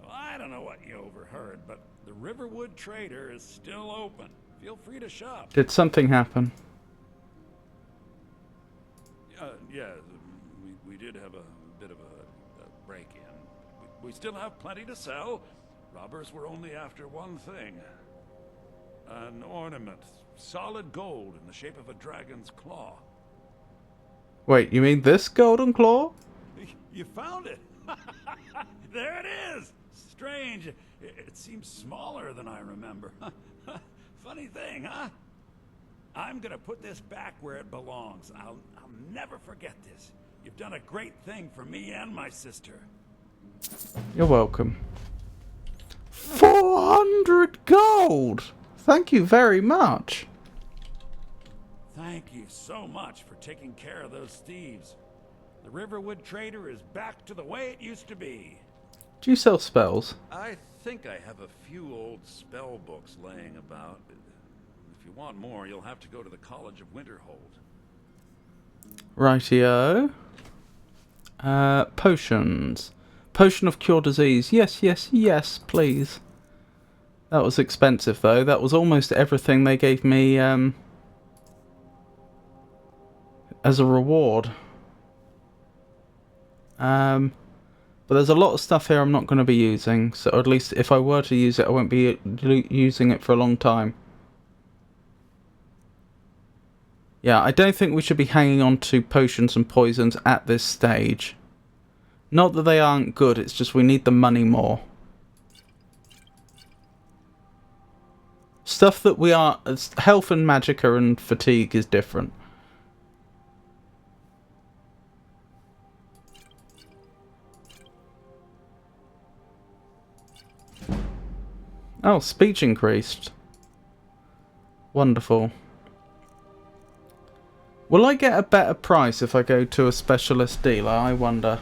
Well, I don't know what you overheard, but the Riverwood Trader is still open. Feel free to shop. Did something happen? Yeah, we did have a bit of a break-in. We still have plenty to sell. Robbers were only after one thing. An ornament, solid gold in the shape of a dragon's claw. Wait, you mean this golden claw? You found it! There it is! Strange. It seems smaller than I remember. Funny thing, huh? I'm gonna put this back where it belongs. I'll never forget this. You've done a great thing for me and my sister. You're welcome. 400 gold! Thank you very much. Thank you so much for taking care of those thieves. The Riverwood Trader is back to the way it used to be. Do you sell spells? I think I have a few old spell books laying about. If you want more, you'll have to go to the College of Winterhold. Rightio. Potions. Potion of Cure Disease. Yes, yes, yes, please. That was expensive, though. That was almost everything they gave me as a reward. But there's a lot of stuff here I'm not going to be using. So at least if I were to use it, I won't be using it for a long time. Yeah, I don't think we should be hanging on to potions and poisons at this stage. Not that they aren't good, it's just we need the money more. Stuff that we are... Health and magicka and fatigue is different. Oh, speech increased. Wonderful. Will I get a better price if I go to a specialist dealer? I wonder.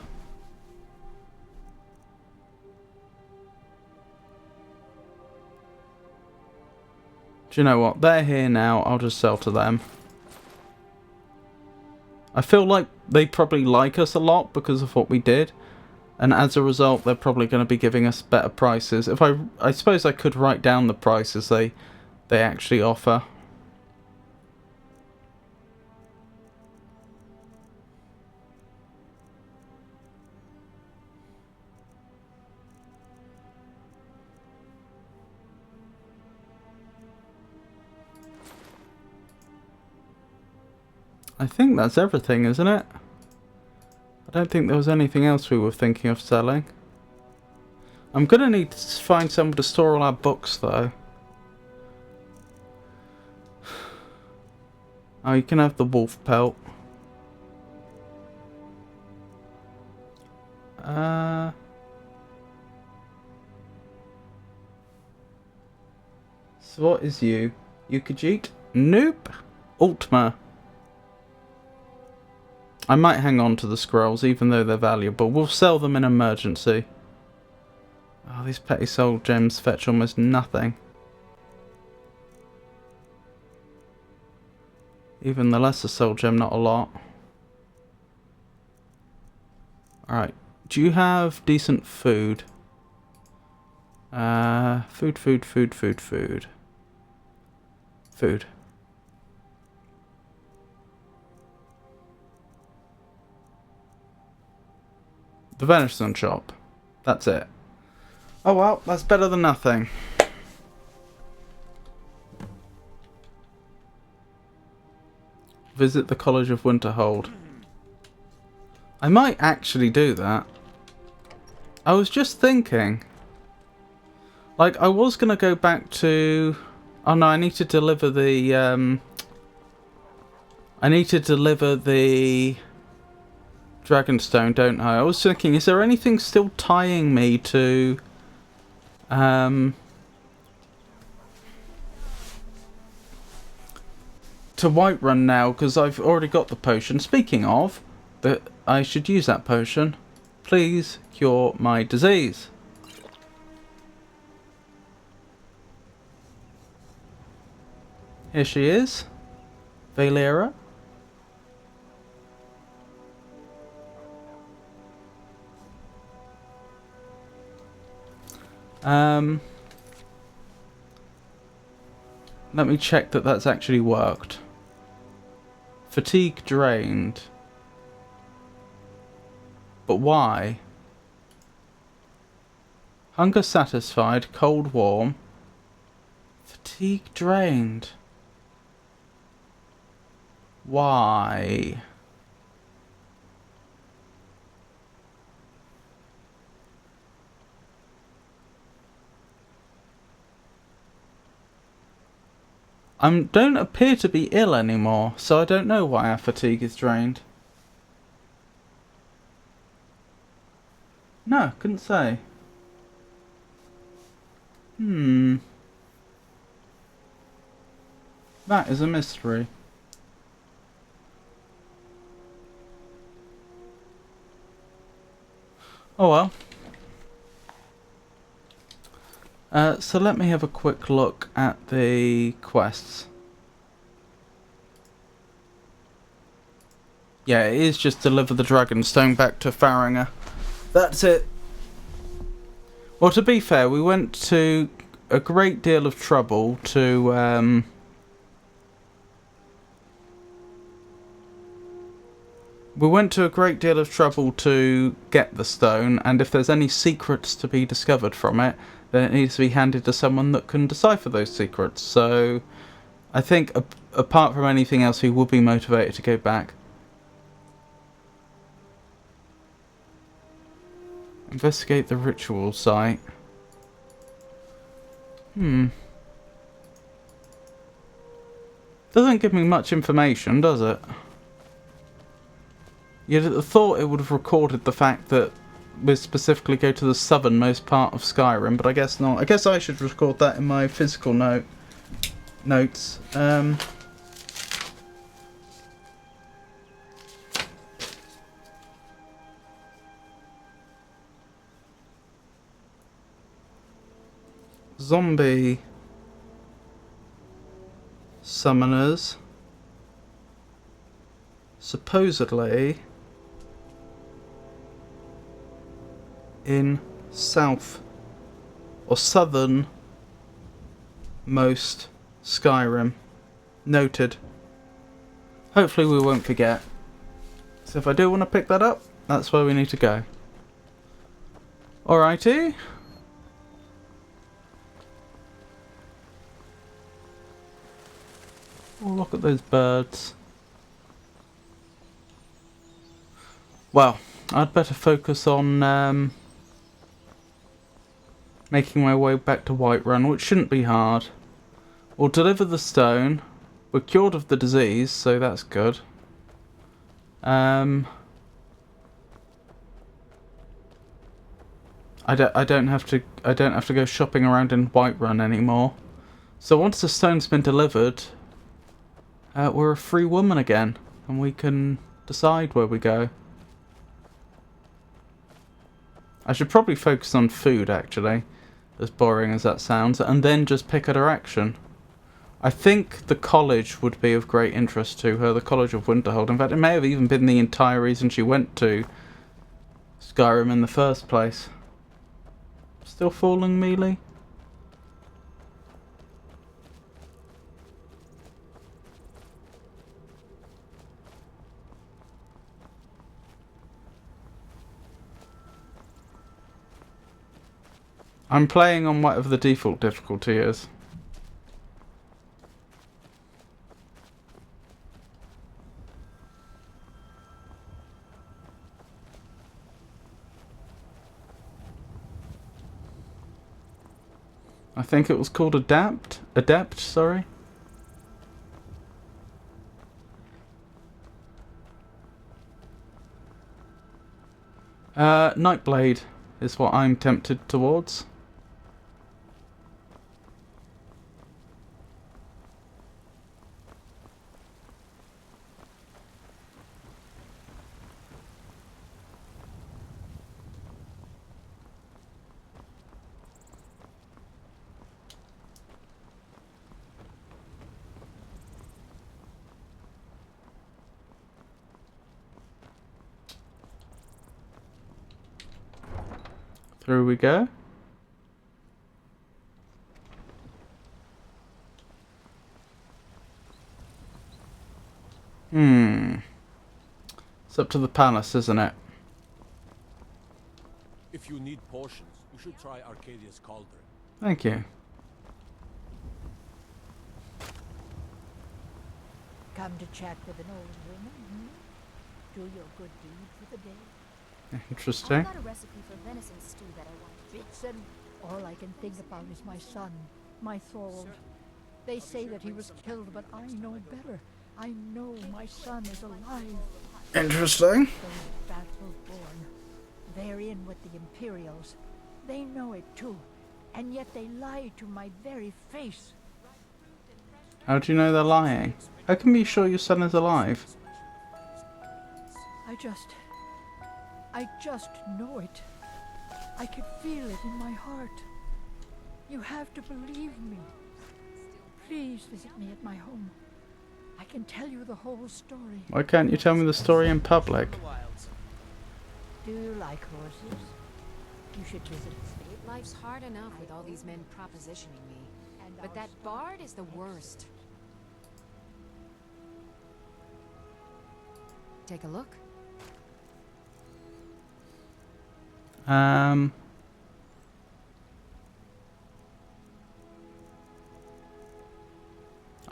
Do you know what? They're here now. I'll just sell to them. I feel like they probably like us a lot because of what we did. And as a result, they're probably going to be giving us better prices. If I suppose I could write down the prices they actually offer. I think that's everything, isn't it? I don't think there was anything else we were thinking of selling. I'm gonna need to find somewhere to store all our books, though. Oh, you can have the wolf pelt. So what is you? Yukajit? Nope. Ultma. I might hang on to the scrolls, even though they're valuable. We'll sell them in emergency. Oh, these petty soul gems fetch almost nothing. Even the lesser soul gem, not a lot. Alright. Do you have decent food? Food. Food. The venison shop. That's it. Oh well, that's better than nothing. Visit the College of Winterhold. I might actually do that. I was just thinking. Like, I was going to go back to... Oh no, I need to deliver the... I need to deliver the... Dragonstone, don't I? I was thinking, is there anything still tying me to... to Whiterun now, because I've already got the potion. Speaking of, that I should use that potion. Please cure my disease. Here she is. Valera. Let me check that that's actually worked. Fatigue drained. But why? Hunger satisfied, cold warm. Fatigue drained. Why? I don't appear to be ill anymore, so I don't know why our fatigue is drained. No, couldn't say. That is a mystery. Oh well. So let me have a quick look at the quests. Yeah, it is just deliver the Dragonstone back to Faringa. That's it. Well, to be fair, we went to a great deal of trouble to get the stone, and if there's any secrets to be discovered from it, then it needs to be handed to someone that can decipher those secrets. So I think apart from anything else, who would be motivated to go back. Investigate the ritual site. Doesn't give me much information, does it? You'd have thought it would have recorded the fact that we specifically go to the southernmost part of Skyrim, but I guess not. I guess I should record that in my physical notes. Zombie summoners supposedly in south or southern most Skyrim. Noted. Hopefully we won't forget. So if I do want to pick that up, that's where we need to go. Alrighty. Oh, look at those birds. Well, I'd better focus on making my way back to Whiterun, which shouldn't be hard. We'll deliver the stone. We're cured of the disease, so that's good. I don't have to go shopping around in Whiterun anymore. So once the stone's been delivered, we're a free woman again, and we can decide where we go. I should probably focus on food, actually, as boring as that sounds, and then just pick a direction. I think the college would be of great interest to her, the College of Winterhold. In fact, it may have even been the entire reason she went to Skyrim in the first place. Still falling, Mealy? I'm playing on whatever the default difficulty is. I think it was called Adept, sorry. Nightblade is what I'm tempted towards. Through we go. It's up to the palace, isn't it? If you need potions, you should try Arcadia's cauldron. Thank you. Come to chat with an old woman, hmm? Do your good deed for the day. Interesting. I got a recipe for venison stew that I want. Vixen, all I can think about is my son, my Thorold. They say that he was killed, but I know better. I know my son is alive. Interesting. Those battle-born. They're in with the Imperials. They know it too, and yet they lie to my very face. How do you know they're lying? How can you be sure your son is alive? I just know it. I can feel it in my heart. You have to believe me. Please visit me at my home. I can tell you the whole story. Why can't you tell me the story in public? Do you like horses? You should visit. Life's hard enough with all these men propositioning me. But that bard is the worst. Take a look.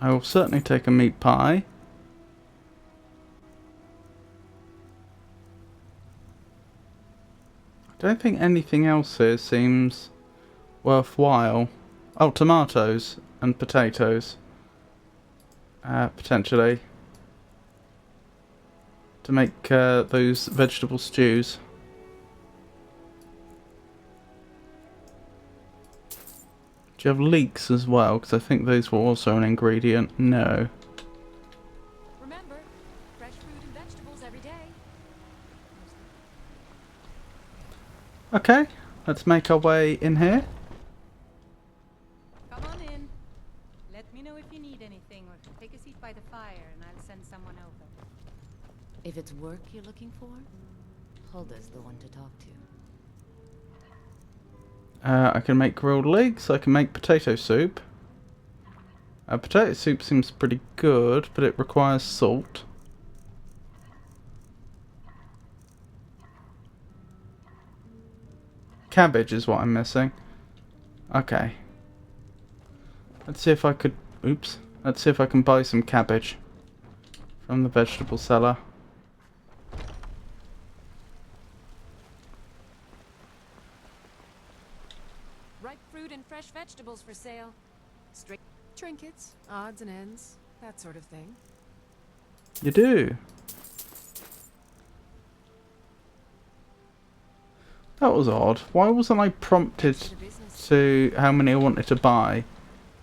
I will certainly take a meat pie. I don't think anything else here seems worthwhile. Oh, tomatoes and potatoes. Potentially. To make those vegetable stews. Do you have leeks as well? Because I think those were also an ingredient. No. Remember, fresh fruit and vegetables every day. Okay, let's make our way in here. Come on in. Let me know if you need anything, or take a seat by the fire and I'll send someone over. If it's work you're looking for, Hulda's the one to talk to. I can make grilled leeks, I can make potato soup. Potato soup seems pretty good, but it requires salt. Cabbage is what I'm missing. Okay. Let's see if I could... Oops. Let's see if I can buy some cabbage from the vegetable seller. Ripe fruit and fresh vegetables for sale. Straight trinkets, odds and ends, that sort of thing. You do? That was odd. Why wasn't I prompted to how many I wanted to buy?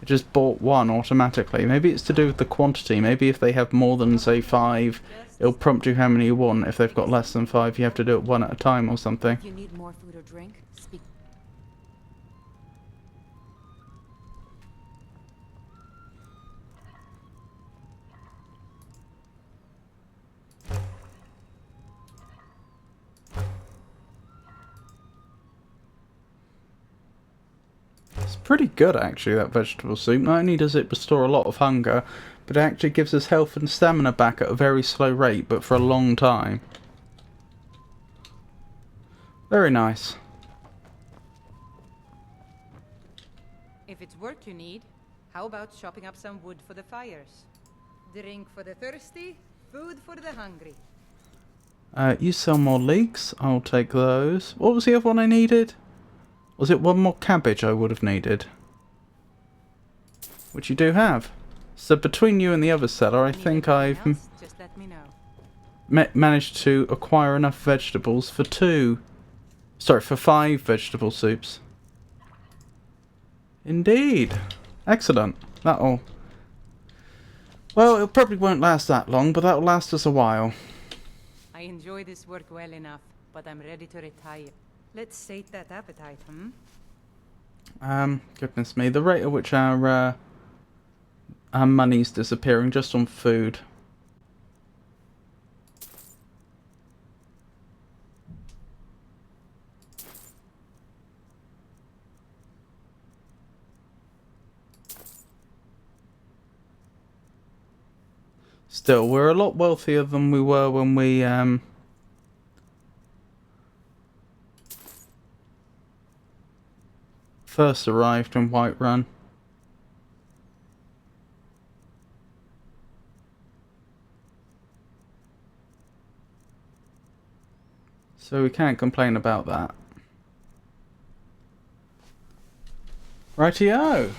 I just bought one automatically. Maybe it's to do with the quantity. Maybe if they have more than, say, 5, it'll prompt you how many you want. If they've got less than 5, you have to do it one at a time or something. If you need more food or drink, speak. It's pretty good actually, that vegetable soup. Not only does it restore a lot of hunger, but it actually gives us health and stamina back at a very slow rate, but for a long time. Very nice. If it's work you need, how about chopping up some wood for the fires? Drink for the thirsty, food for the hungry. You sell more leeks. I'll take those. What was the other one I needed? Was it one more cabbage I would have needed? Which you do have. So between you and the other seller, I think I've Just let me know. managed to acquire enough vegetables for 5 vegetable soups. Indeed. Excellent. That'll... Well, it probably won't last that long, but that'll last us a while. I enjoy this work well enough, but I'm ready to retire. Let's sate that appetite, Goodness me. The rate at which our money's disappearing just on food. Still, we're a lot wealthier than we were when we first arrived in Whiterun. So we can't complain about that. Rightio.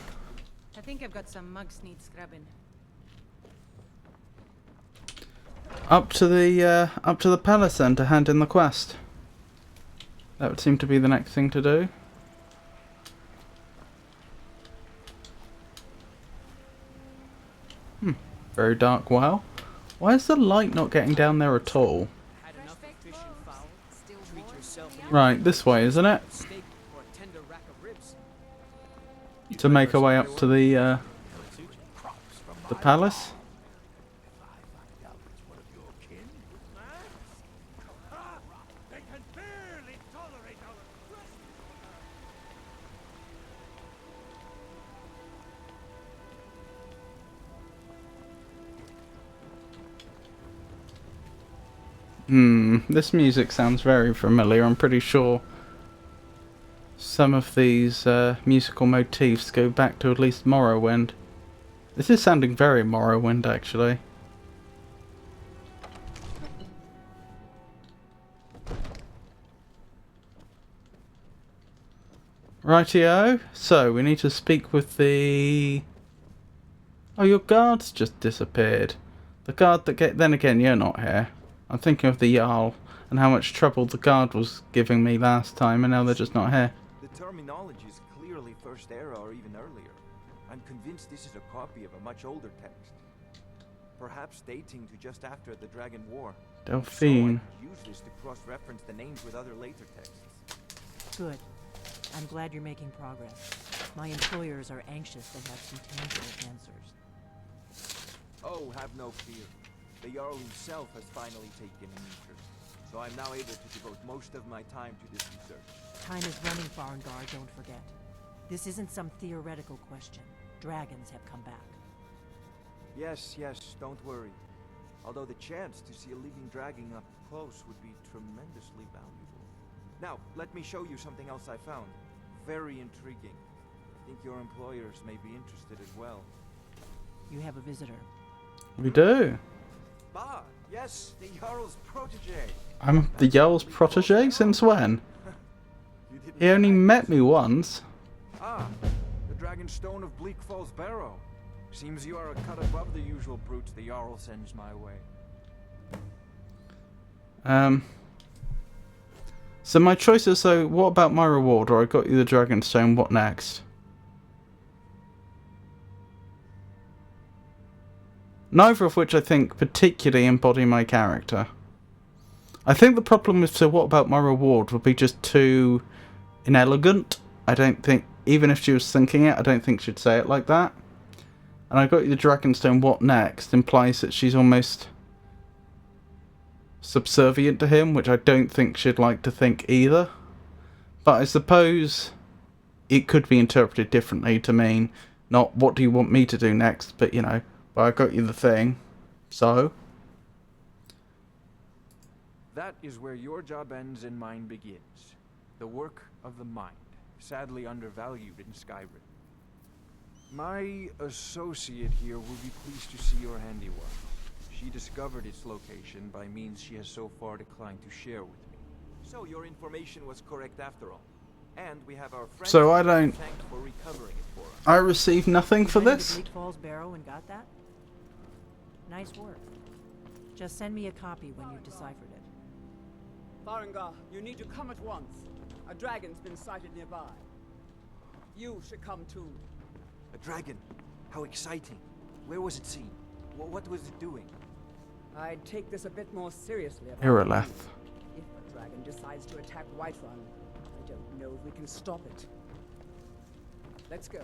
I think I've got some mugs need scrubbing. Up to the palace then to hand in the quest. That would seem to be the next thing to do. Very dark well. Why is the light not getting down there at all? Right, this way, isn't it? To make our way up to the palace. This music sounds very familiar. I'm pretty sure some of these musical motifs go back to at least Morrowind. This is sounding very Morrowind, actually. Rightio. So, we need to speak with the... Oh, your guard's just disappeared. The guard that then again, you're not here. I'm thinking of the Jarl and how much trouble the guard was giving me last time, and now they're just not here. The terminology is clearly First Era or even earlier. I'm convinced this is a copy of a much older text. Perhaps dating to just after the Dragon War. Delphine. So I could use this to cross-reference the names with other later texts. Good. I'm glad you're making progress. My employers are anxious to have some tangible answers. Oh, have no fear. The Jarl himself has finally taken an interest, so I'm now able to devote most of my time to this research. Time is running, Farengar, don't forget. This isn't some theoretical question. Dragons have come back. Yes, don't worry. Although the chance to see a living dragon up close would be tremendously valuable. Now, let me show you something else I found. Very intriguing. I think your employers may be interested as well. You have a visitor. We do. Bah, yes, the Jarl's protege. I'm the Jarl's protege? Since when? He only met me once. Ah, the Dragon Stone of Bleak Falls Barrow. Seems you are a cut above the usual brutes the Jarl sends my way. So my choices, so what about my reward? Or I got you the Dragon Stone, what next? Neither of which I think particularly embody my character. I think the problem with so what about my reward would be just too inelegant. I don't think, even if she was thinking it, I don't think she'd say it like that. And I got you the Dragonstone, what next? Implies that she's almost subservient to him, which I don't think she'd like to think either. But I suppose it could be interpreted differently to mean, not what do you want me to do next, but you know, well, I got you the thing, so... That is where your job ends and mine begins. The work of the mind, sadly undervalued in Skyrim. My associate here will be pleased to see your handiwork. She discovered its location by means she has so far declined to share with me. So your information was correct after all. And we have our friend so I don't... for recovering it for us. I received nothing for this? Bleak Falls Barrow and got that? Nice work. Just send me a copy when you've deciphered it. Farengar, you need to come at once. A dragon's been sighted nearby. You should come too. A dragon? How exciting. Where was it seen? What was it doing? I'd take this a bit more seriously. Irileth. If a dragon decides to attack Whiterun, I don't know if we can stop it. Let's go.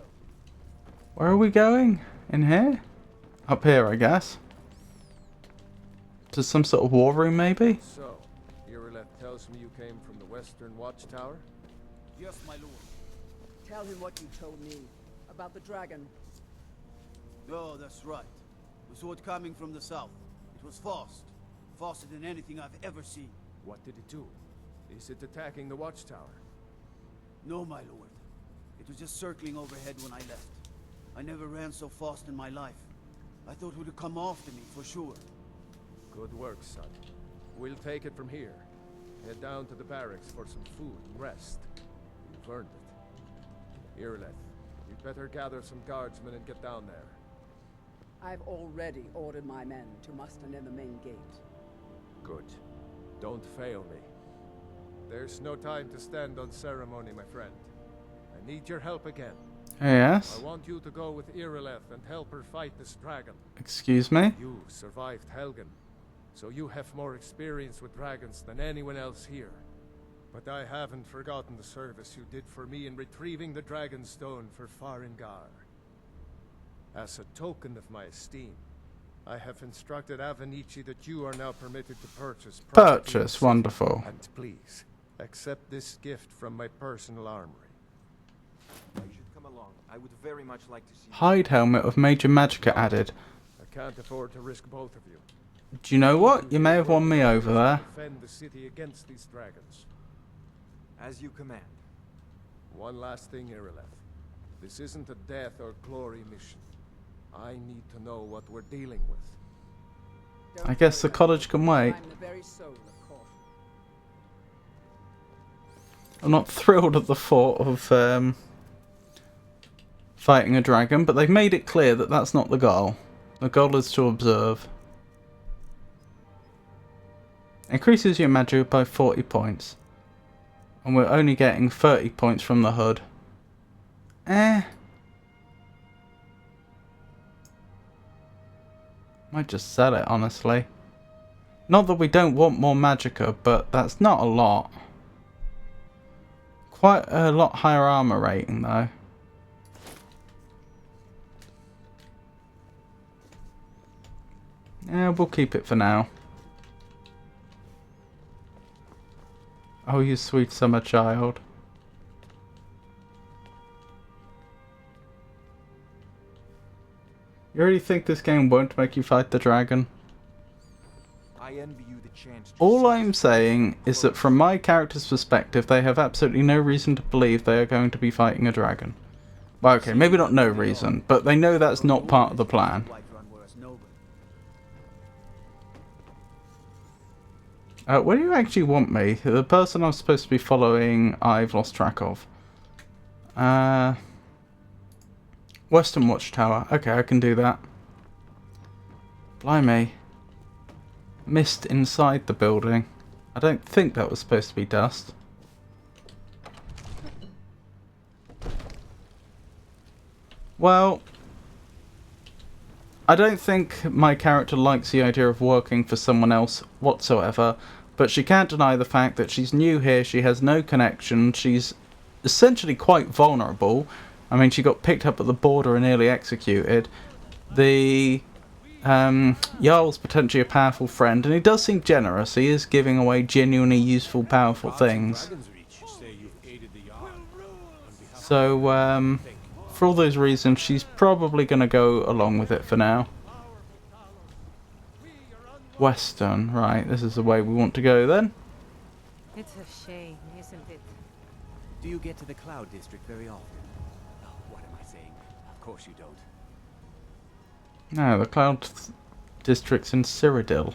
Where are we going? In here? Up here, I guess. To some sort of war room, maybe? So, Irileth tells me you came from the Western Watchtower? Yes, my lord. Tell him what you told me about the dragon. Oh, that's right. We saw it coming from the south. It was fast. Faster than anything I've ever seen. What did it do? Is it attacking the Watchtower? No, my lord. It was just circling overhead when I left. I never ran so fast in my life. I thought it would come after me, for sure. Good work, son. We'll take it from here. Head down to the barracks for some food and rest. You've earned it. Irileth, you'd better gather some guardsmen and get down there. I've already ordered my men to muster near the main gate. Good. Don't fail me. There's no time to stand on ceremony, my friend. I need your help again. Yes? I want you to go with Irileth and help her fight this dragon. Excuse me? You survived Helgen, so you have more experience with dragons than anyone else here. But I haven't forgotten the service you did for me in retrieving the Dragon Stone for Farengar. As a token of my esteem, I have instructed Avenici that you are now permitted to purchase property. Purchase, wonderful. And please, accept this gift from my personal armory. You should come along. I would very much like to see Hide helmet of Major Magicka added. I can't afford to risk both of you. Do you know what? You may have won me over there. Defend the city against these dragons. As you command. One last thing, Irileth. This isn't a death or glory mission. I need to know what we're dealing with. I guess the college can wait. I'm the very soul of caution. I'm not thrilled at the thought of fighting a dragon, but they've made it clear that that's not the goal. The goal is to observe. Increases your magic by 40 points. And we're only getting 30 points from the hood. Might just sell it, honestly. Not that we don't want more magicka, but that's not a lot. Quite a lot higher armor rating, though. Yeah, we'll keep it for now. Oh, you sweet summer child. You really think this game won't make you fight the dragon? I envy you the chance to All I'm saying is that from my character's perspective, they have absolutely no reason to believe they are going to be fighting a dragon. Well, okay, maybe not no reason, but they know that's not part of the plan. Where do you actually want me? The person I'm supposed to be following, I've lost track of. Western Watchtower. Okay, I can do that. Blimey. Mist inside the building. I don't think that was supposed to be dust. Well, I don't think my character likes the idea of working for someone else whatsoever, but she can't deny the fact that she's new here, she has no connection, she's essentially quite vulnerable. I mean, she got picked up at the border and nearly executed. The Jarl's potentially a powerful friend, and he does seem generous. He is giving away genuinely useful, powerful things. So, for all those reasons, she's probably going to go along with it for now. Western, right, this is the way we want to go then. It's a shame, isn't it? Do you get to the Cloud District very often? Oh, what am I saying? Of course you don't. No, the Cloud District's in Cyrodiil.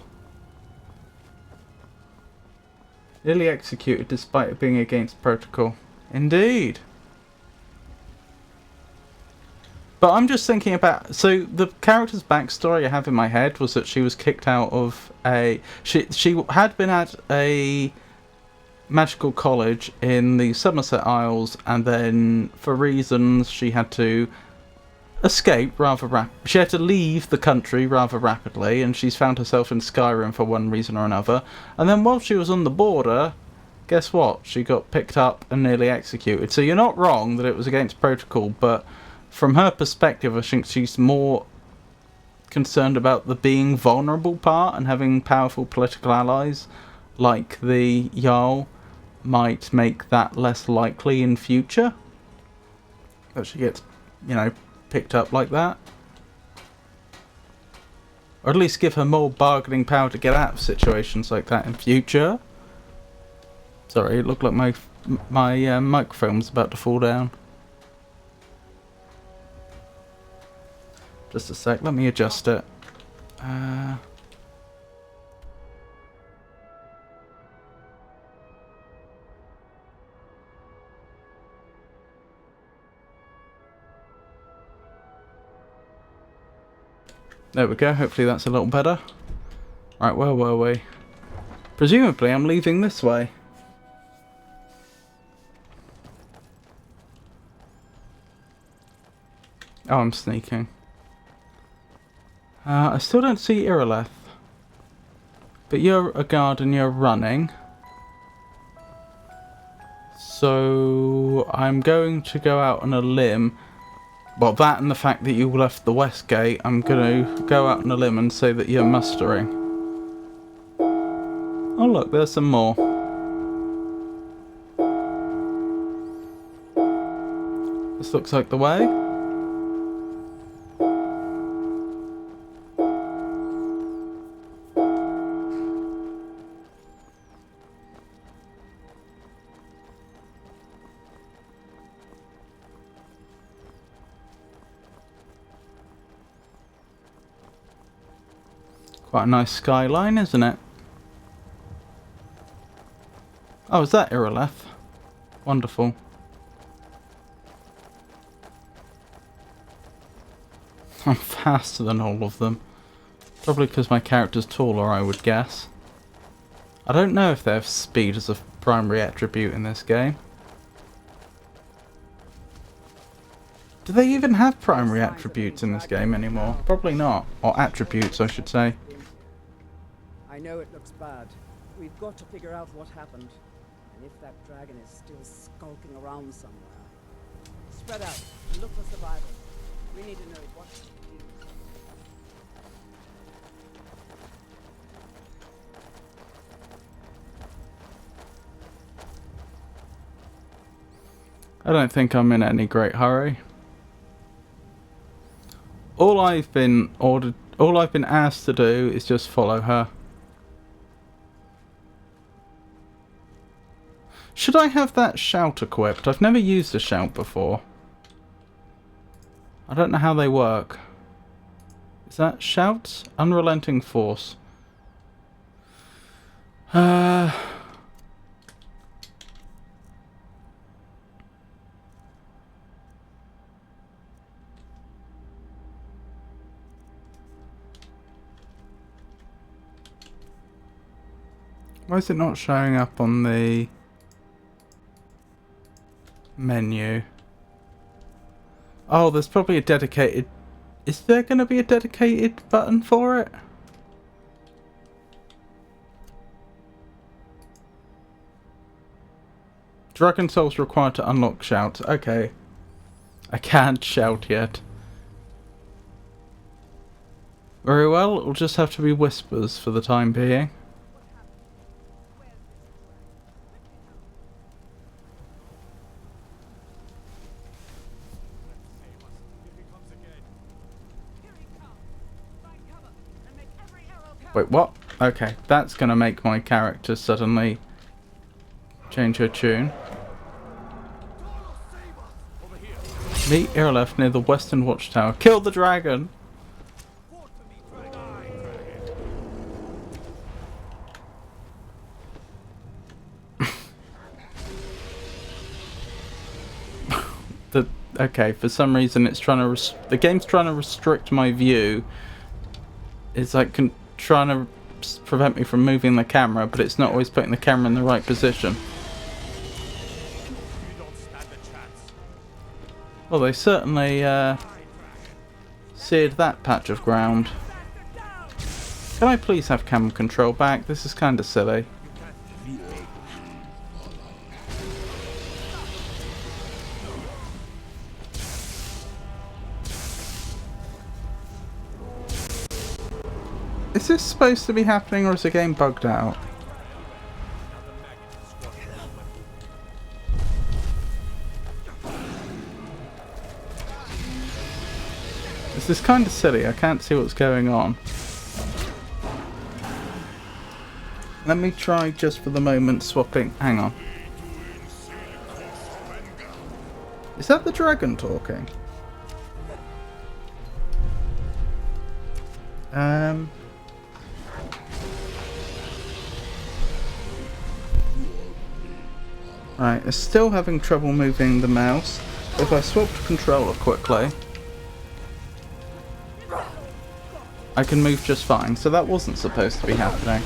Nearly executed despite it being against protocol. Indeed. But I'm just thinking about... So, the character's backstory I have in my head was that she was kicked out of a... She had been at a magical college in the Somerset Isles, and then, for reasons, she had to escape rather rapidly. She had to leave the country rather rapidly, and she's found herself in Skyrim for one reason or another. And then while she was on the border, guess what? She got picked up and nearly executed. So you're not wrong that it was against protocol, but... From her perspective, I think she's more concerned about the being vulnerable part, and having powerful political allies like the Jarl might make that less likely in future. That she gets, you know, picked up like that. Or at least give her more bargaining power to get out of situations like that in future. Sorry, it looked like my microphone was about to fall down. Just a sec, let me adjust it. There we go, hopefully that's a little better. Right, where were we? Presumably I'm leaving this way. Oh, I'm sneaking. I still don't see Irileth. But you're a guard and you're running. So I'm going to go out on a limb. Well, that and the fact that you left the west gate, I'm going to go out on a limb and say that you're mustering. Oh look, there's some more. This looks like the way. Quite a nice skyline, isn't it? Oh, is that Irileth? Wonderful. I'm faster than all of them. Probably because my character's taller, I would guess. I don't know if they have speed as a primary attribute in this game. Do they even have primary attributes in this game anymore? Probably not. Or attributes, I should say. I know it looks bad. We've got to figure out what happened. And if that dragon is still skulking around somewhere. Spread out and look for survivors. We need to know what to do. I don't think I'm in any great hurry. All I've been asked to do is just follow her. Should I have that shout equipped? I've never used a shout before. I don't know how they work. Is that shouts? Unrelenting force. Why is it not showing up on the menu? Oh, there's probably a dedicated... Is there going to be a dedicated button for it? Dragon Souls required to unlock shout. Okay. I can't shout yet. Very well, it'll just have to be whispers for the time being. Wait, what? Okay, that's gonna make my character suddenly change her tune. Meet Irileth near the western watchtower. Kill the dragon! Okay, for some reason it's trying to the game's trying to restrict my view. It's like trying to prevent me from moving the camera, but it's not always putting the camera in the right position. Well, they certainly seared that patch of ground. Can I please have camera control back? This is kind of silly. Is this supposed to be happening, or is the game bugged out? This is kind of silly. I can't see what's going on. Let me try just for the moment swapping. Hang on. Is that the dragon talking? Right, I'm still having trouble moving the mouse. If I swap to controller quickly, I can move just fine. So that wasn't supposed to be happening.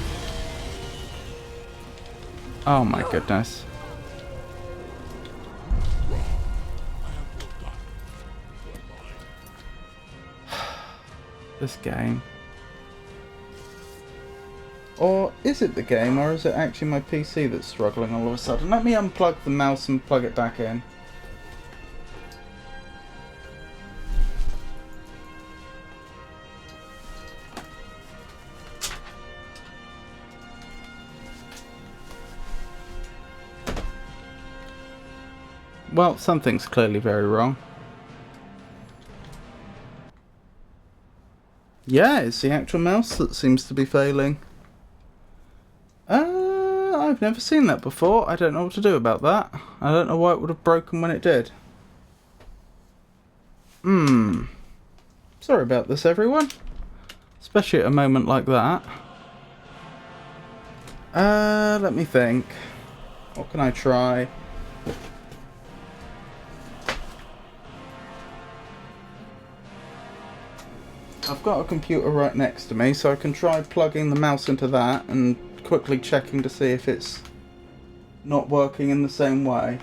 Oh my goodness. This game. Or is it the game, or is it actually my PC that's struggling all of a sudden? Let me unplug the mouse and plug it back in. Well, something's clearly very wrong. Yeah, it's the actual mouse that seems to be failing. I've never seen that before. I don't know what to do about that. I don't know why it would have broken when it did. Sorry about this, everyone. It's especially at a moment like that. Let me think. What can I try? I've got a computer right next to me, so I can try plugging the mouse into that and quickly checking to see if it's not working in the same way.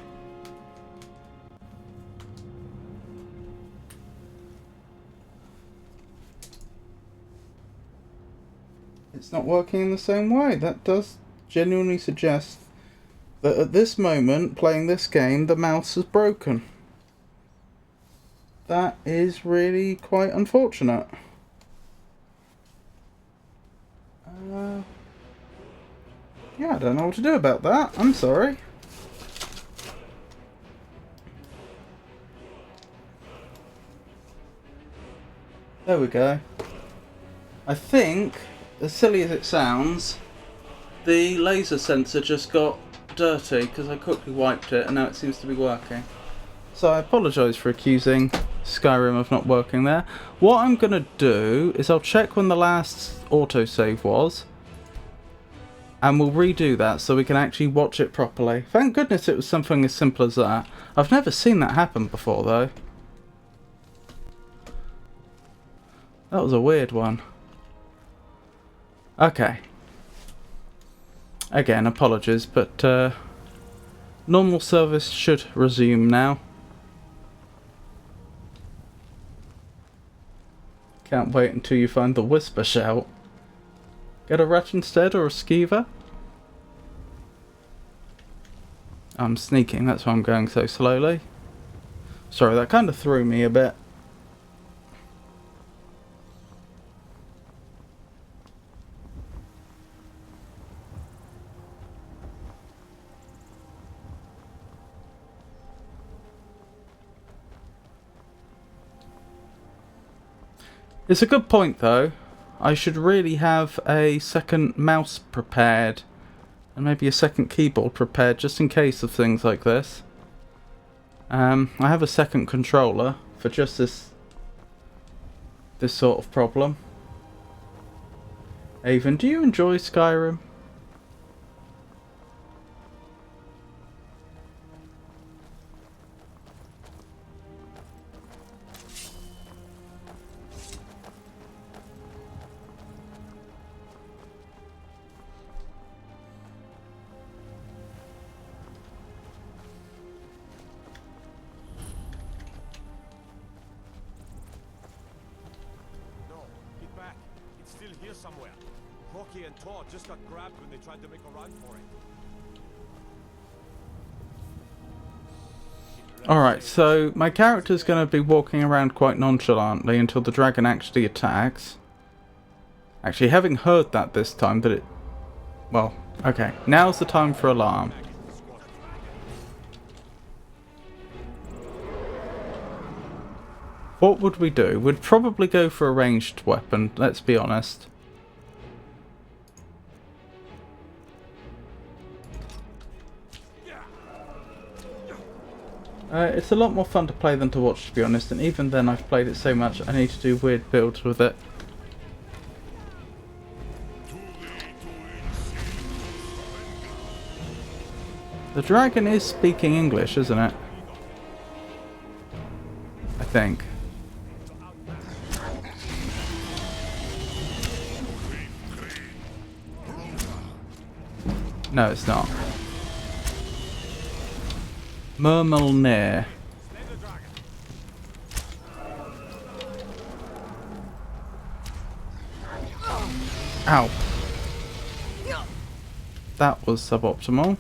It's not working in the same way. That does genuinely suggest that at this moment, playing this game, the mouse is broken. That is really quite unfortunate. Yeah, I don't know what to do about that. I'm sorry. There we go. I think, as silly as it sounds, the laser sensor just got dirty because I quickly wiped it and now it seems to be working. So I apologise for accusing Skyrim of not working there. What I'm going to do is I'll check when the last autosave was. And we'll redo that so we can actually watch it properly. Thank goodness it was something as simple as that. I've never seen that happen before though. That was a weird one. Okay. Again, apologies, but normal service should resume now. Can't wait until you find the whisper shout. Get a rat instead or a skeever? I'm sneaking, that's why I'm going so slowly. Sorry, that kind of threw me a bit. It's a good point though. I should really have a second mouse prepared and maybe a second keyboard prepared just in case of things like this. I have a second controller for just this sort of problem. Avon, do you enjoy Skyrim? Somewhere. Rocky and Todd just got grabbed when they tried to make a run for it. Alright, so my character's going to be walking around quite nonchalantly until the dragon actually attacks. Actually, having heard that this time, that it... Well, okay. Now's the time for alarm. What would we do? We'd probably go for a ranged weapon, let's be honest. It's a lot more fun to play than to watch, to be honest, and even then I've played it so much I need to do weird builds with it. The dragon is speaking English, isn't it? I think. No, it's not. Murmelnir. Ow. That was suboptimal.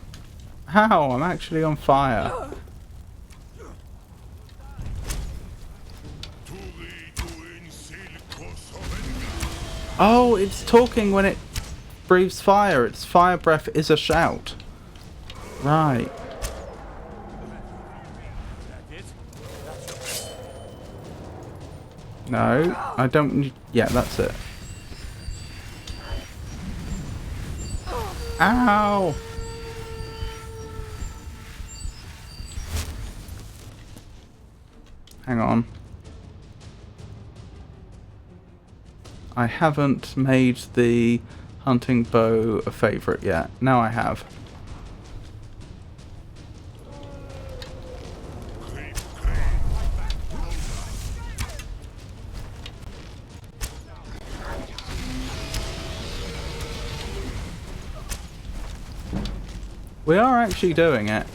Ow, I'm actually on fire. Oh, it's talking when it breathes fire. Its fire breath is a shout. Right. No, I don't... Yeah, that's it. Ow! Hang on. I haven't made the hunting bow a favourite yet. Now I have. We are actually doing it.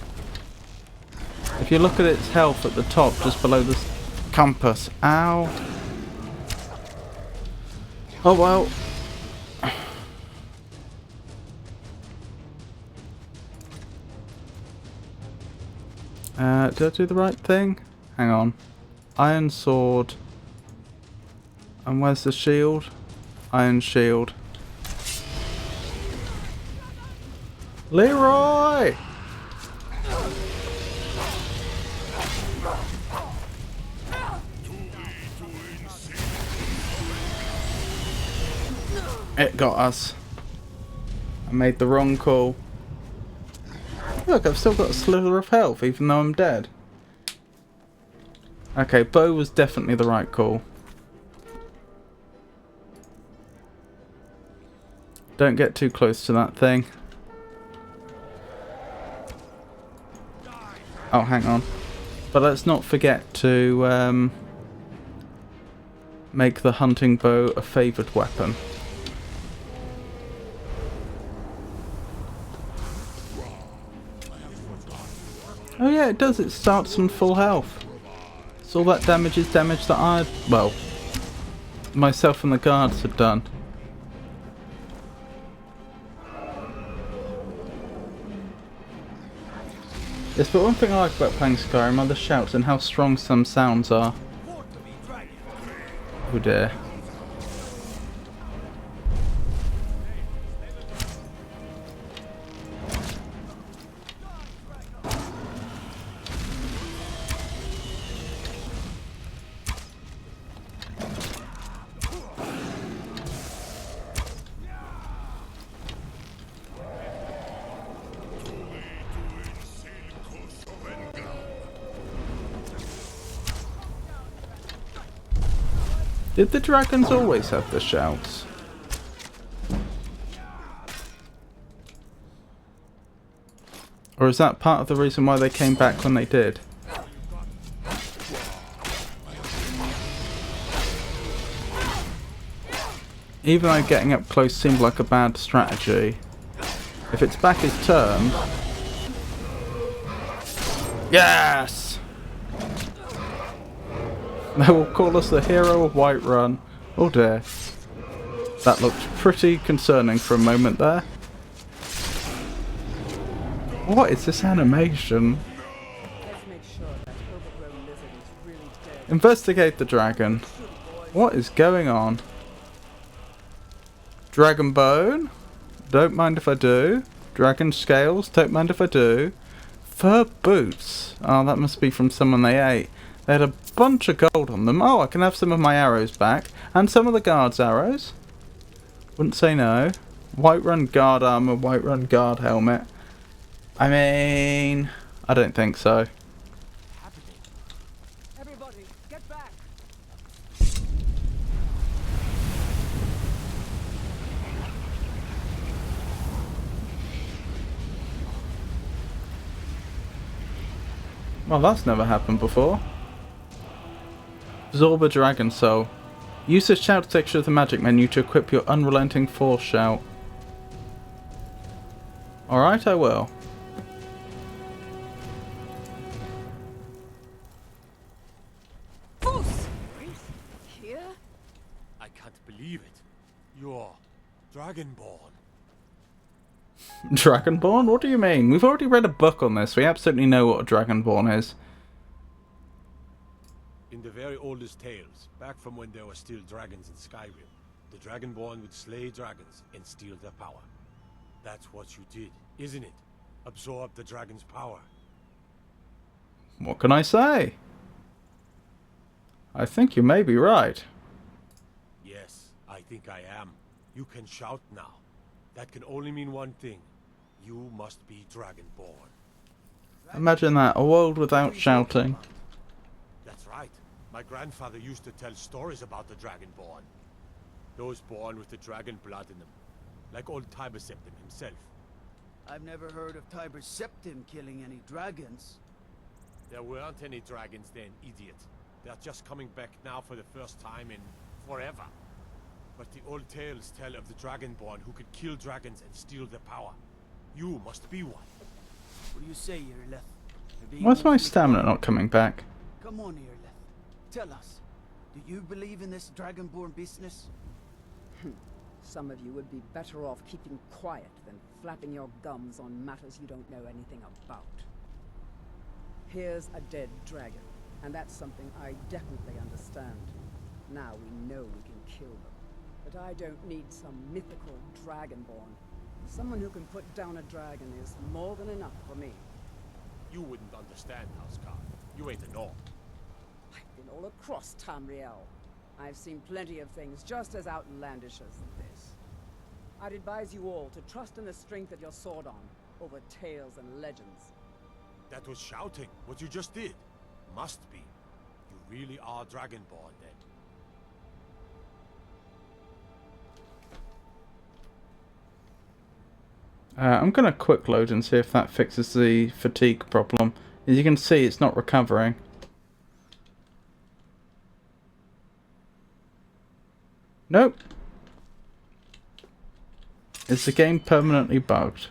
If you look at its health at the top, just below the compass. Ow. Oh well. Did I do the right thing? Hang on. Iron sword. And where's the shield? Iron shield. Leroy! It got us. I made the wrong call. Look, I've still got a slither of health even though I'm dead. Okay, bow was definitely the right call. Don't get too close to that thing. Oh, hang on. But let's not forget to make the hunting bow a favoured weapon. Oh yeah, it does. It starts on full health. So all that damage is damage that I, well, myself and the guards had done. Yes, but one thing I like about playing Skyrim are the shouts and how strong some sounds are. Oh dear. Did the dragons always have the shouts? Or is that part of the reason why they came back when they did? Even though getting up close seemed like a bad strategy, if its back is turned... Yes! They will call us the hero of Whiterun. Oh dear. That looked pretty concerning for a moment there. What is this animation? Investigate the dragon. What is going on? Dragon bone? Don't mind if I do. Dragon scales? Don't mind if I do. Fur boots? Oh, that must be from someone they ate. They had a bunch of gold on them. Oh, I can have some of my arrows back. And some of the guards' arrows. Wouldn't say no. Whiterun guard armor, Whiterun guard helmet. I mean, I don't think so. Everybody, get back! Well, that's never happened before. Absorb a dragon soul. Use the shout section of the magic menu to equip your unrelenting force shout. Alright, I will. Here? I can't believe it. You're Dragonborn. Dragonborn? What do you mean? We've already read a book on this. We absolutely know what a Dragonborn is. In the very oldest tales, back from when there were still dragons in Skyrim, the Dragonborn would slay dragons and steal their power. That's what you did, isn't it? Absorb the dragon's power. What can I say? I think you may be right. Yes, I think I am. You can shout now. That can only mean one thing. You must be Dragonborn. Imagine that, a world without shouting. That's right. My grandfather used to tell stories about the Dragonborn. Those born with the dragon blood in them. Like old Tiber Septim himself. I've never heard of Tiber Septim killing any dragons. There weren't any dragons then, idiot. They're just coming back now for the first time in forever. But the old tales tell of the Dragonborn who could kill dragons and steal their power. You must be one. What do you say, Irleth? Why's my stamina not coming back? Come on, Irleth. Tell us. Do you believe in this Dragonborn business? Some of you would be better off keeping quiet than flapping your gums on matters you don't know anything about. Here's a dead dragon, and that's something I definitely understand. Now we know we can kill them. But I don't need some mythical dragonborn. Someone who can put down a dragon is more than enough for me. You wouldn't understand, Houseguard. You ain't a North. I've been all across Tamriel. I've seen plenty of things just as outlandish as this. I'd advise you all to trust in the strength of your sword arm over tales and legends. That was shouting, what you just did. Must be. You really are Dragonborn, then. I'm going to quick load and see if that fixes the fatigue problem. As you can see, it's not recovering. Nope. Is the game permanently bugged?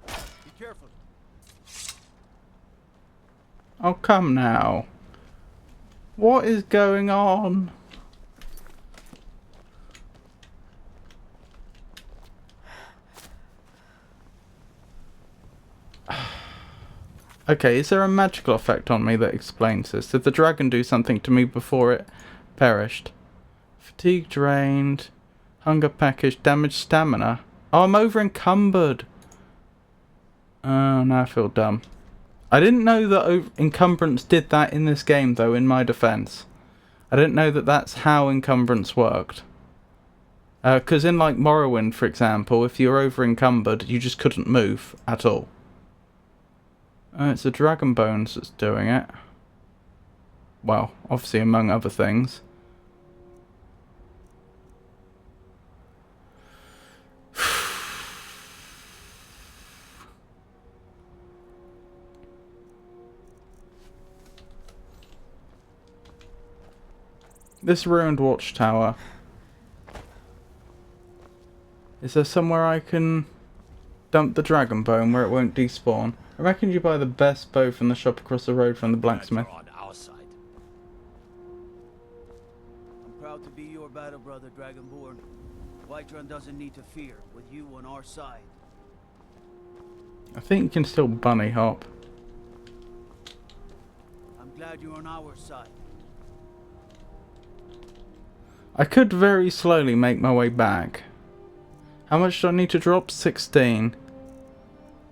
Be careful. Oh, come now. What is going on? Okay, is there a magical effect on me that explains this? Did the dragon do something to me before it perished? Fatigue drained. Hunger package. Damaged stamina. Oh, I'm over encumbered. Oh, now I feel dumb. I didn't know that encumbrance did that in this game, though, in my defense. I didn't know that that's how encumbrance worked. Because in, like, Morrowind, for example, if you're over encumbered, you just couldn't move at all. It's the Dragon Bones that's doing it. Well, obviously among other things. This ruined watchtower. Is there somewhere I can dump the dragon bone where it won't despawn? I reckon you buy the best bow from the shop across the road from the blacksmith. On our side. I'm proud to be your battle brother, Dragonborn. Whiterun doesn't need to fear with you on our side. I think you can still bunny hop. I'm glad you're on our side. I could very slowly make my way back. How much do I need to drop? 16.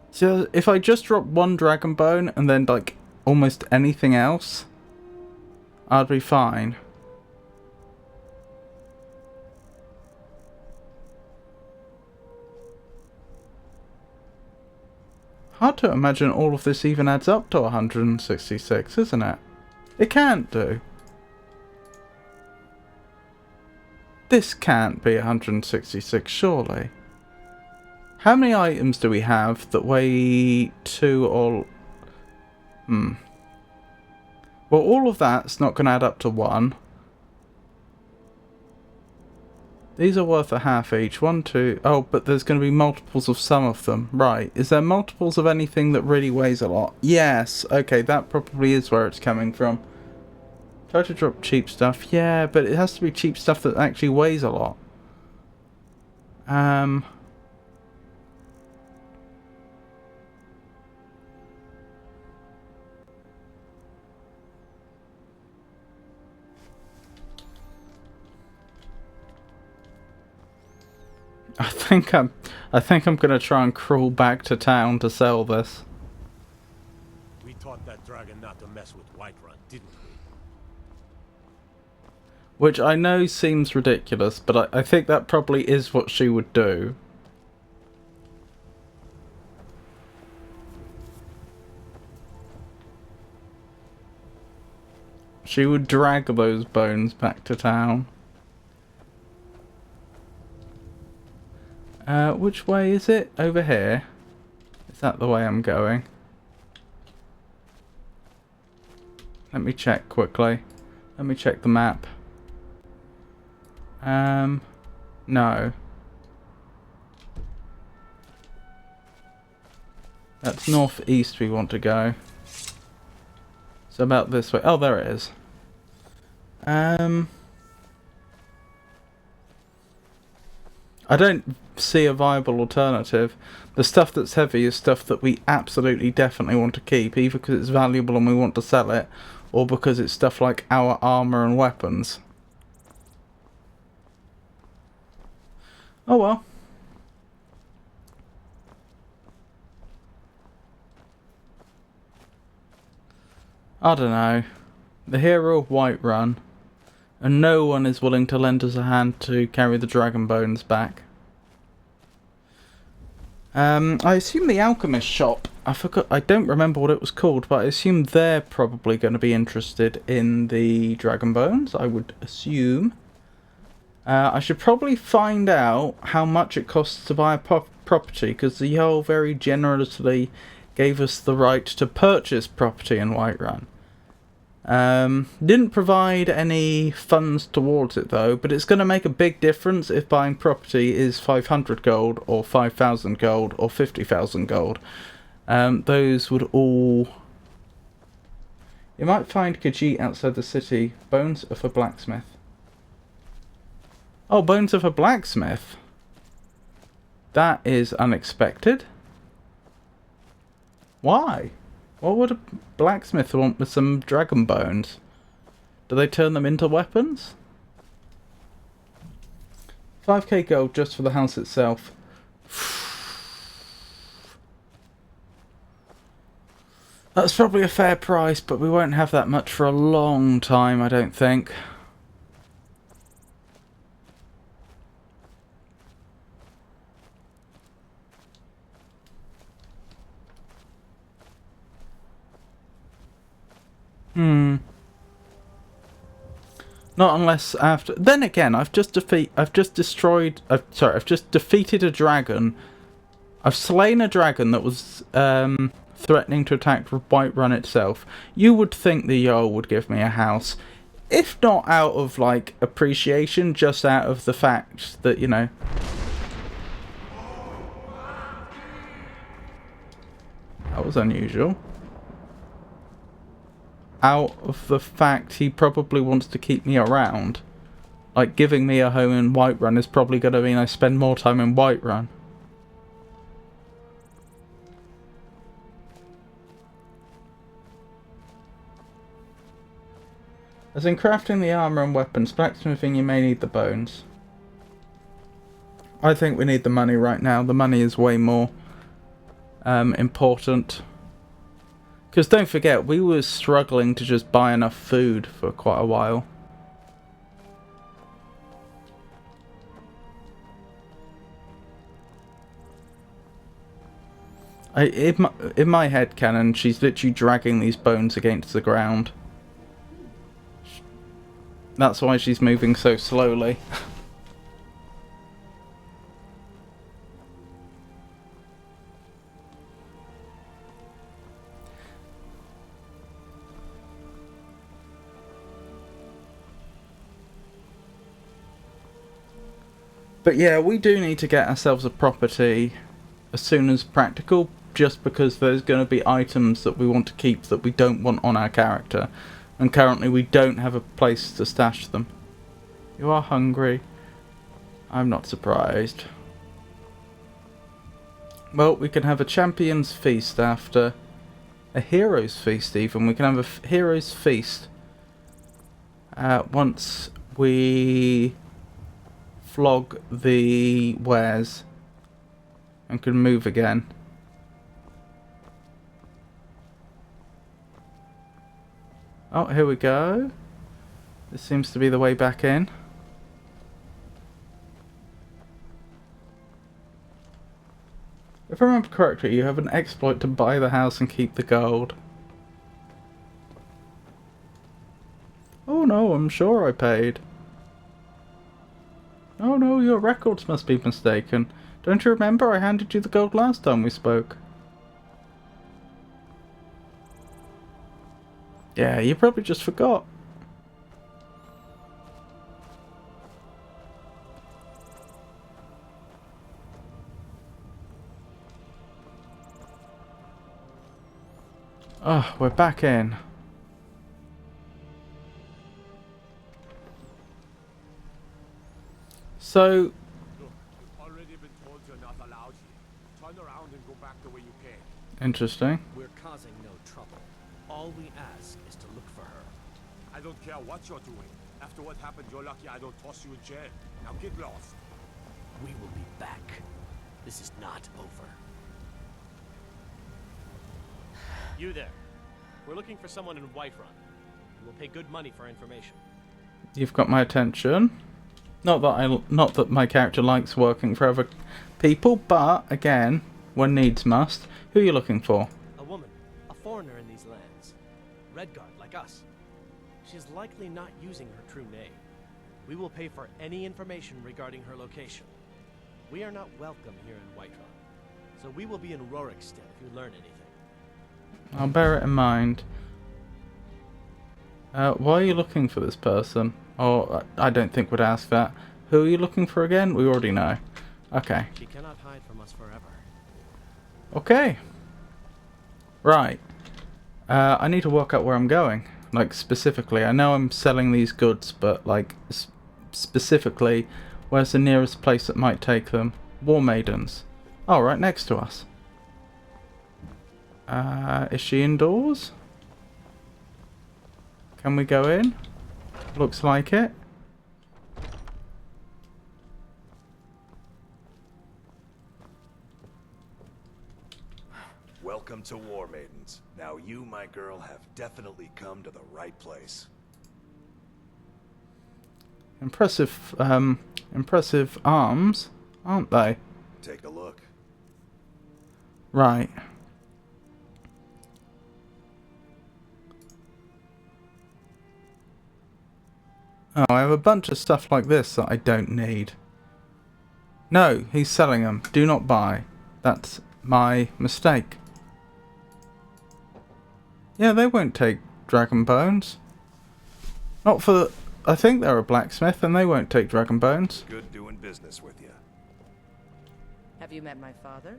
So if I just drop one dragon bone and then like almost anything else, I'd be fine. Hard to imagine all of this even adds up to 166, isn't it? It can't do. This can't be 166, surely. How many items do we have that weigh 2 or... Well, all of that's not going to add up to 1. These are worth a half each. 1, 2... Oh, but there's going to be multiples of some of them. Right. Is there multiples of anything that really weighs a lot? Yes. Okay, that probably is where it's coming from. Try to drop cheap stuff. Yeah, but it has to be cheap stuff that actually weighs a lot. I think I'm gonna try and crawl back to town to sell this. We taught that dragon not to mess with Whiterun, didn't we? Which I know seems ridiculous, but I think that probably is what she would do. She would drag those bones back to town. Which way is it? Over here? Is that the way I'm going? Let me check quickly. Let me check the map. No. That's northeast we want to go. So about this way. Oh, there it is. I don't see a viable alternative. The stuff that's heavy is stuff that we absolutely definitely want to keep, either because it's valuable and we want to sell it, or because it's stuff like our armor and weapons. Oh well. I don't know. The hero of Whiterun, and no one is willing to lend us a hand to carry the dragon bones back. I assume the alchemist shop, I don't remember what it was called, but I assume they're probably going to be interested in the dragon bones, I would assume. I should probably find out how much it costs to buy a property, because the Jarl very generously gave us the right to purchase property in Whiterun. Didn't provide any funds towards it though, but it's going to make a big difference if buying property is 500 gold or 5,000 gold or 50,000 gold. Those would all... You might find Khajiit outside the city. Bones of a blacksmith. Oh, bones of a blacksmith? That is unexpected. Why? What would a blacksmith want with some dragon bones? Do they turn them into weapons? 5k gold just for the house itself. That's probably a fair price, but we won't have that much for a long time, I don't think. Not unless after. Then again, I've just defeated a dragon. I've slain a dragon that was threatening to attack Whiterun itself. You would think the Jarl would give me a house, if not out of like appreciation, just out of the fact that, you know. That was unusual. Out of the fact he probably wants to keep me around. Like, giving me a home in Whiterun is probably going to mean I spend more time in Whiterun. As in crafting the armour and weapons, blacksmithing you may need the bones. I think we need the money right now. The money is way more important. Because don't forget, we were struggling to just buy enough food for quite a while. In my head canon, she's literally dragging these bones against the ground. That's why she's moving so slowly. But yeah, we do need to get ourselves a property as soon as practical, just because there's going to be items that we want to keep that we don't want on our character. And currently we don't have a place to stash them. You are hungry. I'm not surprised. Well, we can have a champion's feast after. A hero's feast even. We can have a hero's feast once we flog the wares and can move again. Oh, here we go. This seems to be the way back in. If I remember correctly, you have an exploit to buy the house and keep the gold. Oh no, I'm sure I paid. Oh no, your records must be mistaken. Don't you remember? I handed you the gold last time we spoke. Yeah, you probably just forgot. Oh, we're back in. So... Look, you've already been told you're not allowed here. Turn around and go back the way you came. Interesting. We're causing no trouble. All we ask is to look for her. I don't care what you're doing. After what happened, you're lucky I don't toss you in jail. Now get lost. We will be back. This is not over. You there. We're looking for someone in Whiterun. We'll pay good money for information. You've got my attention. Not that my character likes working for other people, but again, when needs must. Who are you looking for? A woman. A foreigner in these lands. Redguard, like us. She's likely not using her true name. We will pay for any information regarding her location. We are not welcome here in Whiterun, so we will be in Rorikstead if you learn anything. I'll bear it in mind. Why are you looking for this person? Or, I don't think we'd ask that. Who are you looking for again? We already know. Okay. She cannot hide from us forever. Okay. Right. I need to work out where I'm going. Like, specifically. I know I'm selling these goods, but, like, specifically, where's the nearest place that might take them? War Maidens. Oh, right next to us. Is she indoors? Can we go in? Looks like it. Welcome to War Maidens. Now you, my girl, have definitely come to the right place. Impressive, impressive arms, aren't they? Take a look. Right. Oh, I have a bunch of stuff like this that I don't need. No, he's selling them. Do not buy. That's my mistake. Yeah, they won't take dragon bones. Not for... I think they're a blacksmith and they won't take dragon bones. Good doing business with you. Have you met my father?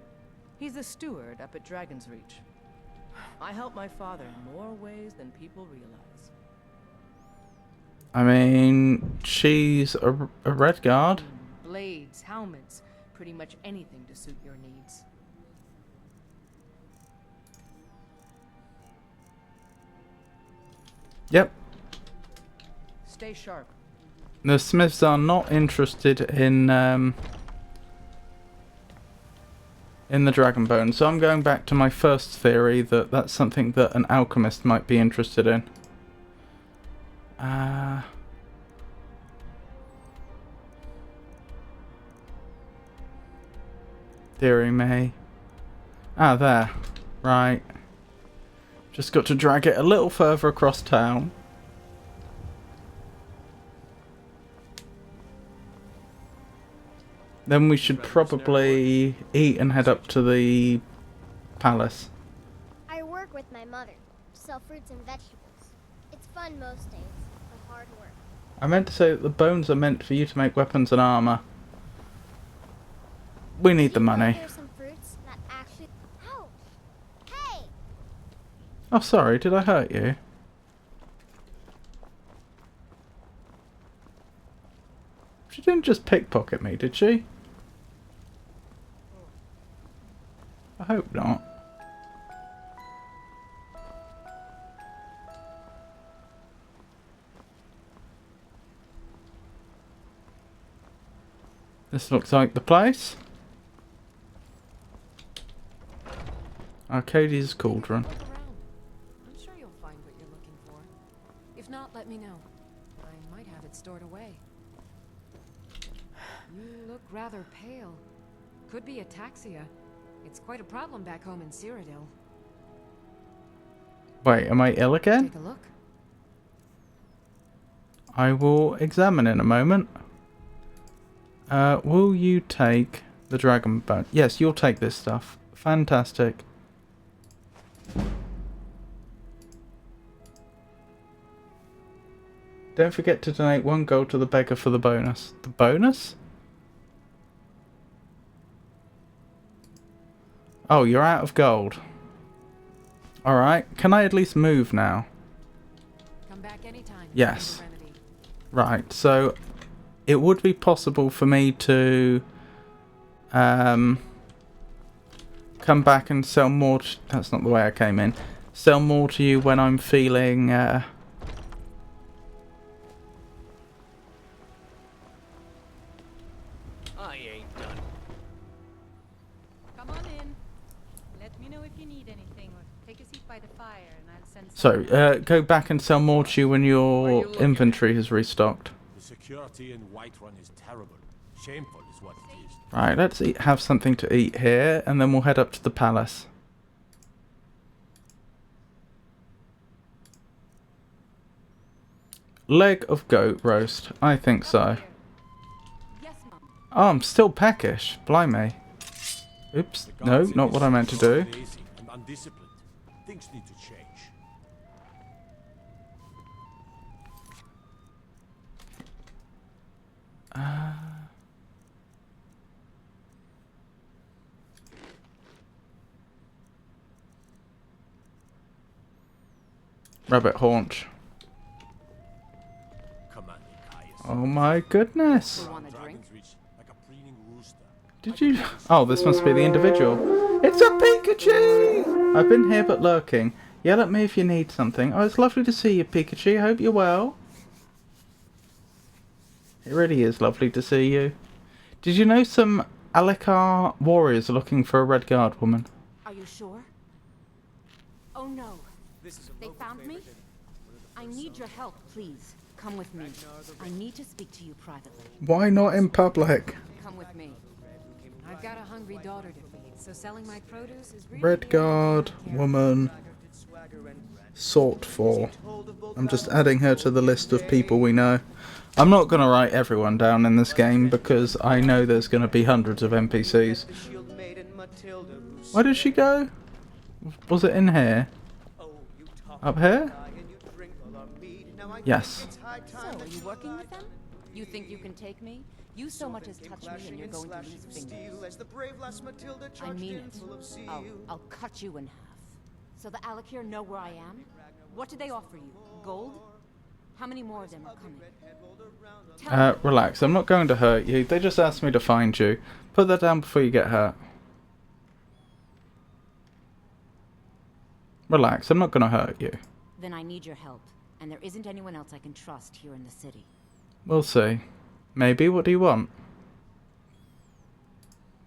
He's the steward up at Dragon's Reach. I help my father in more ways than people realize. I mean, she's a Redguard. Blades, helmets, pretty much anything to suit your needs. Yep. Stay sharp. The Smiths are not interested in the dragon bone, so I'm going back to my first theory that that's something that an alchemist might be interested in. Theory may. Ah, there. Right. Just got to drag it a little further across town. Then we should probably eat and head up to the palace. I work with my mother. Sell fruits and vegetables. It's fun most days, but hard work. I meant to say that the bones are meant for you to make weapons and armor. We need the money. There's some fruits that actually... Ouch! Hey! Oh, sorry, did I hurt you? She didn't just pickpocket me, did she? I hope not. This looks like the place. Arcadia's Cauldron. Look around. I'm sure you'll find what you're looking for. If not, let me know. I might have it stored away. You look rather pale. Could be ataxia. It's quite a problem back home in Cyrodiil. Wait, am I ill again? Take a look. I will examine in a moment. Will you take The dragon bone. Yes, you'll take this stuff. Fantastic. Don't forget to donate 1 gold to the beggar for the bonus. The bonus? Oh, you're out of gold. Alright, can I at least move now? Come back anytime. Yes. Right, so it would be possible for me to come back and sell more. That's not the way I came in. Sell more to you when I'm feeling. I ain't done. Come on in. Let me know if you need anything, or take a seat by the fire, and I'll send. So, go back and sell more to you when your inventory has restocked. The security in Whiterun is terrible. Shameful is what it is. Right, let's have something to eat here, and then we'll head up to the palace. Leg of goat roast. I think so. Oh, I'm still peckish. Blimey. Oops. No, not what I meant to do. Lazy and undisciplined. Things need to change. Rabbit haunch. Oh my goodness. Did you? Oh, this must be the individual. It's a Pikachu! I've been here but lurking. Yell at me if you need something. Oh, it's lovely to see you, Pikachu. Hope you're well. It really is lovely to see you. Did you know some Alikar warriors are looking for a Red Guard woman? Are you sure? Oh no. They found me? I need your help, please. Come with me. I need to speak to you privately. Why not in public? Come with me. I've got a hungry daughter to feed, so selling my produce is really... Red Guard woman sought for. I'm just adding her to the list of people we know. I'm not going to write everyone down in this game because I know there's going to be hundreds of NPCs. Where did she go? Was it in here? Up here? Yes. So, are you working with them? You think you can take me? You so much as touch me and you're going to lose fingers. I mean it. I'll cut you in half. So the Alikir know where I am? What do they offer you? Gold? How many more of them are coming? Relax, I'm not going to hurt you. They just asked me to find you. Put that down before you get hurt. Relax, I'm not going to hurt you. Then I need your help, and there isn't anyone else I can trust here in the city. We'll see. Maybe. What do you want?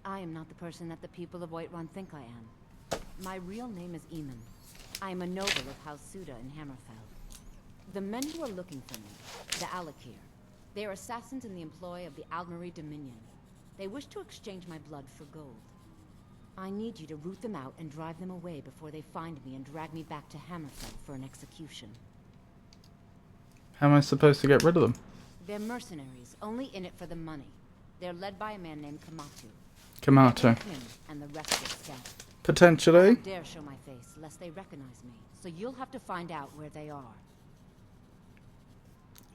I am not the person that the people of Whiterun think I am. My real name is Eamon. I am a noble of House Suda in Hammerfell. The men who are looking for me, the Alikir, they are assassins in the employ of the Aldmeri Dominion. They wish to exchange my blood for gold. I need you to root them out and drive them away before they find me and drag me back to Hammerfell for an execution. How am I supposed to get rid of them? They're mercenaries, only in it for the money. They're led by a man named Kamatu. Kamatu. Him and the rest get scattered. Potentially. I don't dare show my face, lest they recognize me. So you'll have to find out where they are.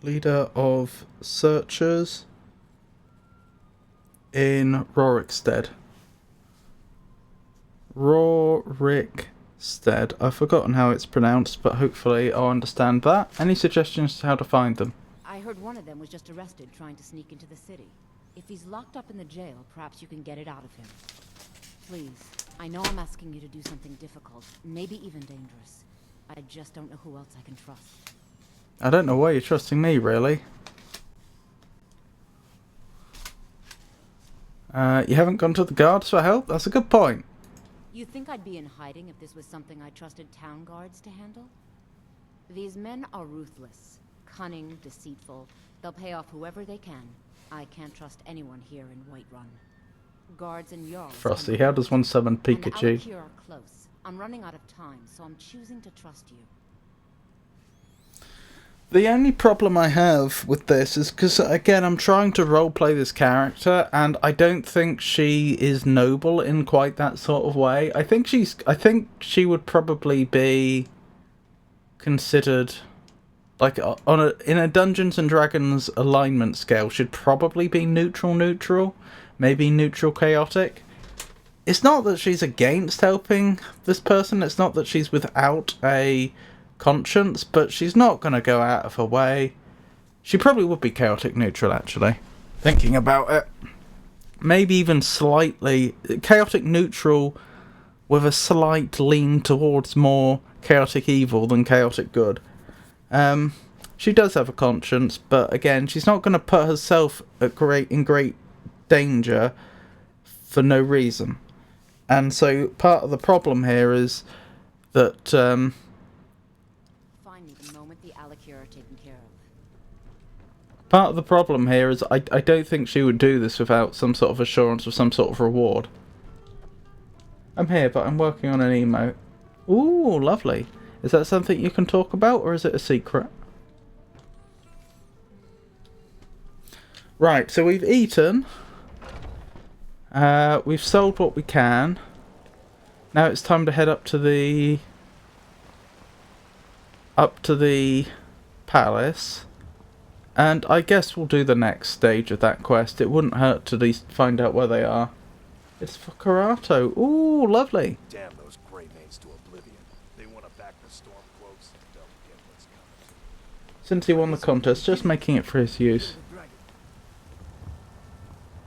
Leader of searchers in Rorikstead. Rorikstead. I've forgotten how it's pronounced, but hopefully I'll understand that. Any suggestions to how to find them? I heard one of them was just arrested trying to sneak into the city. If he's locked up in the jail, perhaps you can get it out of him. Please, I know I'm asking you to do something difficult, maybe even dangerous. I just don't know who else I can trust. I don't know why you're trusting me, really. You haven't gone to the guards for help? That's a good point. You think I'd be in hiding if this was something I trusted town guards to handle? These men are ruthless, cunning, deceitful. They'll pay off whoever they can. I can't trust anyone here in Whiterun. Guards and Jarls... Frosty, how does one summon Pikachu? And the Alikir are close. I'm running out of time, so I'm choosing to trust you. The only problem I have with this is because, again, I'm trying to roleplay this character, and I don't think she is noble in quite that sort of way. I think she would probably be considered, like, in a Dungeons and Dragons alignment scale, should probably be neutral, maybe neutral chaotic. It's not that she's against helping this person, it's not that she's without a conscience, but she's not going to go out of her way. She probably would be chaotic neutral, actually, thinking about it. Maybe even slightly chaotic neutral with a slight lean towards more chaotic evil than chaotic good. She does have a conscience, but again, she's not going to put herself in great danger for no reason. And so part of the problem here is that Find me the moment the Alakir are taken care of. part of the problem here is I don't think she would do this without some sort of assurance or some sort of reward. I'm here, but I'm working on an emote. Ooh, lovely. Is that something you can talk about, or is it a secret? Right, so we've eaten. We've sold what we can. Now it's time to head up to the palace. And I guess we'll do the next stage of that quest. It wouldn't hurt to at least find out where they are. It's for Karato. Ooh, lovely. Damn those gray mains to oblivion. They want to back the Stormcloaks and don't get what's coming. Since he won the contest, just making it for his use.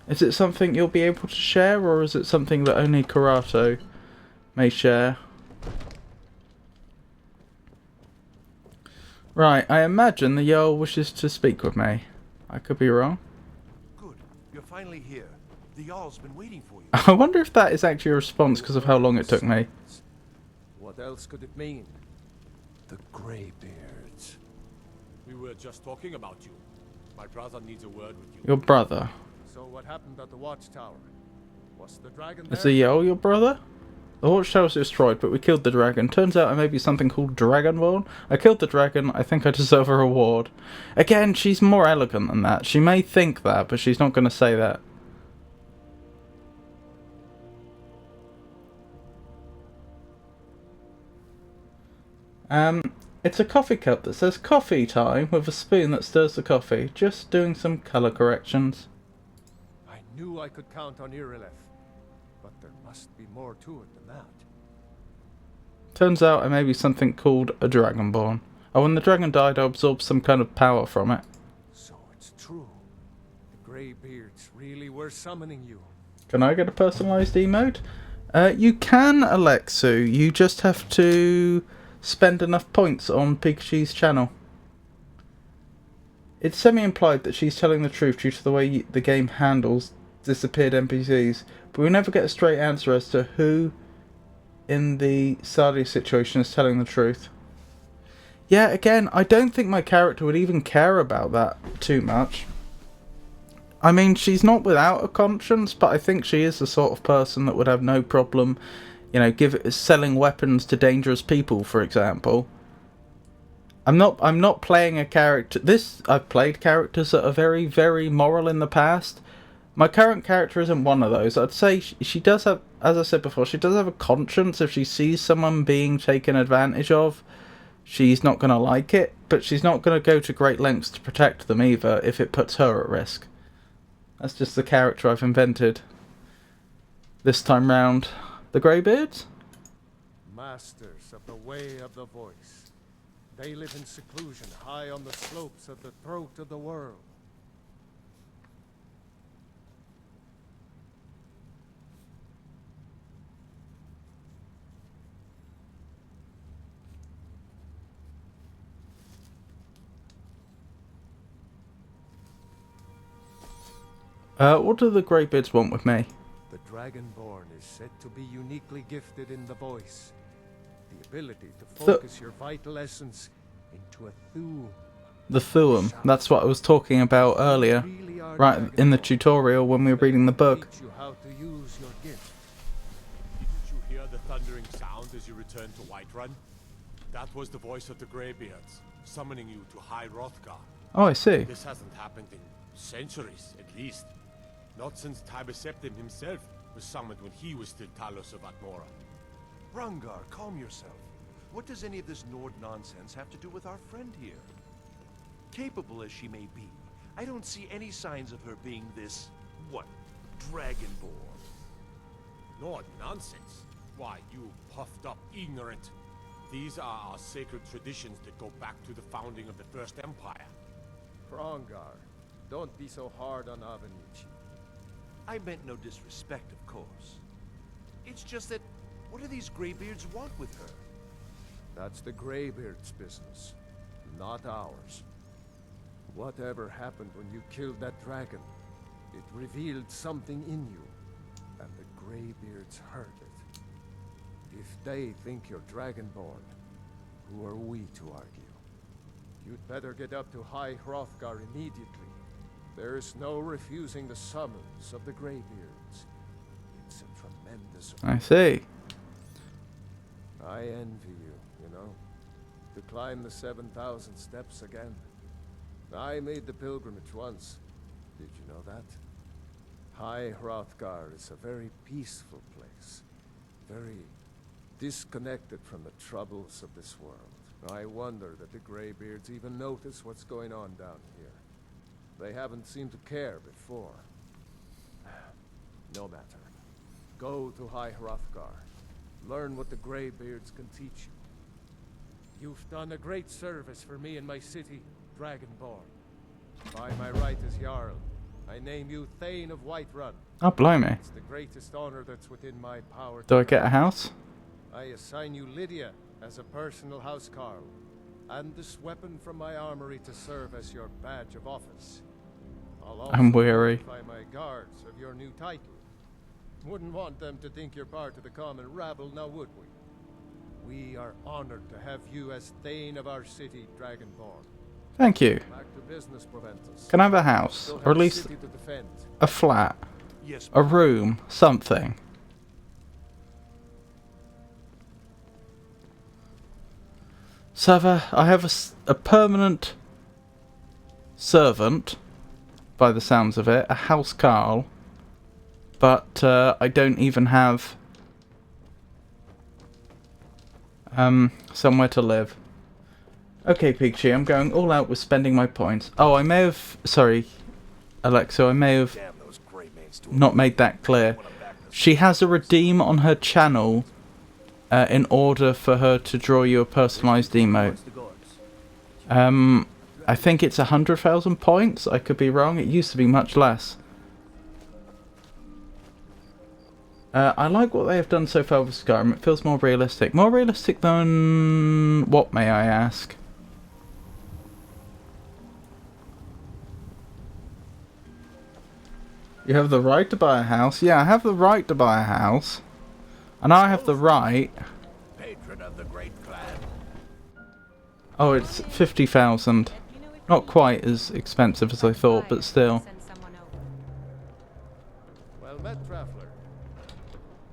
Is it something you'll be able to share, or is it something that only Karato may share? Right, I imagine the Jarl wishes to speak with me. I could be wrong. Good. You're finally here. The Jarl's been waiting for you. I wonder if that is actually a response because of how long it took me. What else could it mean? The Greybeards. We were just talking about you. My brother needs a word with you. Your brother. So what happened at the watchtower? Was the dragon Is there? the Jarl your brother? The watchtower was destroyed, but we killed the dragon. Turns out I may be something called Dragonborn. I killed the dragon. I think I deserve a reward. Again, she's more elegant than that. She may think that, but she's not going to say that. It's a coffee cup that says coffee time with a spoon that stirs the coffee. Just doing some colour corrections. I knew I could count on Irileth, but there must be more to it than that. Turns out I may be something called a Dragonborn. Oh, when the dragon died, I absorbed some kind of power from it. So it's true. The Greybeards really were summoning you. Can I get a personalised emote? You can, Alexu. You just have to spend enough points on Pikachu's channel. It's semi-implied that she's telling the truth due to the way the game handles disappeared NPCs, but we never get a straight answer as to who in the Sadia situation is telling the truth. Yeah, again, I don't think my character would even care about that too much. I mean, she's not without a conscience, but I think she is the sort of person that would have no problem, you know, selling weapons to dangerous people, for example. I'm not playing a character. I've played characters that are very, very moral in the past. My current character isn't one of those. I'd say she does have, as I said before, she does have a conscience. If she sees someone being taken advantage of, she's not going to like it, but she's not going to go to great lengths to protect them either if it puts her at risk. That's just the character I've invented this time round. The Greybeards? Masters of the way of the voice. They live in seclusion high on the slopes of the throat of the world. What do the Greybeards want with me? The Dragonborn is said to be uniquely gifted in the voice. The ability to focus your vital essence into a Thuum. The Thuum. That's what I was talking about earlier. Right in the tutorial when we were reading the book. Teach you how to use your gift. Didn't you hear the thundering sound as you returned to Whiterun? That was the voice of the Greybeards, summoning you to High Hrothgar. Oh, I see. This hasn't happened in centuries, at least. Not since Tiber Septim himself was summoned when he was still Talos of Atmora. Hrongar, calm yourself. What does any of this Nord nonsense have to do with our friend here? Capable as she may be, I don't see any signs of her being this, what, Dragonborn? Nord nonsense? Why, you puffed up ignorant. These are our sacred traditions that go back to the founding of the First Empire. Hrongar, don't be so hard on Avenucci. I meant no disrespect, of course. It's just that, what do these Greybeards want with her? That's the Greybeards' business, not ours. Whatever happened when you killed that dragon, it revealed something in you, and the Greybeards heard it. If they think you're Dragonborn, who are we to argue? You'd better get up to High Hrothgar immediately. There's no refusing the summons of the Greybeards. It's a tremendous... I see. I envy you, you know. To climb the 7,000 steps again. I made the pilgrimage once. Did you know that? High Hrothgar is a very peaceful place. Very disconnected from the troubles of this world. I wonder that the Greybeards even notice what's going on down here. They haven't seemed to care before. No matter. Go to High Hrothgar. Learn what the Greybeards can teach you. You've done a great service for me and my city, Dragonborn. By my right as Jarl, I name you Thane of Whiterun. Oh, blimey. It's the greatest honor that's within my power. Do I get a house? I assign you Lydia as a personal housecarl, and this weapon from my armory to serve as your badge of office. I'll also I'm weary. notify my guards of your new title. Wouldn't want them to think you're part of the common rabble, now would we? We are honored to have you as Thane of our city, Dragonborn. Thank you. Back to business, Proventus. Can I have a house? Still Or at have a least city to defend. a flat? Yes, a room? Something? So I have a permanent servant, by the sounds of it, a housecarl, but I don't even have somewhere to live. Okay, Pikachu, I'm going all out with spending my points. Oh, I may have... Sorry, Alexa, I may have not made that clear. She has a redeem on her channel in order for her to draw you a personalised emote. I think it's 100,000 points. I could be wrong. It used to be much less. I like what they have done so far with Skyrim. It feels more realistic. More realistic than what, may I ask? You have the right to buy a house. Yeah, I have the right to buy a house. And I have the right... Patron of the great clan. Oh, it's 50,000. Not quite as expensive as I thought, but still. Well met, traveler.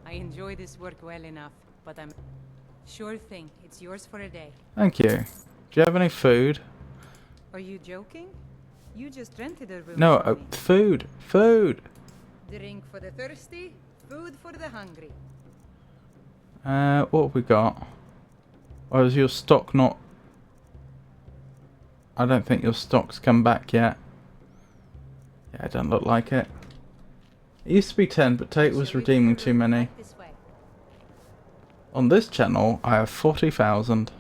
I enjoy this work well enough, but I'm... Sure thing. It's yours for a day. Thank you. Do you have any food? Are you joking? You just rented a room No, for me. food. Food. Drink for the thirsty, food for the hungry. What have we got? Or is your stock not... I don't think your stock's come back yet. Yeah, it doesn't look like it. It used to be 10, but Tate was redeeming too many. On this channel, I have 40,000.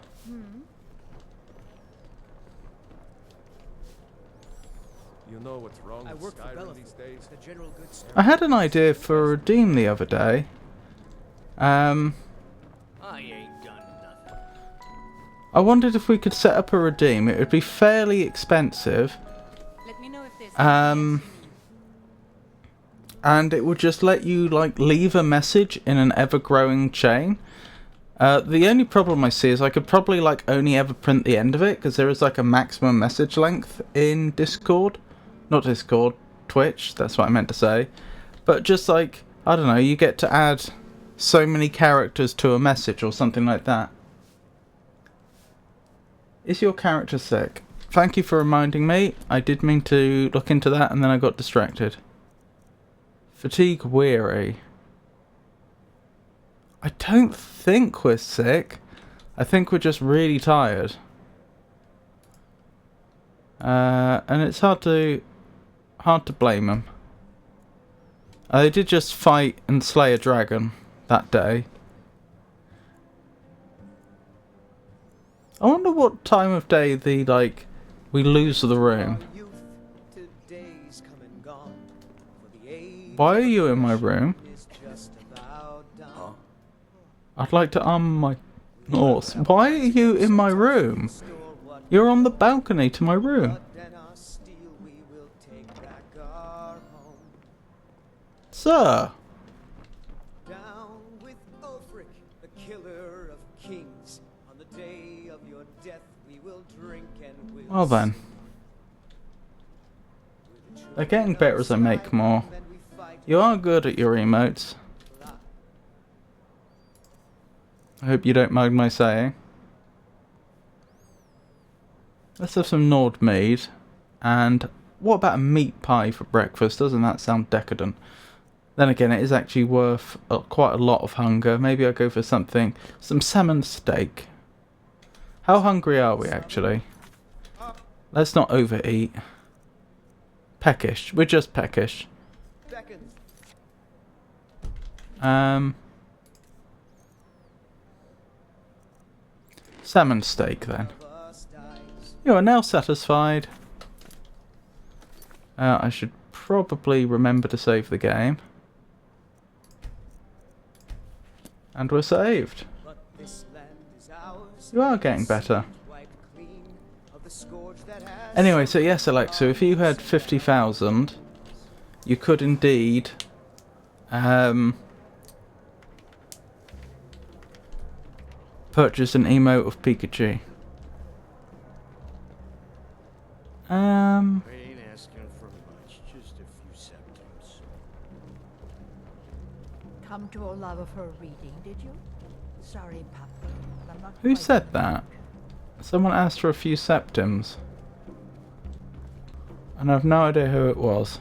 You know what's wrong I with work for Skyrim Bellefield, these days? the general goods store. I had an idea for a redeem the other day. I ain't done nothing. I wondered if we could set up a redeem. It would be fairly expensive. Let me know if there's and it would just let you like leave a message in an ever-growing chain. The only problem I see is I could probably like only ever print the end of it because there is like a maximum message length in Discord. Not Discord, Twitch, that's what I meant to say. But just like, I don't know, you get to add so many characters to a message or something like that. Is your character sick? Thank you for reminding me. I did mean to look into that and then I got distracted. Fatigue weary. I don't think we're sick. I think we're just really tired. And it's hard to blame them. They did just fight and slay a dragon that day. I wonder what time of day we lose the room. Why are you in my room? I'd like to arm my horse. Why are you in my room? You're on the balcony to my room. Sir! Down with Ulfric, the killer of kings. On the day of your death we will drink and we'll Well then. They're getting better as I make more. You are good at your emotes. I hope you don't mind my saying. Let's have some Nord mead. And what about a meat pie for breakfast? Doesn't that sound decadent? Then again, it is actually worth quite a lot of hunger. Maybe I'll go for some salmon steak. How hungry are we actually? Let's not overeat. Peckish. We're just peckish. Salmon steak then. You are now satisfied. I should probably remember to save the game. And we're saved. You are getting better. Anyway, so yes, Alexa, if you had 50,000, you could indeed purchase an emote of Pikachu. Ain't asking for much, just a few septims. Come to Olava for a reading, did you? Sorry, Papa, but I'm not Who quite said that? Someone asked for a few septims. And I've no idea who it was.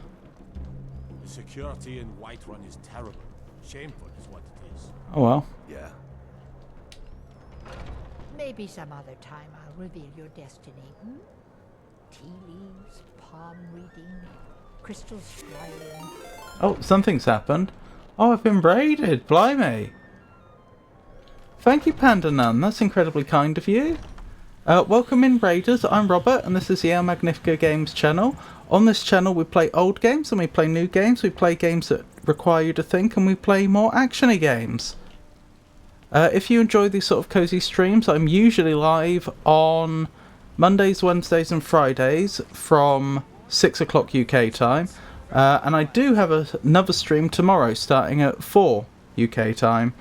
The security in Whiterun is terrible. Shameful is what it is. Oh well. Yeah. Maybe some other time I'll reveal your destiny, hmm? Tea leaves, palm reading, crystals flying. Oh, something's happened. Oh, I've been raided. Blimey. Thank you, Panda Nun. That's incredibly kind of you. Welcome in, Raiders. I'm Robert, and this is the El Magnifico Games channel. On this channel, we play old games, and we play new games. We play games that require you to think, and we play more actiony games. If you enjoy these sort of cozy streams, I'm usually live on Mondays, Wednesdays, and Fridays from 6 o'clock UK time. And I do have another stream tomorrow, starting at 4 UK time.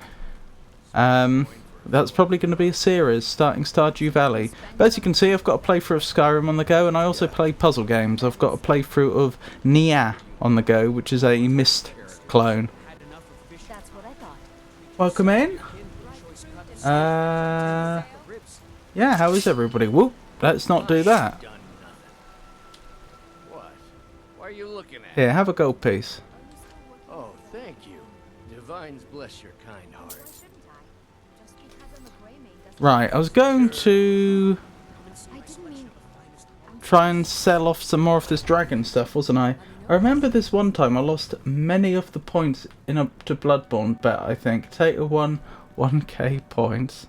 That's probably going to be a series starting Stardew Valley. But as you can see, I've got a playthrough of Skyrim on the go, and I also play puzzle games. I've got a playthrough of Nia on the go, which is a Myst clone. Welcome in. Yeah, how is everybody? Whoop, let's not do that. What? Why are you looking at? Here, have a gold piece. Oh, thank you. Divines bless your kind heart. Right, I was going to try and sell off some more of this dragon stuff, wasn't I? I remember this one time I lost many of the points in a to Bloodborne bet, I think. Tater won 1k points.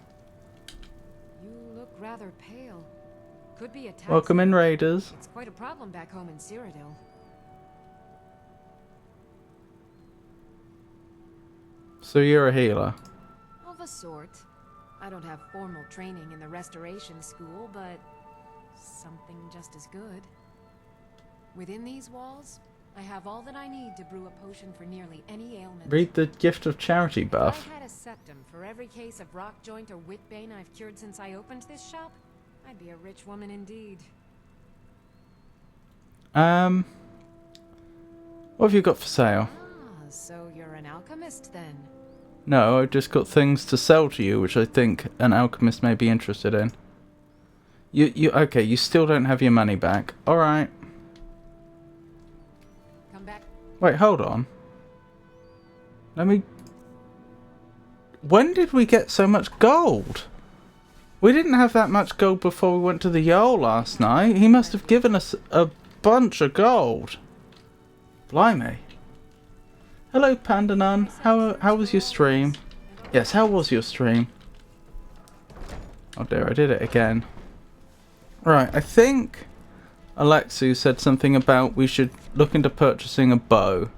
You look rather pale. Could be a tax. Welcome in, Raiders. It's quite a problem back home in Cyrodiil. So you're a healer? Of a sort. I don't have formal training in the restoration school, but something just as good. Within these walls, I have all that I need to brew a potion for nearly any ailment. Read the Gift of Charity buff. If I had a septum for every case of rock joint or whitbane I've cured since I opened this shop, I'd be a rich woman indeed. What have you got for sale? Ah, so you're an alchemist then? No, I've just got things to sell to you, which I think an alchemist may be interested in. Okay, you still don't have your money back. Alright. Come back. Wait, hold on. Let me... When did we get so much gold? We didn't have that much gold before we went to the Jarl last night. He must have given us a bunch of gold. Blimey. Hello, Panda Nun. How was your stream? Yes, how was your stream? Oh dear, I did it again. Right, I think Alexu said something about we should look into purchasing a bow.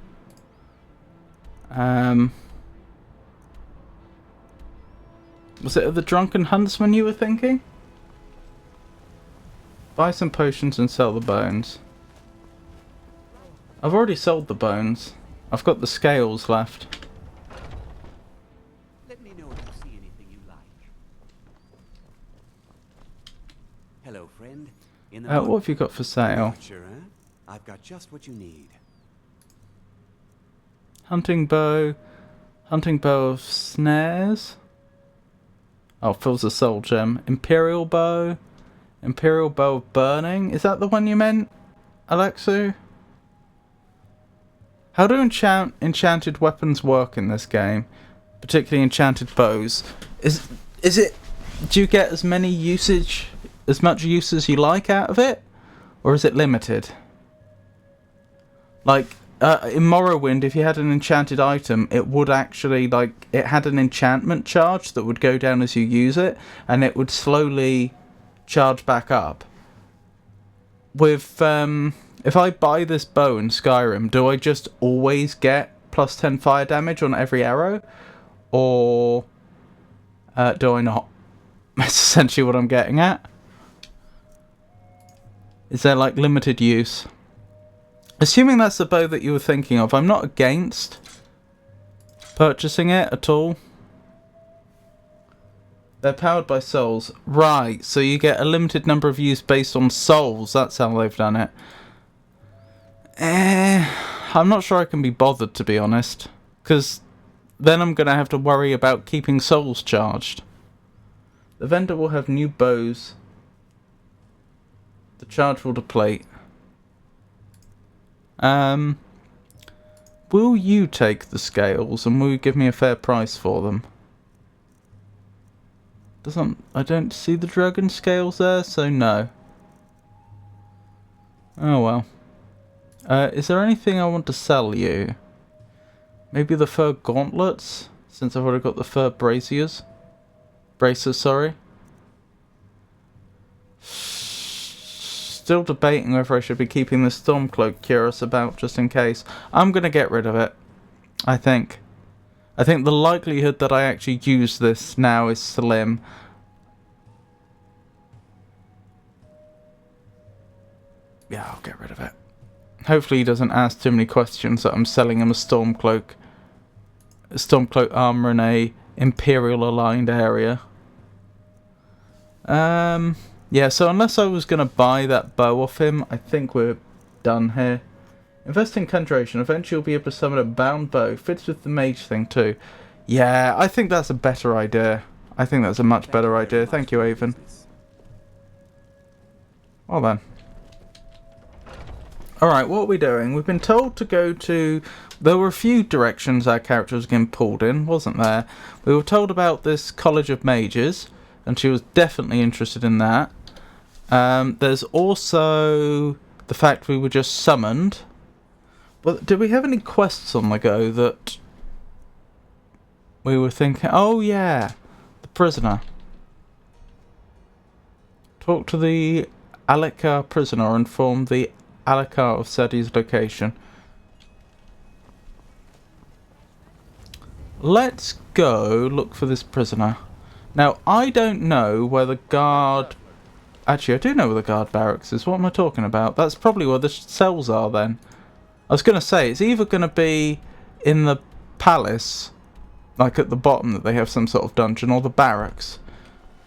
Was it the Drunken Huntsman you were thinking? Buy some potions and sell the bones. I've already sold the bones. I've got the scales left. Let me know if you see anything you like. Hello, friend. In the What have you got for sale? Sure, huh? I've got just what you need. Hunting bow of snares. Oh, fills a soul gem. Imperial bow of burning. Is that the one you meant, Alexu? How do enchanted weapons work in this game? Particularly enchanted bows. Is it? Do you get as much use as you like out of it, or is it limited? Like in Morrowind, if you had an enchanted item, it would actually it had an enchantment charge that would go down as you use it, and it would slowly charge back up. With if I buy this bow in Skyrim, do I just always get plus 10 fire damage on every arrow? Or do I not? That's essentially what I'm getting at. Is there like limited use? Assuming that's the bow that you were thinking of, I'm not against purchasing it at all. They're powered by souls. Right, so you get a limited number of use based on souls. That's how they've done it. I'm not sure I can be bothered, to be honest. Because then I'm going to have to worry about keeping souls charged. The vendor will have new bows. The charge will deplete. Will you take the scales and will you give me a fair price for them? I don't see the dragon scales there, so no. Oh well. Is there anything I want to sell you? Maybe the fur gauntlets, since I've already got the fur braziers. Bracers, sorry. Still debating whether I should be keeping the Stormcloak Cuirass about, just in case. I'm going to get rid of it, I think. I think the likelihood that I actually use this now is slim. Yeah, I'll get rid of it. Hopefully he doesn't ask too many questions that I'm selling him a Stormcloak armor in a Imperial aligned area. Yeah, so unless I was going to buy that bow off him, I think we're done here. Invest in conjuration. Eventually you'll be able to summon a bound bow. Fits with the mage thing too. Yeah, I think that's a better idea. I think that's a much better idea. Thank you, Avon. Well then. Alright, what are we doing? We've been told to go to... There were a few directions our character was getting pulled in, wasn't there? We were told about this College of Mages, and she was definitely interested in that. There's also the fact we were just summoned. But did we have any quests on the go that we were thinking... Oh yeah, the prisoner. Talk to the Alekar prisoner and inform the Alekar of Sadi's location. Let's go look for this prisoner. Now, I don't know where the guard... Actually, I do know where the guard barracks is. What am I talking about? That's probably where the cells are then. I was going to say, it's either going to be in the palace, like at the bottom that they have some sort of dungeon, or the barracks.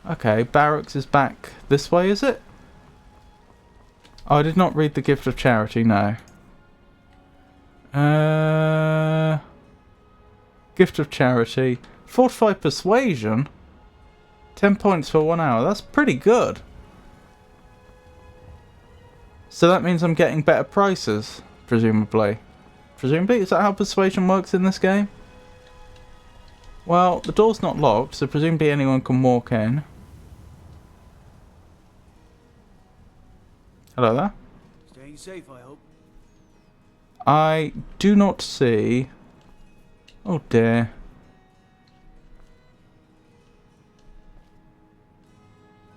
Okay, barracks is back this way, is it? Oh, I did not read the gift of charity, no. Gift of charity. Fortified persuasion? 10 points for 1 hour. That's pretty good. So that means I'm getting better prices, presumably. Presumably? Is that how persuasion works in this game? Well, the door's not locked, so presumably anyone can walk in. Hello there. Staying safe, I hope. I do not see... Oh dear.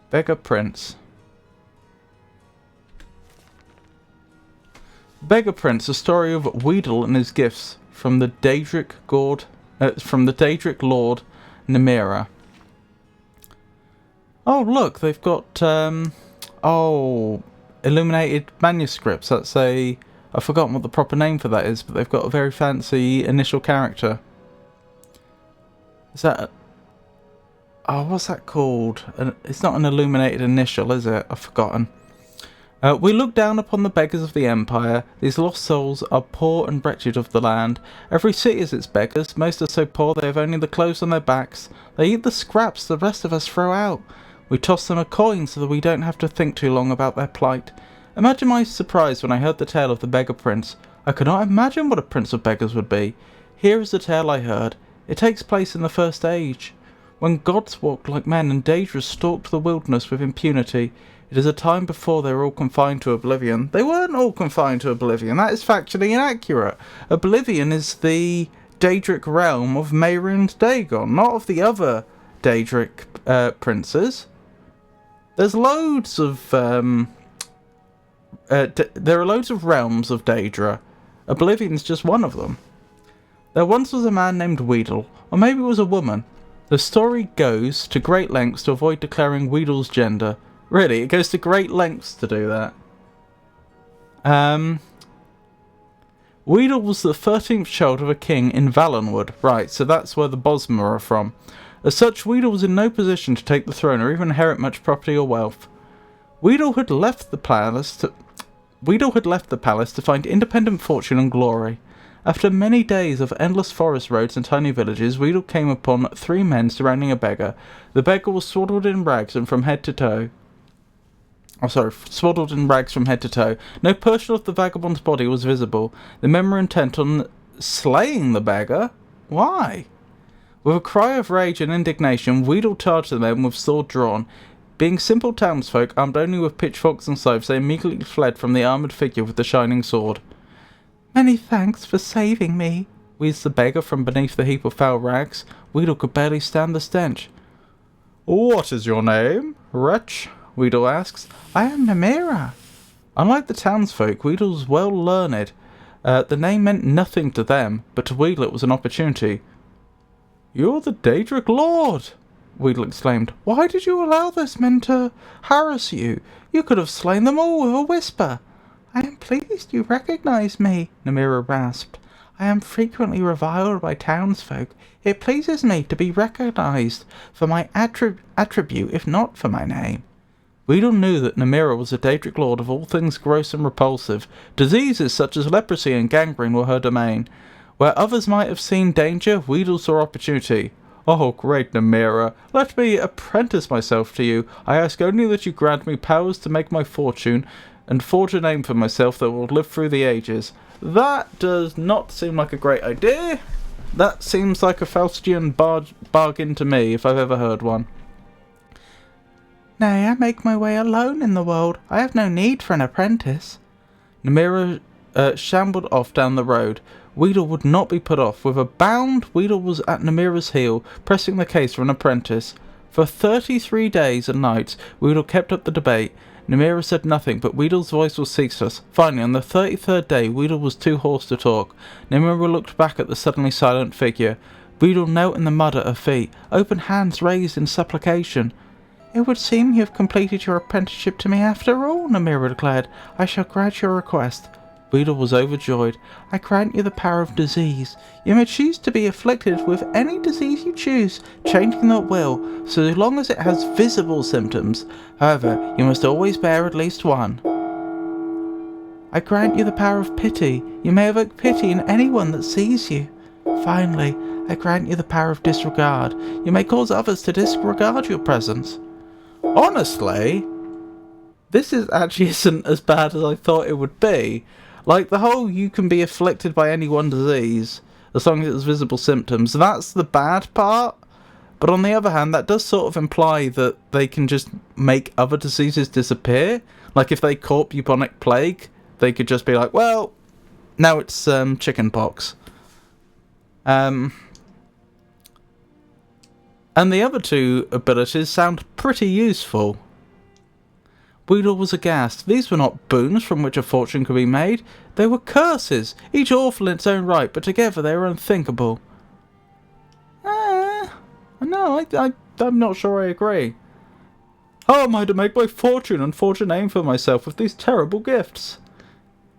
Beggar Prince. Beggar Prince, a story of Weedle and his gifts from the Daedric Lord Nemira. Oh look, they've got illuminated manuscripts. That's I've forgotten what the proper name for that is, but they've got a very fancy initial character. Is that what's that called? It's not an illuminated initial, is it? I've forgotten. We look down upon the beggars of the Empire. These lost souls are poor and wretched of the land. Every city has its beggars. Most are so poor they have only the clothes on their backs. They eat the scraps the rest of us throw out. We toss them a coin so that we don't have to think too long about their plight. Imagine my surprise when I heard the tale of the Beggar Prince. I could not imagine what a prince of beggars would be. Here is the tale I heard. It takes place in the First Age, when gods walked like men and Daedra stalked the wilderness with impunity. It is a time before they were all confined to oblivion. They weren't all confined to oblivion. That is factually inaccurate. Oblivion is the Daedric realm of Mehrunes Dagon, not of the other Daedric princes. There's loads of there are loads of realms of Daedra. Oblivion's just one of them. There once was a man named Weedle, or maybe it was a woman. The story goes to great lengths to avoid declaring Weedle's gender. Really, it goes to great lengths to do that. Weedle was the 13th child of a king in Valenwood. Right, so that's where the Bosmer are from. As such, Weedle was in no position to take the throne or even inherit much property or wealth. Weedle had left the palace to find independent fortune and glory. After many days of endless forest roads and tiny villages, Weedle came upon 3 men surrounding a beggar. The beggar was swaddled in rags and from head to toe. Swaddled in rags from head to toe. No portion of the vagabond's body was visible. The men were intent on slaying the beggar. Why? With a cry of rage and indignation, Weedle charged the men with sword drawn. Being simple townsfolk, armed only with pitchforks and scythes, they immediately fled from the armoured figure with the shining sword. "Many thanks for saving me," wheezed the beggar from beneath the heap of foul rags. Weedle could barely stand the stench. "What is your name, wretch?" Weedle asks. "I am Nemira." Unlike the townsfolk, Weedle was well learned. The name meant nothing to them, but to Weedle it was an opportunity. "You're the Daedric Lord!" Weedle exclaimed. "Why did you allow those men to harass you? You could have slain them all with a whisper." "I am pleased you recognize me," Nemira rasped. "I am frequently reviled by townsfolk. It pleases me to be recognized for my attribute, if not for my name." Weedle knew that Nemira was a Daedric lord of all things gross and repulsive. Diseases such as leprosy and gangrene were her domain. Where others might have seen danger, Weedle saw opportunity. "Oh, great Nemira, let me apprentice myself to you. I ask only that you grant me powers to make my fortune and forge a name for myself that will live through the ages." That does not seem like a great idea. That seems like a Faustian bargain to me, if I've ever heard one. "Nay, I make my way alone in the world. I have no need for an apprentice." Nemira shambled off down the road. Weedle would not be put off. With a bound, Weedle was at Nemira's heel, pressing the case for an apprentice. For 33 days and nights, Weedle kept up the debate. Nemira said nothing, but Weedle's voice was ceaseless. Finally, on the 33rd day, Weedle was too hoarse to talk. Nemira looked back at the suddenly silent figure. Weedle knelt in the mud at her feet, open hands raised in supplication. "It would seem you have completed your apprenticeship to me after all," Nemira declared. "I shall grant your request." Weedle was overjoyed. "I grant you the power of disease. You may choose to be afflicted with any disease you choose, changing at will, so long as it has visible symptoms. However, you must always bear at least one." "I grant you the power of pity. You may evoke pity in anyone that sees you. Finally, I grant you the power of disregard. You may cause others to disregard your presence." Honestly, this is actually isn't as bad as I thought it would be. Like, the whole you can be afflicted by any one disease, as long as it's visible symptoms, that's the bad part. But on the other hand, that does sort of imply that they can just make other diseases disappear. Like, if they caught bubonic plague, they could just be like, well, now it's chicken pox. And the other two abilities sound pretty useful. Weedle was aghast. These were not boons from which a fortune could be made. They were curses, each awful in its own right, but together they were unthinkable. No, I'm not sure I agree. How am I to make my fortune and forge a name for myself with these terrible gifts?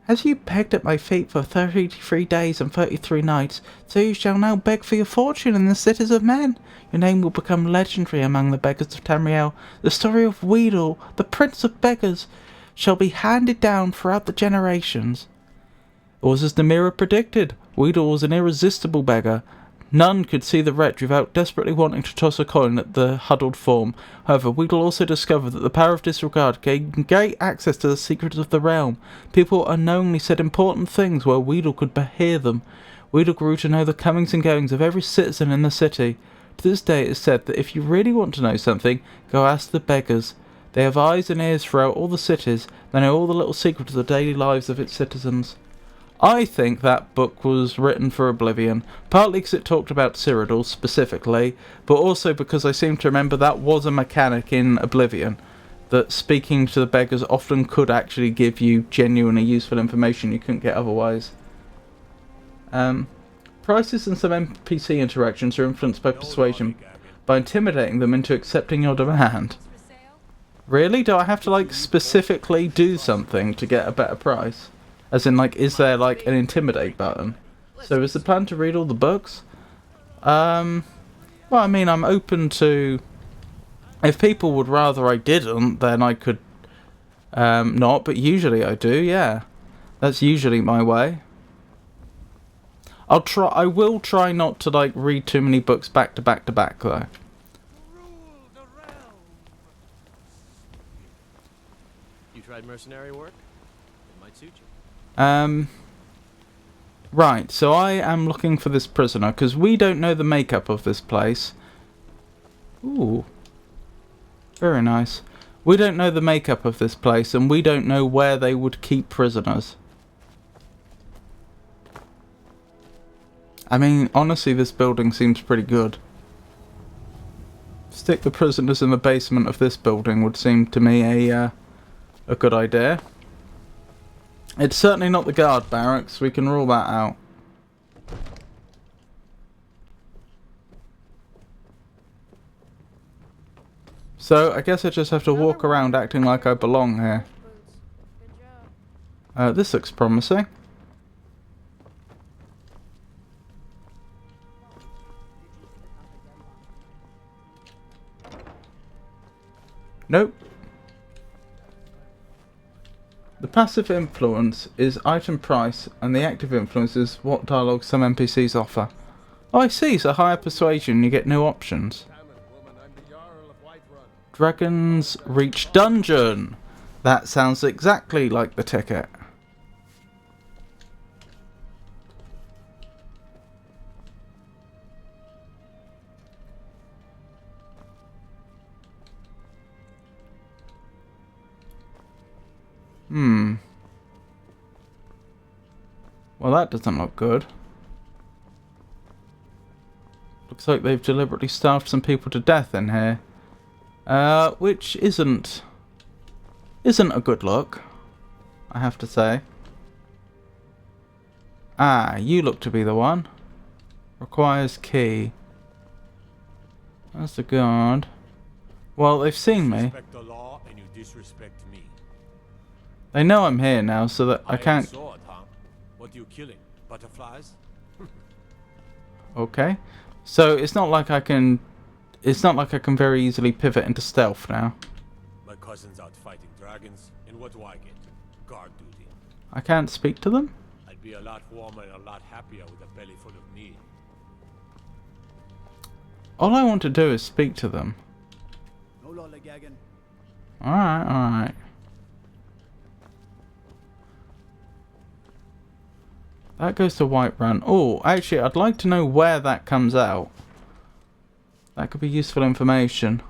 As you begged at my feet for 33 days and 33 nights, so you shall now beg for your fortune in the cities of men. Your name will become legendary among the beggars of Tamriel. The story of Weedle, the prince of beggars, shall be handed down throughout the generations. It was as Namira predicted. Weedle was an irresistible beggar. None could see the wretch without desperately wanting to toss a coin at the huddled form. However, Weedle also discovered that the power of disregard gained great access to the secrets of the realm. People unknowingly said important things where Weedle could hear them. Weedle grew to know the comings and goings of every citizen in the city. To this day it is said that if you really want to know something, go ask the beggars. They have eyes and ears throughout all the cities. They know all the little secrets of the daily lives of its citizens. I think that book was written for Oblivion, partly because it talked about Cyrodiil specifically, but also because I seem to remember that was a mechanic in Oblivion, that speaking to the beggars often could actually give you genuinely useful information you couldn't get otherwise. Prices and some NPC interactions are influenced by persuasion, by intimidating them into accepting your demand. Really? Do I have to, like, specifically do something to get a better price? As in, like, is there, like, an intimidate button? So is the plan to read all the books? Well, I mean, I'm open to... If people would rather I didn't, then I could not, but usually I do, yeah. That's usually my way. I will try not to, like, read too many books back to back to back, though. You tried mercenary work? It might suit you. Right, so I am looking for this prisoner, because we don't know the makeup of this place. Ooh. Very nice. We don't know the makeup of this place, and we don't know where they would keep prisoners. I mean, honestly, this building seems pretty good. Stick the prisoners in the basement of this building would seem to me a good idea. It's certainly not the guard barracks, we can rule that out. So, I guess I just have to walk around acting like I belong here. This looks promising. Nope. The passive influence is item price, and the active influence is what dialogue some NPCs offer. Oh, I see, so higher persuasion, you get new options. Dragon's Reach Dungeon! That sounds exactly like the ticket. Well, that doesn't look good. Looks like they've deliberately starved some people to death in here. Which isn't a good look, I have to say. Ah, you look to be the one. Requires key. That's the guard. Well, they've seen me. Disrespect the law and you disrespect me. They know I'm here now, so that I can't... Sword, huh? What are you killing? Butterflies? Okay. So it's not like I can... It's not like I can very easily pivot into stealth now. My cousin's out fighting dragons, and what do I get? Guard duty. I can't speak to them? I'd be a lot warmer and a lot happier with a belly full of meat. All I want to do is speak to them. Alright, alright. That goes to Whiterun. Oh, actually, I'd like to know where that comes out. That could be useful information.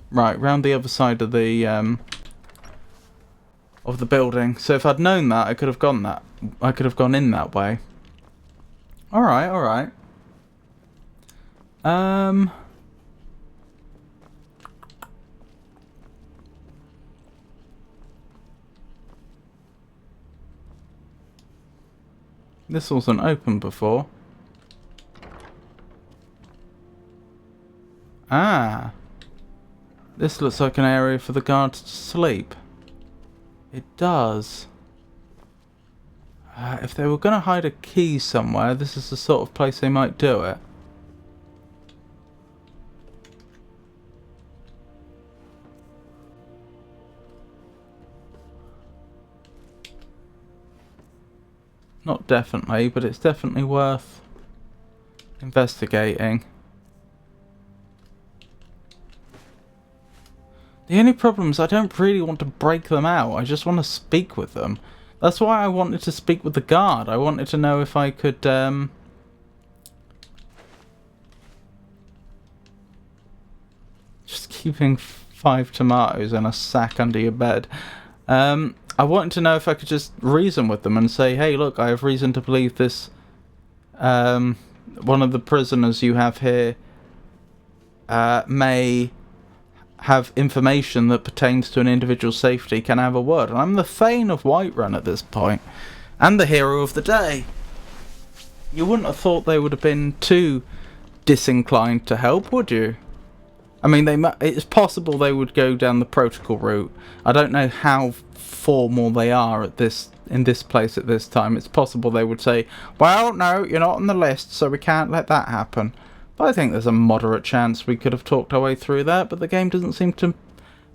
Right, round the other side of the building. So if I'd known that, I could have gone that. I could have gone in that way. All right, all right. This wasn't open before. Ah. This looks like an area for the guards to sleep. It does. If they were going to hide a key somewhere, this is the sort of place they might do it. Not definitely, but it's definitely worth investigating. The only problem is I don't really want to break them out. I just want to speak with them. That's why I wanted to speak with the guard. I wanted to know if I could just keeping 5 tomatoes and a sack under your bed. I wanted to know if I could just reason with them and say, hey, look, I have reason to believe this one of the prisoners you have here may have information that pertains to an individual's safety. Can I have a word? And I'm the Thane of Whiterun at this point, and the hero of the day. You wouldn't have thought they would have been too disinclined to help, would you? I mean, it's possible they would go down the protocol route. I don't know how formal they are in this place at this time. It's possible they would say, well, no, you're not on the list, so we can't let that happen. But I think there's a moderate chance we could have talked our way through that, but the game doesn't seem to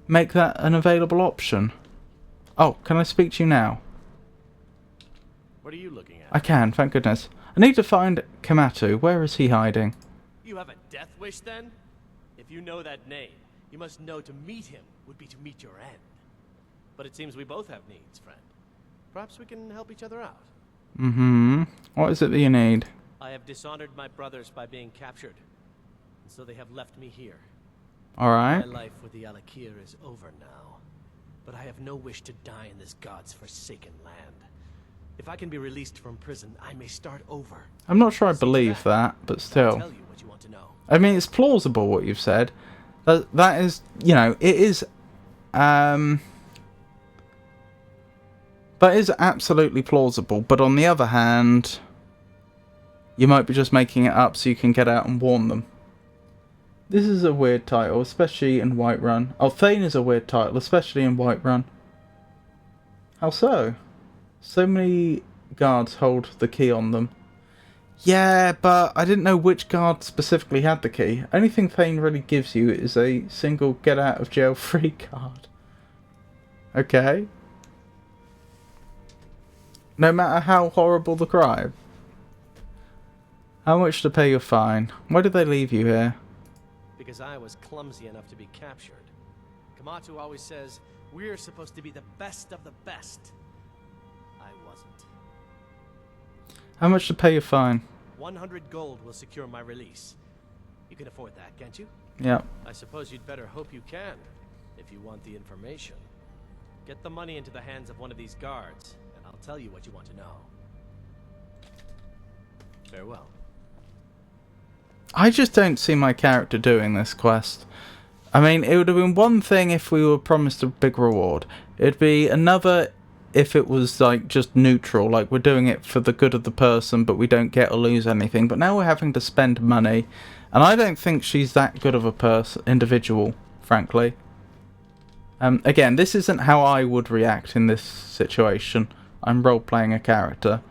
make that an available option. Oh, can I speak to you now? What are you looking at? I can, thank goodness. I need to find Kamatu. Where is he hiding? You have a death wish, then? If you know that name, you must know to meet him would be to meet your end. But it seems we both have needs, friend. Perhaps we can help each other out. Mm-hmm. What is it that you need? I have dishonored my brothers by being captured, and so they have left me here. Alright. My life with the Alakir is over now, but I have no wish to die in this god's forsaken land. If I can be released from prison, I may start over. I'm not sure I believe that, but still. I'll tell you what you want to know. I mean, it's plausible what you've said. That is, you know, it is, that is absolutely plausible, but on the other hand, you might be just making it up so you can get out and warn them. This is a weird title, especially in Whiterun. Oh, Thane is a weird title, especially in Whiterun. How so? So many guards hold the key on them. Yeah, but I didn't know which guard specifically had the key. Only thing Thane really gives you is a single get out of jail free card. Okay. No matter how horrible the crime. How much to pay your fine? Why did they leave you here? Because I was clumsy enough to be captured. Kamatu always says, we're supposed to be the best of the best. I wasn't. How much to pay your fine? 100 gold will secure my release. You can afford that, can't you? Yeah. I suppose you'd better hope you can, if you want the information. Get the money into the hands of one of these guards, and I'll tell you what you want to know. Farewell. I just don't see my character doing this quest. I mean, it would have been one thing if we were promised a big reward. It'd be another if it was like just neutral, like we're doing it for the good of the person but we don't get or lose anything. But now we're having to spend money, and I don't think she's that good of a individual, frankly. Again, this isn't how I would react in this situation. I'm role-playing a character.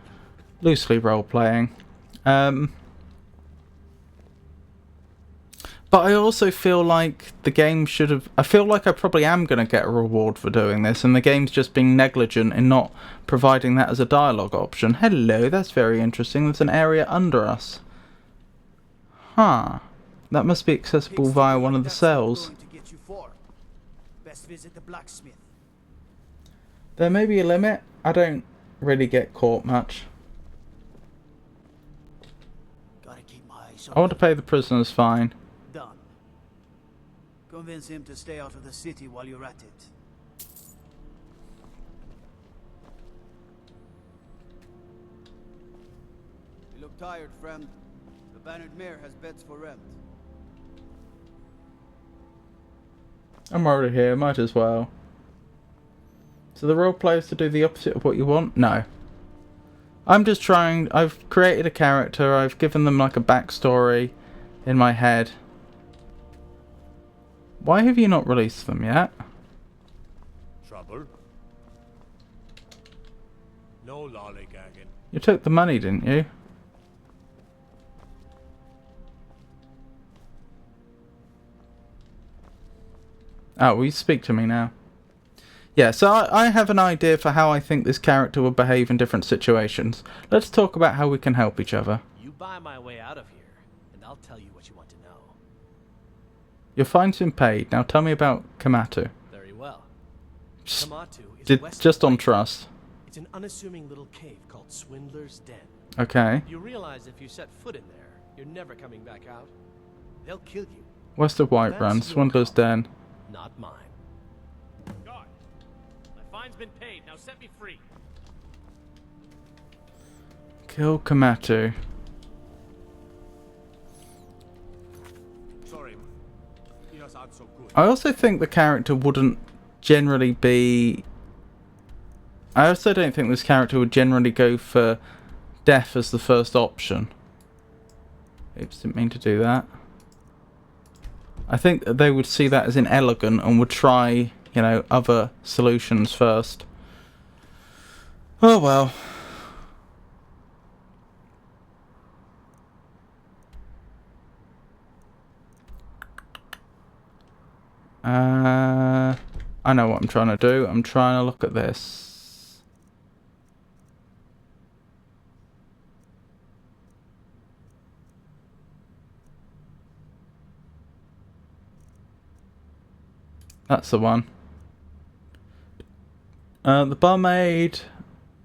Loosely role-playing. But I also feel like the game should have... I feel like I probably am going to get a reward for doing this, and the game's just being negligent in not providing that as a dialogue option. Hello, that's very interesting. There's an area under us. Huh. That must be accessible via one of the cells. Best visit the blacksmith. There may be a limit. I don't really get caught much. Gotta keep my eyes I want to pay the prisoner's fine. Done. Convince him to stay out of the city while you're at it. You look tired, friend. The Bannered Mare has beds for rent. I'm already here, might as well. So the role plays to do the opposite of what you want? No. I'm just trying. I've created a character. I've given them like a backstory in my head. Why have you not released them yet? Trouble? No lollygagging. You took the money, didn't you? Oh, will you speak to me now? Yeah, so I have an idea for how I think this character would behave in different situations. Let's talk about how we can help each other. You buy my way out of here, and I'll tell you what you want to know. Your fine's been paid. Now tell me about Kamatu. Very well. Just, Kamatu is west just of on White. trust. It's an unassuming little cave called Swindler's Den. Okay. You realize if you set foot in there, you're never coming back out. They'll kill you. West of Whiterun, That's your Swindler's call, Den. not mine. Guard, my fine's been paid. Now set me free. Kill Kamatu. Sorry, he does not so good. I also think the character wouldn't generally be... I also don't think this character would generally go for death as the first option. Oops, didn't mean to do that. I think that they would see that as inelegant and would try, you know, other solutions first. Oh well. I know what I'm trying to do. I'm trying to look at this. That's the one. The barmaid.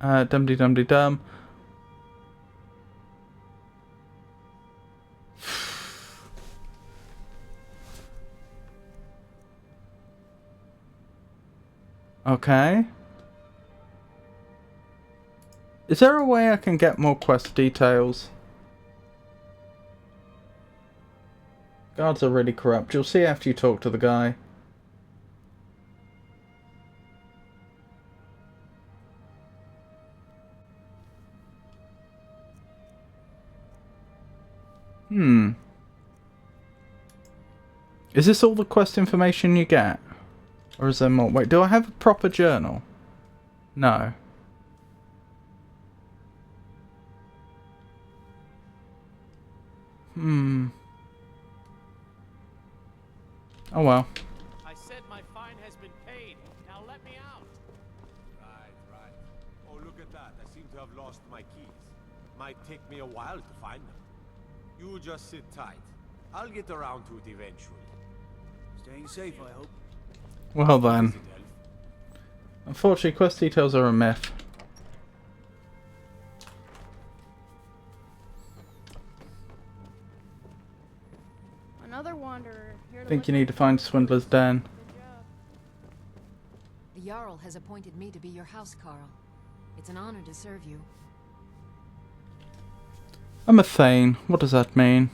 Dum-de-dum-de-dum. Okay. Is there a way I can get more quest details? Guards are really corrupt. You'll see after you talk to the guy. Is this all the quest information you get? Or is there more? Wait, do I have a proper journal? No. Oh well. I said my fine has been paid. Now let me out. Right. Oh, look at that. I seem to have lost my keys. Might take me a while to find them. You just sit tight. I'll get around to it eventually. Staying safe, I hope. Well then. Unfortunately, quest details are a myth. Another wanderer here I to think you look need to find Swindler's Den. The Jarl has appointed me to be your house, Carl. It's an honor to serve you. I'm a Thane. What does that mean?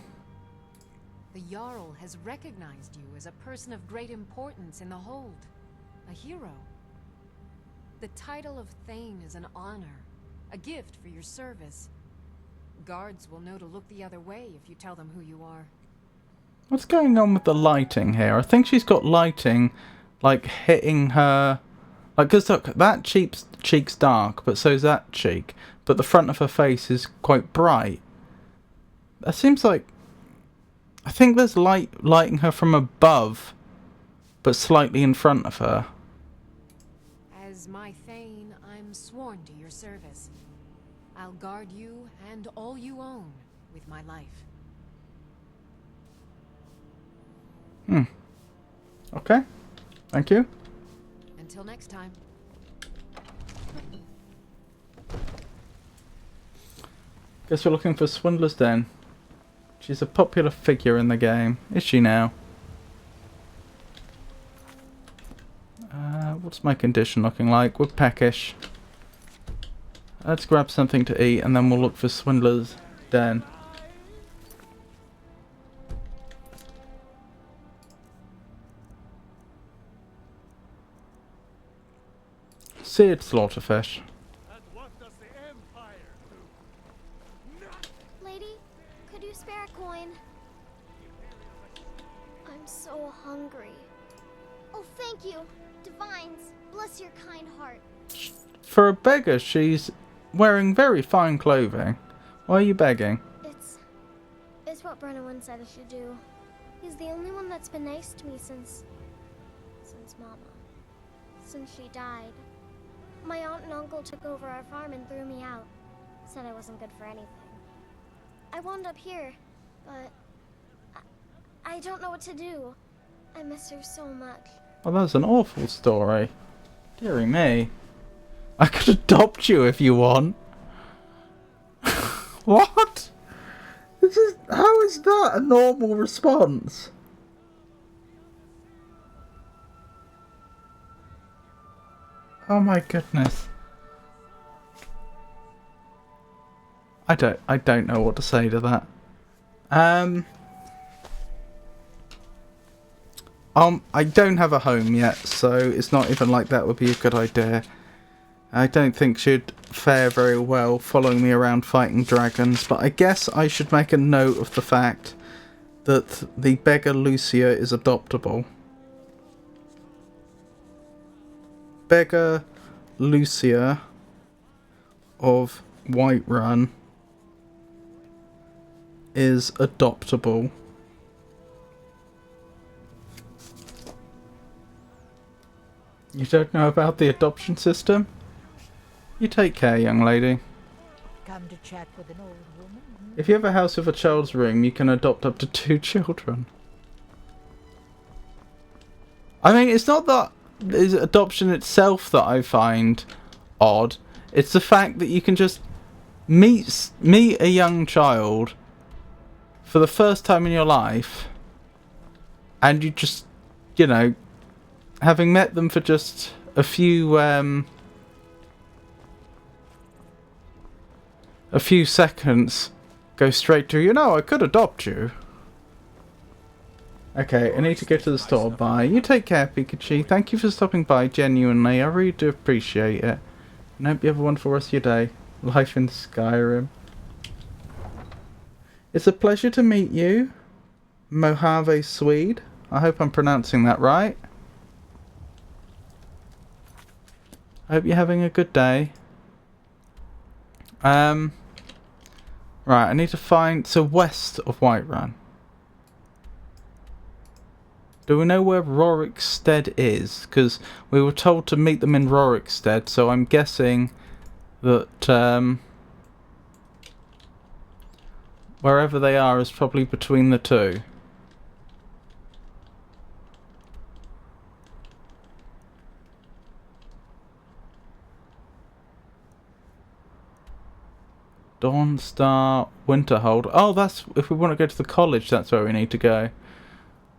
The Jarl has recognized you as a person of great importance in the Hold. A hero. The title of Thane is an honor. A gift for your service. Guards will know to look the other way if you tell them who you are. What's going on with the lighting here? I think she's got lighting, like, hitting her... Like, because look, that cheek's dark, but so's that cheek. But the front of her face is quite bright. That seems like... I think there's light lighting her from above, but slightly in front of her. As my Thane, I'm sworn to your service. I'll guard you and all you own with my life. Okay. Thank you. Until next time. Guess we're looking for Swindler's Den. She's a popular figure in the game. Is she now? What's my condition looking like? We're peckish. Let's grab something to eat and then we'll look for Swindler's Den. Seared slaughterfish. Lady, could you spare a coin? I'm so hungry. Oh, thank you. Divines, bless your kind heart. For a beggar, she's wearing very fine clothing. Why are you begging? It's what Brennan said I should do. He's the only one that's been nice to me since Mama. Since she died. My aunt and uncle took over our farm and threw me out. Said I wasn't good for anything. I wound up here, but I don't know what to do. I miss her so much. Well, that's an awful story. Dearie me. I could adopt you if you want. What? How is that a normal response? Oh my goodness. I don't know what to say to that. I don't have a home yet, so it's not even like that would be a good idea. I don't think she'd fare very well following me around fighting dragons, but I guess I should make a note of the fact that the beggar Lucia is adoptable. Beggar Lucia of Whiterun is adoptable. You don't know about the adoption system? You take care, young lady. Come to chat with an old woman? If you have a house with a child's room, you can adopt up to 2 children. I mean, it's not that it's adoption itself that I find odd. It's the fact that you can just meet a young child for the first time in your life, and you just, you know, having met them for just a few seconds, go straight to, you know, I could adopt you. Okay, I need to go to the store. Bye. You take care, Pikachu. Thank you for stopping by, genuinely. I really do appreciate it. And I hope you have a wonderful rest of your day. Life in Skyrim. It's a pleasure to meet you, Mojave Swede. I hope I'm pronouncing that right. I hope you're having a good day. Right, I need to find... So, west of Whiterun. Do we know where Rorikstead is? Because we were told to meet them in Rorikstead, so I'm guessing that wherever they are is probably between the two. Dawnstar, Winterhold. Oh, that's... If we want to go to the college, that's where we need to go.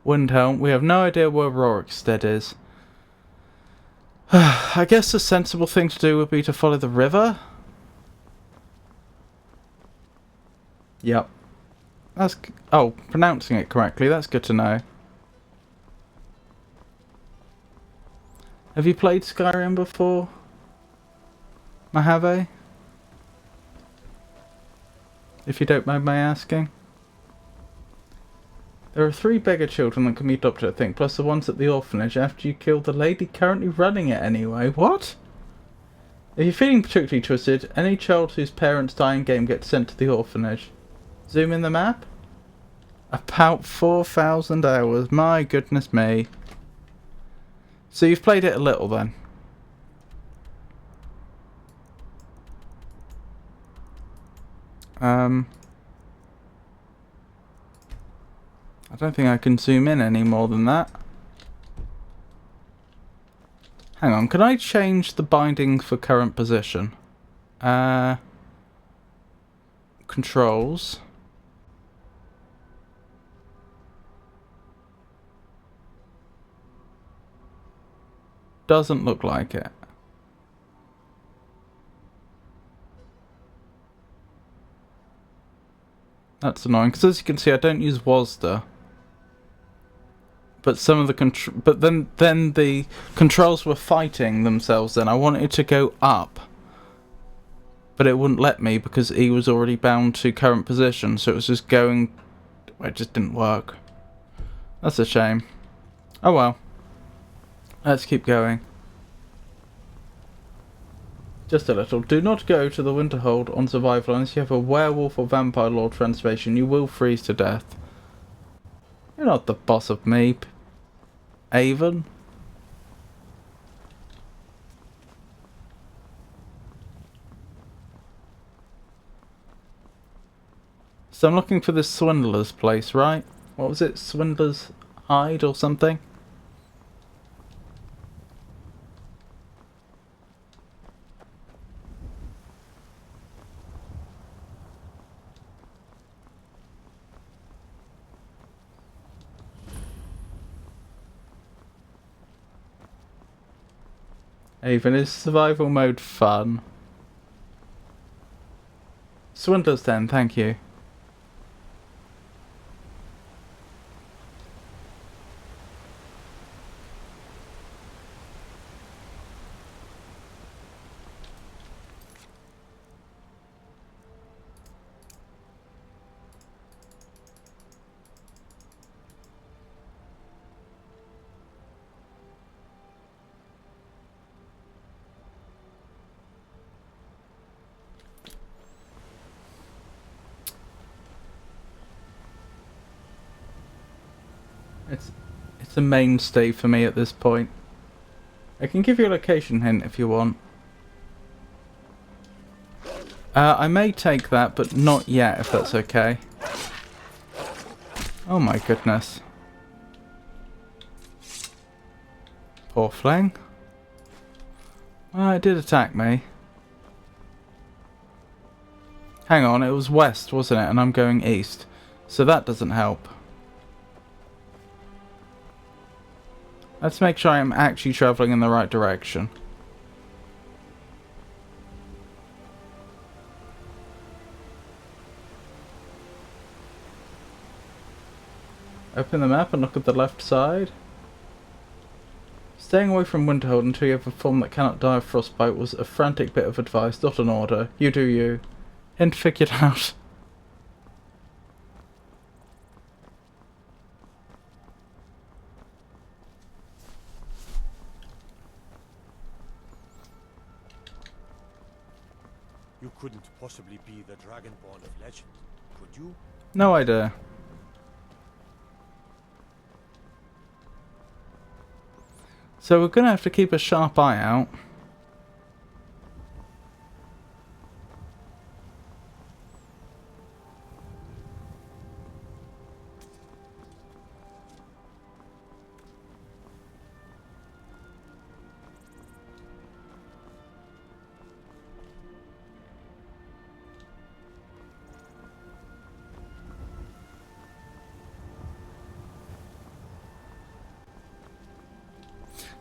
Windhelm. We have no idea where Rorikstead is. I guess the sensible thing to do would be to follow the river. Yep. That's... Oh, pronouncing it correctly. That's good to know. Have you played Skyrim before, Mojave? If you don't mind my asking. There are 3 beggar children that can be adopted, I think, plus the ones at the orphanage after you kill the lady currently running it anyway. What? If you're feeling particularly twisted, any child whose parents die in game gets sent to the orphanage. Zoom in the map. About 4,000 hours. My goodness me. So you've played it a little then. I don't think I can zoom in any more than that. Hang on, can I change the binding for current position? controls. Doesn't look like it. That's annoying, because as you can see, I don't use WASD. But some of the then the controls were fighting themselves. Then I wanted to go up, but it wouldn't let me because E was already bound to current position. So it was just going. It just didn't work. That's a shame. Oh well. Let's keep going. Just a little. Do not go to the Winterhold on survival unless you have a werewolf or vampire lord transformation. You will freeze to death. You're not the boss of me, Avon. So I'm looking for this swindler's place, right? What was it? Swindler's Hide or something? Even is survival mode fun? Swindler's Den, thank you. It's a mainstay for me at this point. I can give you a location hint if you want. I may take that, but not yet, if that's okay. Oh my goodness. Poor Flang. Well, it did attack me. Hang on, it was west, wasn't it? And I'm going east. So that doesn't help. Let's make sure I'm actually travelling in the right direction. Open the map and look at the left side. Staying away from Winterhold until you have a form that cannot die of frostbite was a frantic bit of advice, not an order. You do you. Hint figured out. You couldn't possibly be the Dragonborn of legend, could you? No idea. So we're going to have to keep a sharp eye out.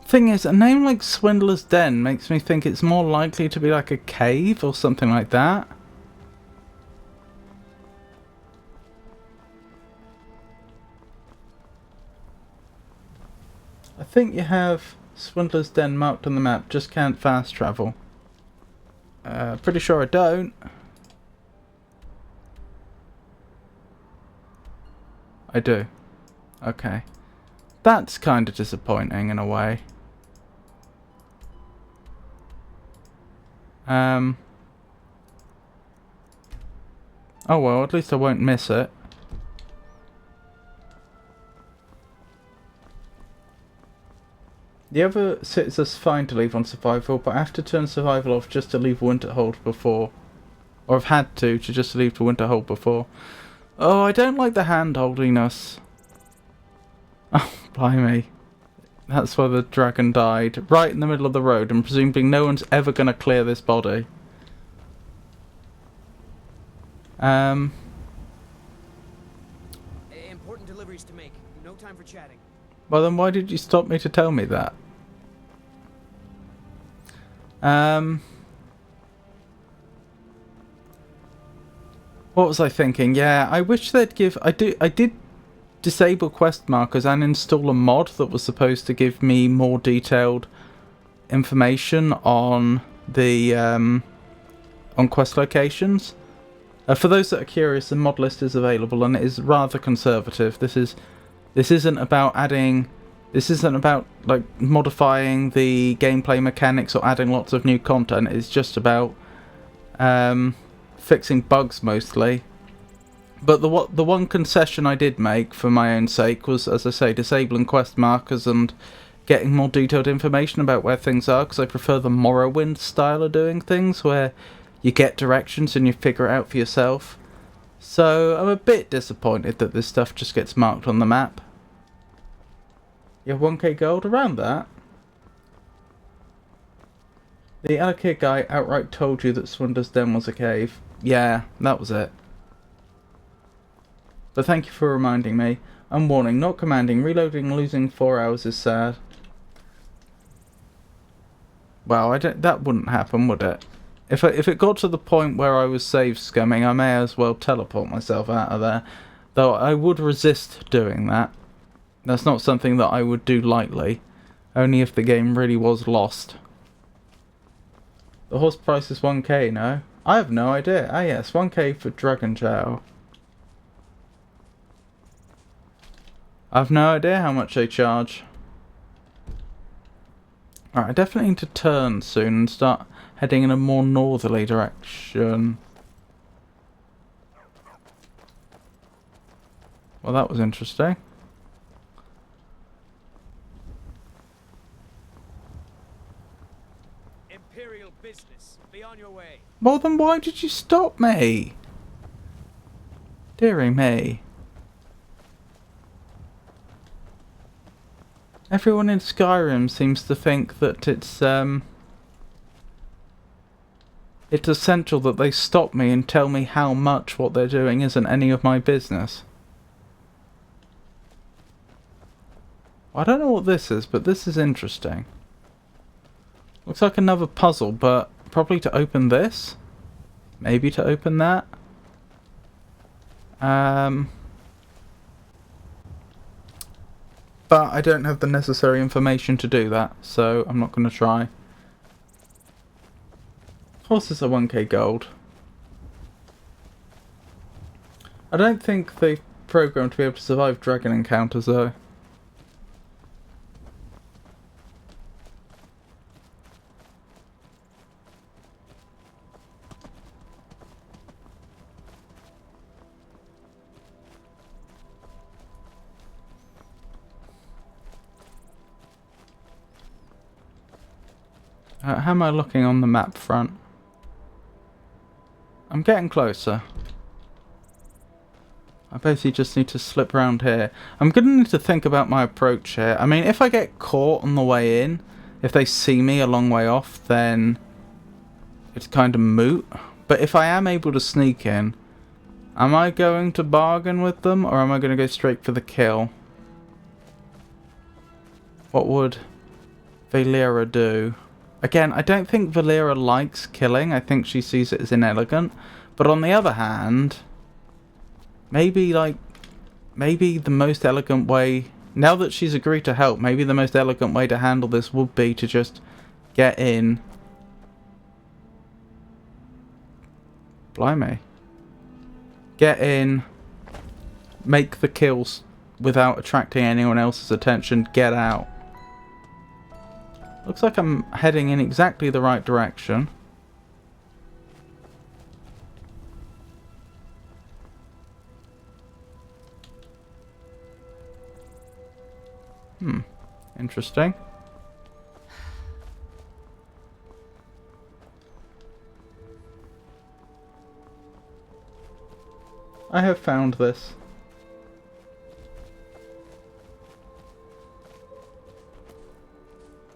Thing is, a name like Swindler's Den makes me think it's more likely to be like a cave or something like that. I think you have Swindler's Den marked on the map, just can't fast travel. Pretty sure I don't. I do. Okay. That's kind of disappointing in a way. Oh well, at least I won't miss it. The other sits us fine to leave on survival, but I have to turn survival off just to leave Winterhold before. Or I've had to just leave the Winterhold before. Oh, I don't like the hand-holdiness. Oh, blimey. That's where the dragon died. Right in the middle of the road, and presumably no one's ever going to clear this body. Important deliveries to make. No time for chatting. Well then why did you stop me to tell me that? What was I thinking? Yeah, I wish they'd give... I did disable quest markers and install a mod that was supposed to give me more detailed information on the on quest locations. For those that are curious, the mod list is available and it is rather conservative. This isn't about adding... This isn't about like modifying the gameplay mechanics or adding lots of new content. It's just about fixing bugs mostly. But the one concession I did make for my own sake was, as I say, disabling quest markers and getting more detailed information about where things are, because I prefer the Morrowind style of doing things, where you get directions and you figure it out for yourself. So I'm a bit disappointed that this stuff just gets marked on the map. You have 1k gold around that? The Alakir guy outright told you that Swinder's Den was a cave. Yeah, that was it. But thank you for reminding me. I'm warning, not commanding, reloading, losing 4 hours is sad. Well, that wouldn't happen, would it? If it got to the point where I was save scumming, I may as well teleport myself out of there. Though I would resist doing that. That's not something that I would do lightly. Only if the game really was lost. The horse price is 1k, no? I have no idea. Ah yes, 1k for Dragon Chow. I've no idea how much they charge. Alright, I definitely need to turn soon and start heading in a more northerly direction. Well, that was interesting. Imperial business. Be on your way. Well, then why did you stop me? Dearie me. Everyone in Skyrim seems to think that it's essential that they stop me and tell me how much what they're doing isn't any of my business. I don't know what this is, but this is interesting. Looks like another puzzle, but probably to open this? Maybe to open that? But I don't have the necessary information to do that, so I'm not going to try. Horses are 1k gold. I don't think they've programmed to be able to survive dragon encounters though. How am I looking on the map front? I'm getting closer. I basically just need to slip around here. I'm going to need to think about my approach here. I mean, if I get caught on the way in, if they see me a long way off, then it's kind of moot. But if I am able to sneak in, am I going to bargain with them, or am I going to go straight for the kill? What would Valera do? Again, I don't think Valera likes killing. I think she sees it as inelegant. But on the other hand, maybe the most elegant way, now that she's agreed to help, maybe the most elegant way to handle this would be to just get in. Blimey. Get in, make the kills without attracting anyone else's attention, get out. Looks like I'm heading in exactly the right direction. Interesting. I have found this.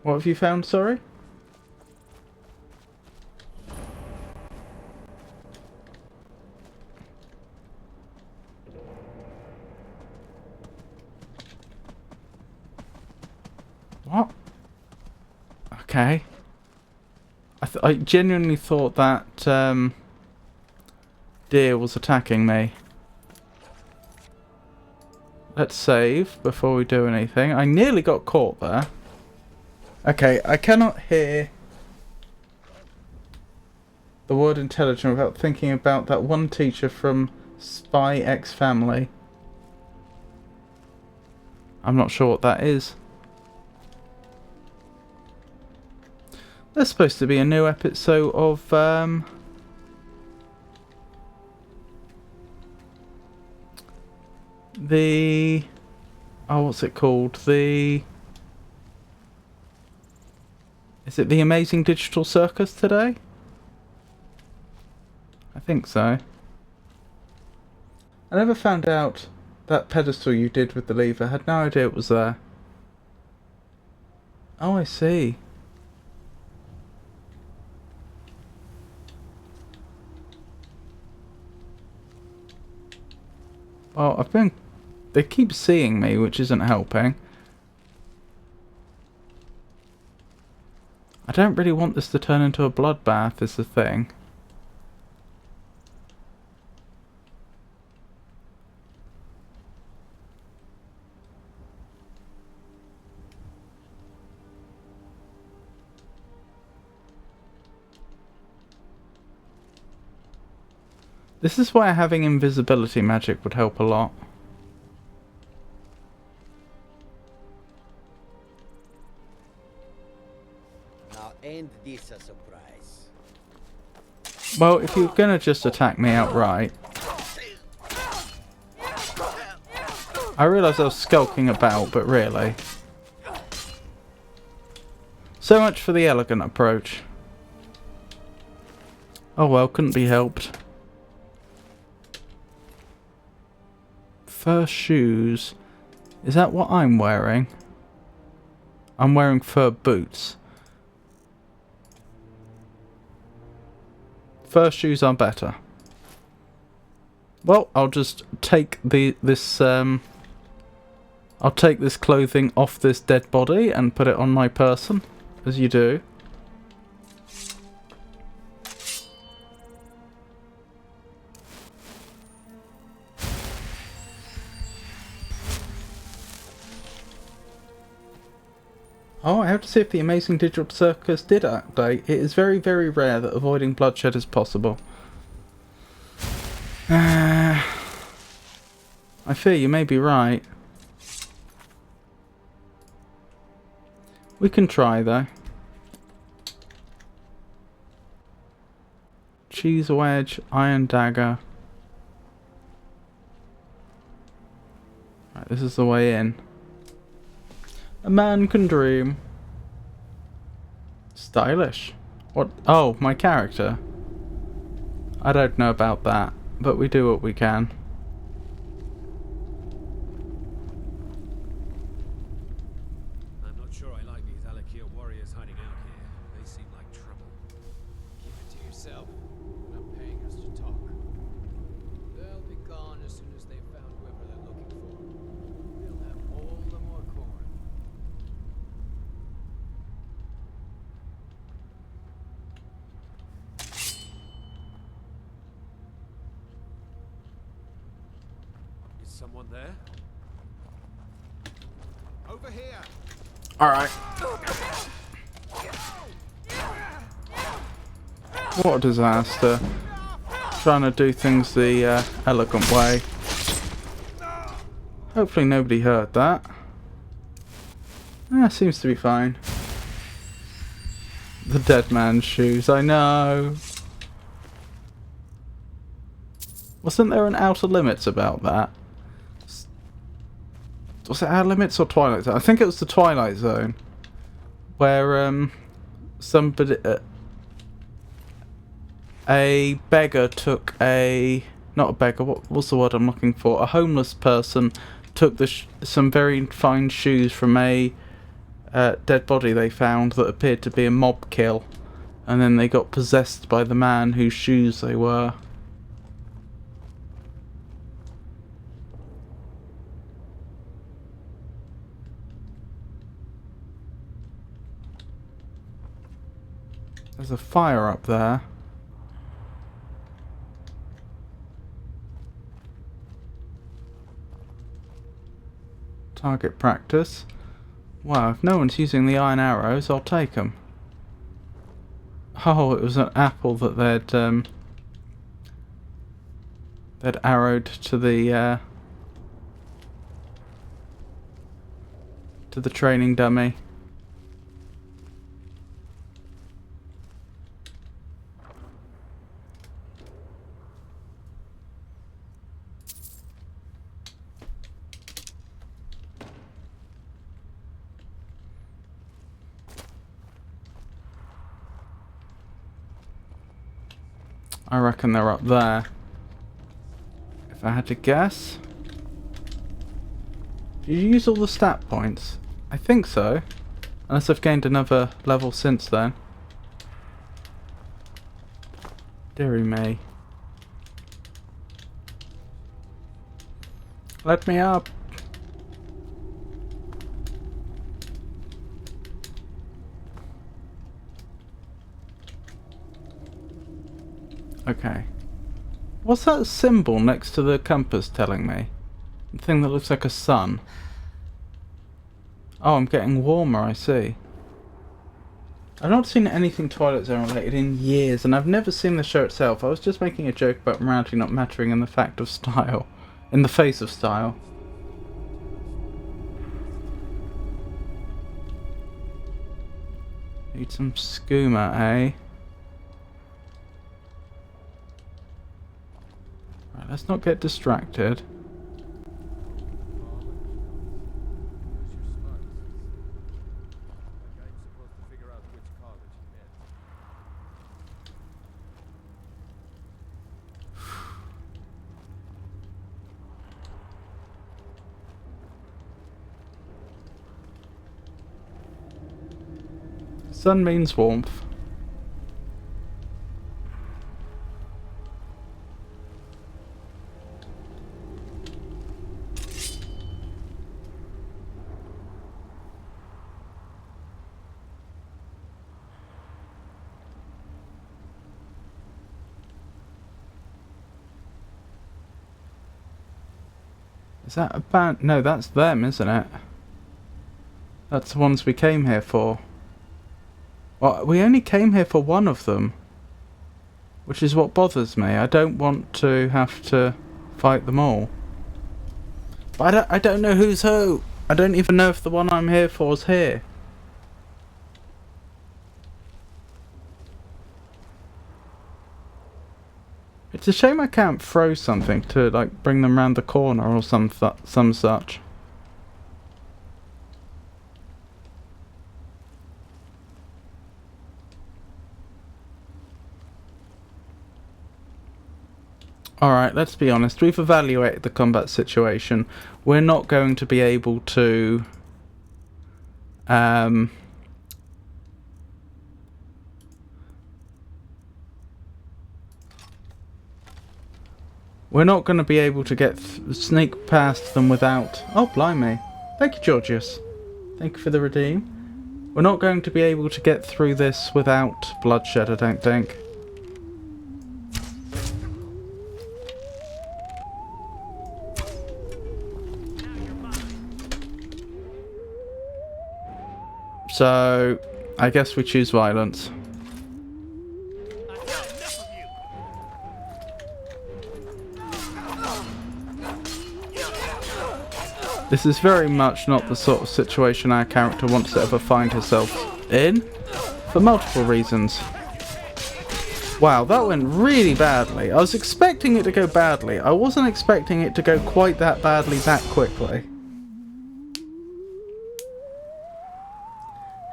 What have you found, sorry? What? Okay. I genuinely thought that deer was attacking me. Let's save before we do anything. I nearly got caught there. Okay, I cannot hear the word intelligent without thinking about that one teacher from Spy X Family. I'm not sure what that is. There's supposed to be a new episode of the... oh, what's it called? Is it The Amazing Digital Circus today? I think so. I never found out that pedestal you did with the lever. I had no idea it was there. Oh, I see. Well, they keep seeing me, which isn't helping. I don't really want this to turn into a bloodbath, is the thing. This is why having invisibility magic would help a lot. Now, ain't this a surprise? Well, if you're gonna just attack me outright... I realised I was skulking about, but really... So much for the elegant approach. Oh well, couldn't be helped. Fur shoes. Is that what I'm wearing? I'm wearing fur boots. Fur shoes are better. Well, I'll just take I'll take this clothing off this dead body and put it on my person, as you do. Oh, I have to see if the Amazing Digital Circus did update. It is very, very rare that avoiding bloodshed is possible. I fear you may be right. We can try, though. Cheese wedge, iron dagger. Right, this is the way in. A man can dream. Stylish. What? Oh, my character. I don't know about that, but we do what we can. I'm not sure I like these Alakir warriors hiding out here. They seem like trouble. Keep it to yourself. You're not paying us to talk. They'll be gone as soon as they've found whoever they're looking for. We'll have all the more corn. Someone there? Over here. Alright. What a disaster. Trying to do things the elegant way. Hopefully nobody heard that. Seems to be fine. The dead man's shoes, I know. Wasn't there an Outer Limits about that? Was it Outer Limits or Twilight Zone? I think it was the Twilight Zone. Where, somebody... a beggar took a... Not a beggar, what was the word I'm looking for? A homeless person took some very fine shoes from a dead body they found that appeared to be a mob kill. And then they got possessed by the man whose shoes they were. There's a fire up there. Target practice. Wow, if no one's using the iron arrows, I'll take them. Oh, it was an apple that they'd arrowed to the training dummy. I reckon they're up there. If I had to guess. Did you use all the stat points? I think so. Unless I've gained another level since then. Deary me. Let me up. Okay. What's that symbol next to the compass telling me? The thing that looks like a sun. Oh, I'm getting warmer, I see. I've not seen anything Twilight Zone related in years, and I've never seen the show itself. I was just making a joke about morality not mattering in the fact of style. In the face of style. Need some skooma, eh? Right, let's not get distracted. Sun means warmth. Is that a band? No, that's them, isn't it? That's the ones we came here for. Well, we only came here for one of them. Which is what bothers me. I don't want to have to fight them all. But I don't know who's who. I don't even know if the one I'm here for is here. It's a shame I can't throw something to like bring them round the corner or some such. Alright, let's be honest. We've evaluated the combat situation. We're not going to be able to we're not going to be able to sneak past them without... Oh, blimey. Thank you, Georgius. Thank you for the redeem. We're not going to be able to get through this without bloodshed, I don't think. So, I guess we choose violence. This is very much not the sort of situation our character wants to ever find herself in, for multiple reasons. Wow, that went really badly. I was expecting it to go badly. I wasn't expecting it to go quite that badly that quickly.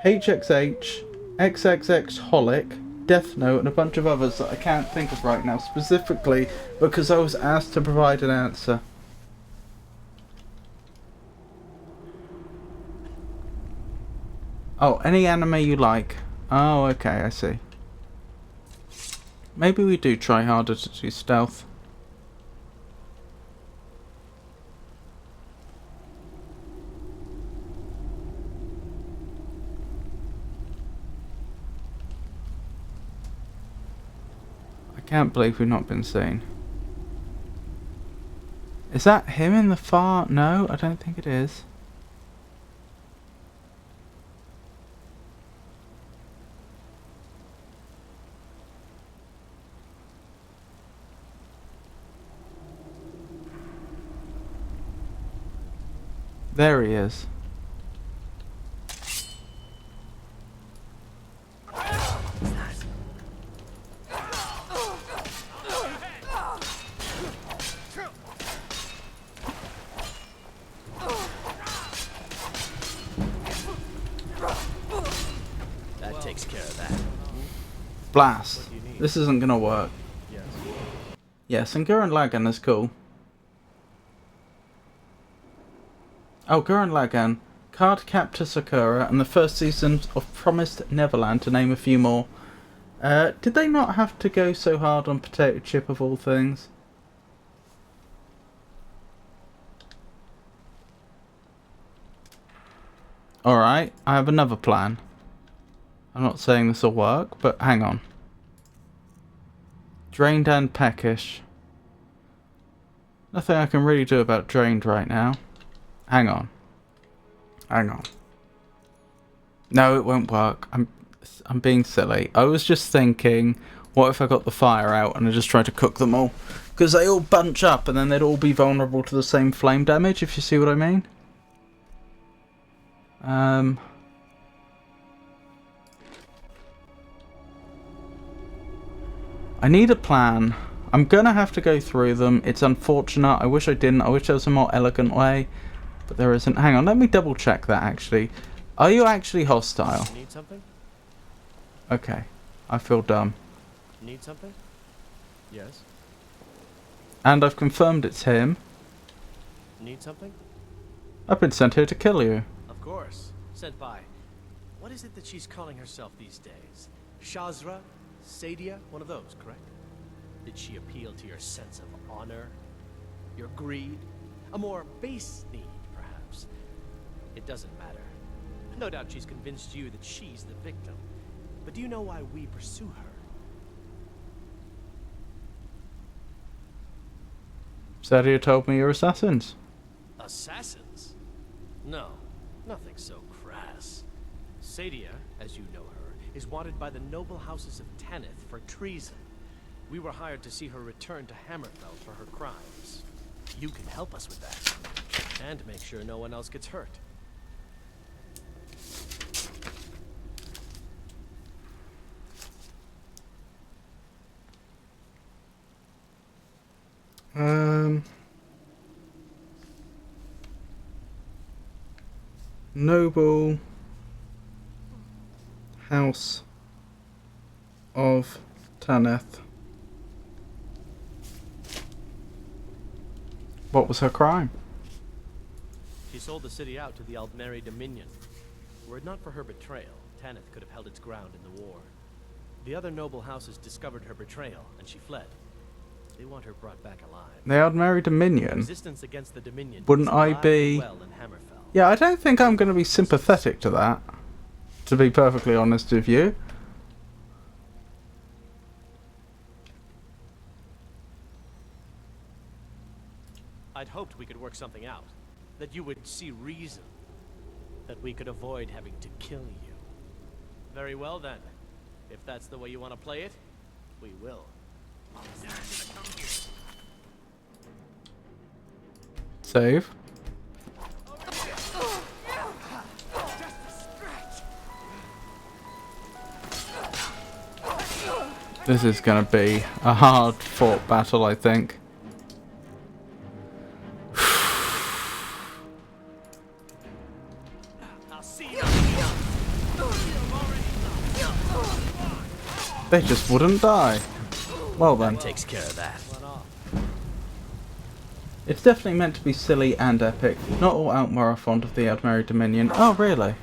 HXH, XXX Holic, Death Note, and a bunch of others that I can't think of right now, specifically because I was asked to provide an answer. Oh, any anime you like. Oh, okay, I see. Maybe we do try harder to do stealth. can't believe we've not been seen. Is that him in the far? No, I don't think it is. There he is. That takes care of that. Blast. This isn't gonna work. Yes. Yes, and Gurren Lagann is cool. Oh, Gurren Lagann, Card Captor Sakura, and the first season of Promised Neverland, to name a few more. Did they not have to go so hard on Potato Chip of all things? Alright, I have another plan. I'm not saying this will work, but hang on. Drained and peckish. Nothing I can really do about drained right now. Hang on. Hang on. No, it won't work. I'm being silly. I was just thinking, what if I got the fire out and I just tried to cook them all? Because they all bunch up and then they'd all be vulnerable to the same flame damage, if you see what I mean. I need a plan. I'm gonna have to go through them. It's unfortunate. I wish I didn't. I wish there was a more elegant way. But there isn't. Hang on, let me double check that actually. Are you actually hostile? Need something? Okay. I feel dumb. Need something? Yes. And I've confirmed it's him. Need something? I've been sent here to kill you. Of course. Sent by. What is it that she's calling herself these days? Shazra? Sadia? One of those, correct? Did she appeal to your sense of honor? Your greed? A more base need, perhaps? It doesn't matter. No doubt she's convinced you that she's the victim. But do you know why we pursue her? Sadia told me you're assassins. Assassins? No, nothing so crass. Sadia, as you know her, is wanted by the noble houses of Tanith for treason. We were hired to see her return to Hammerfell for her crimes. You can help us with that, and make sure no one else gets hurt. Noble House of Tanith. What was her crime? She sold the city out to the Aldmeri Dominion. Were it not for her betrayal, Tanith could have held its ground in the war. The other noble houses discovered her betrayal, and she fled. They want her brought back alive. The Aldmeri Dominion? Resistance against the Dominion. Wouldn't I be... Well in Hammerfell. Yeah, I don't think I'm going to be sympathetic to that, to be perfectly honest with you. I'd hoped we could work something out. That you would see reason. That we could avoid having to kill you. Very well then. If that's the way you want to play it, we will. Save. This is going to be a hard-fought battle, I think. They just wouldn't die. Well then. That takes care of that. It's definitely meant to be silly and epic. Not all Altmer are fond of the Aldmeri Dominion. Oh, really?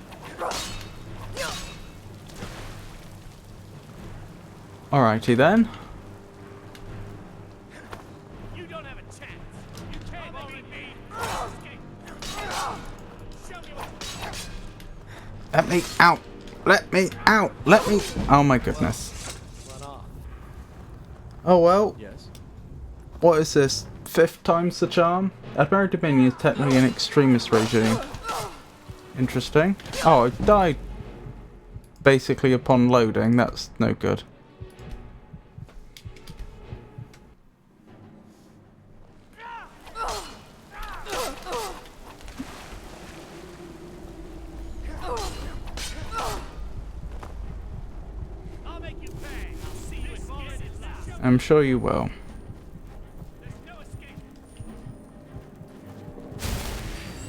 Alrighty then. You don't have a chance. You can't beat me. Let me out! Let me out! Let me... Oh my goodness. Oh well. Yes? What is this? 5th time's the charm? Admiral Dominion is technically an extremist regime. Interesting. Oh, I died basically upon loading. That's no good. I'm sure you will.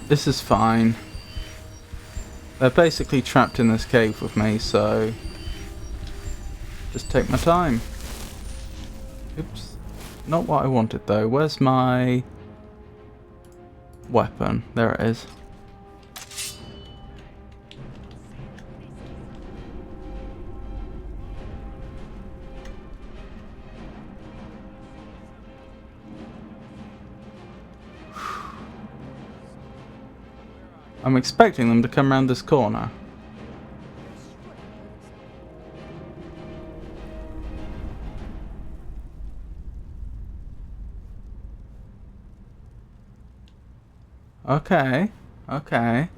This is fine. They're basically trapped in this cave with me, so just take my time. Oops. Not what I wanted though. Where's my weapon? There it is. I'm expecting them to come around this corner. Okay, okay.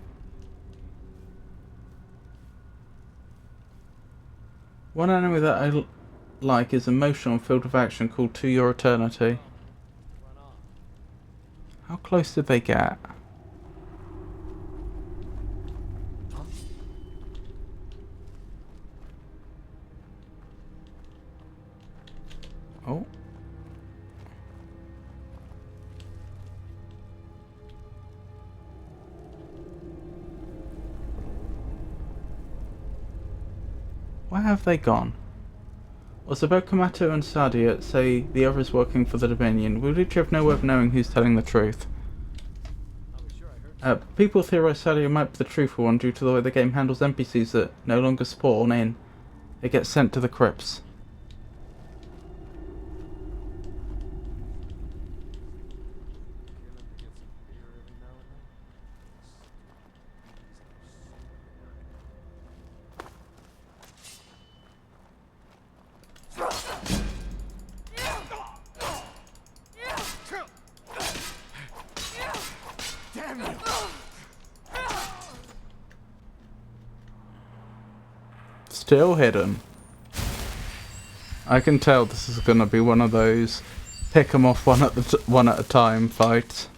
One enemy that I like is emotional field of action called To Your Eternity. How close did they get? Oh. Where have they gone? Also, both Kamato and Sadia say the other is working for the Dominion. We literally have no way of knowing who's telling the truth. People theorize Sadia might be the truthful one due to the way the game handles NPCs that no longer spawn in. They get sent to the crypts. Damn you! Still hidden. I can tell this is going to be one of those pick 'em off one at a time fights.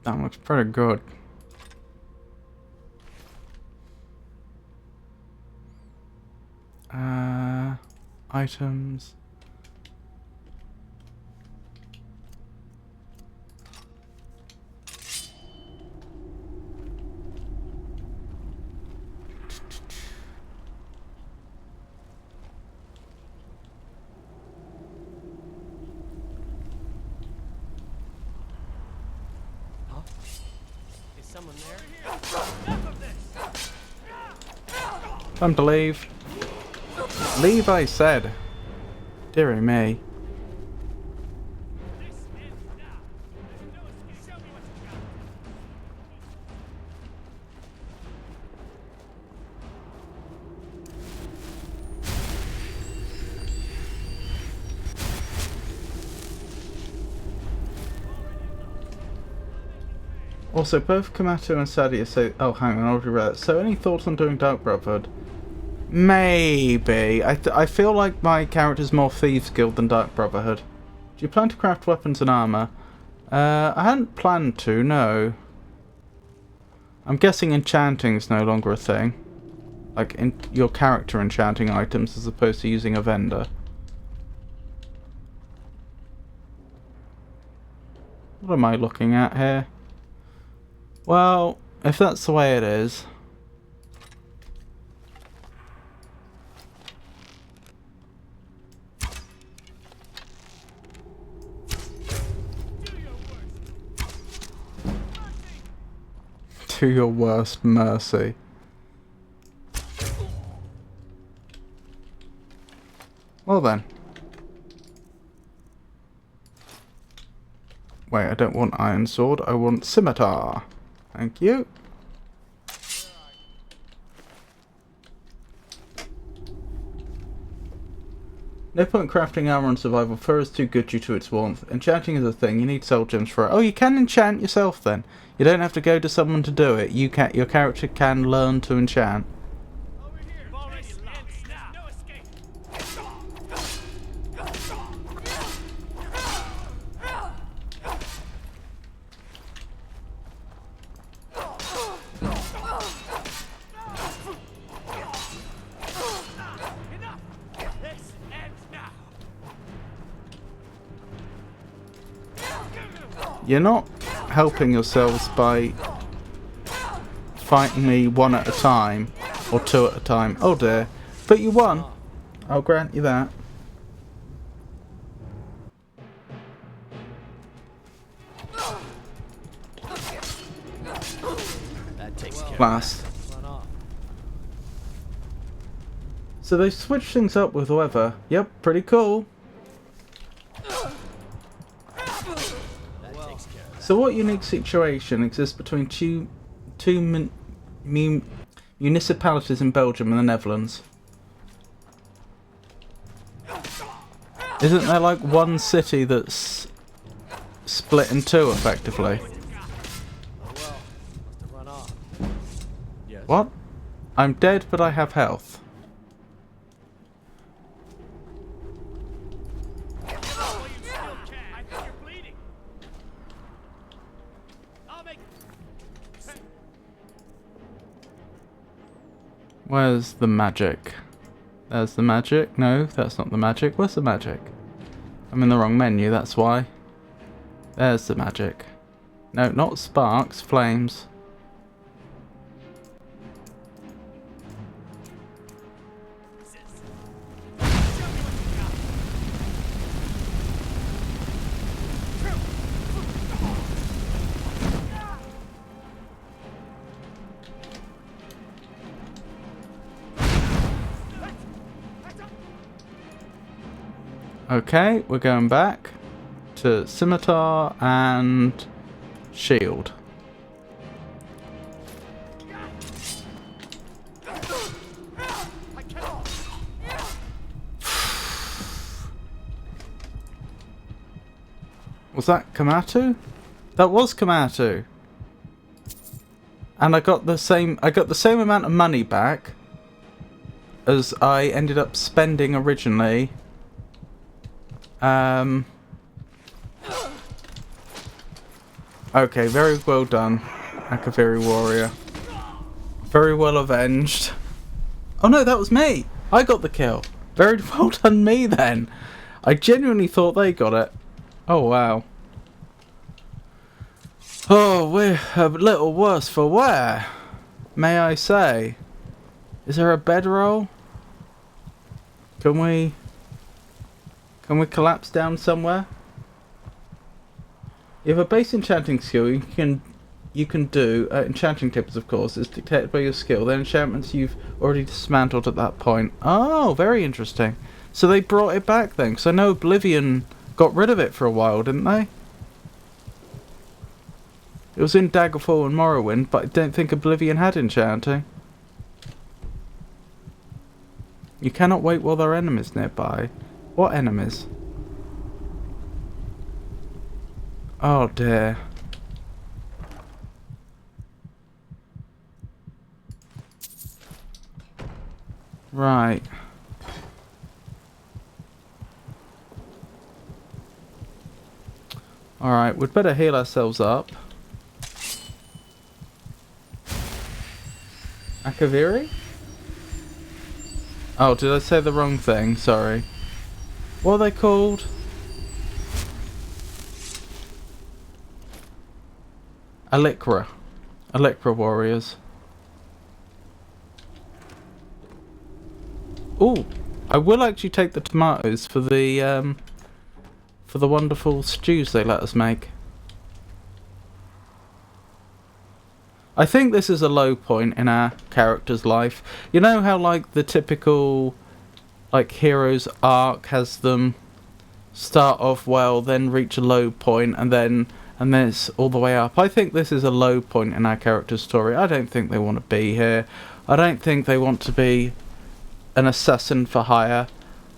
That looks pretty good. Items. Is someone there? Time to leave. Leave, I said. Dearie me. Also, both Kamato and Sadia say... Oh, hang on, I already read it. So, any thoughts on doing Dark Brotherhood? Maybe. I feel like my character's more Thieves Guild than Dark Brotherhood. Do you plan to craft weapons and armor? I hadn't planned to, no. I'm guessing enchanting's no longer a thing. Like, your character enchanting items as opposed to using a vendor. What am I looking at here? Well, if that's the way it is... To your worst mercy. Well then. Wait, I don't want iron sword. I want scimitar. Thank you. No point crafting armor on survival. Fur is too good due to its warmth. Enchanting is a thing. You need soul gems for it. Oh, you can enchant yourself then. You don't have to go to someone to do it. You can. Your character can learn to enchant. You're not helping yourselves by fighting me one at a time, or two at a time. Oh dear. But you won. I'll grant you that. That takes care Last. So they switched things up with weather. Yep, pretty cool. So what unique situation exists between two municipalities in Belgium and the Netherlands? Isn't there like one city that's split in two effectively? What? I'm dead but I have health. Where's the magic? There's the magic. No, that's not the magic. Where's the magic? I'm in the wrong menu, that's why. There's the magic. No, not sparks, flames. Okay, we're going back to scimitar and shield. Was that Kamatu? That was Kamatu. And I got the same amount of money back as I ended up spending originally. Okay, very well done, Akaviri warrior. Very well avenged. Oh no, that was me! I got the kill. Very well done me then. I genuinely thought they got it. Oh wow. Oh, we're a little worse for wear, may I say. Is there a bedroll? Can we collapse down somewhere? You have a base enchanting skill. You can do enchanting tips, of course. It's dictated by your skill. Then enchantments you've already dismantled at that point. Oh, very interesting. So they brought it back then, because I know Oblivion got rid of it for a while, didn't they? It was in Daggerfall and Morrowind, but I don't think Oblivion had enchanting. You cannot wait while there are enemies nearby. What enemies? Oh dear. Right. Alright, we'd better heal ourselves up. Akaviri? Oh, did I say the wrong thing? Sorry. What are they called? Alikra. Alikra warriors. Ooh, I will actually take the tomatoes for the wonderful stews they let us make. I think this is a low point in our character's life. You know how like the typical like hero's arc has them start off well, then reach a low point, and then and then it's all the way up. I think this is a low point in our character's story. I don't think they want to be here. I don't think they want to be an assassin for hire.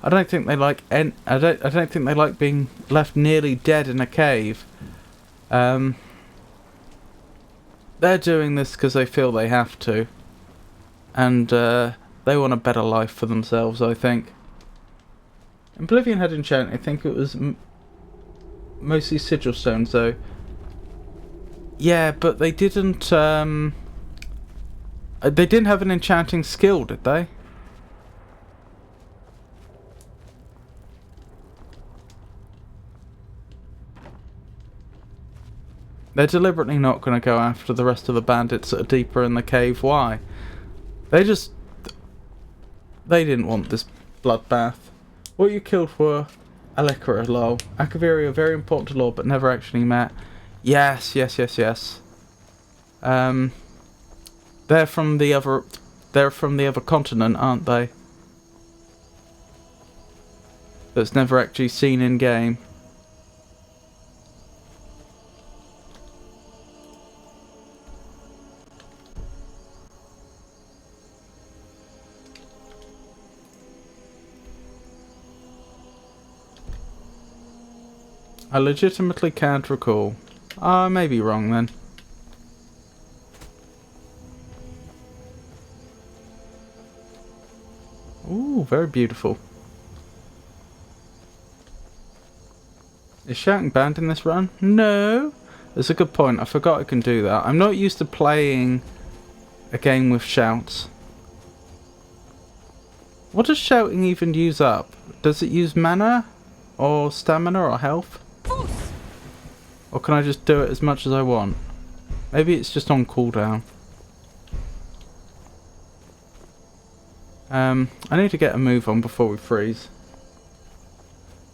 I don't think they like I don't think they like being left nearly dead in a cave. They're doing this because they feel they have to, and they want a better life for themselves, I think. Oblivion had enchant. I think it was mostly sigil stones, though. Yeah, but they didn't have an enchanting skill, did they? They're deliberately not going to go after the rest of the bandits that are deeper in the cave. Why? They didn't want this bloodbath. What you killed were Alikara, lol. Akaviri are very important to lore, but never actually met. Yes. They're from the other continent, aren't they? That's never actually seen in game. I legitimately can't recall. I may be wrong then. Ooh, very beautiful. Is shouting banned in this run? No. That's a good point. I forgot I can do that. I'm not used to playing a game with shouts. What does shouting even use up? Does it use mana? Or stamina or health? Or can I just do it as much as I want? Maybe it's just on cooldown. I need to get a move on before we freeze.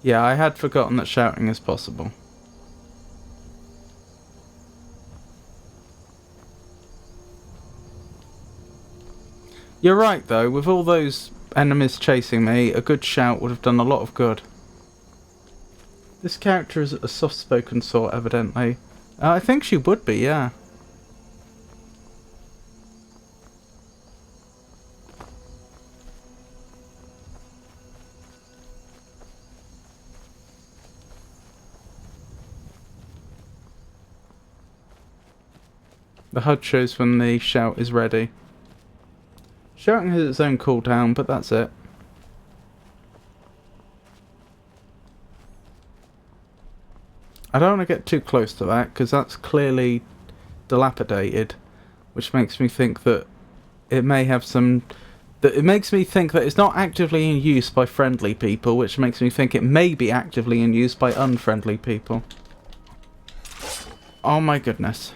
Yeah, I had forgotten that shouting is possible. You're right though, with all those enemies chasing me, a good shout would have done a lot of good. This character is a soft-spoken sort, evidently. I think she would be, yeah. The HUD shows when the shout is ready. Shouting has its own cooldown, but that's it. I don't want to get too close to that, because that's clearly dilapidated, which makes me think that it may have some... It makes me think that it's not actively in use by friendly people, which makes me think it may be actively in use by unfriendly people. Oh my goodness.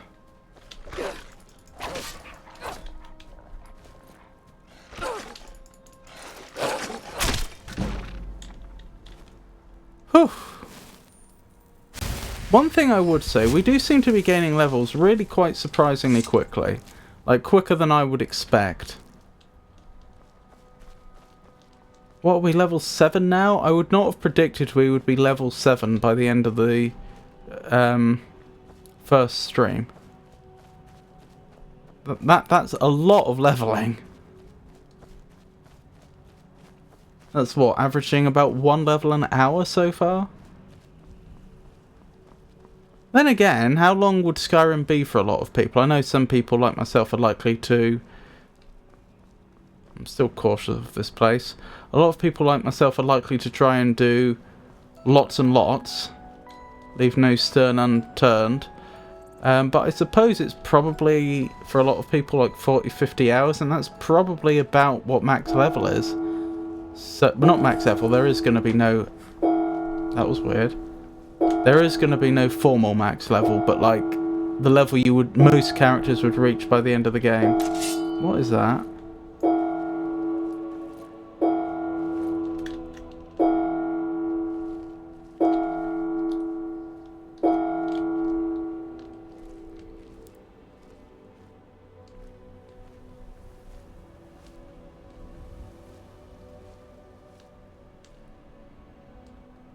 Whew. One thing I would say, we do seem to be gaining levels really quite surprisingly quickly. Like, quicker than I would expect. What are we, level 7 now? I would not have predicted we would be level 7 by the end of the first stream. That's a lot of leveling. That's what, averaging about 1 level an hour so far? Then again, how long would Skyrim be for a lot of people? I know some people like myself are likely to... I'm still cautious of this place. A lot of people like myself are likely to try and do lots and lots. Leave no stone unturned. But I suppose it's probably, for a lot of people, like 40-50 hours, and that's probably about what max level is. So, but not max level, there is going to be no... That was weird. There is going to be no formal max level, but like the level most characters would reach by the end of the game. What is that?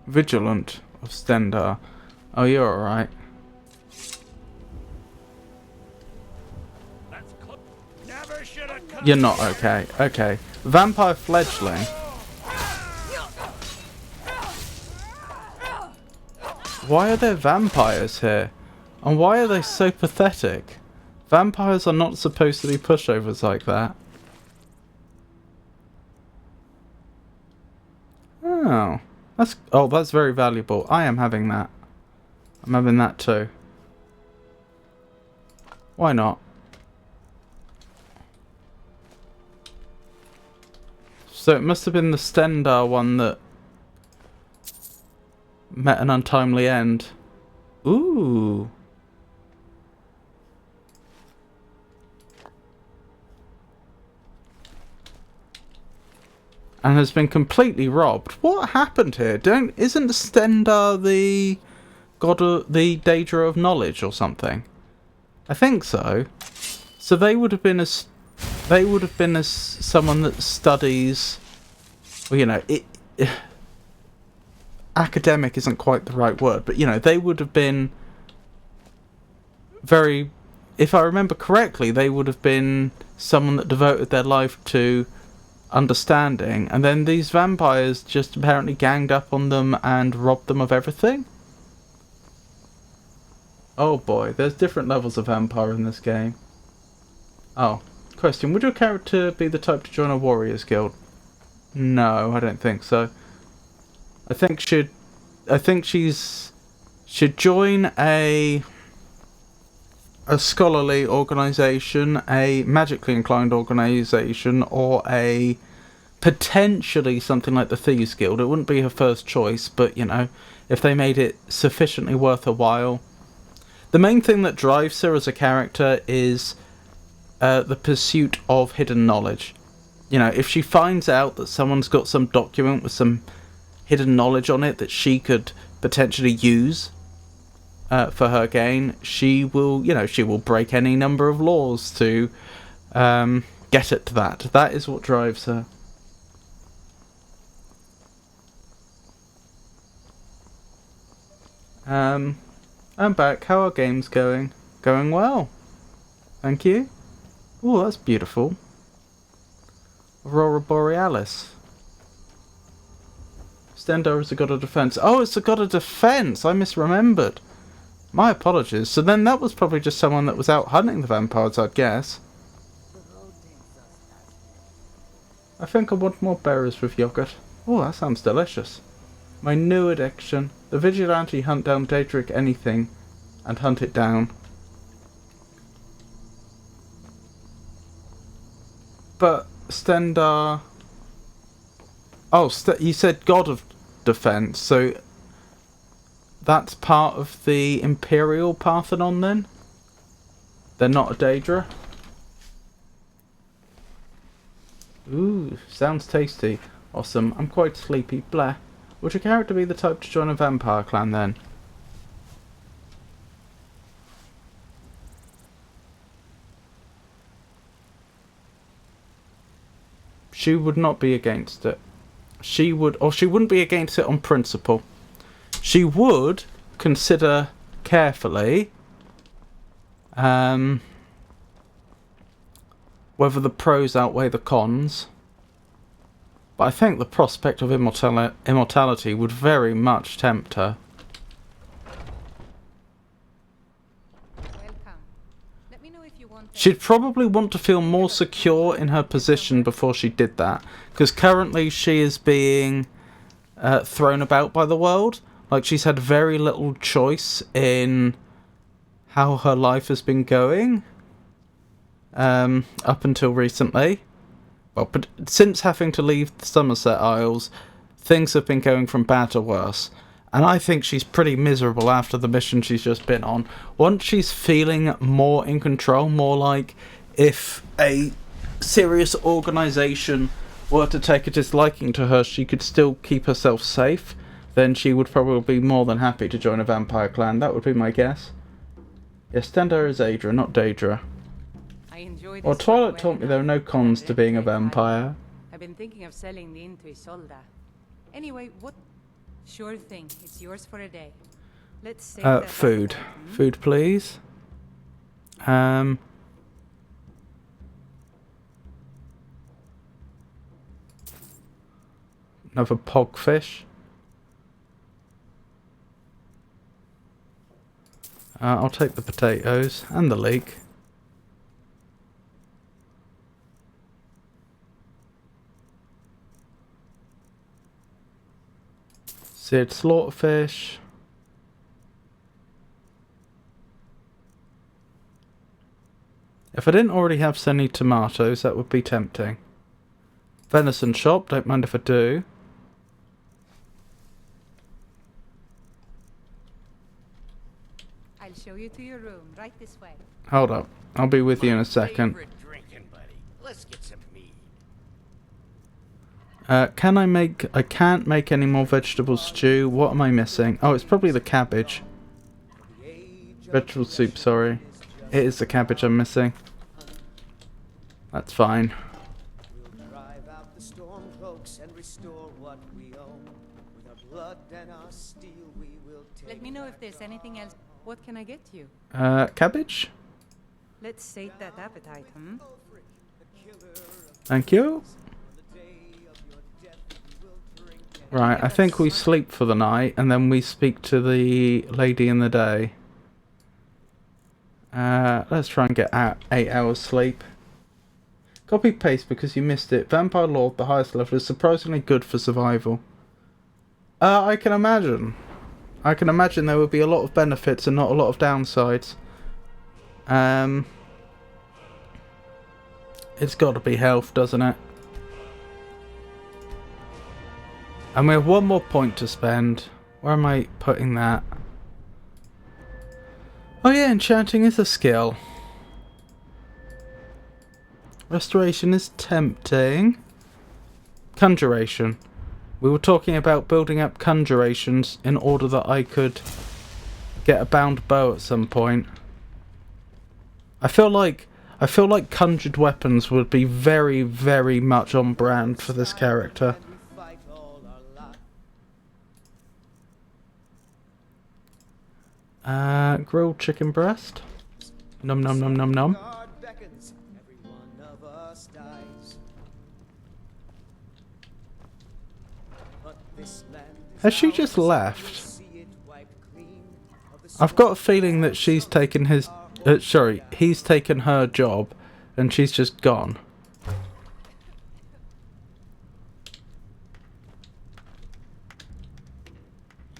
Vigilant of Stendar. Oh, you're alright. Never should have come. You're not okay. Okay. Vampire fledgling. Why are there vampires here? And why are they so pathetic? Vampires are not supposed to be pushovers like that. Oh. That's very valuable. I am having that. I'm having that too. Why not? So it must have been the Stendar one that met an untimely end. Ooh. And has been completely robbed. What happened here? Isn't Stendar the god of the Daedra of knowledge or something? I think so. So they would have been as someone that studies, well, you know, academic isn't quite the right word, but you know, they would have been very, if I remember correctly, they would have been someone that devoted their life to understanding, and then these vampires just apparently ganged up on them and robbed them of everything. Oh boy, there's different levels of vampire in this game. Oh, question, would your character be the type to join a warriors guild? No, I don't think so. I think should join a scholarly organisation, a magically inclined organisation, or a potentially something like the Thieves Guild. It wouldn't be her first choice, but you know, if they made it sufficiently worth a while. The main thing that drives her as a character is the pursuit of hidden knowledge. You know, if she finds out that someone's got some document with some hidden knowledge on it that she could potentially use for her gain, she will, you know, she will break any number of laws to get at that. That is what drives her. I'm back. How are games going? Going well. Thank you. Oh, that's beautiful. Aurora Borealis. Stendar is a god of defense. Oh, it's a god of defense. I misremembered. My apologies. So then that was probably just someone that was out hunting the vampires, I guess. I think I want more berries with yogurt. Oh, that sounds delicious. My new addiction. The vigilante hunt down Daedric anything and hunt it down. But Stendar... Oh, you said god of defense, so that's part of the Imperial Parthenon then? They're not a Daedra? Ooh, sounds tasty. Awesome. I'm quite sleepy. Blah. Would your character be the type to join a vampire clan then? She would not be against it. She wouldn't be against it on principle. She would consider carefully whether the pros outweigh the cons. But I think the prospect of immortality would very much tempt her. She'd probably want to feel more secure in her position before she did that. Because currently she is being thrown about by the world. Like, she's had very little choice in how her life has been going. Up until recently. Well, but since having to leave the Somerset Isles, things have been going from bad to worse. And I think she's pretty miserable after the mission she's just been on. Once she's feeling more in control, more like if a serious organisation were to take a disliking to her, she could still keep herself safe, then she would probably be more than happy to join a vampire clan. That would be my guess. Yes, Stendar is Adra, not Daedra. Well, Twilight taught me there are no cons to being a vampire. I've been thinking of selling the inn to Isolda. Anyway, what... Sure thing. It's yours for a day. Let's save that Food. appetite, Food, please. Another pogfish. I'll take the potatoes and the leek. Seared slaughterfish. If I didn't already have any tomatoes, that would be tempting. Venison chop, don't mind if I do. I'll show you to your room, right this way. Hold up, I'll be with you in a second. Drinking buddy. Let's get some mead. I can't make any more vegetable stew. What am I missing? Oh, it's probably the cabbage. Vegetable soup, sorry. It is the cabbage I'm missing. That's fine. We'll drive out the storm cloaks and restore what we own. With our blood and our steel we will take. Let me know if there's anything else. What can I get you? Cabbage? Let's sate that appetite, hmm? Thank you. Right, I think we sleep for the night and then we speak to the lady in the day. Let's try and get 8 hours sleep. Copy paste because you missed it. Vampire Lord, the highest level, is surprisingly good for survival. I can imagine. I can imagine there would be a lot of benefits and not a lot of downsides. It's got to be health, doesn't it? And we have one more point to spend. Where am I putting that? Oh yeah, enchanting is a skill. Restoration is tempting. Conjuration. We were talking about building up conjurations in order that I could get a bound bow at some point. I feel like conjured weapons would be very, very much on brand for this character. Grilled chicken breast. Num num num num num. Has she just left? I've got a feeling that she's taken his... sorry, he's taken her job and she's just gone.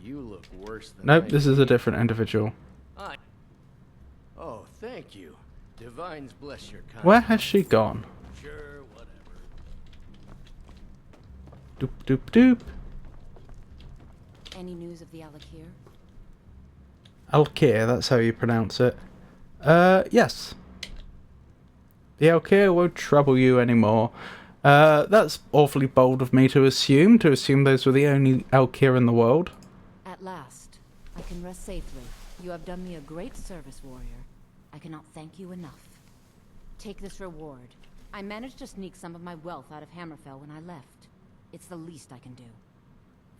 You look worse than Nope, I this is a different individual. Oh, thank you. Divines bless your kind. Where has she gone? Sure, whatever. Doop doop doop. Any news of the Alakir? Alkir, that's how you pronounce it. Yes. The Alkir won't trouble you anymore. That's awfully bold of me to assume those were the only Alkir in the world. At last, I can rest safely. You have done me a great service, warrior. I cannot thank you enough. Take this reward. I managed to sneak some of my wealth out of Hammerfell when I left. It's the least I can do.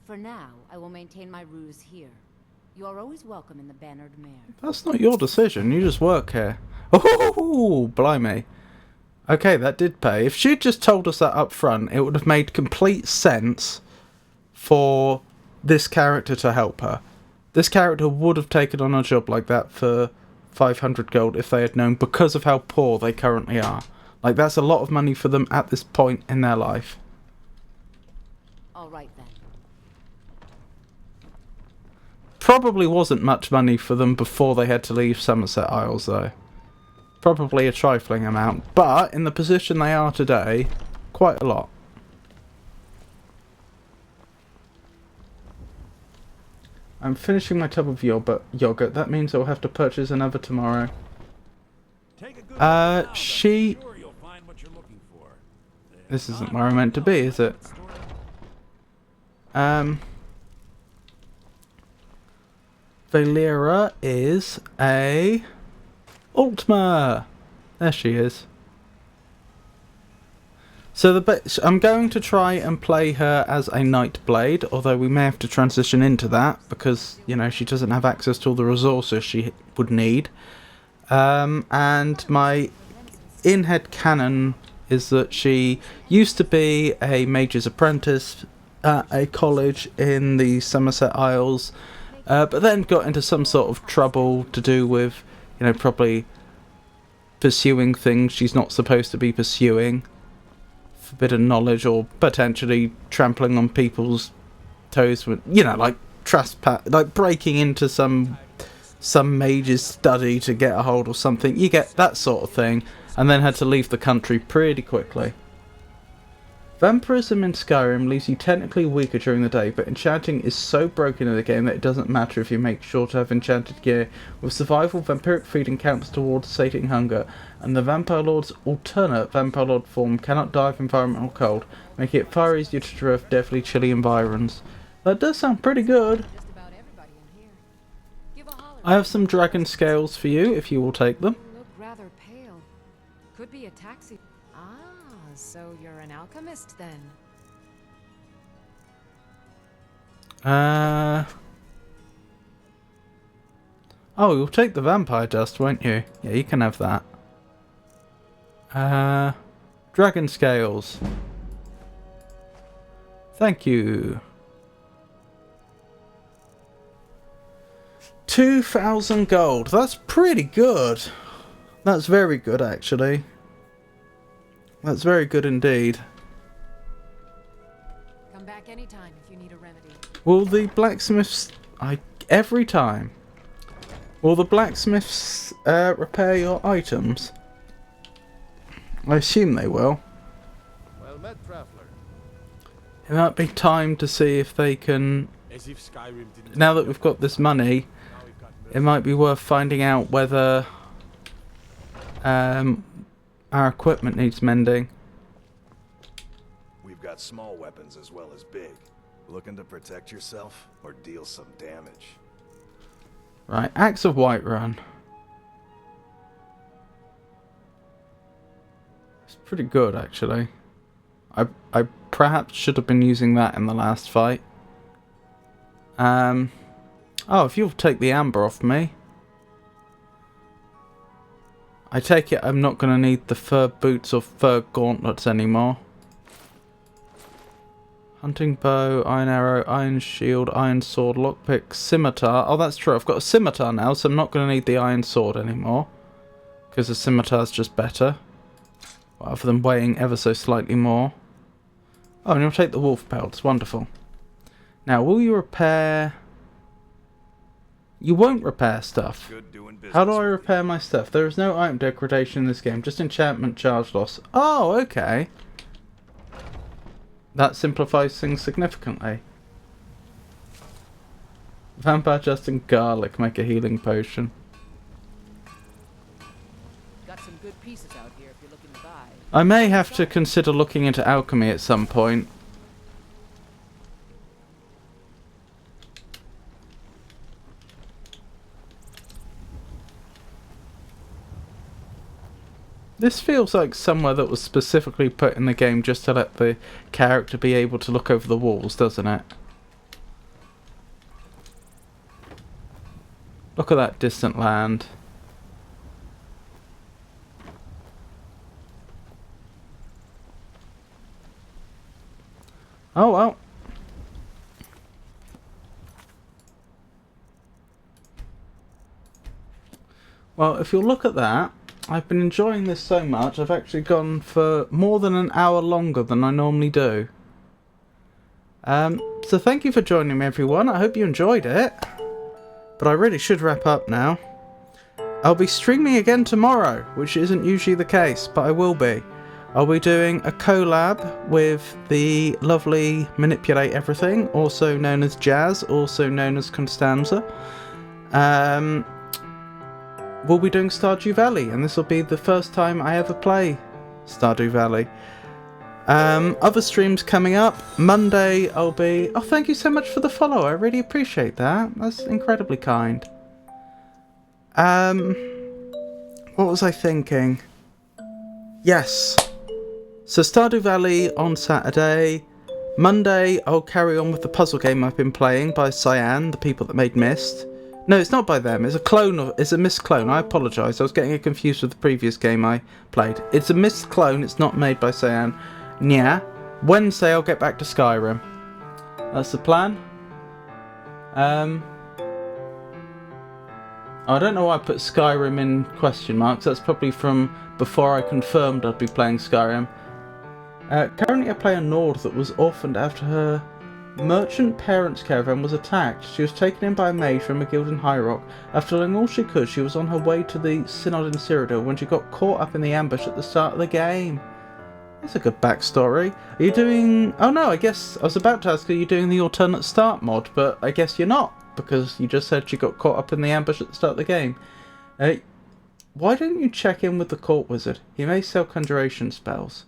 For now, I will maintain my ruse here. You are always welcome in the Bannered Mare. That's not your decision, you just work here. Oh, blimey. Okay, that did pay. If she'd just told us that up front, it would have made complete sense for this character to help her. This character would have taken on a job like that for 500 gold if they had known, because of how poor they currently are. Like, that's a lot of money for them at this point in their life. All right then. Probably wasn't much money for them before they had to leave Somerset Isles, though. Probably a trifling amount, but in the position they are today, quite a lot. I'm finishing my tub of yogurt. That means I'll have to purchase another tomorrow. She... This isn't where I'm meant to be, is it? Valera is a... Ultima! There she is. So I'm going to try and play her as a Nightblade, although we may have to transition into that because, you know, she doesn't have access to all the resources she would need. And my in-head canon is that she used to be a mage's apprentice at a college in the Somerset Isles, but then got into some sort of trouble to do with, you know, probably pursuing things she's not supposed to be pursuing. Forbidden knowledge, or potentially trampling on people's toes with, you know, like trespass, like breaking into some mage's study to get a hold of something. You get that sort of thing, and then had to leave the country pretty quickly. Vampirism in Skyrim leaves you technically weaker during the day, but enchanting is so broken in the game that it doesn't matter if you make sure to have enchanted gear. With survival, vampiric feeding counts towards sating hunger, and the Vampire Lord's alternate Vampire Lord form cannot die of environmental cold, making it far easier to traverse deathly chilly environs. That does sound pretty good. I have some dragon scales for you, if you will take them. You look rather pale. Could be a taxi. So you're an alchemist then? Oh, you'll take the vampire dust, won't you? Yeah, you can have that. Dragon scales. Thank you. 2,000 gold. That's pretty good. That's very good, actually. That's very good indeed. Come back anytime if you need a remedy. Will the blacksmiths... every time. Will the blacksmiths repair your items? I assume they will. Well met, traveler. It might be time to see if they can... As if Skyrim didn't... Now that we've got this money, it might be worth finding out whether... our equipment needs mending. We've got small weapons as well as big. Looking to protect yourself or deal some damage? Right, Axe of Whiterun. It's pretty good, actually. I perhaps should have been using that in the last fight. Oh, if you'll take the amber off me. I take it I'm not going to need the fur boots or fur gauntlets anymore. Hunting bow, iron arrow, iron shield, iron sword, lockpick, scimitar. Oh, that's true. I've got a scimitar now, so I'm not going to need the iron sword anymore. Because the scimitar's just better. Rather than weighing ever so slightly more. Oh, and you'll take the wolf pelts. Wonderful. Now, will you repair... You won't repair stuff. How do I repair my stuff? There is no item degradation in this game, just enchantment charge loss. Oh, okay. That simplifies things significantly. Vampire dust and garlic make a healing potion. Got some good pieces out here if you're looking to buy. I may have to consider looking into alchemy at some point. This feels like somewhere that was specifically put in the game just to let the character be able to look over the walls, doesn't it? Look at that distant land. Oh well. Well, if you'll look at that, I've been enjoying this so much, I've actually gone for more than an hour longer than I normally do. So thank you for joining me, everyone. I hope you enjoyed it. But I really should wrap up now. I'll be streaming again tomorrow, which isn't usually the case, but I will be. I'll be doing a collab with the lovely Manipulate Everything, also known as Jazz, also known as Constanza. We'll be doing Stardew Valley, and this will be the first time I ever play Stardew Valley. Other streams coming up. Monday I'll be... Oh, thank you so much for the follow. I really appreciate that. That's incredibly kind. What was I thinking? Yes. So Stardew Valley on Saturday. Monday, I'll carry on with the puzzle game I've been playing by Cyan, the people that made Myst. No, it's not by them. It's a clone of. It's a Myst clone. I apologise. I was getting it confused with the previous game I played. It's a Myst clone. It's not made by Cyan. Yeah. Wednesday, I'll get back to Skyrim. That's the plan. I don't know why I put Skyrim in question marks. That's probably from before I confirmed I'd be playing Skyrim. Currently I play a Nord that was orphaned after her merchant parents' caravan was attacked. She was taken in by a mage from a guild in High Rock. After doing all she could, she was on her way to the Synod in Cyrodiil when she got caught up in the ambush at the start of the game. That's a good backstory. Are you doing... Oh no, I guess I was about to ask, are you doing the alternate start mod? But I guess you're not, because you just said she got caught up in the ambush at the start of the game. Why don't you check in with the court wizard? He may sell conjuration spells.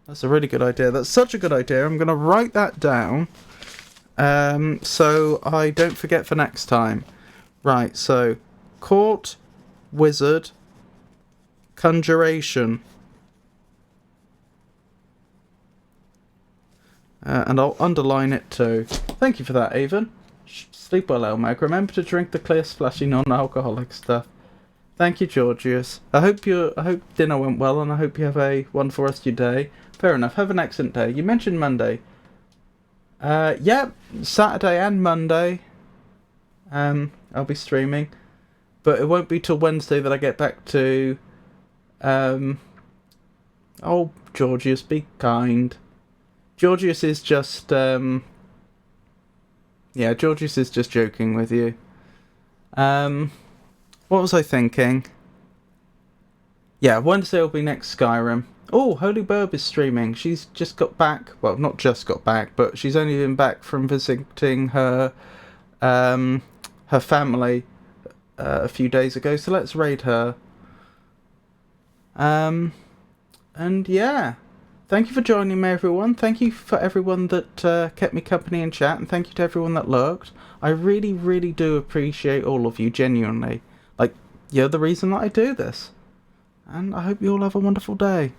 That's a really good idea. That's such a good idea. I'm going to write that down so I don't forget for next time. Right, so court, wizard, conjuration. And I'll underline it too. Thank you for that, Avon. Sleep well, Elmag. Remember to drink the clear, splashy, non-alcoholic stuff. Thank you, Georgius. I hope dinner went well, and I hope you have a wonderful rest of your day. Fair enough. Have an excellent day. You mentioned Monday. Yeah, Saturday and Monday. I'll be streaming, but it won't be till Wednesday that I get back to. Oh, Georgius, be kind. Georgius is just. Yeah, Georgius is just joking with you. What was I thinking? Yeah, Wednesday will be next Skyrim. Oh, Holy Burb is streaming. She's just got back. Well, not just got back, but she's only been back from visiting her her family a few days ago. So let's raid her. And yeah, thank you for joining me, everyone. Thank you for everyone that kept me company in chat, and thank you to everyone that lurked. I really, really do appreciate all of you, genuinely. Like, you're the reason that I do this. And I hope you all have a wonderful day.